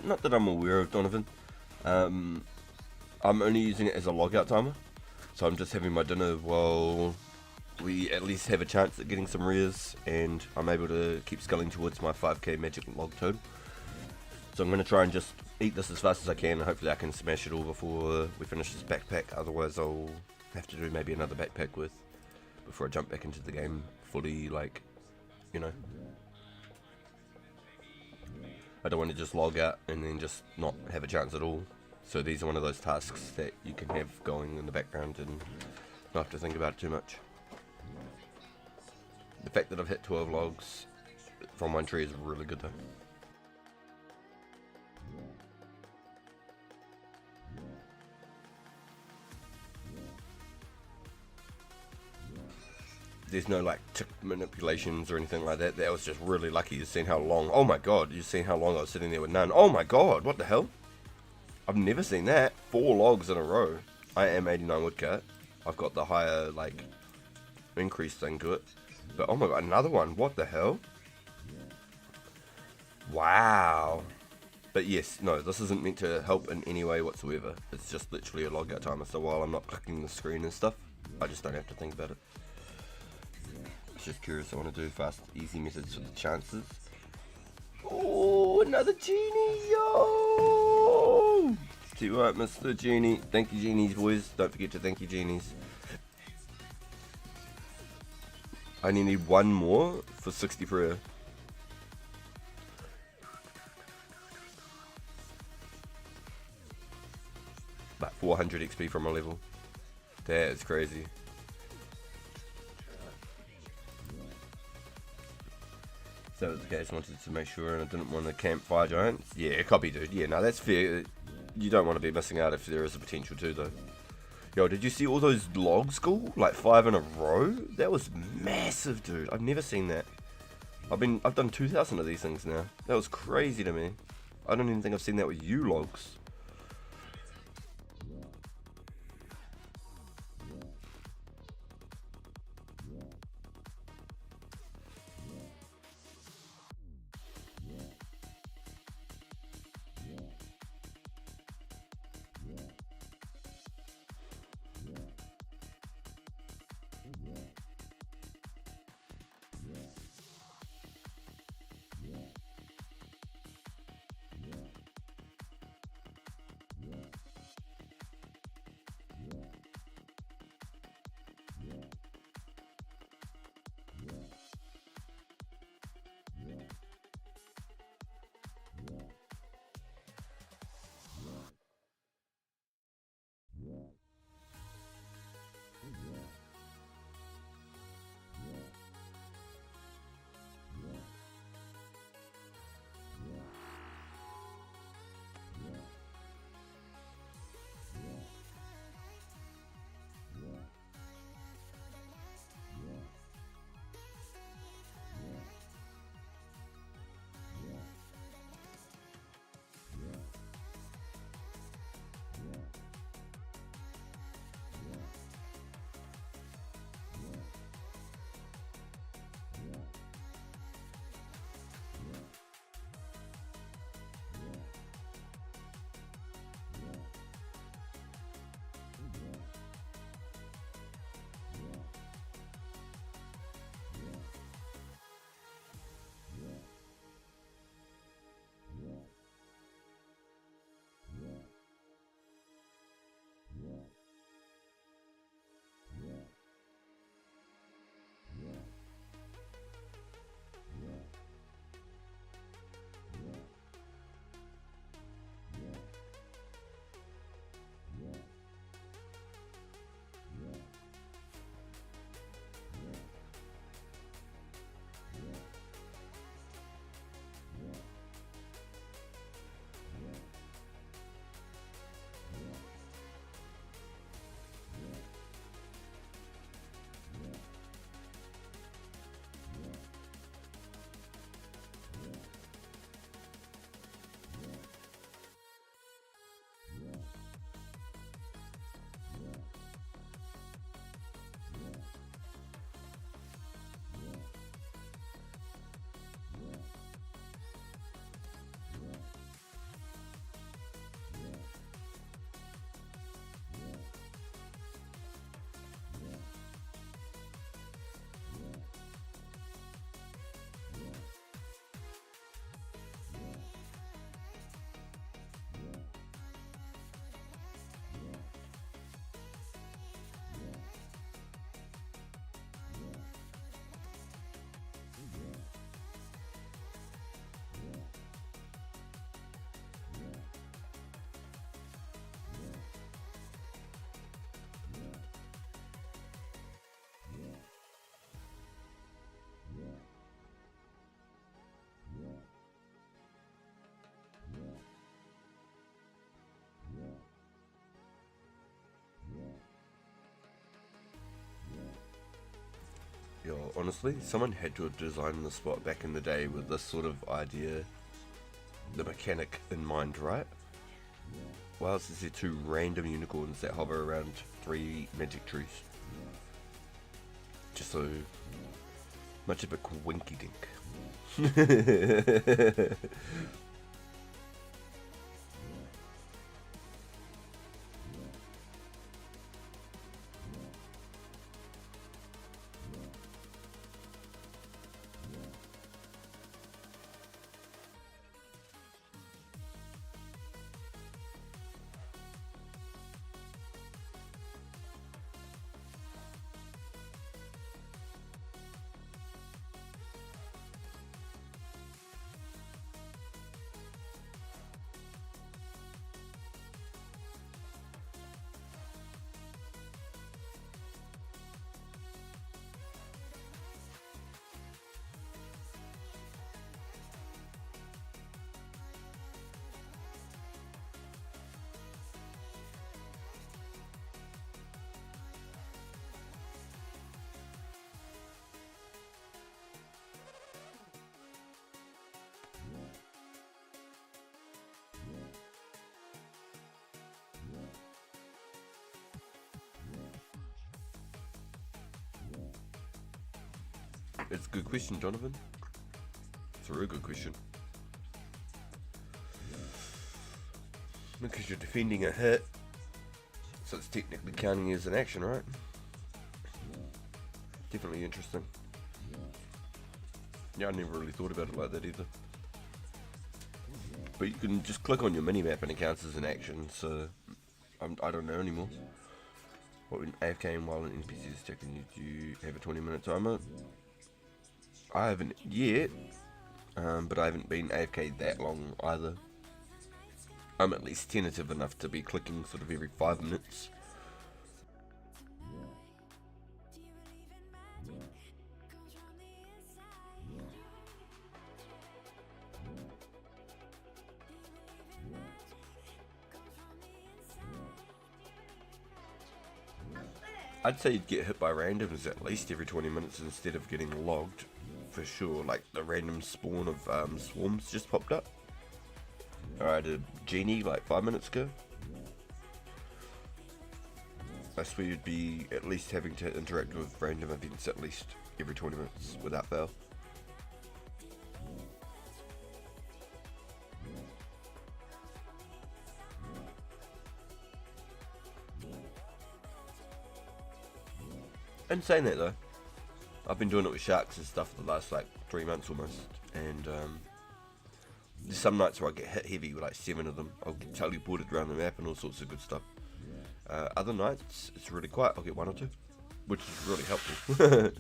Not that I'm aware of, Donovan. I'm only using it as a logout timer, so I'm just having my dinner while we at least have a chance at getting some rares, and I'm able to keep sculling towards my 5k magic log total. So I'm going to try and just eat this as fast as I can, and hopefully I can smash it all before we finish this backpack. Otherwise I'll have to do maybe another backpack before I jump back into the game fully, like, you know. I don't want to just log out and then just not have a chance at all. So these are one of those tasks that you can have going in the background and not have to think about it too much. The fact that I've hit 12 logs from one tree is really good though. There's no like tick manipulations or anything like that. That was just really lucky. You've seen how long. Oh my god, you've seen how long I was sitting there with none. Oh my god, what the hell? I've never seen that. 4 logs in a row. I am 89 woodcut. I've got the higher like increase thing to it. But oh my god, another one. What the hell? Wow. But yes, no, this isn't meant to help in any way whatsoever. It's just literally a logout timer. So while I'm not clicking the screen and stuff, I just don't have to think about it. Just curious, I want to do fast, easy methods for the chances. Oh, another genie, yo! See what, Mr. Genie. Thank you, genies, boys. Don't forget to thank you, genies. I only need one more for 60 prayer. About 400 XP from a level. That is crazy. So that was the case, wanted to make sure, and I didn't want to camp fire giants. Yeah, copy, dude. Yeah, no, that's fair. You don't want to be missing out if there is a potential to, though. Yo, did you see all those logs go? Like 5 in a row? That was massive, dude. I've never seen that. I've done 2,000 of these things now. That was crazy to me. I don't even think I've seen that with you logs. honestly, someone had to have designed the spot back in the day with this sort of idea, the mechanic in mind, right? Why else is there 2 random unicorns that hover around 3 magic trees? Just so much of a quinky dink. It's a good question, Jonathan. It's a really good question. Because you're defending a hit, so it's technically counting as an action, right? Definitely interesting. Yeah, I never really thought about it like that either. But you can just click on your minimap and it counts as an action, so I don't know anymore. What, when AFK and while an NPC is attacking you, do you have a 20-minute timer? I haven't yet, but I haven't been AFK that long either. I'm at least tentative enough to be clicking sort of every 5 minutes. I'd say you'd get hit by randoms at least every 20 minutes instead of getting logged, for sure. Like the random spawn of swarms just popped up. I had a genie like 5 minutes ago. I swear you'd be at least having to interact with random events at least every 20 minutes without fail. And saying that though, I've been doing it with sharks and stuff for the last like 3 months almost, and there's some nights where I get hit heavy with like 7 of them. I'll get teleported around the map and all sorts of good stuff. Other nights it's really quiet, I'll get 1 or 2, which is really helpful.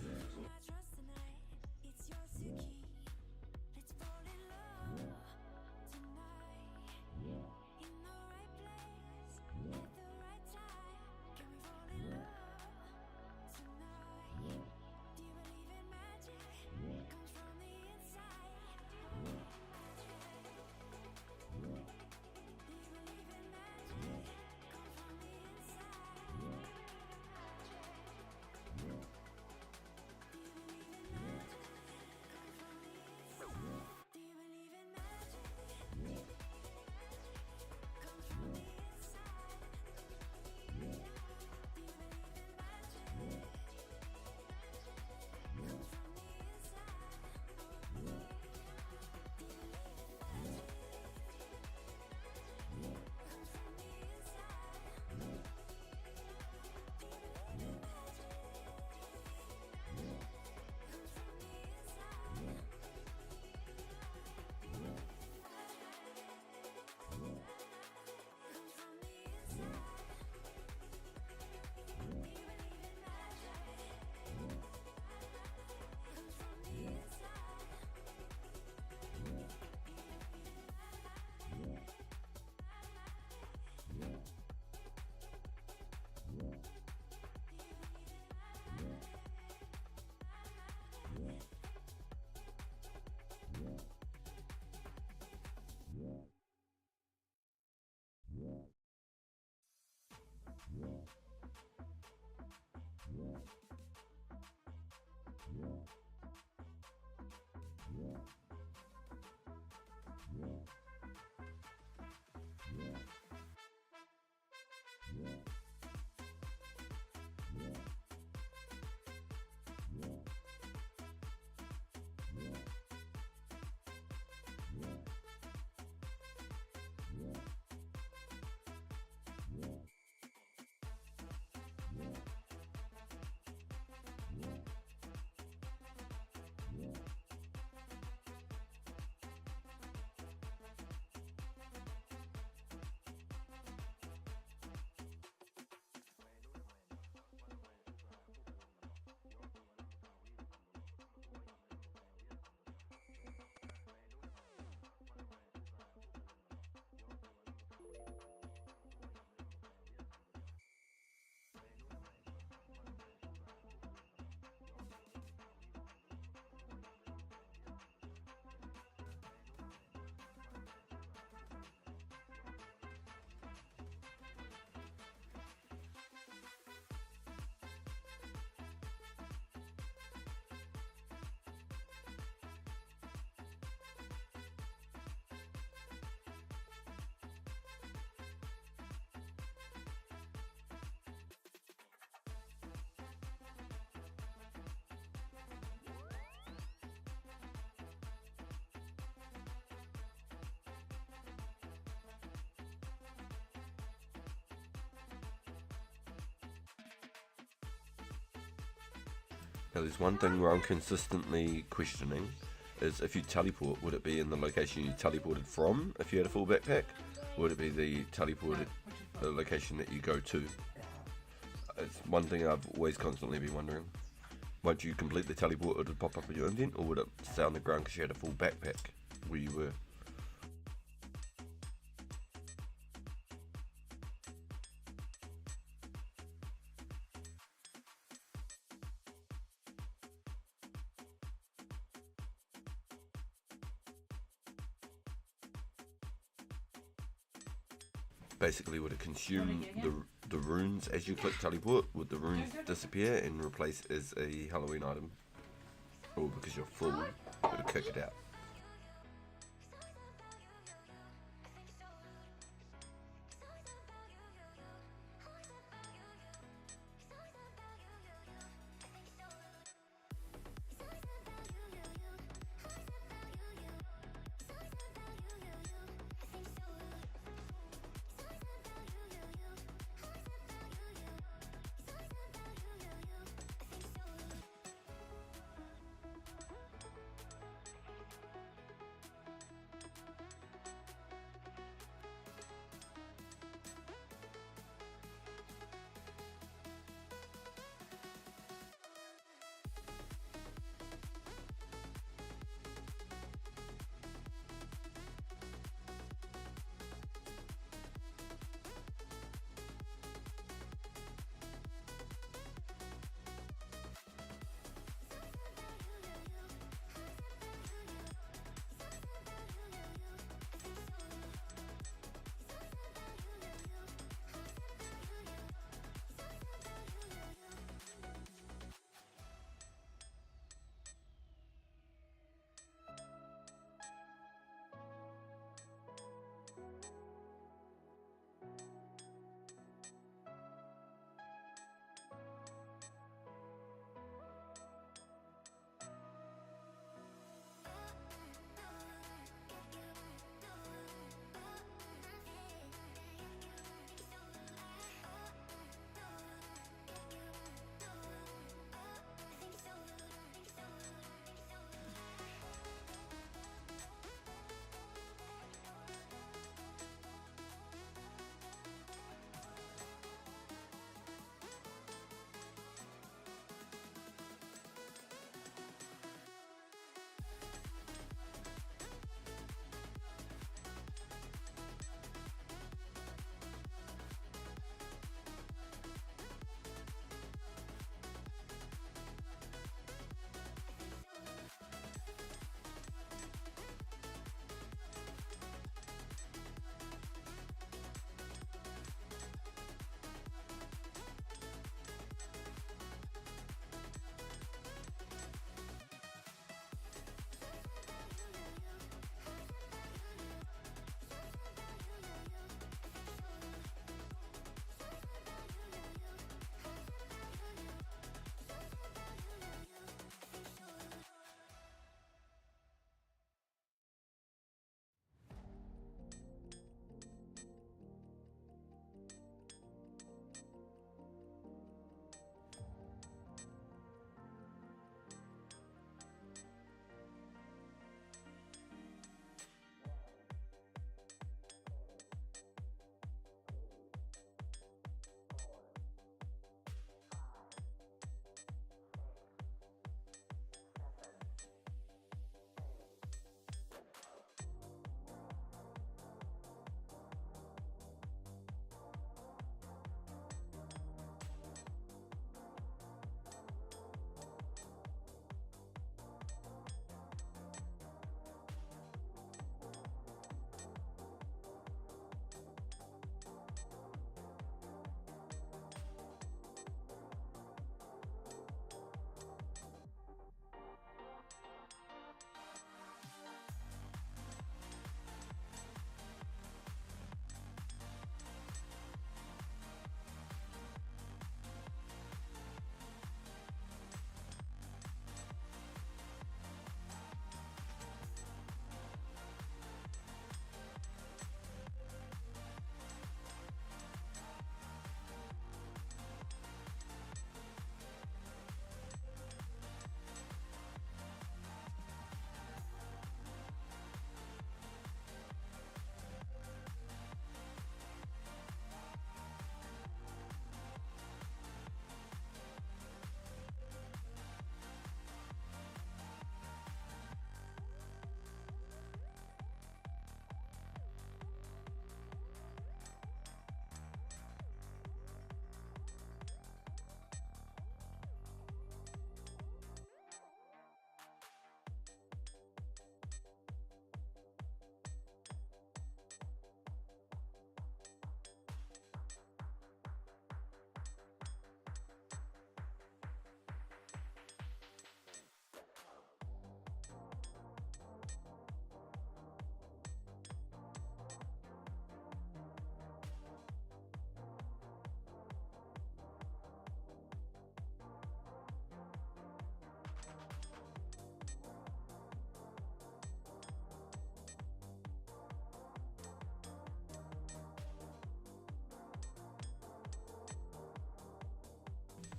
Now there's one thing where I'm consistently questioning is if you teleport, would it be in the location you teleported from if you had a full backpack? Or would it be the location that you go to? It's one thing I've always constantly been wondering. Once you complete the teleport, would it pop up in your indent, or would it stay on the ground because you had a full backpack where you were? Basically, would it consume the runes as you click teleport? Would the runes disappear and replace as a Halloween item? Or because you're full, would it kick it out?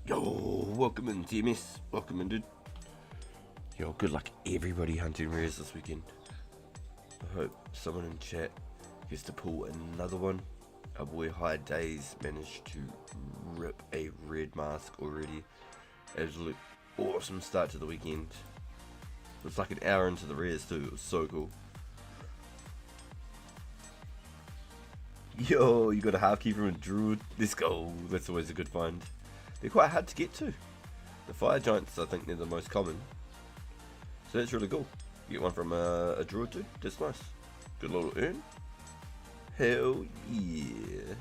Yo, welcome in, TMS. Welcome in, dude. Yo, good luck everybody hunting rares this weekend. I hope someone in chat gets to pull another one. Our boy High Days managed to rip a red mask already. Absolute awesome start to the weekend. It was like an hour into the rares too. It was so cool. Yo, you got a half key from a druid. Let's go. That's always a good find. They're quite hard to get to. The fire giants, I think they're the most common. So that's really cool. You get one from a druid too. That's nice. Good little earn. Hell yeah.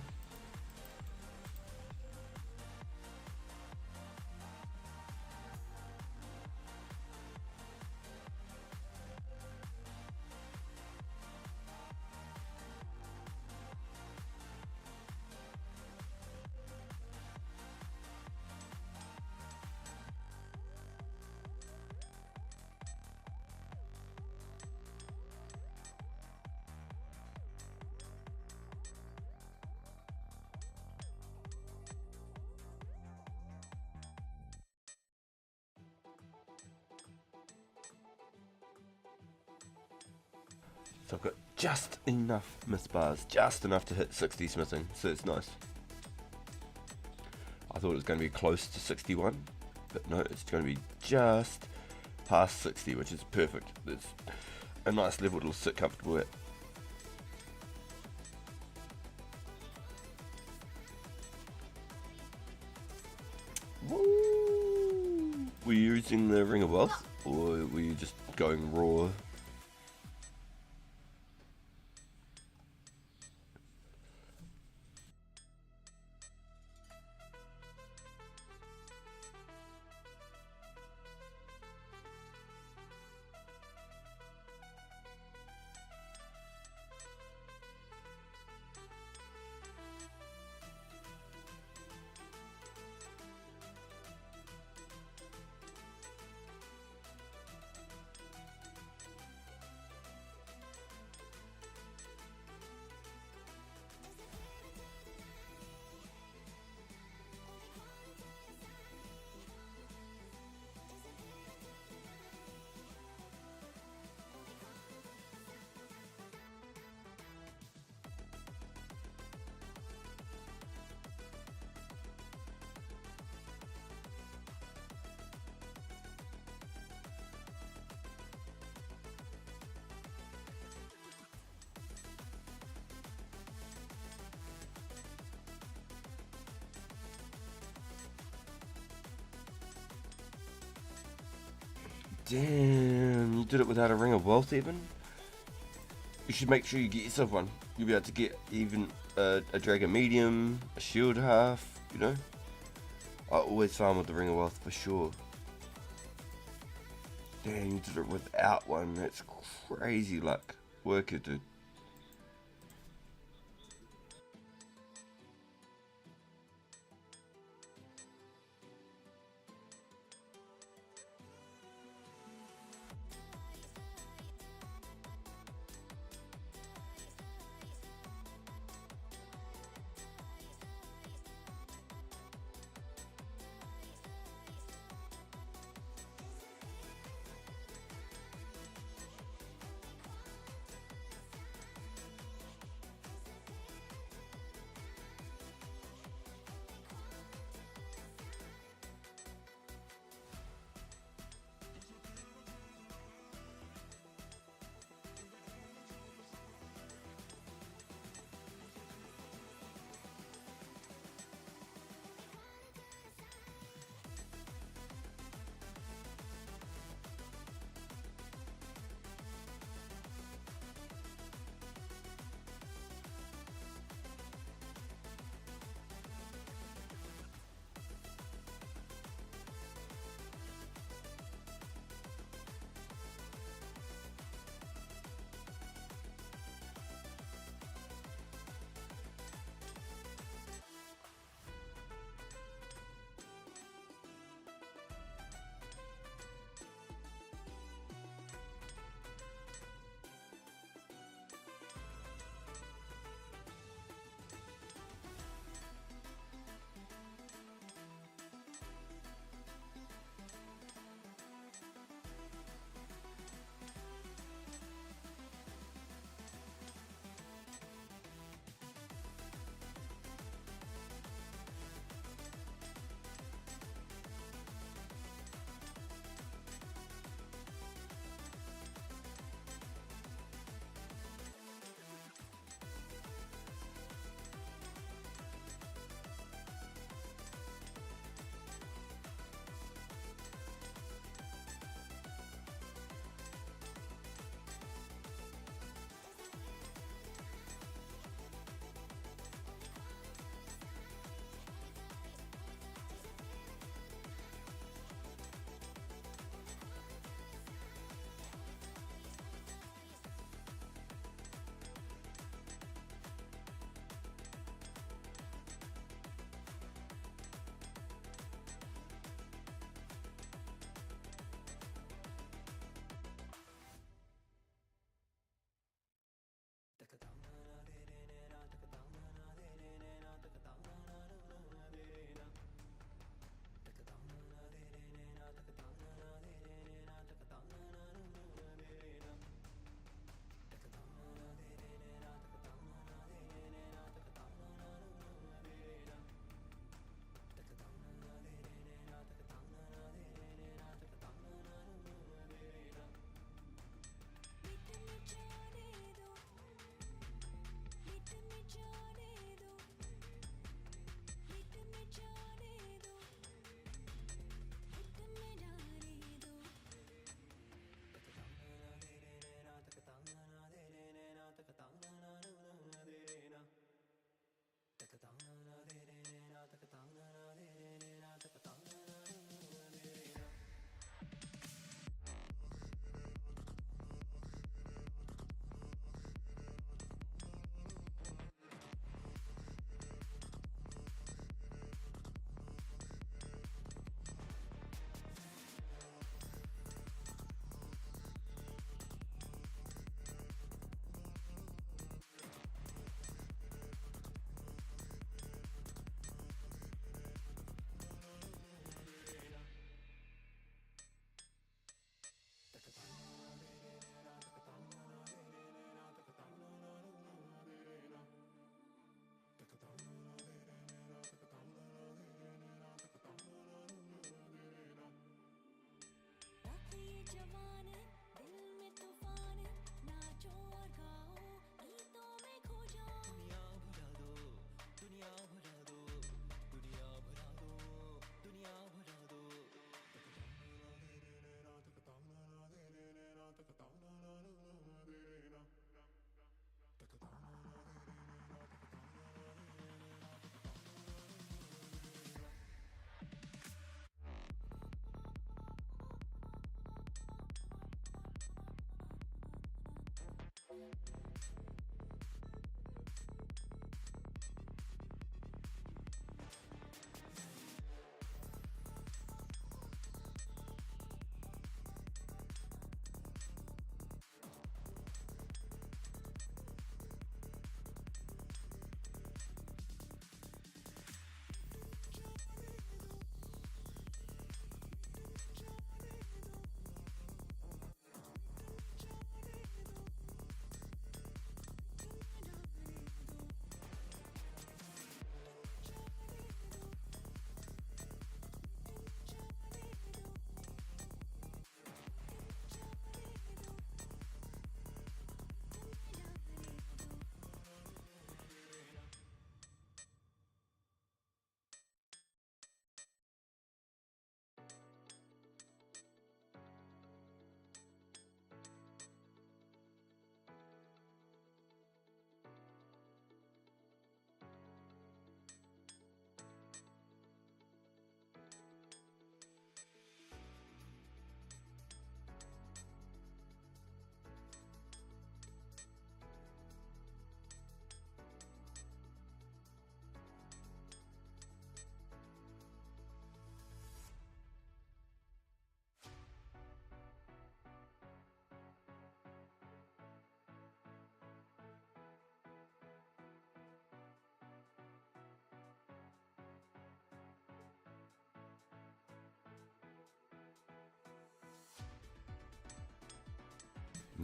So I've got just enough miss bars, just enough to hit 60 smithing, so it's nice. I thought it was going to be close to 61, but no, it's going to be just past 60, which is perfect. It's a nice level to sit comfortable at. Woo! Were you using the Ring of Wealth, or were you just going raw? Damn, you did it without a Ring of Wealth even? You should make sure you get yourself one. You'll be able to get even a Dragon Medium, a Shield Half, you know? I always farm with the Ring of Wealth for sure. Damn, you did it without one. That's crazy luck. Work it, dude.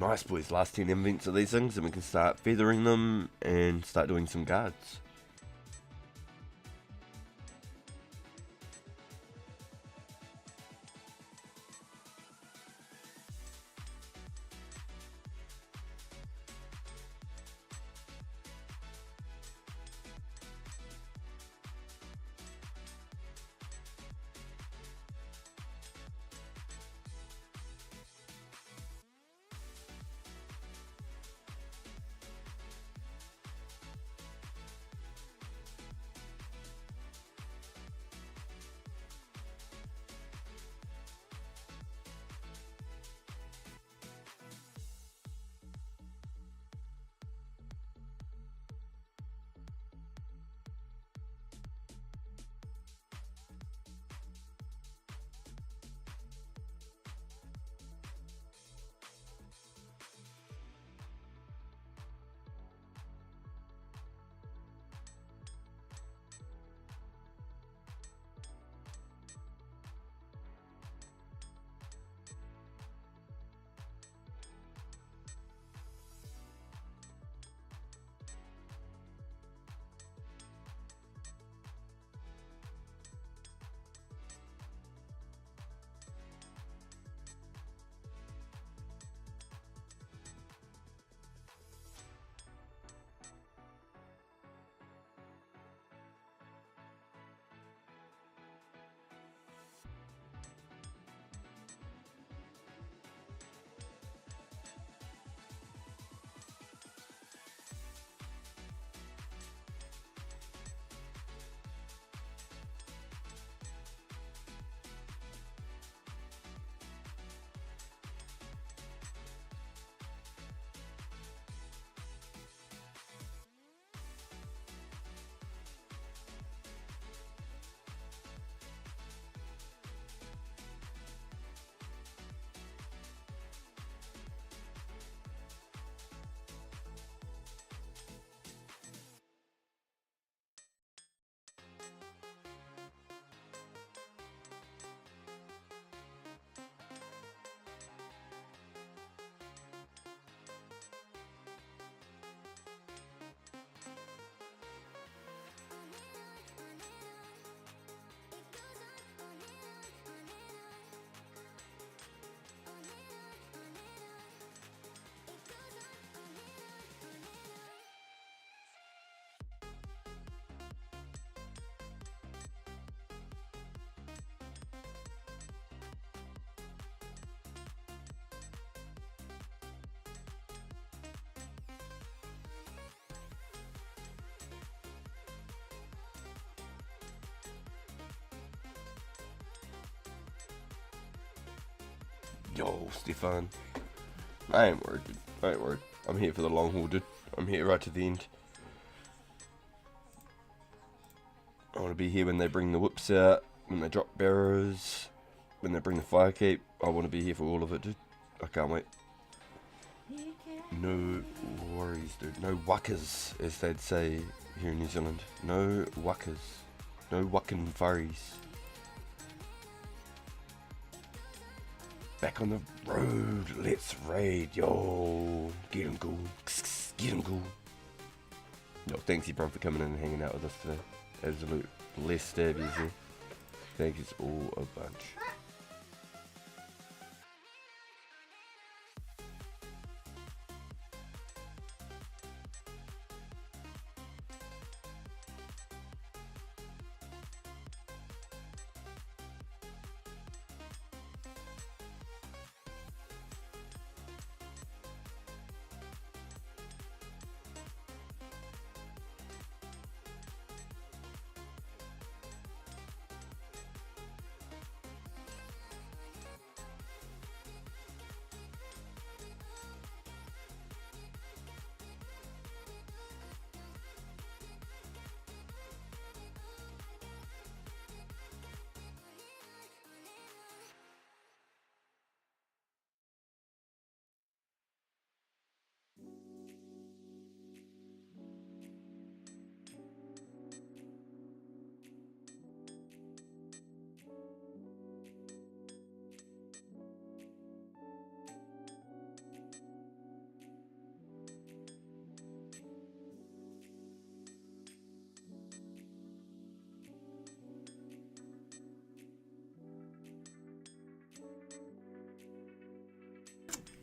Nice, boys. Last 10 events of these things, and we can start feathering them and start doing some guards. Yo, Stefan. I ain't worried. I ain't worried. I'm here for the long haul, dude. I'm here right to the end. I want to be here when they bring the whips out, when they drop barrows, when they bring the fire cape. I want to be here for all of it, dude. I can't wait. No worries, dude. No wuckers, as they'd say here in New Zealand. No wuckers. No wuckin' furries. Back on the road. Let's raid, yo. Get 'em cool. Get 'em cool. Yo, thanks everyone for coming in and hanging out with us today. Absolute blessed to have you here. Thank you all a bunch.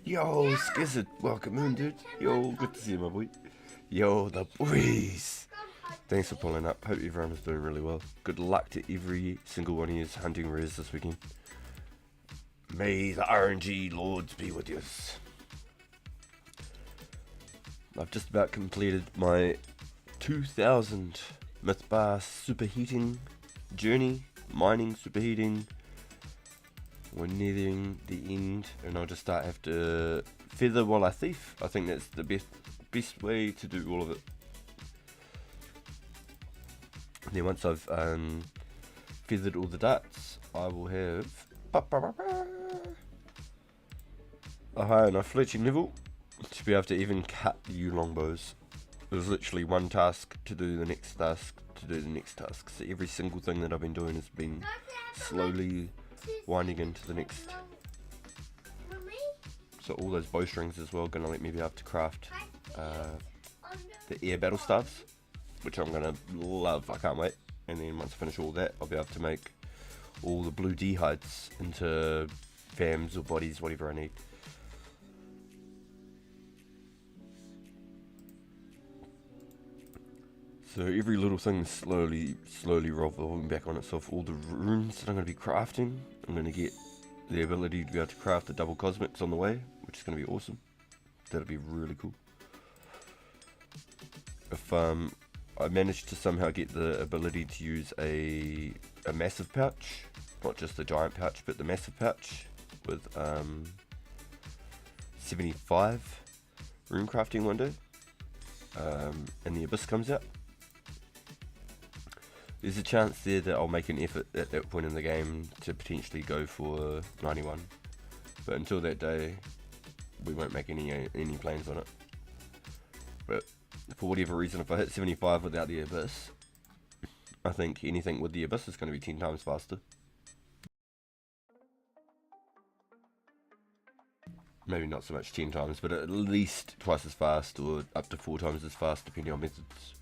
Yo, Skizzard, welcome in, dude. Yo, good to see you, my boy. Yo, the boys. Thanks for pulling up. Hope everyone is doing really well. Good luck to every single one of you hunting rares this weekend. May the RNG lords be with you. I've just about completed my 2000 myth bar superheating journey. Mining, superheating. We're nearing the end, and I'll just have to feather while I thief. I think that's the best way to do all of it. And then once I've feathered all the darts, I will have a high enough fletching level to be able to even cut the U longbows. There's literally one task to do the next task to do the next task. So every single thing that I've been doing has been slowly winding into the next. So all those bowstrings as well gonna let me be able to craft the air battle staves, which I'm gonna love. I can't wait. And then once I finish all that, I'll be able to make all the blue D hides into fams or bodies, whatever I need. So every little thing is slowly revolving back on itself. All the runes that I'm going to be crafting, I'm going to get the ability to be able to craft the double cosmics on the way, which is going to be awesome. That'll be really cool. If I manage to somehow get the ability to use a massive pouch, not just the giant pouch, but the massive pouch with 75 rune crafting one day, and the abyss comes out, there's a chance there that I'll make an effort at that point in the game to potentially go for 91. But until that day, we won't make any plans on it. But for whatever reason, if I hit 75 without the abyss, I think anything with the abyss is going to be 10 times faster. Maybe not so much 10 times, but at least twice as fast, or up to 4 times as fast, depending on methods.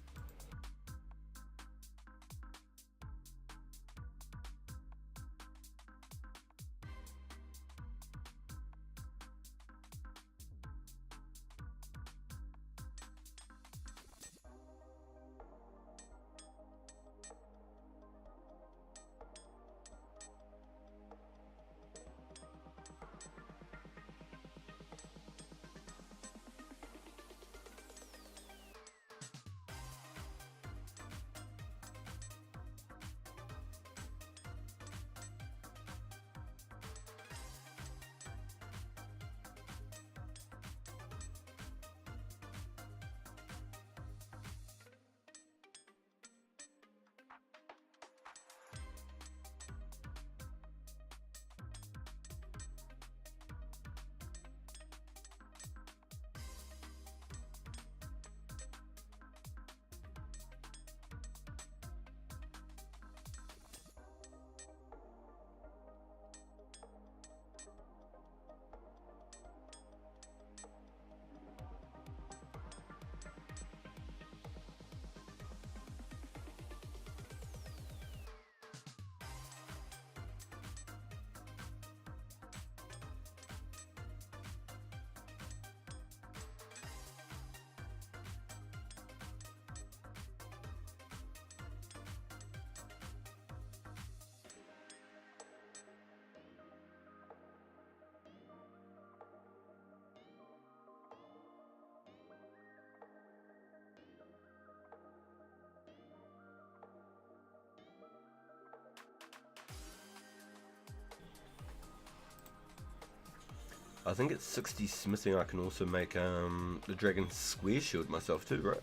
I think it's 60 smithing. I can also make the dragon square shield myself too, right?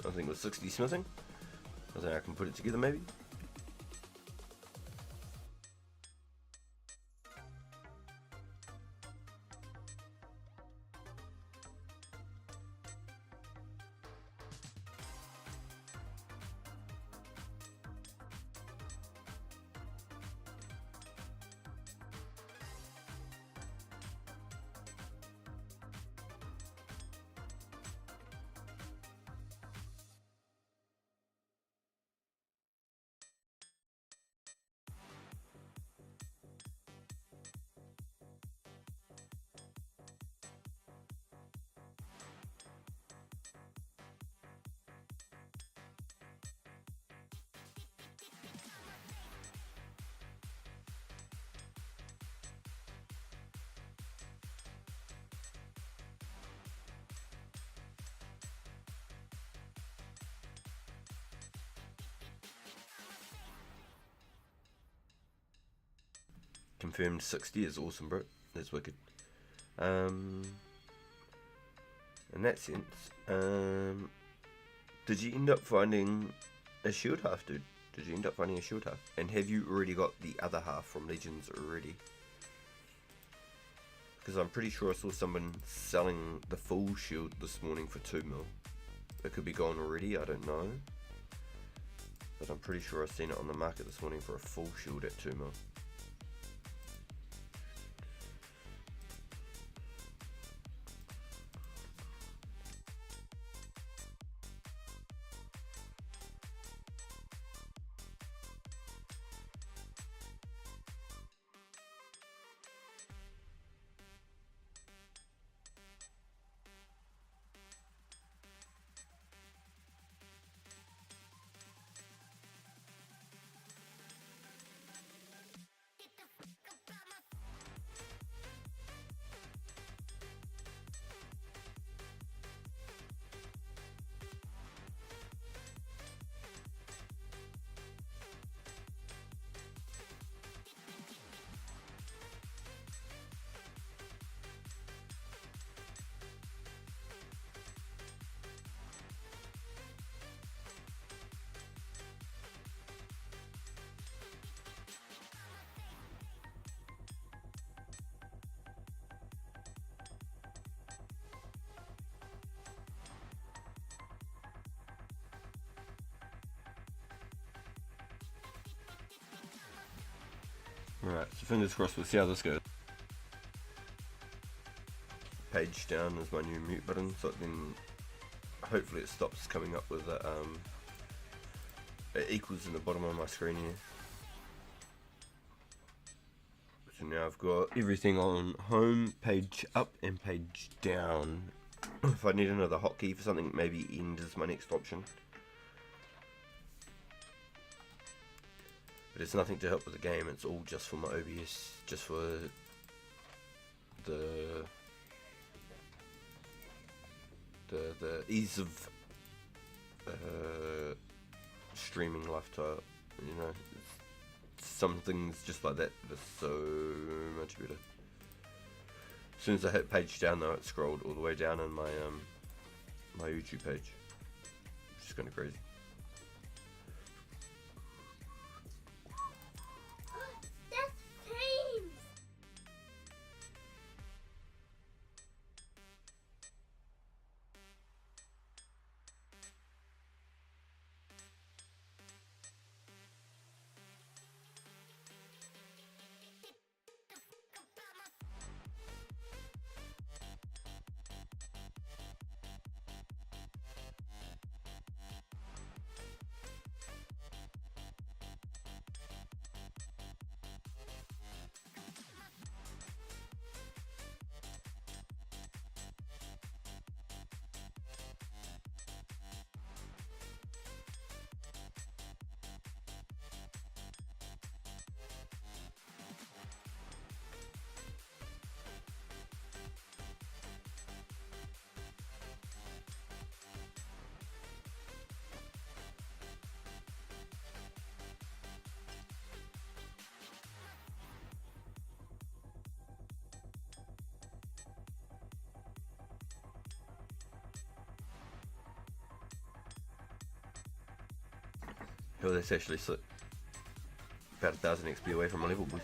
I think it was 60 smithing. I think I can put it together maybe. Confirmed 60 is awesome, bro. That's wicked. In that sense, did you end up finding a shield half, dude? Did you end up finding a shield half? And have you already got the other half from Legends already? Because I'm pretty sure I saw someone selling the full shield this morning for 2 mil. It could be gone already, I don't know. But I'm pretty sure I've seen it on the market this morning for a full shield at 2 mil. Alright, so fingers crossed, we'll see how this goes. Page down is my new mute button, so then hopefully it stops coming up with that, it equals in the bottom of my screen here. So now I've got everything on home, page up and page down. If I need another hotkey for something, maybe end is my next option. But it's nothing to help with the game, it's all just for my OBS, just for the ease of streaming lifestyle, you know. Some things just like that are so much better. As soon as I hit page down though, it scrolled all the way down on my my YouTube page, which is kind of crazy. That's flames. Oh, that's actually sick. About 1,000 XP away from my level, boys.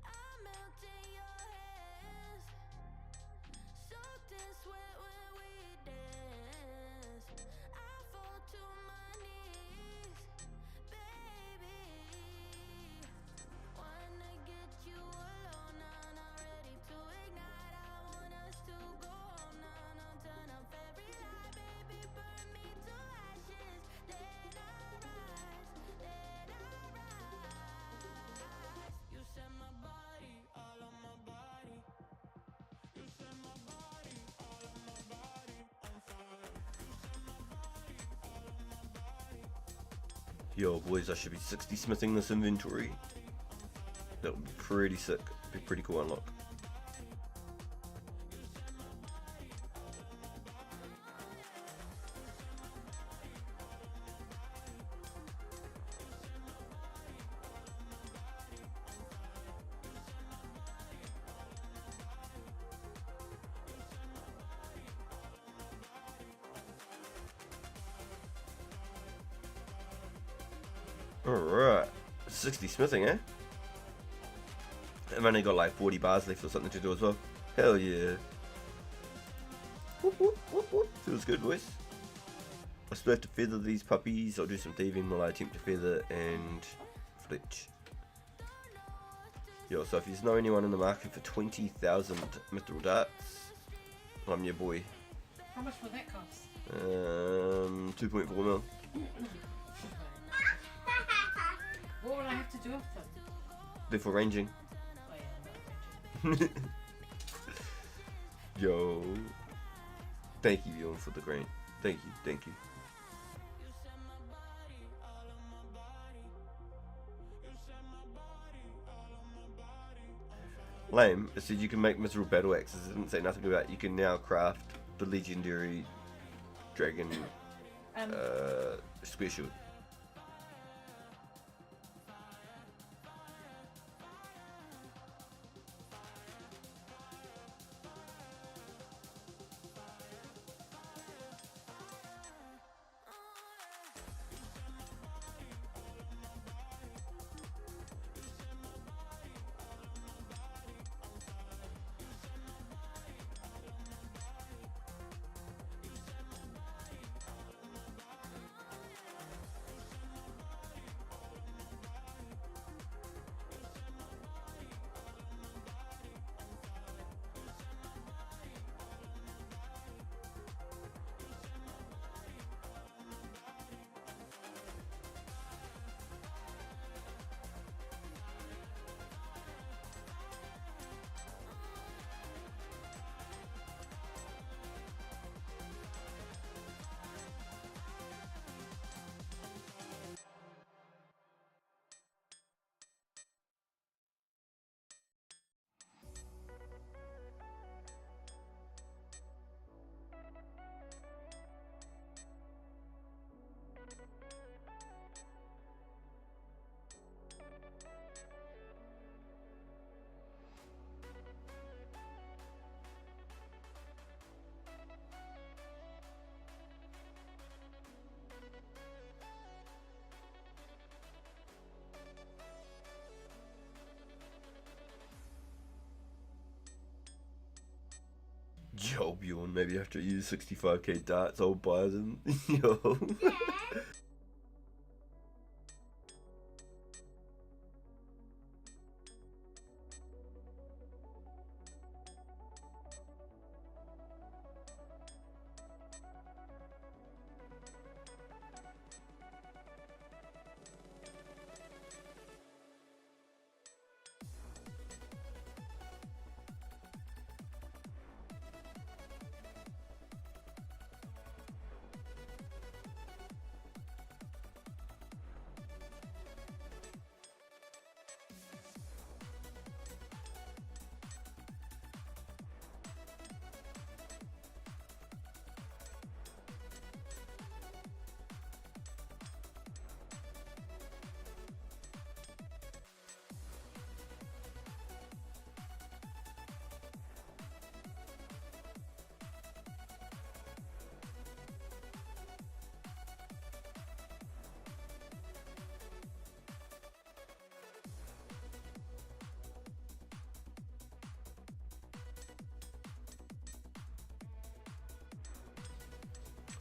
I melt in your hands, soaked in sweat when we dance. I fall to my knees, baby. Wanna get you alone now, not ready to ignite. I want us to go home now, now turn off every light, baby, burn me to ashes. Then I rise, then I rise. You set my body, all on my body. You set my body, all on my body on fire. You set my body, all on my body. Yo, boys, I should be 60 smithing this inventory. That would be pretty sick. Be pretty cool unlock. Alright, 60 smithing, eh? I've only got like 40 bars left or something to do as well. Hell yeah. Whoop, whoop, whoop, whoop. Feels good, boys. I still have to feather these puppies. I'll do some thieving while I attempt to feather and fletch. Yo, so if there's know anyone in the market for 20,000 mithril darts, I'm your boy. How much will that cost? 2.4 mil. What would I have to do with them? They're for ranging. Oh yeah, not ranging. Yo. Thank you, Bjorn, for the grain. Thank you, thank you. You set my body, all on my body. You set my body, all on my body on fire. Lame. It said you can make miserable battle axes. It didn't say nothing about you can now craft the legendary dragon square shield. Yo, Bjorn, maybe after I use 65k darts, I'll buy them. Yo.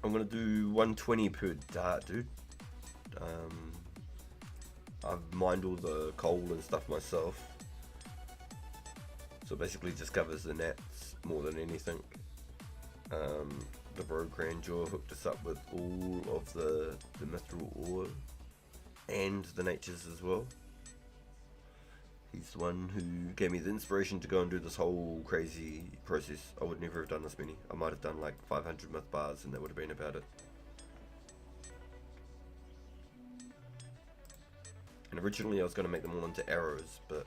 I'm gonna do 120 per dart, dude. I've mined all the coal and stuff myself, so basically just covers the nats more than anything. The Rogue Grandeur hooked us up with all of the mithril ore and the natures as well. He's the one who gave me the inspiration to go and do this whole crazy process. I would never have done this many. I might have done like 500 myth bars and that would have been about it. And originally I was going to make them all into arrows, but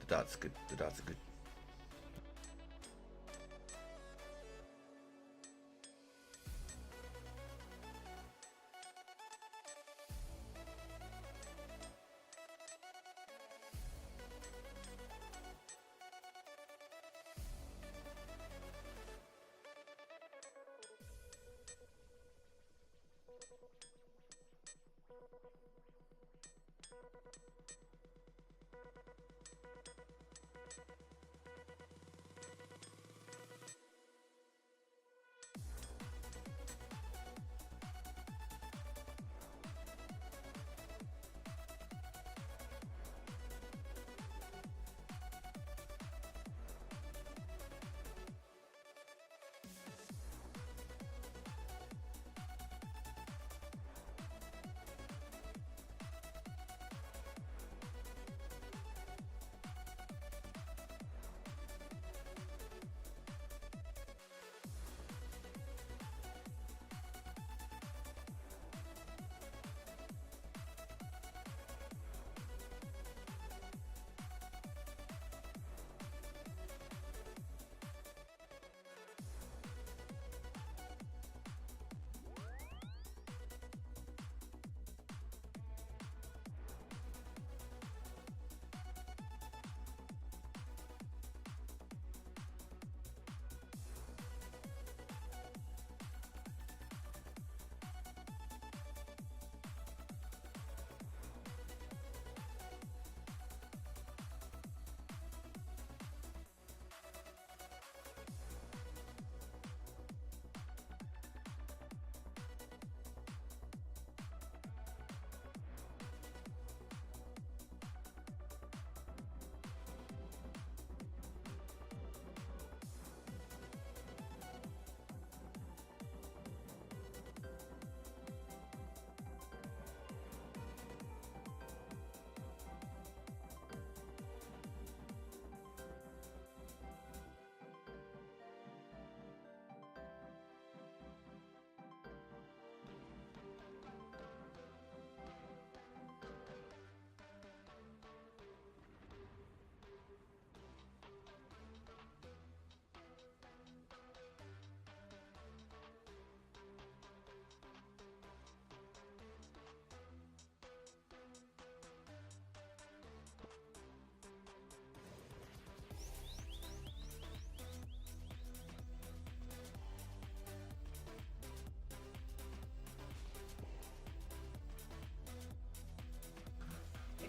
the darts are good. The darts are good.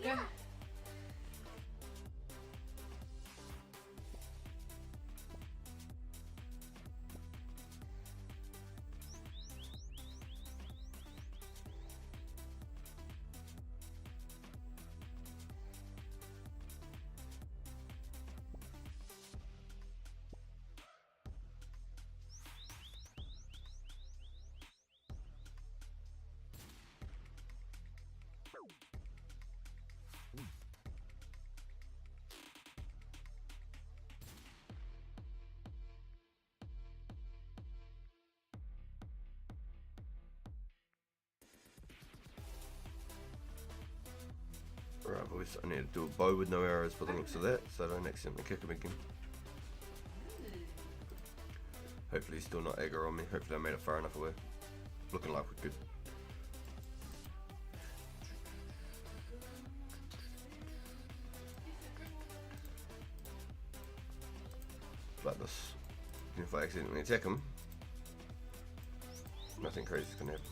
Go. Alright boys, I need to do a bow with no arrows by the looks of that, so I don't accidentally kick him again. Hopefully he's still not aggro on me, hopefully I made it far enough away. Looking like we're good. Like this. And if I accidentally attack him, nothing crazy is gonna happen.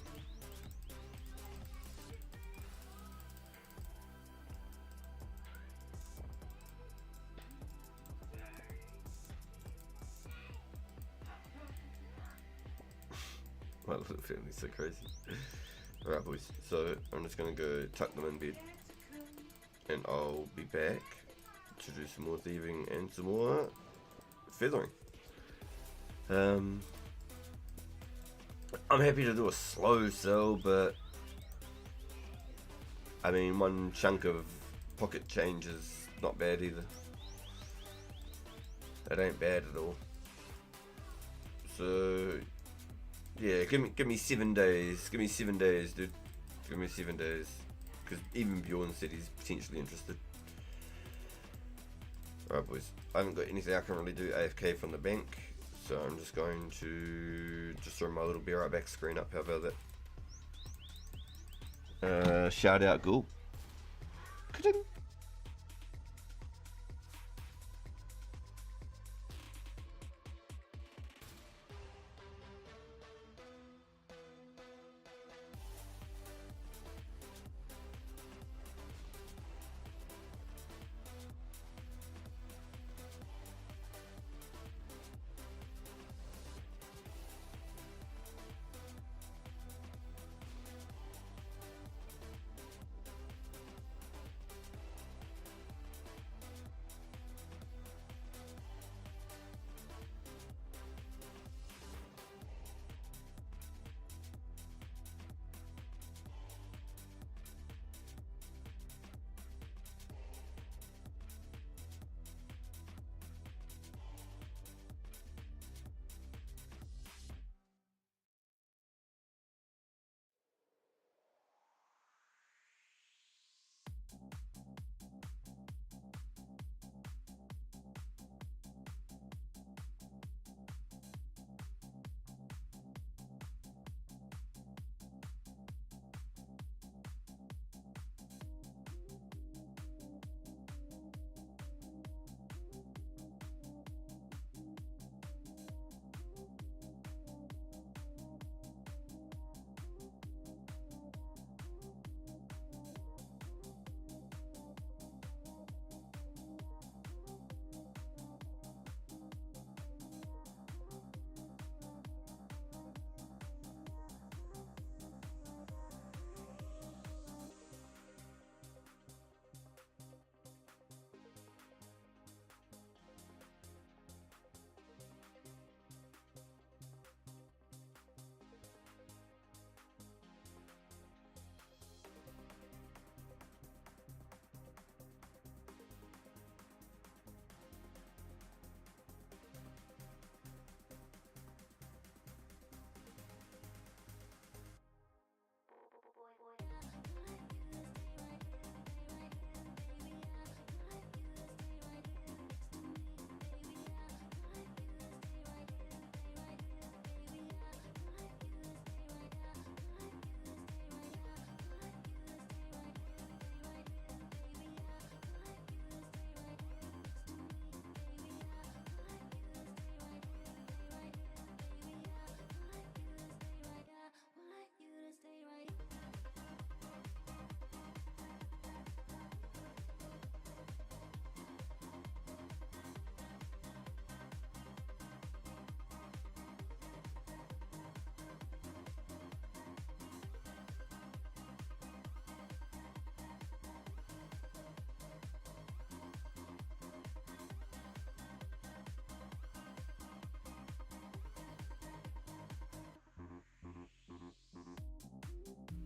My little family's so crazy. Alright boys, so I'm just gonna go tuck them in bed. And I'll be back to do some more thieving and some more feathering. I'm happy to do a slow sell, but I mean, one chunk of pocket change is not bad either. That ain't bad at all. So yeah, give me 7 days. Give me 7 days, dude. Give me 7 days. Because even Bjorn said he's potentially interested. Alright boys, I haven't got anything I can really do AFK from the bank, so I'm just going to just throw my little bear right back screen up. How about that? Shout out Ghoul. Ka-ding.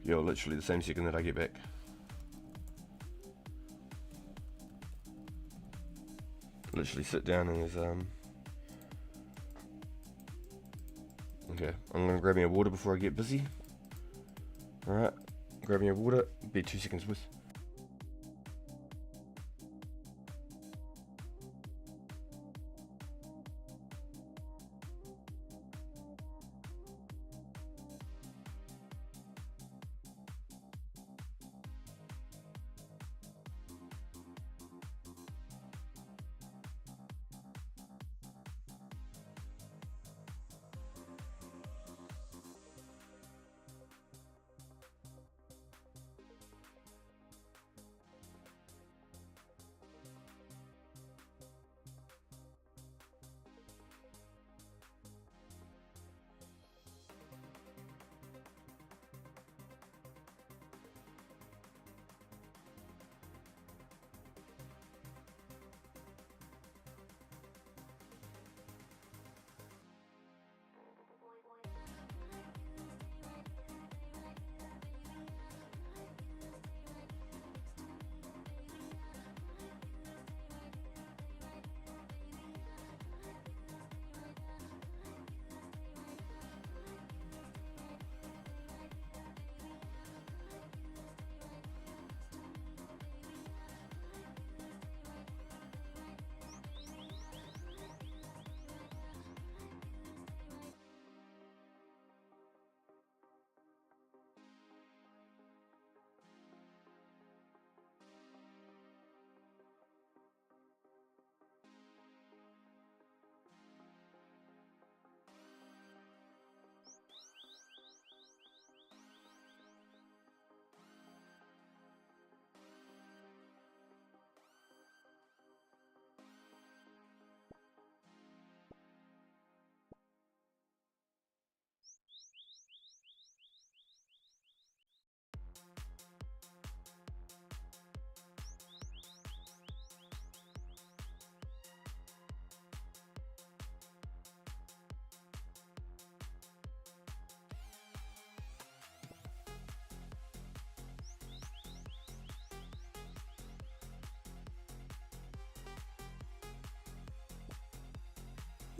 Yo, literally the same second that I get back. Literally sit down and there's okay, I'm gonna grab me a water before I get busy. Alright, grab me a water, be 2 seconds with.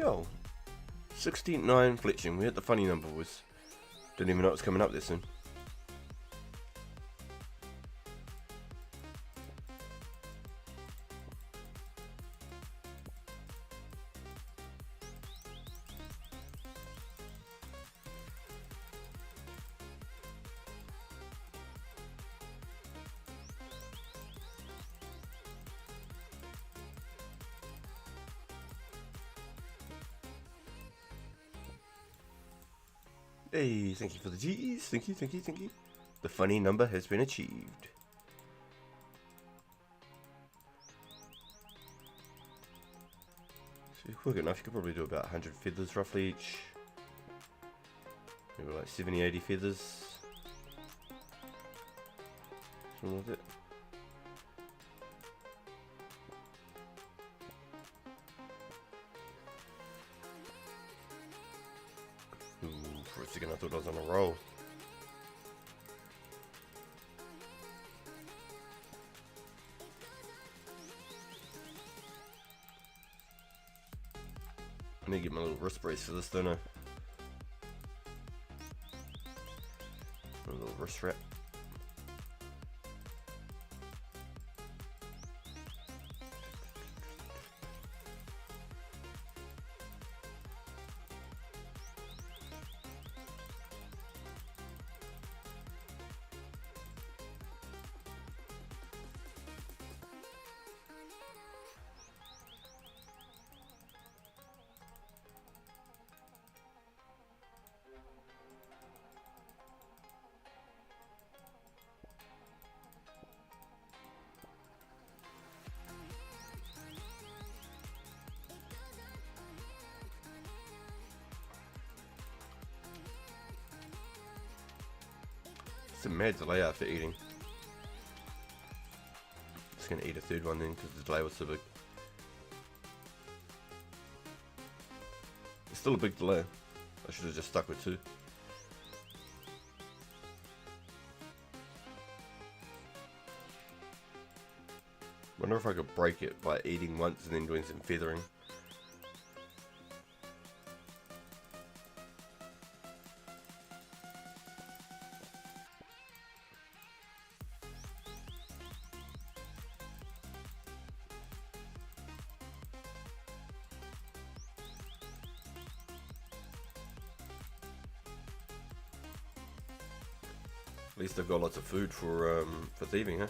Yo, 69 fletching. We hit the funny number, boys. Didn't even know it was coming up there soon. Hey, thank you for the G's. Thank you, thank you, thank you. The funny number has been achieved. So you're quick enough, you could probably do about 100 feathers roughly each. Maybe like 70, 80 feathers. Something like that. Ooh, for a second I thought I was on a roll. I need to get my little wrist brace for this, don't I? A little wrist wrap. It's a mad delay after eating. Just gonna eat a third one then because the delay was so big. It's still a big delay. I should have just stuck with 2. Wonder if I could break it by eating once and then doing some feathering. At least I've got lots of food for thieving, huh?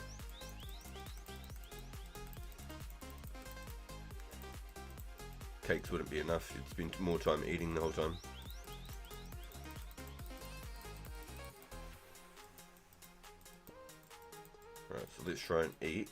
Cakes wouldn't be enough. You'd spend more time eating the whole time. Alright, so let's try and eat.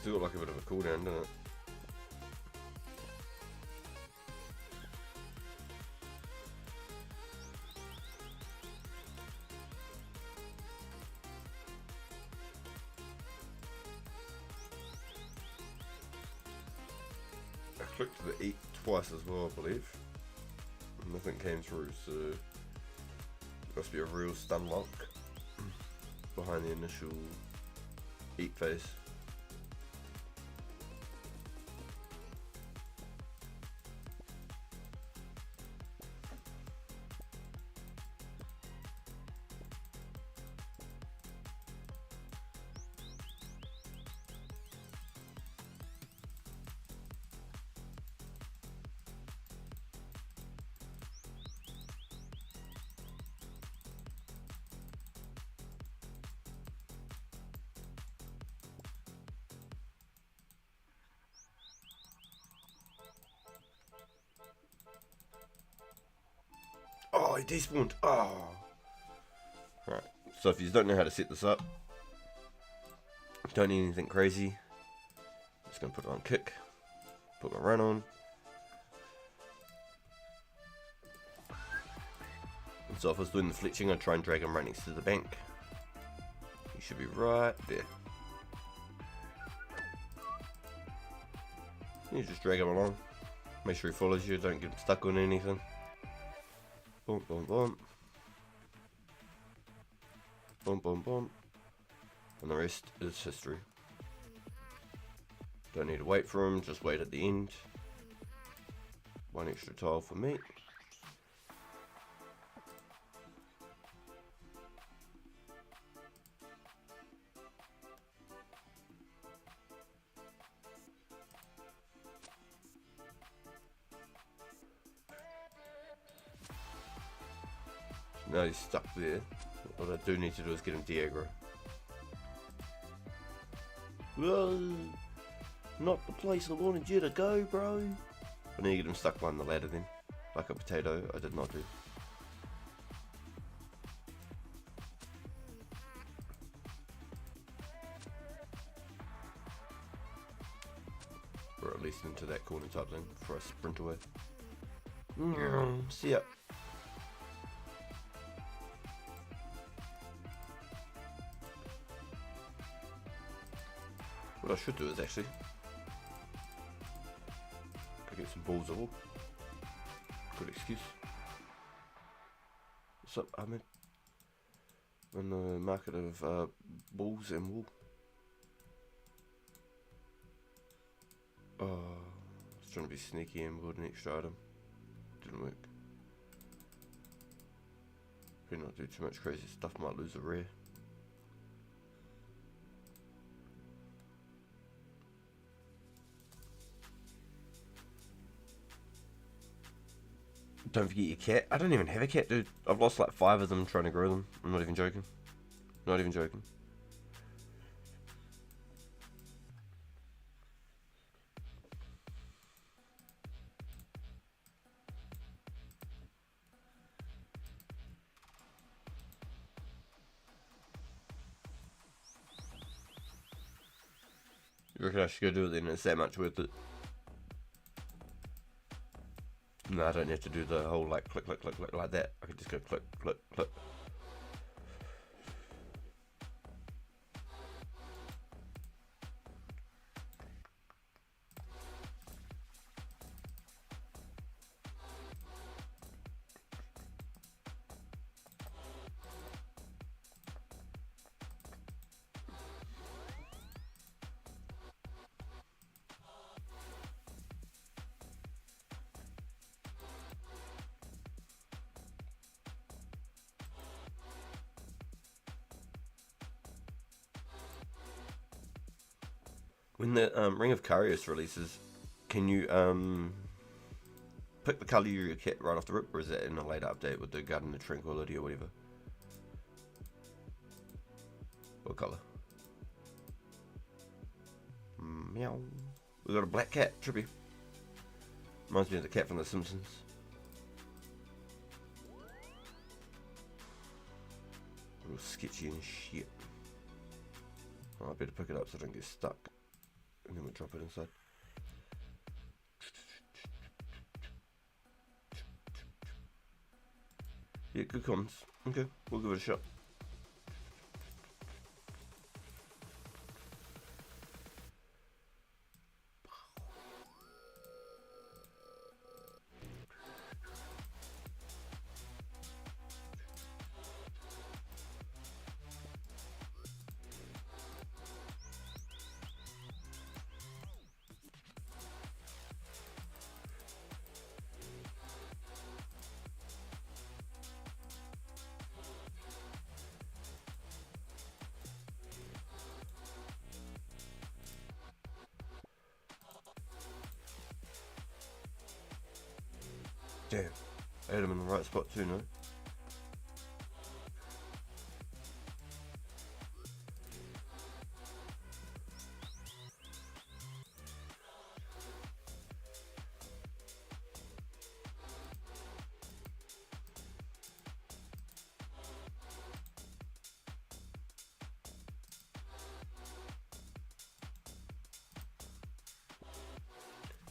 Still got like a bit of a cooldown, doesn't it? I clicked the eat twice as well, I believe. Nothing came through, so must be a real stun lock behind the initial eat phase. Oh, he despawned. Oh. Right. So if you don't know how to set this up, don't need anything crazy. I'm just going to put it on kick. Put my run on. And so if I was doing the fletching, I'd try and drag him right next to the bank. He should be right there. You just drag him along. Make sure he follows you, don't get him stuck on anything. Boom, boom, boom. Boom, boom, boom. And the rest is history. Don't need to wait for him, just wait at the end. One extra tile for me. Now he's stuck there. What I do need to do is get him de-aggro. Whoa! Not the place I wanted you to go, bro! I need to get him stuck behind the ladder then. Like a potato, I did not do. Or at least into that corner type thing before I sprint away. See ya. What I should do is actually go get some balls of wool. Good excuse. What's up, Ahmed? On the market of balls and wool. Oh, I was trying to be sneaky and build an extra item. Didn't work. Better not do too much crazy stuff, might lose a rare. Don't forget your cat. I don't even have a cat, dude. I've lost like 5 of them trying to grow them. I'm not even joking. Not even joking. You reckon I should go do it then? It's that much worth it. No, I don't have to do the whole like click, click, click, click like that. I can just go click, click, click. When the Ring of Carius releases, can you pick the colour of your kit right off the rip, or is that in a later update with the Garden of Tranquility or whatever? What colour? Meow. We got a black cat, trippy. Reminds me of the cat from The Simpsons. A little sketchy and shit. Oh, I better pick it up so I don't get stuck. And then we'll drop it inside. Yeah, good comments. Okay, we'll give it a shot. Damn, I had him in the right spot too, no?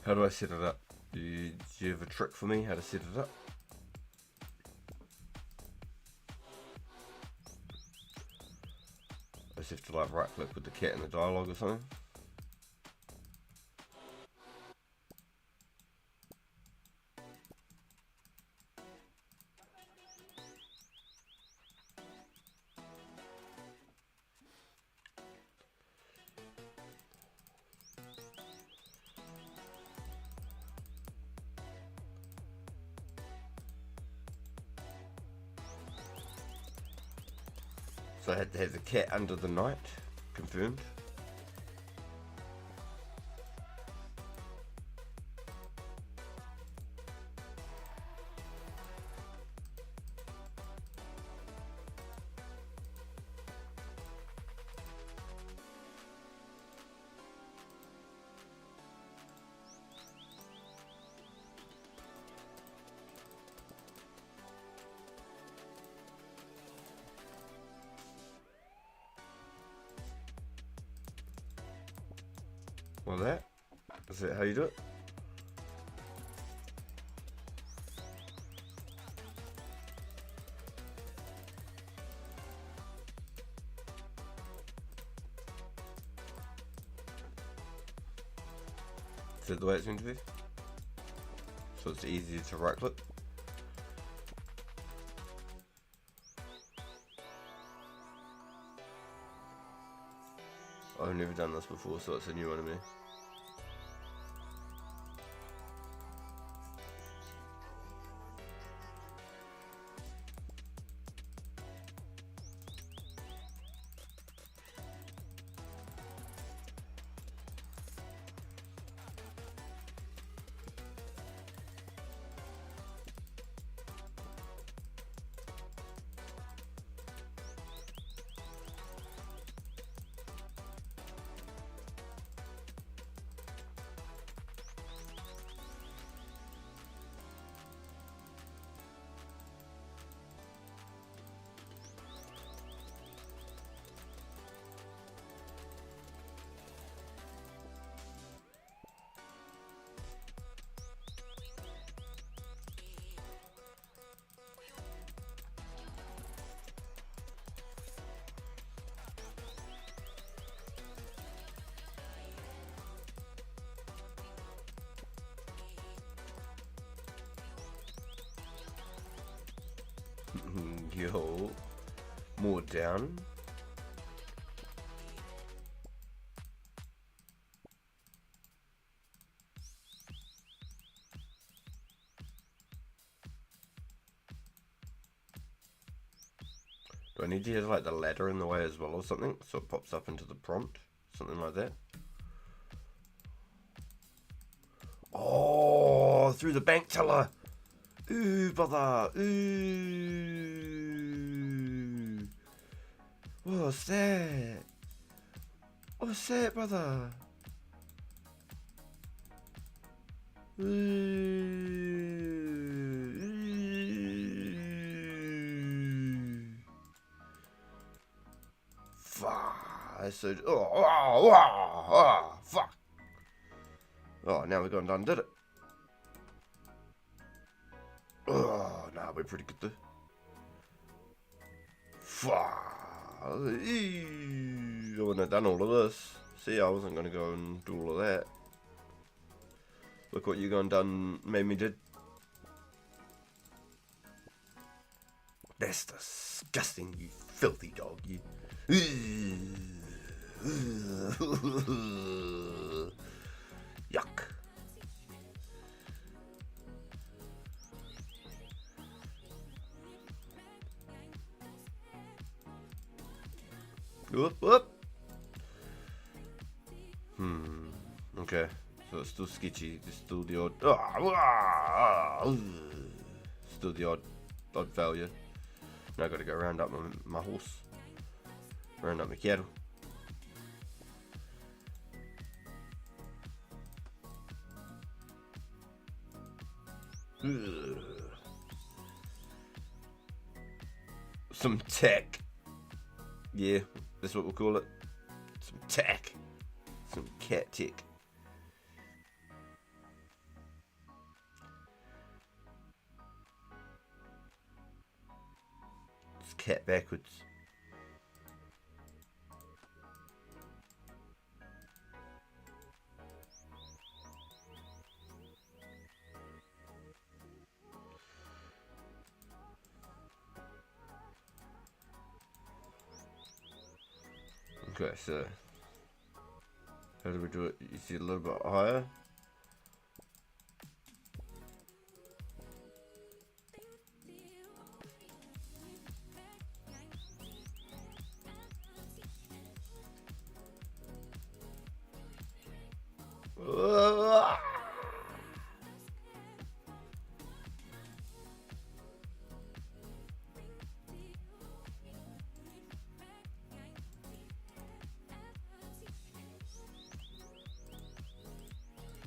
How do I set it up? Do you have a trick for me how to set it up? I just have to like right click with the cat in the dialogue or something. So I had to have the cat under the night. Confirmed. Well, is that how you do it? Is that the way it's meant to be? So it's easier to right click? I've never done this before, so it's a new one to me. Yo, more down. Do I need to have like the ladder in the way as well or something so it pops up into the prompt? Something like that. Oh, through the bank teller. Ooh, brother. Ooh. What's that? What's that, brother? Fuck. So, fuck. Oh, now we're going down, did it? Oh, nah, we're pretty good though. Fuck. I wouldn't have done all of this. See, I wasn't going to go and do all of that. Look what you gone done made me did. That's disgusting, you filthy dog, you. Yuck. Whoop, whoop. Okay. So it's still sketchy. There's still the odd. Still the odd failure. Now I gotta go round up my horse. Round up my cattle. Some tech. Yeah, that's what we'll call it. Some tech. Some cat tech. It's cat backwards. Okay, so how do we do it? You see a little bit higher.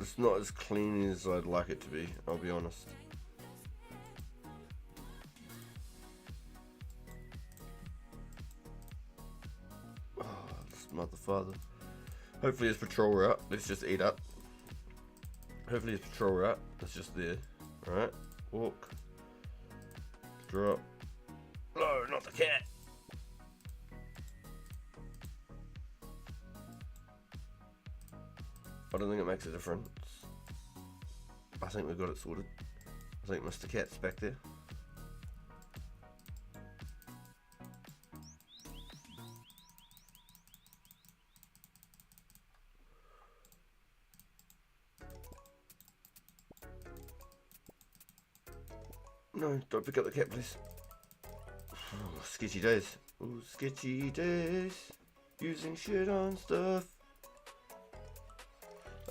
It's not as clean as I'd like it to be, I'll be honest. Oh, this mother father. Hopefully his patrol route, let's just eat up. Hopefully his patrol route, it's just there. Alright, walk. Drop. No, not the cat. I don't think it makes a difference. I think we got it sorted. I think Mr. Cat's back there. No, don't pick up the cat, please. Oh, sketchy days. Oh, sketchy days. Using shit on stuff.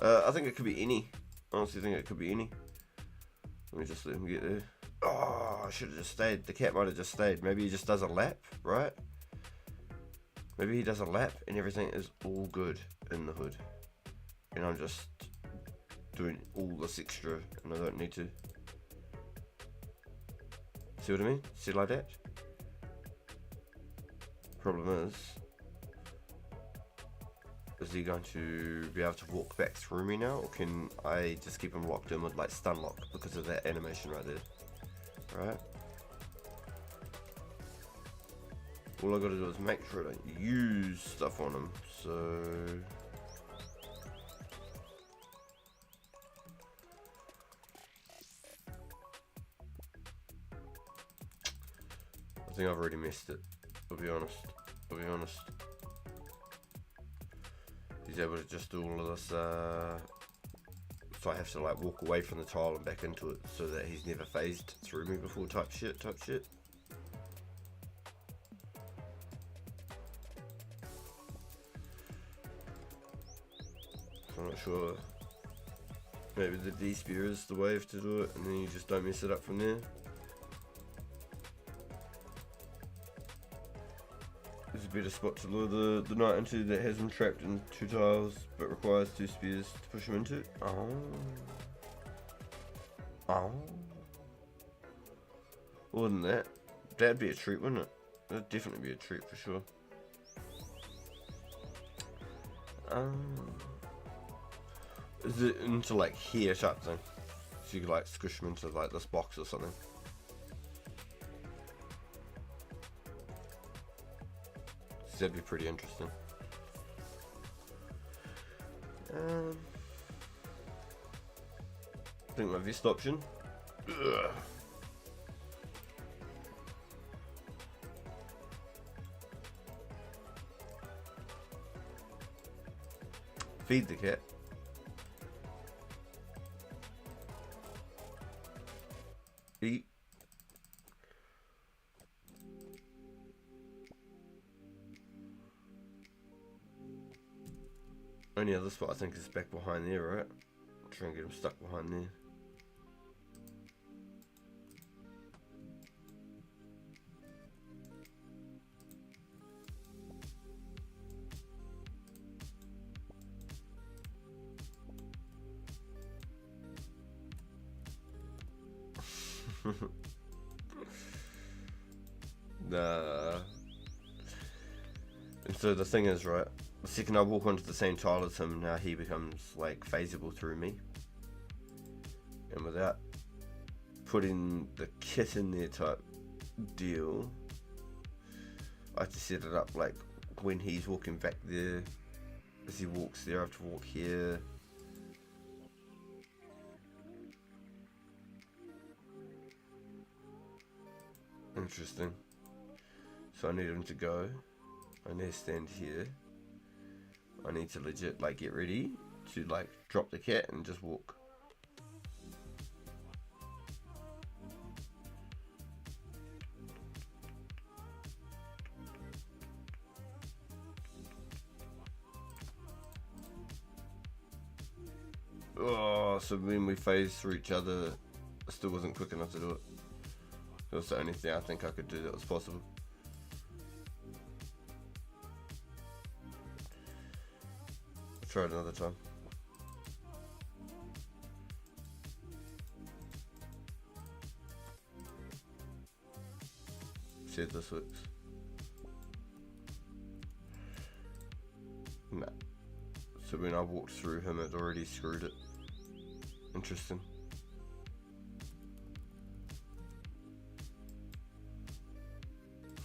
I think it could be any. I honestly think it could be any. Let me just let him get there. Oh, I should have just stayed. The cat might have just stayed. Maybe he just does a lap, right? Maybe he does a lap and everything is all good in the hood. And I'm just doing all this extra and I don't need to. See what I mean? See like that? Problem is he going to be able to walk back through me now, or can I just keep him locked in with like stun lock because of that animation right there? Right? All I gotta do is make sure I don't use stuff on him, so... I think I've already missed it, I'll be honest. He's able to just do all of this, so I have to like walk away from the tile and back into it so that he's never phased through me before type shit. I'm not sure, maybe the D-spear is the wave to do it and then you just don't mess it up from there. There's a better spot to lure the knight into that has him trapped in 2 tiles but requires 2 spears to push him into. Oh. More than that, that'd be a treat, wouldn't it? That'd definitely be a treat for sure. Is it into like here type thing? So you could like squish him into like this box or something. That'd be pretty interesting. I think my vest option. Ugh. Feed the cat. Eat. Only other spot I think is back behind there, right? Try and get him stuck behind there. Nah. And so the thing is, right? The second I walk onto the same tile as him, now he becomes like phaseable through me. And without putting the kit in there type deal, I have to set it up like when he's walking back there, as he walks there I have to walk here. Interesting. So I need him to go. I need to stand here. I need to legit like get ready to like drop the cat and just walk. Oh, so when we phased through each other, I still wasn't quick enough to do it. That was the only thing I think I could do that was possible. I'll try it another time. see if this works. Nah. So when I walked through him, it already screwed it. Interesting.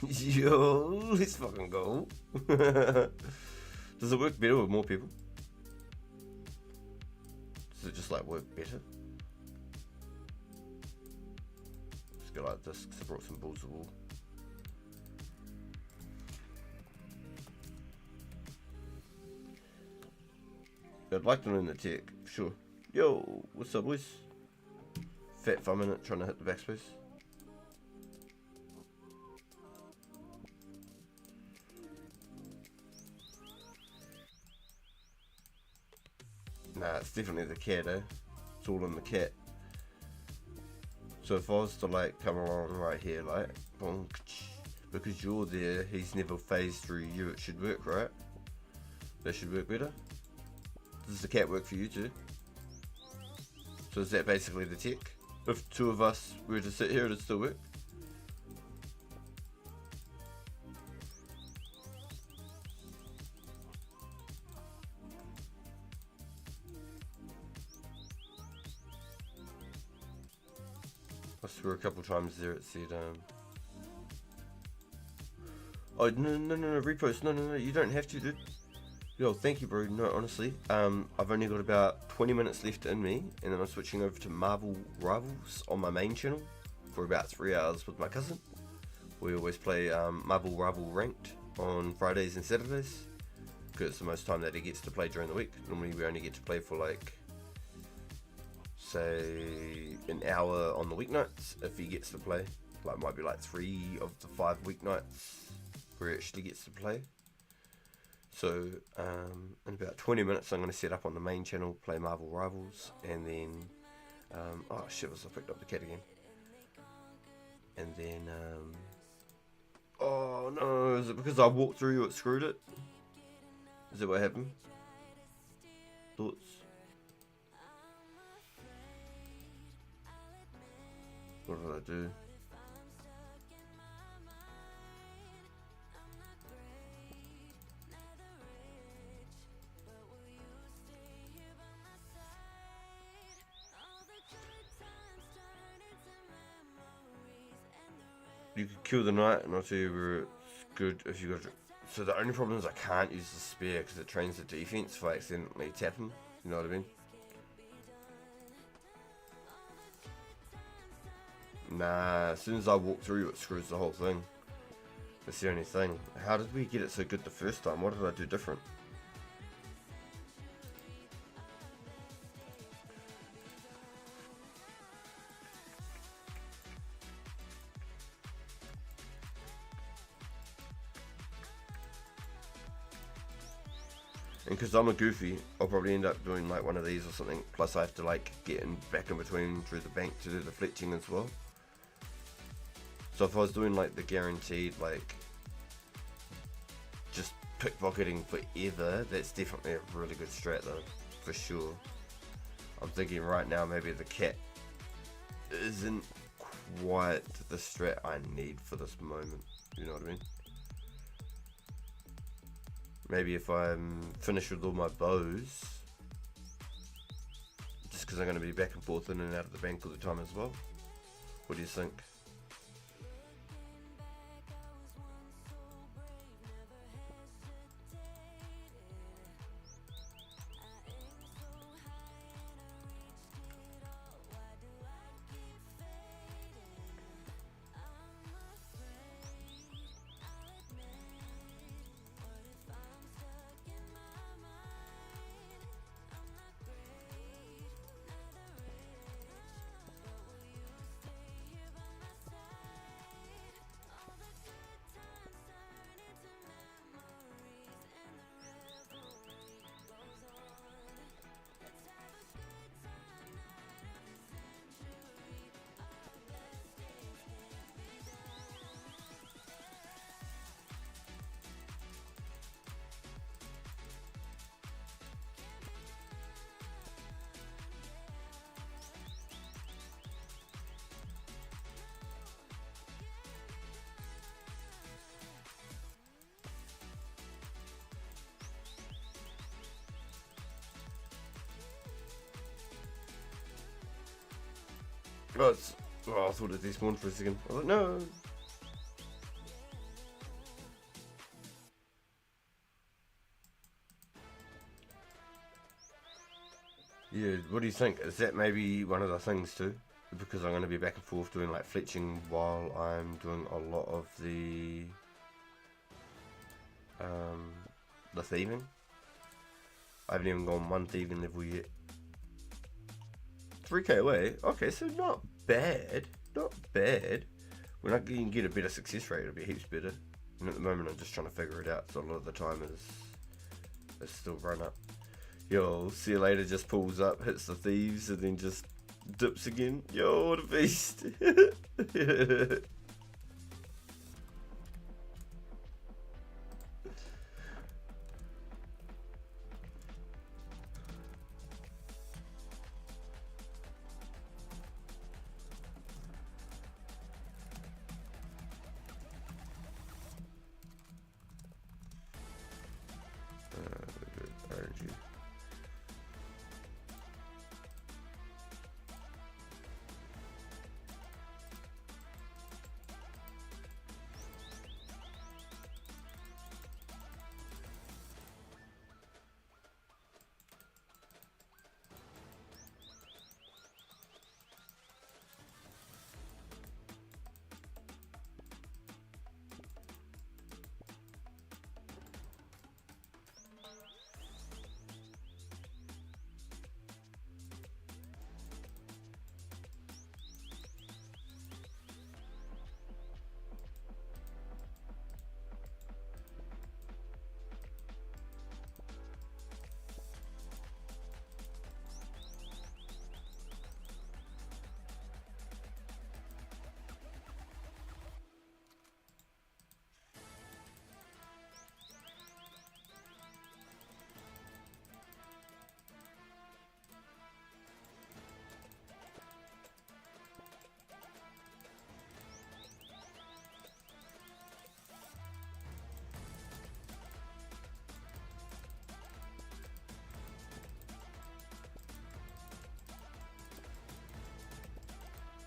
Yo, let's fucking go. Does it work better with more people? Does it just like work better? Let's go like this because I brought some balls of wool. I'd like to learn the tech, for sure. Yo, what's up, boys? Fat 5 minute trying to hit the backspace. Nah, it's definitely the cat, eh? It's all in the cat. So if I was to like come along right here, like, boom, because you're there, he's never phased through you, it should work, right? That should work better. Does the cat work for you too? So is that basically the tech? If two of us were to sit here, it'd still work? I swear a couple times there it said, oh, no, repost, no, you don't have to, dude. Yo, thank you, bro. No, honestly, I've only got about 20 minutes left in me, and then I'm switching over to Marvel Rivals on my main channel for about 3 hours with my cousin. We always play Marvel Rival Ranked on Fridays and Saturdays, because it's the most time that he gets to play during the week. Normally we only get to play for like, say, an hour on the weeknights, if he gets to play. Like, might be like 3 of the 5 weeknights where he actually gets to play. So, in about 20 minutes I'm going to set up on the main channel, play Marvel Rivals, and then, oh shit, I picked up the cat again. And then, oh no, is it because I walked through you it screwed it? Is that what happened? Thoughts? What did I do? You could kill the knight, and I'll tell you where it's good if you got. So the only problem is I can't use the spear because it trains the defense if I accidentally tap him. You know what I mean? Nah, as soon as I walk through, it screws the whole thing. That's the only thing. How did we get it so good the first time? What did I do different? And because I'm a goofy, I'll probably end up doing like one of these or something. Plus I have to like get in back in between through the bank to do the fletching as well. So if I was doing like the guaranteed like just pickpocketing forever, that's definitely a really good strat though, for sure. I'm thinking right now maybe the cat isn't quite the strat I need for this moment. You know what I mean? Maybe if I'm finished with all my bows, just because I'm going to be back and forth in and out of the bank all the time as well. What do you think? Oh, I thought it despawned for a second. I was like, no. Yeah, what do you think? Is that maybe one of the things too? Because I'm going to be back and forth doing like fletching while I'm doing a lot of the thieving. I haven't even gone one thieving level yet. 3k away. Okay, so not bad. Not bad. When I can get a better success rate, it'll be heaps better. And at the moment, I'm just trying to figure it out. So a lot of the time is still run up. Yo, see you later. Just pulls up, hits the thieves, and then just dips again. Yo, what a beast! RNG.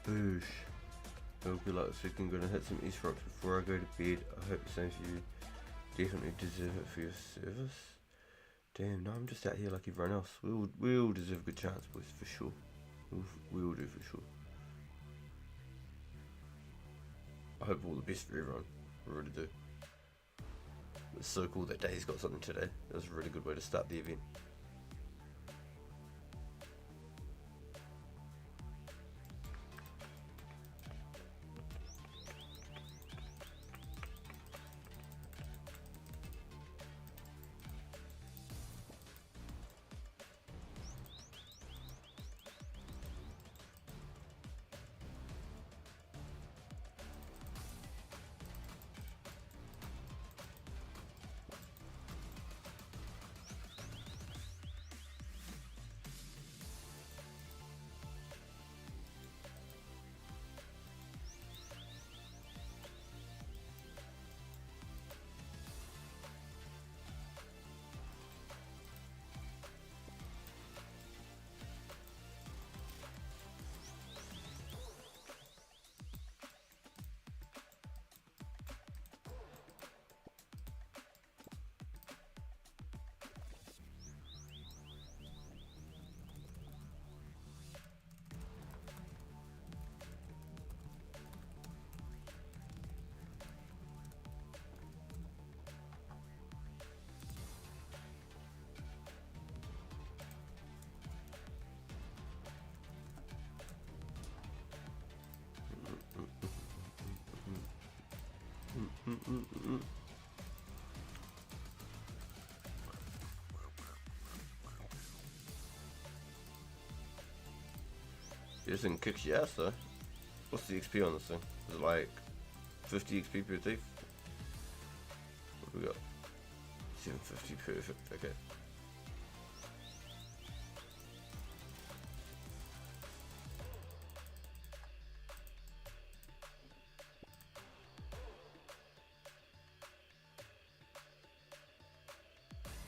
Boosh. I hope you like this week. I'm gonna hit some East rocks before I go to bed. I hope the same for you. Definitely deserve it for your service. Damn, no, I'm just out here like everyone else. We'll deserve a good chance, boys, for sure. We'll do for sure. I hope all the best for everyone. I really do. It's so cool that Day's got something today. That was a really good way to start the event. This thing kicks your ass though. What's the XP on this thing? Is it like 50 XP per thief? What do we got? 750, perfect, okay.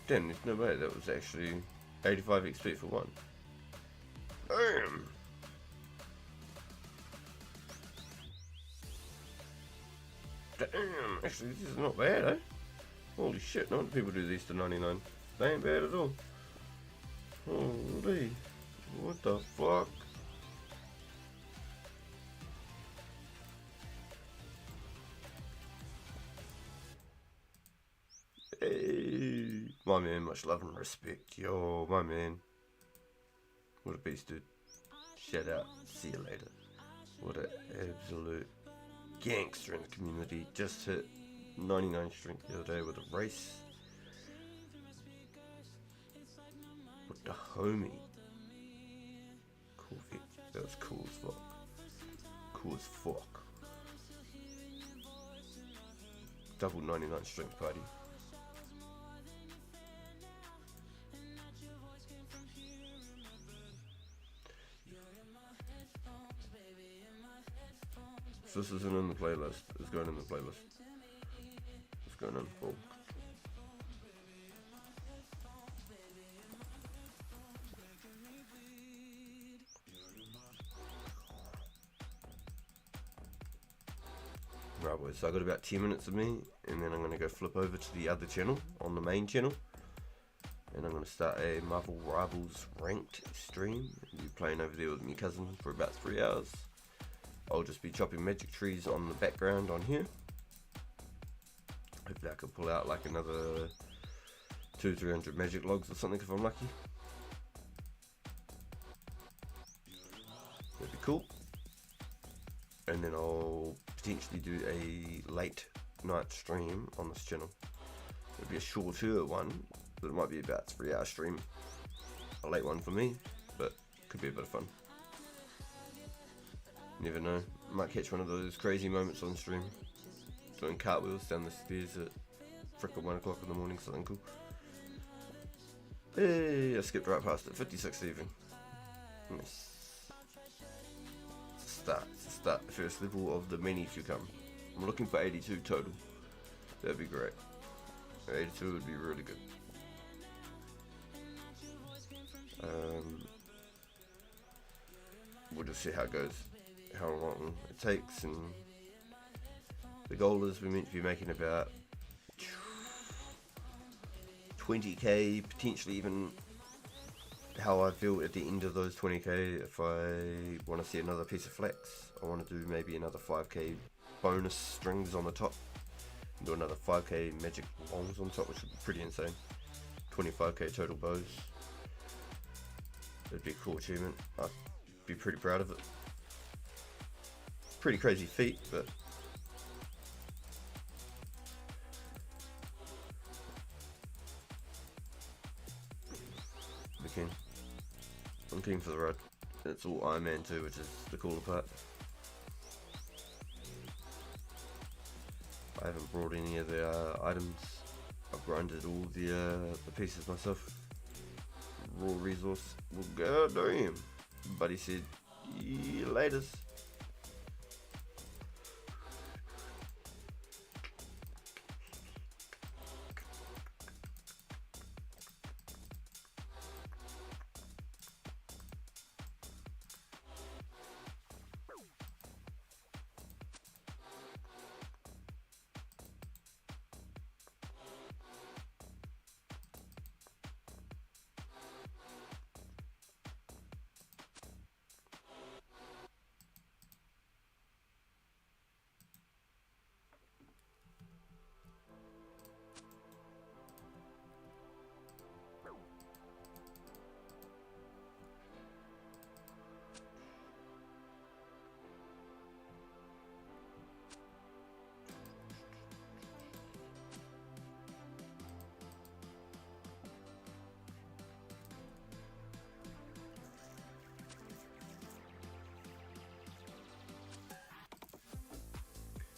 Damn, there's no way that was actually 85 XP for one. Damn! Actually, this is not bad, eh? Holy shit, not many people do these to 99. They ain't bad at all. Holy, what the fuck? Hey, my man, much love and respect. Yo, my man. What a beast, dude. Shout out. See you later. What an absolute gangster in the community. Just hit 99 strength the other day with a race. With the homie. Cool fit. That was cool as fuck. Cool as fuck. Double 99 strength party. So this isn't in the playlist. It's going in the playlist. It's going in. Cool. Right boys, so I got about 10 minutes of me, and then I'm going to go flip over to the other channel, on the main channel, and I'm going to start a Marvel Rivals ranked stream. I'll be playing over there with my cousin for about 3 hours. I'll just be chopping magic trees on the background on here. Hopefully I can pull out like another 200-300 magic logs or something if I'm lucky. That'd be cool. And then I'll potentially do a late night stream on this channel. It'll be a shorter one, but it might be about a 3 hour stream. A late one for me, but could be a bit of fun. Never know, might catch one of those crazy moments on stream. Doing cartwheels down the stairs at frickin' 1 o'clock in the morning, something cool. Hey, I skipped right past it, 56 even. Nice. Start the first level of the many to come. I'm looking for 82 total. That'd be great. 82 would be really good. We'll just see how it goes, how long it takes, and the goal is we're meant to be making about 20k, potentially even how I feel at the end of those 20k. If I want to see another piece of Flax, I want to do maybe another 5k bonus strings on the top, and do another 5k magic longs on top, which would be pretty insane. 25k total bows. It'd be a cool achievement. I'd be pretty proud of it. Pretty crazy feat, but we can. I'm keen for the ride. It's all Iron Man 2, which is the cooler part. I haven't brought any of the items. I've grinded all the pieces myself. Raw resource. Well, god damn. Buddy said, yeah, laters.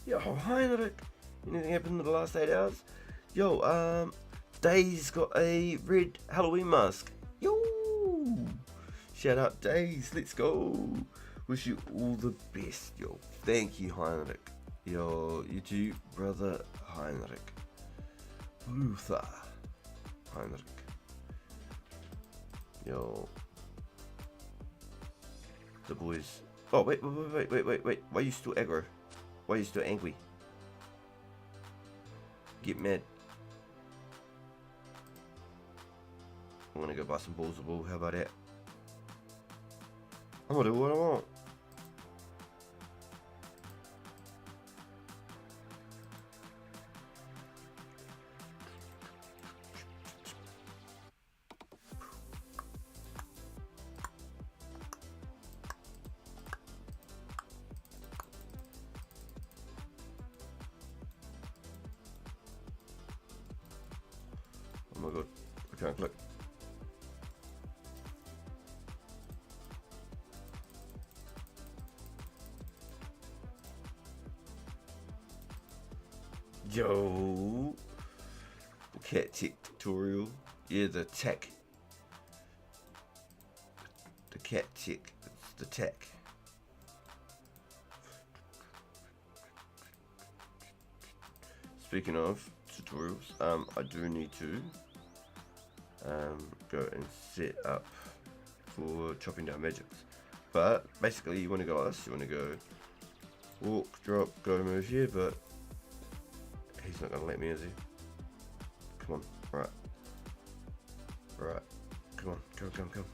Yo, Heinrich, anything happened in the last 8 hours? Yo, Days got a red Halloween mask. Yo, shout out Days, let's go. Wish you all the best, yo. Thank you, Heinrich. Yo, you too, brother Heinrich. Luther Heinrich. Yo, the boys. Oh, wait. Why are you still aggro? Why are you still angry? get mad. I want to go buy some balls of wool. How about that? I'm gonna do what I want. Oh my god, I can't click. Yo, the cat tech tutorial. Yeah, the tech. The cat tech. It's the tech. Speaking of tutorials, I do need to go and set up for chopping down magics. But basically, you want to go like this. You want to go walk, drop, go, move here, but he's not going to let me, is he? Come on, right. Right. Come on, come.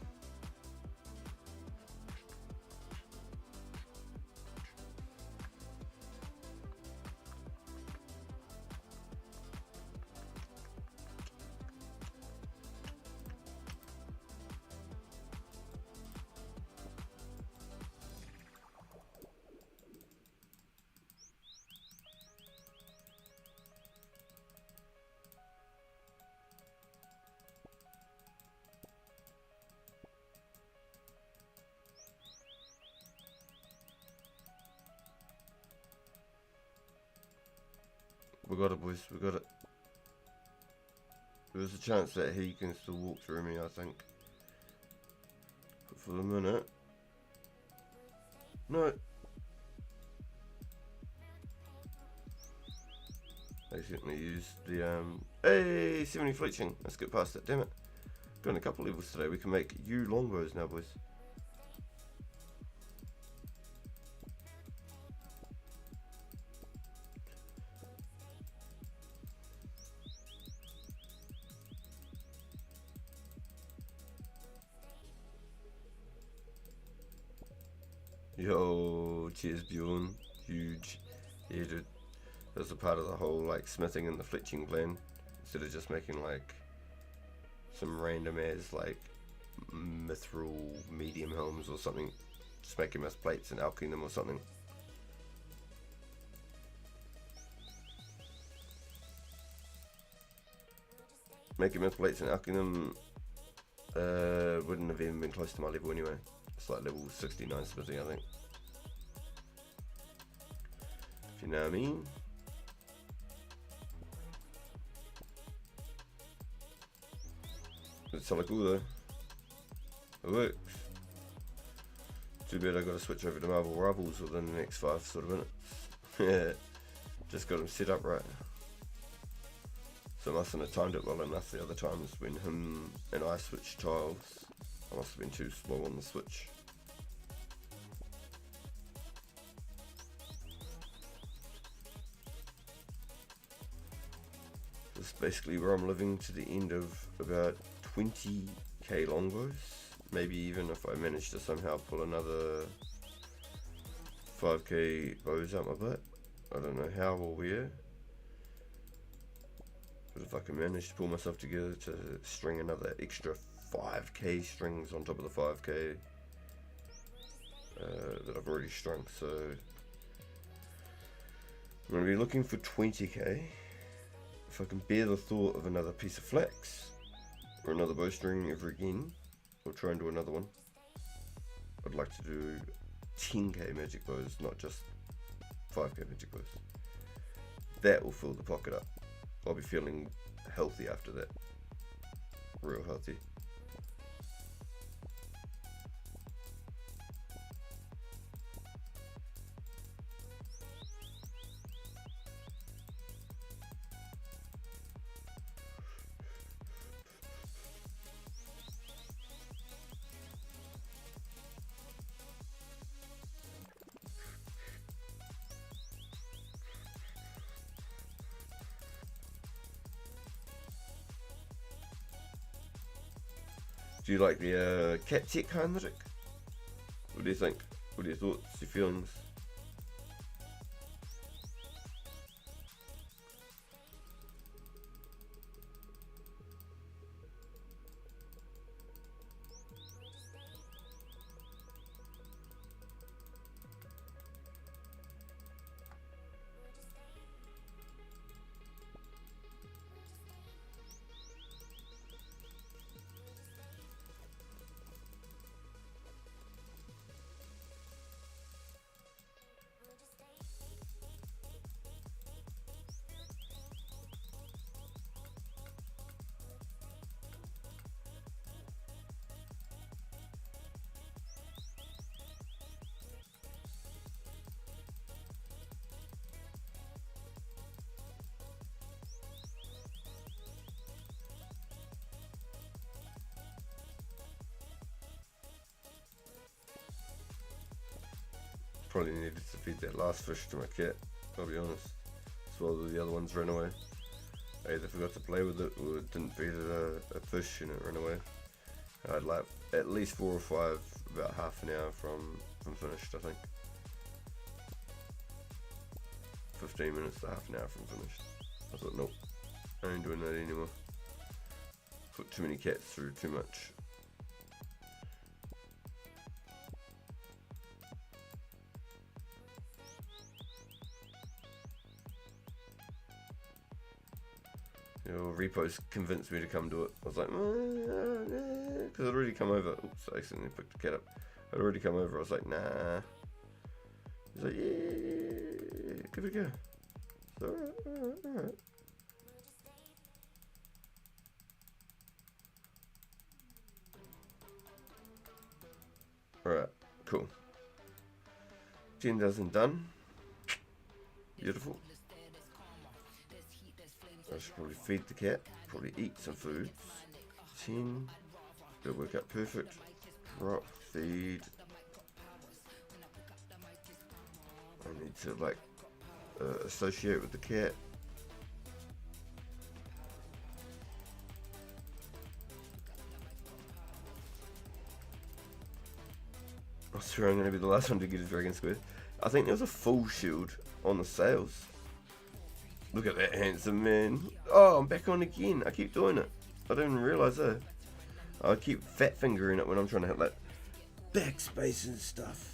We got it, boys, we got it. There's a chance that he can still walk through me, I think. But for the minute... No! Accidentally used the, Hey! 70 fletching! Let's get past it, damn it. Got a couple levels today, we can make you longbows now, boys. Yo, cheers Bjorn, huge. Yeah dude, that was a part of the whole like smithing and the fletching plan. Instead of just making like some random ass like mithril medium helms or something, just making myth plates and alching them or something. Making myth plates and alching them wouldn't have even been close to my level anyway. It's like level 69 smithing, I think. If you know what I mean. It's hella cool though. It works. Too bad I gotta switch over to Marvel Rivals within the next 5 sort of minutes. Yeah, just got him set up right. So I mustn't have timed it well enough the other times when him and I switched tiles. I must have been too slow on the switch. This is basically where I'm living to the end of about 20k longbows. Maybe even if I manage to somehow pull another 5k bows out my butt. I don't know how or where. But if I can manage to pull myself together to string another extra 5k strings on top of the 5k that I've already strung, so I'm going to be looking for 20k. If I can bear the thought of another piece of flax or another bowstring ever again, I'll try and do another one. I'd like to do 10k magic bows, not just 5k magic bows. That will fill the pocket up. I'll be feeling healthy after that. Real healthy. Do you like the cat tech, Heinrich? What do you think? What are your thoughts, your feelings? Probably needed to feed that last fish to my cat, I'll be honest. As well as the other ones ran away. I either forgot to play with it or didn't feed it a fish and it ran away. I had like at least 4 or 5, about half an hour from finished, I think. 15 minutes to half an hour from finished. I thought, nope, I ain't doing that anymore. Put too many cats through too much. Repo's convinced me to come do it. I was like, because I'd already come over. Oops, I accidentally picked the cat up. I'd already come over. I was like, nah. He's like, yeah, give it a go. So, alright. Alright, cool. 10,000 done. Beautiful. I should probably feed the cat, probably eat some food. 10, that'll work out perfect. Drop, feed. I need to like associate with the cat. I swear I'm going to be the last one to get a dragon squid. I think there was a full shield on the sales. Look at that handsome man. Oh, I'm back on again. I keep doing it. I didn't even realise that. I keep fat fingering it when I'm trying to hit like backspace and stuff.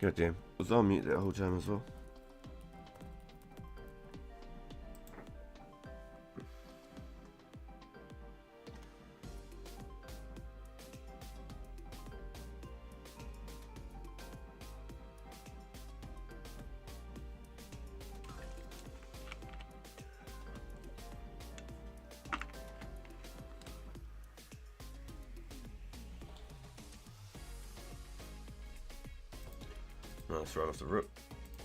God damn. Was I on mute that whole time as well? Nice right off the rip.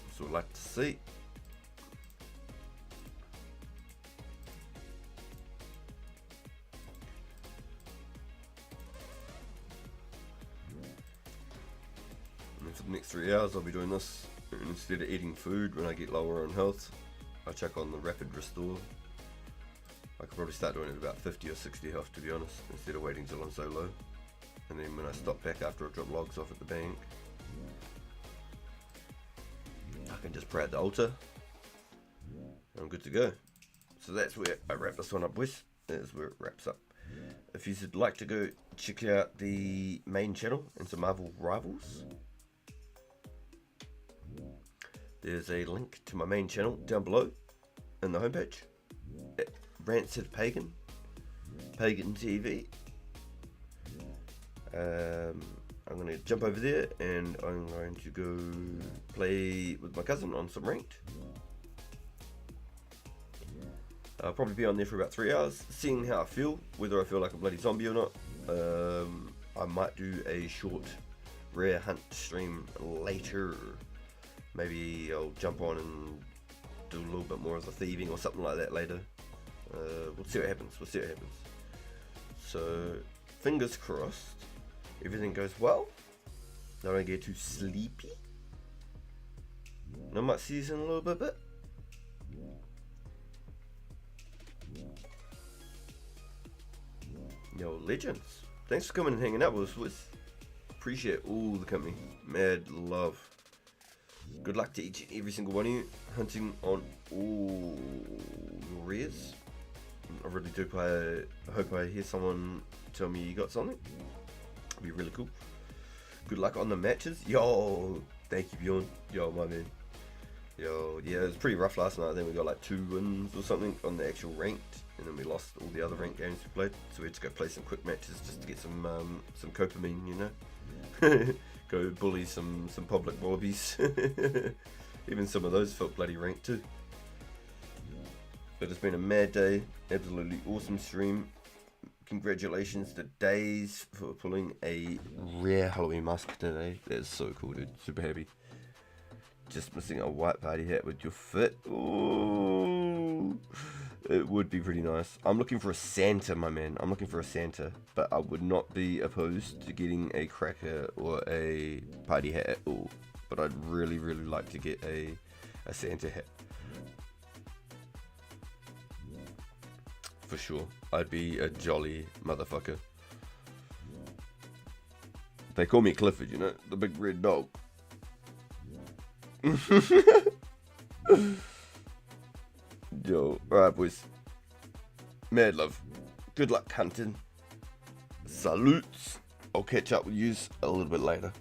That's what I like to see. And then for the next 3 hours I'll be doing this. And instead of eating food when I get lower on health, I check on the rapid restore. I could probably start doing it at about 50 or 60 health, to be honest, instead of waiting till I'm so low. And then when I stop back after I drop logs off at the bank, I can just pray at the altar and I'm good to go. So that's where I wrap this one up, boys. That's where it wraps up. If you'd like to go check out the main channel and some Marvel Rivals, there's a link to my main channel down below in the homepage. Rancid Pagan TV. I'm going to jump over there and I'm going to go play with my cousin on some ranked. I'll probably be on there for about 3 hours, seeing how I feel, whether I feel like a bloody zombie or not. I might do a short rare hunt stream later. Maybe I'll jump on and do a little bit more of the thieving or something like that later. We'll see what happens. So, fingers crossed, everything goes well. I don't get too sleepy. And I might see you in a little bit. Yo, legends. Thanks for coming and hanging out with us. Appreciate all the company. Mad love. Good luck to each and every single one of you hunting on all your rares. I really do hope I hear someone tell me you got something. It'd be really cool. Good luck on the matches. Yo, thank you, Bjorn. Yo, my man. Yo, yeah, it was pretty rough last night. Then we got like 2 wins or something on the actual ranked, and then we lost all the other ranked games we played. So we had to go play some quick matches just to get some copamine, you know. Go bully some public wallabies. Even some of those felt bloody ranked too. But it's been a mad day. Absolutely awesome stream. Congratulations to Days for pulling a rare Halloween mask today. That's so cool, dude. Super happy. Just missing a white party hat with your fit. Ooh, it would be pretty nice. I'm looking for a Santa, my man. I'm looking for a Santa. But I would not be opposed to getting a cracker or a party hat at all. But I'd really, really like to get a Santa hat. For sure. I'd be a jolly motherfucker. They call me Clifford, you know? The big red dog. Yo, alright boys. Mad love. Good luck hunting. Salutes. I'll catch up with yous a little bit later.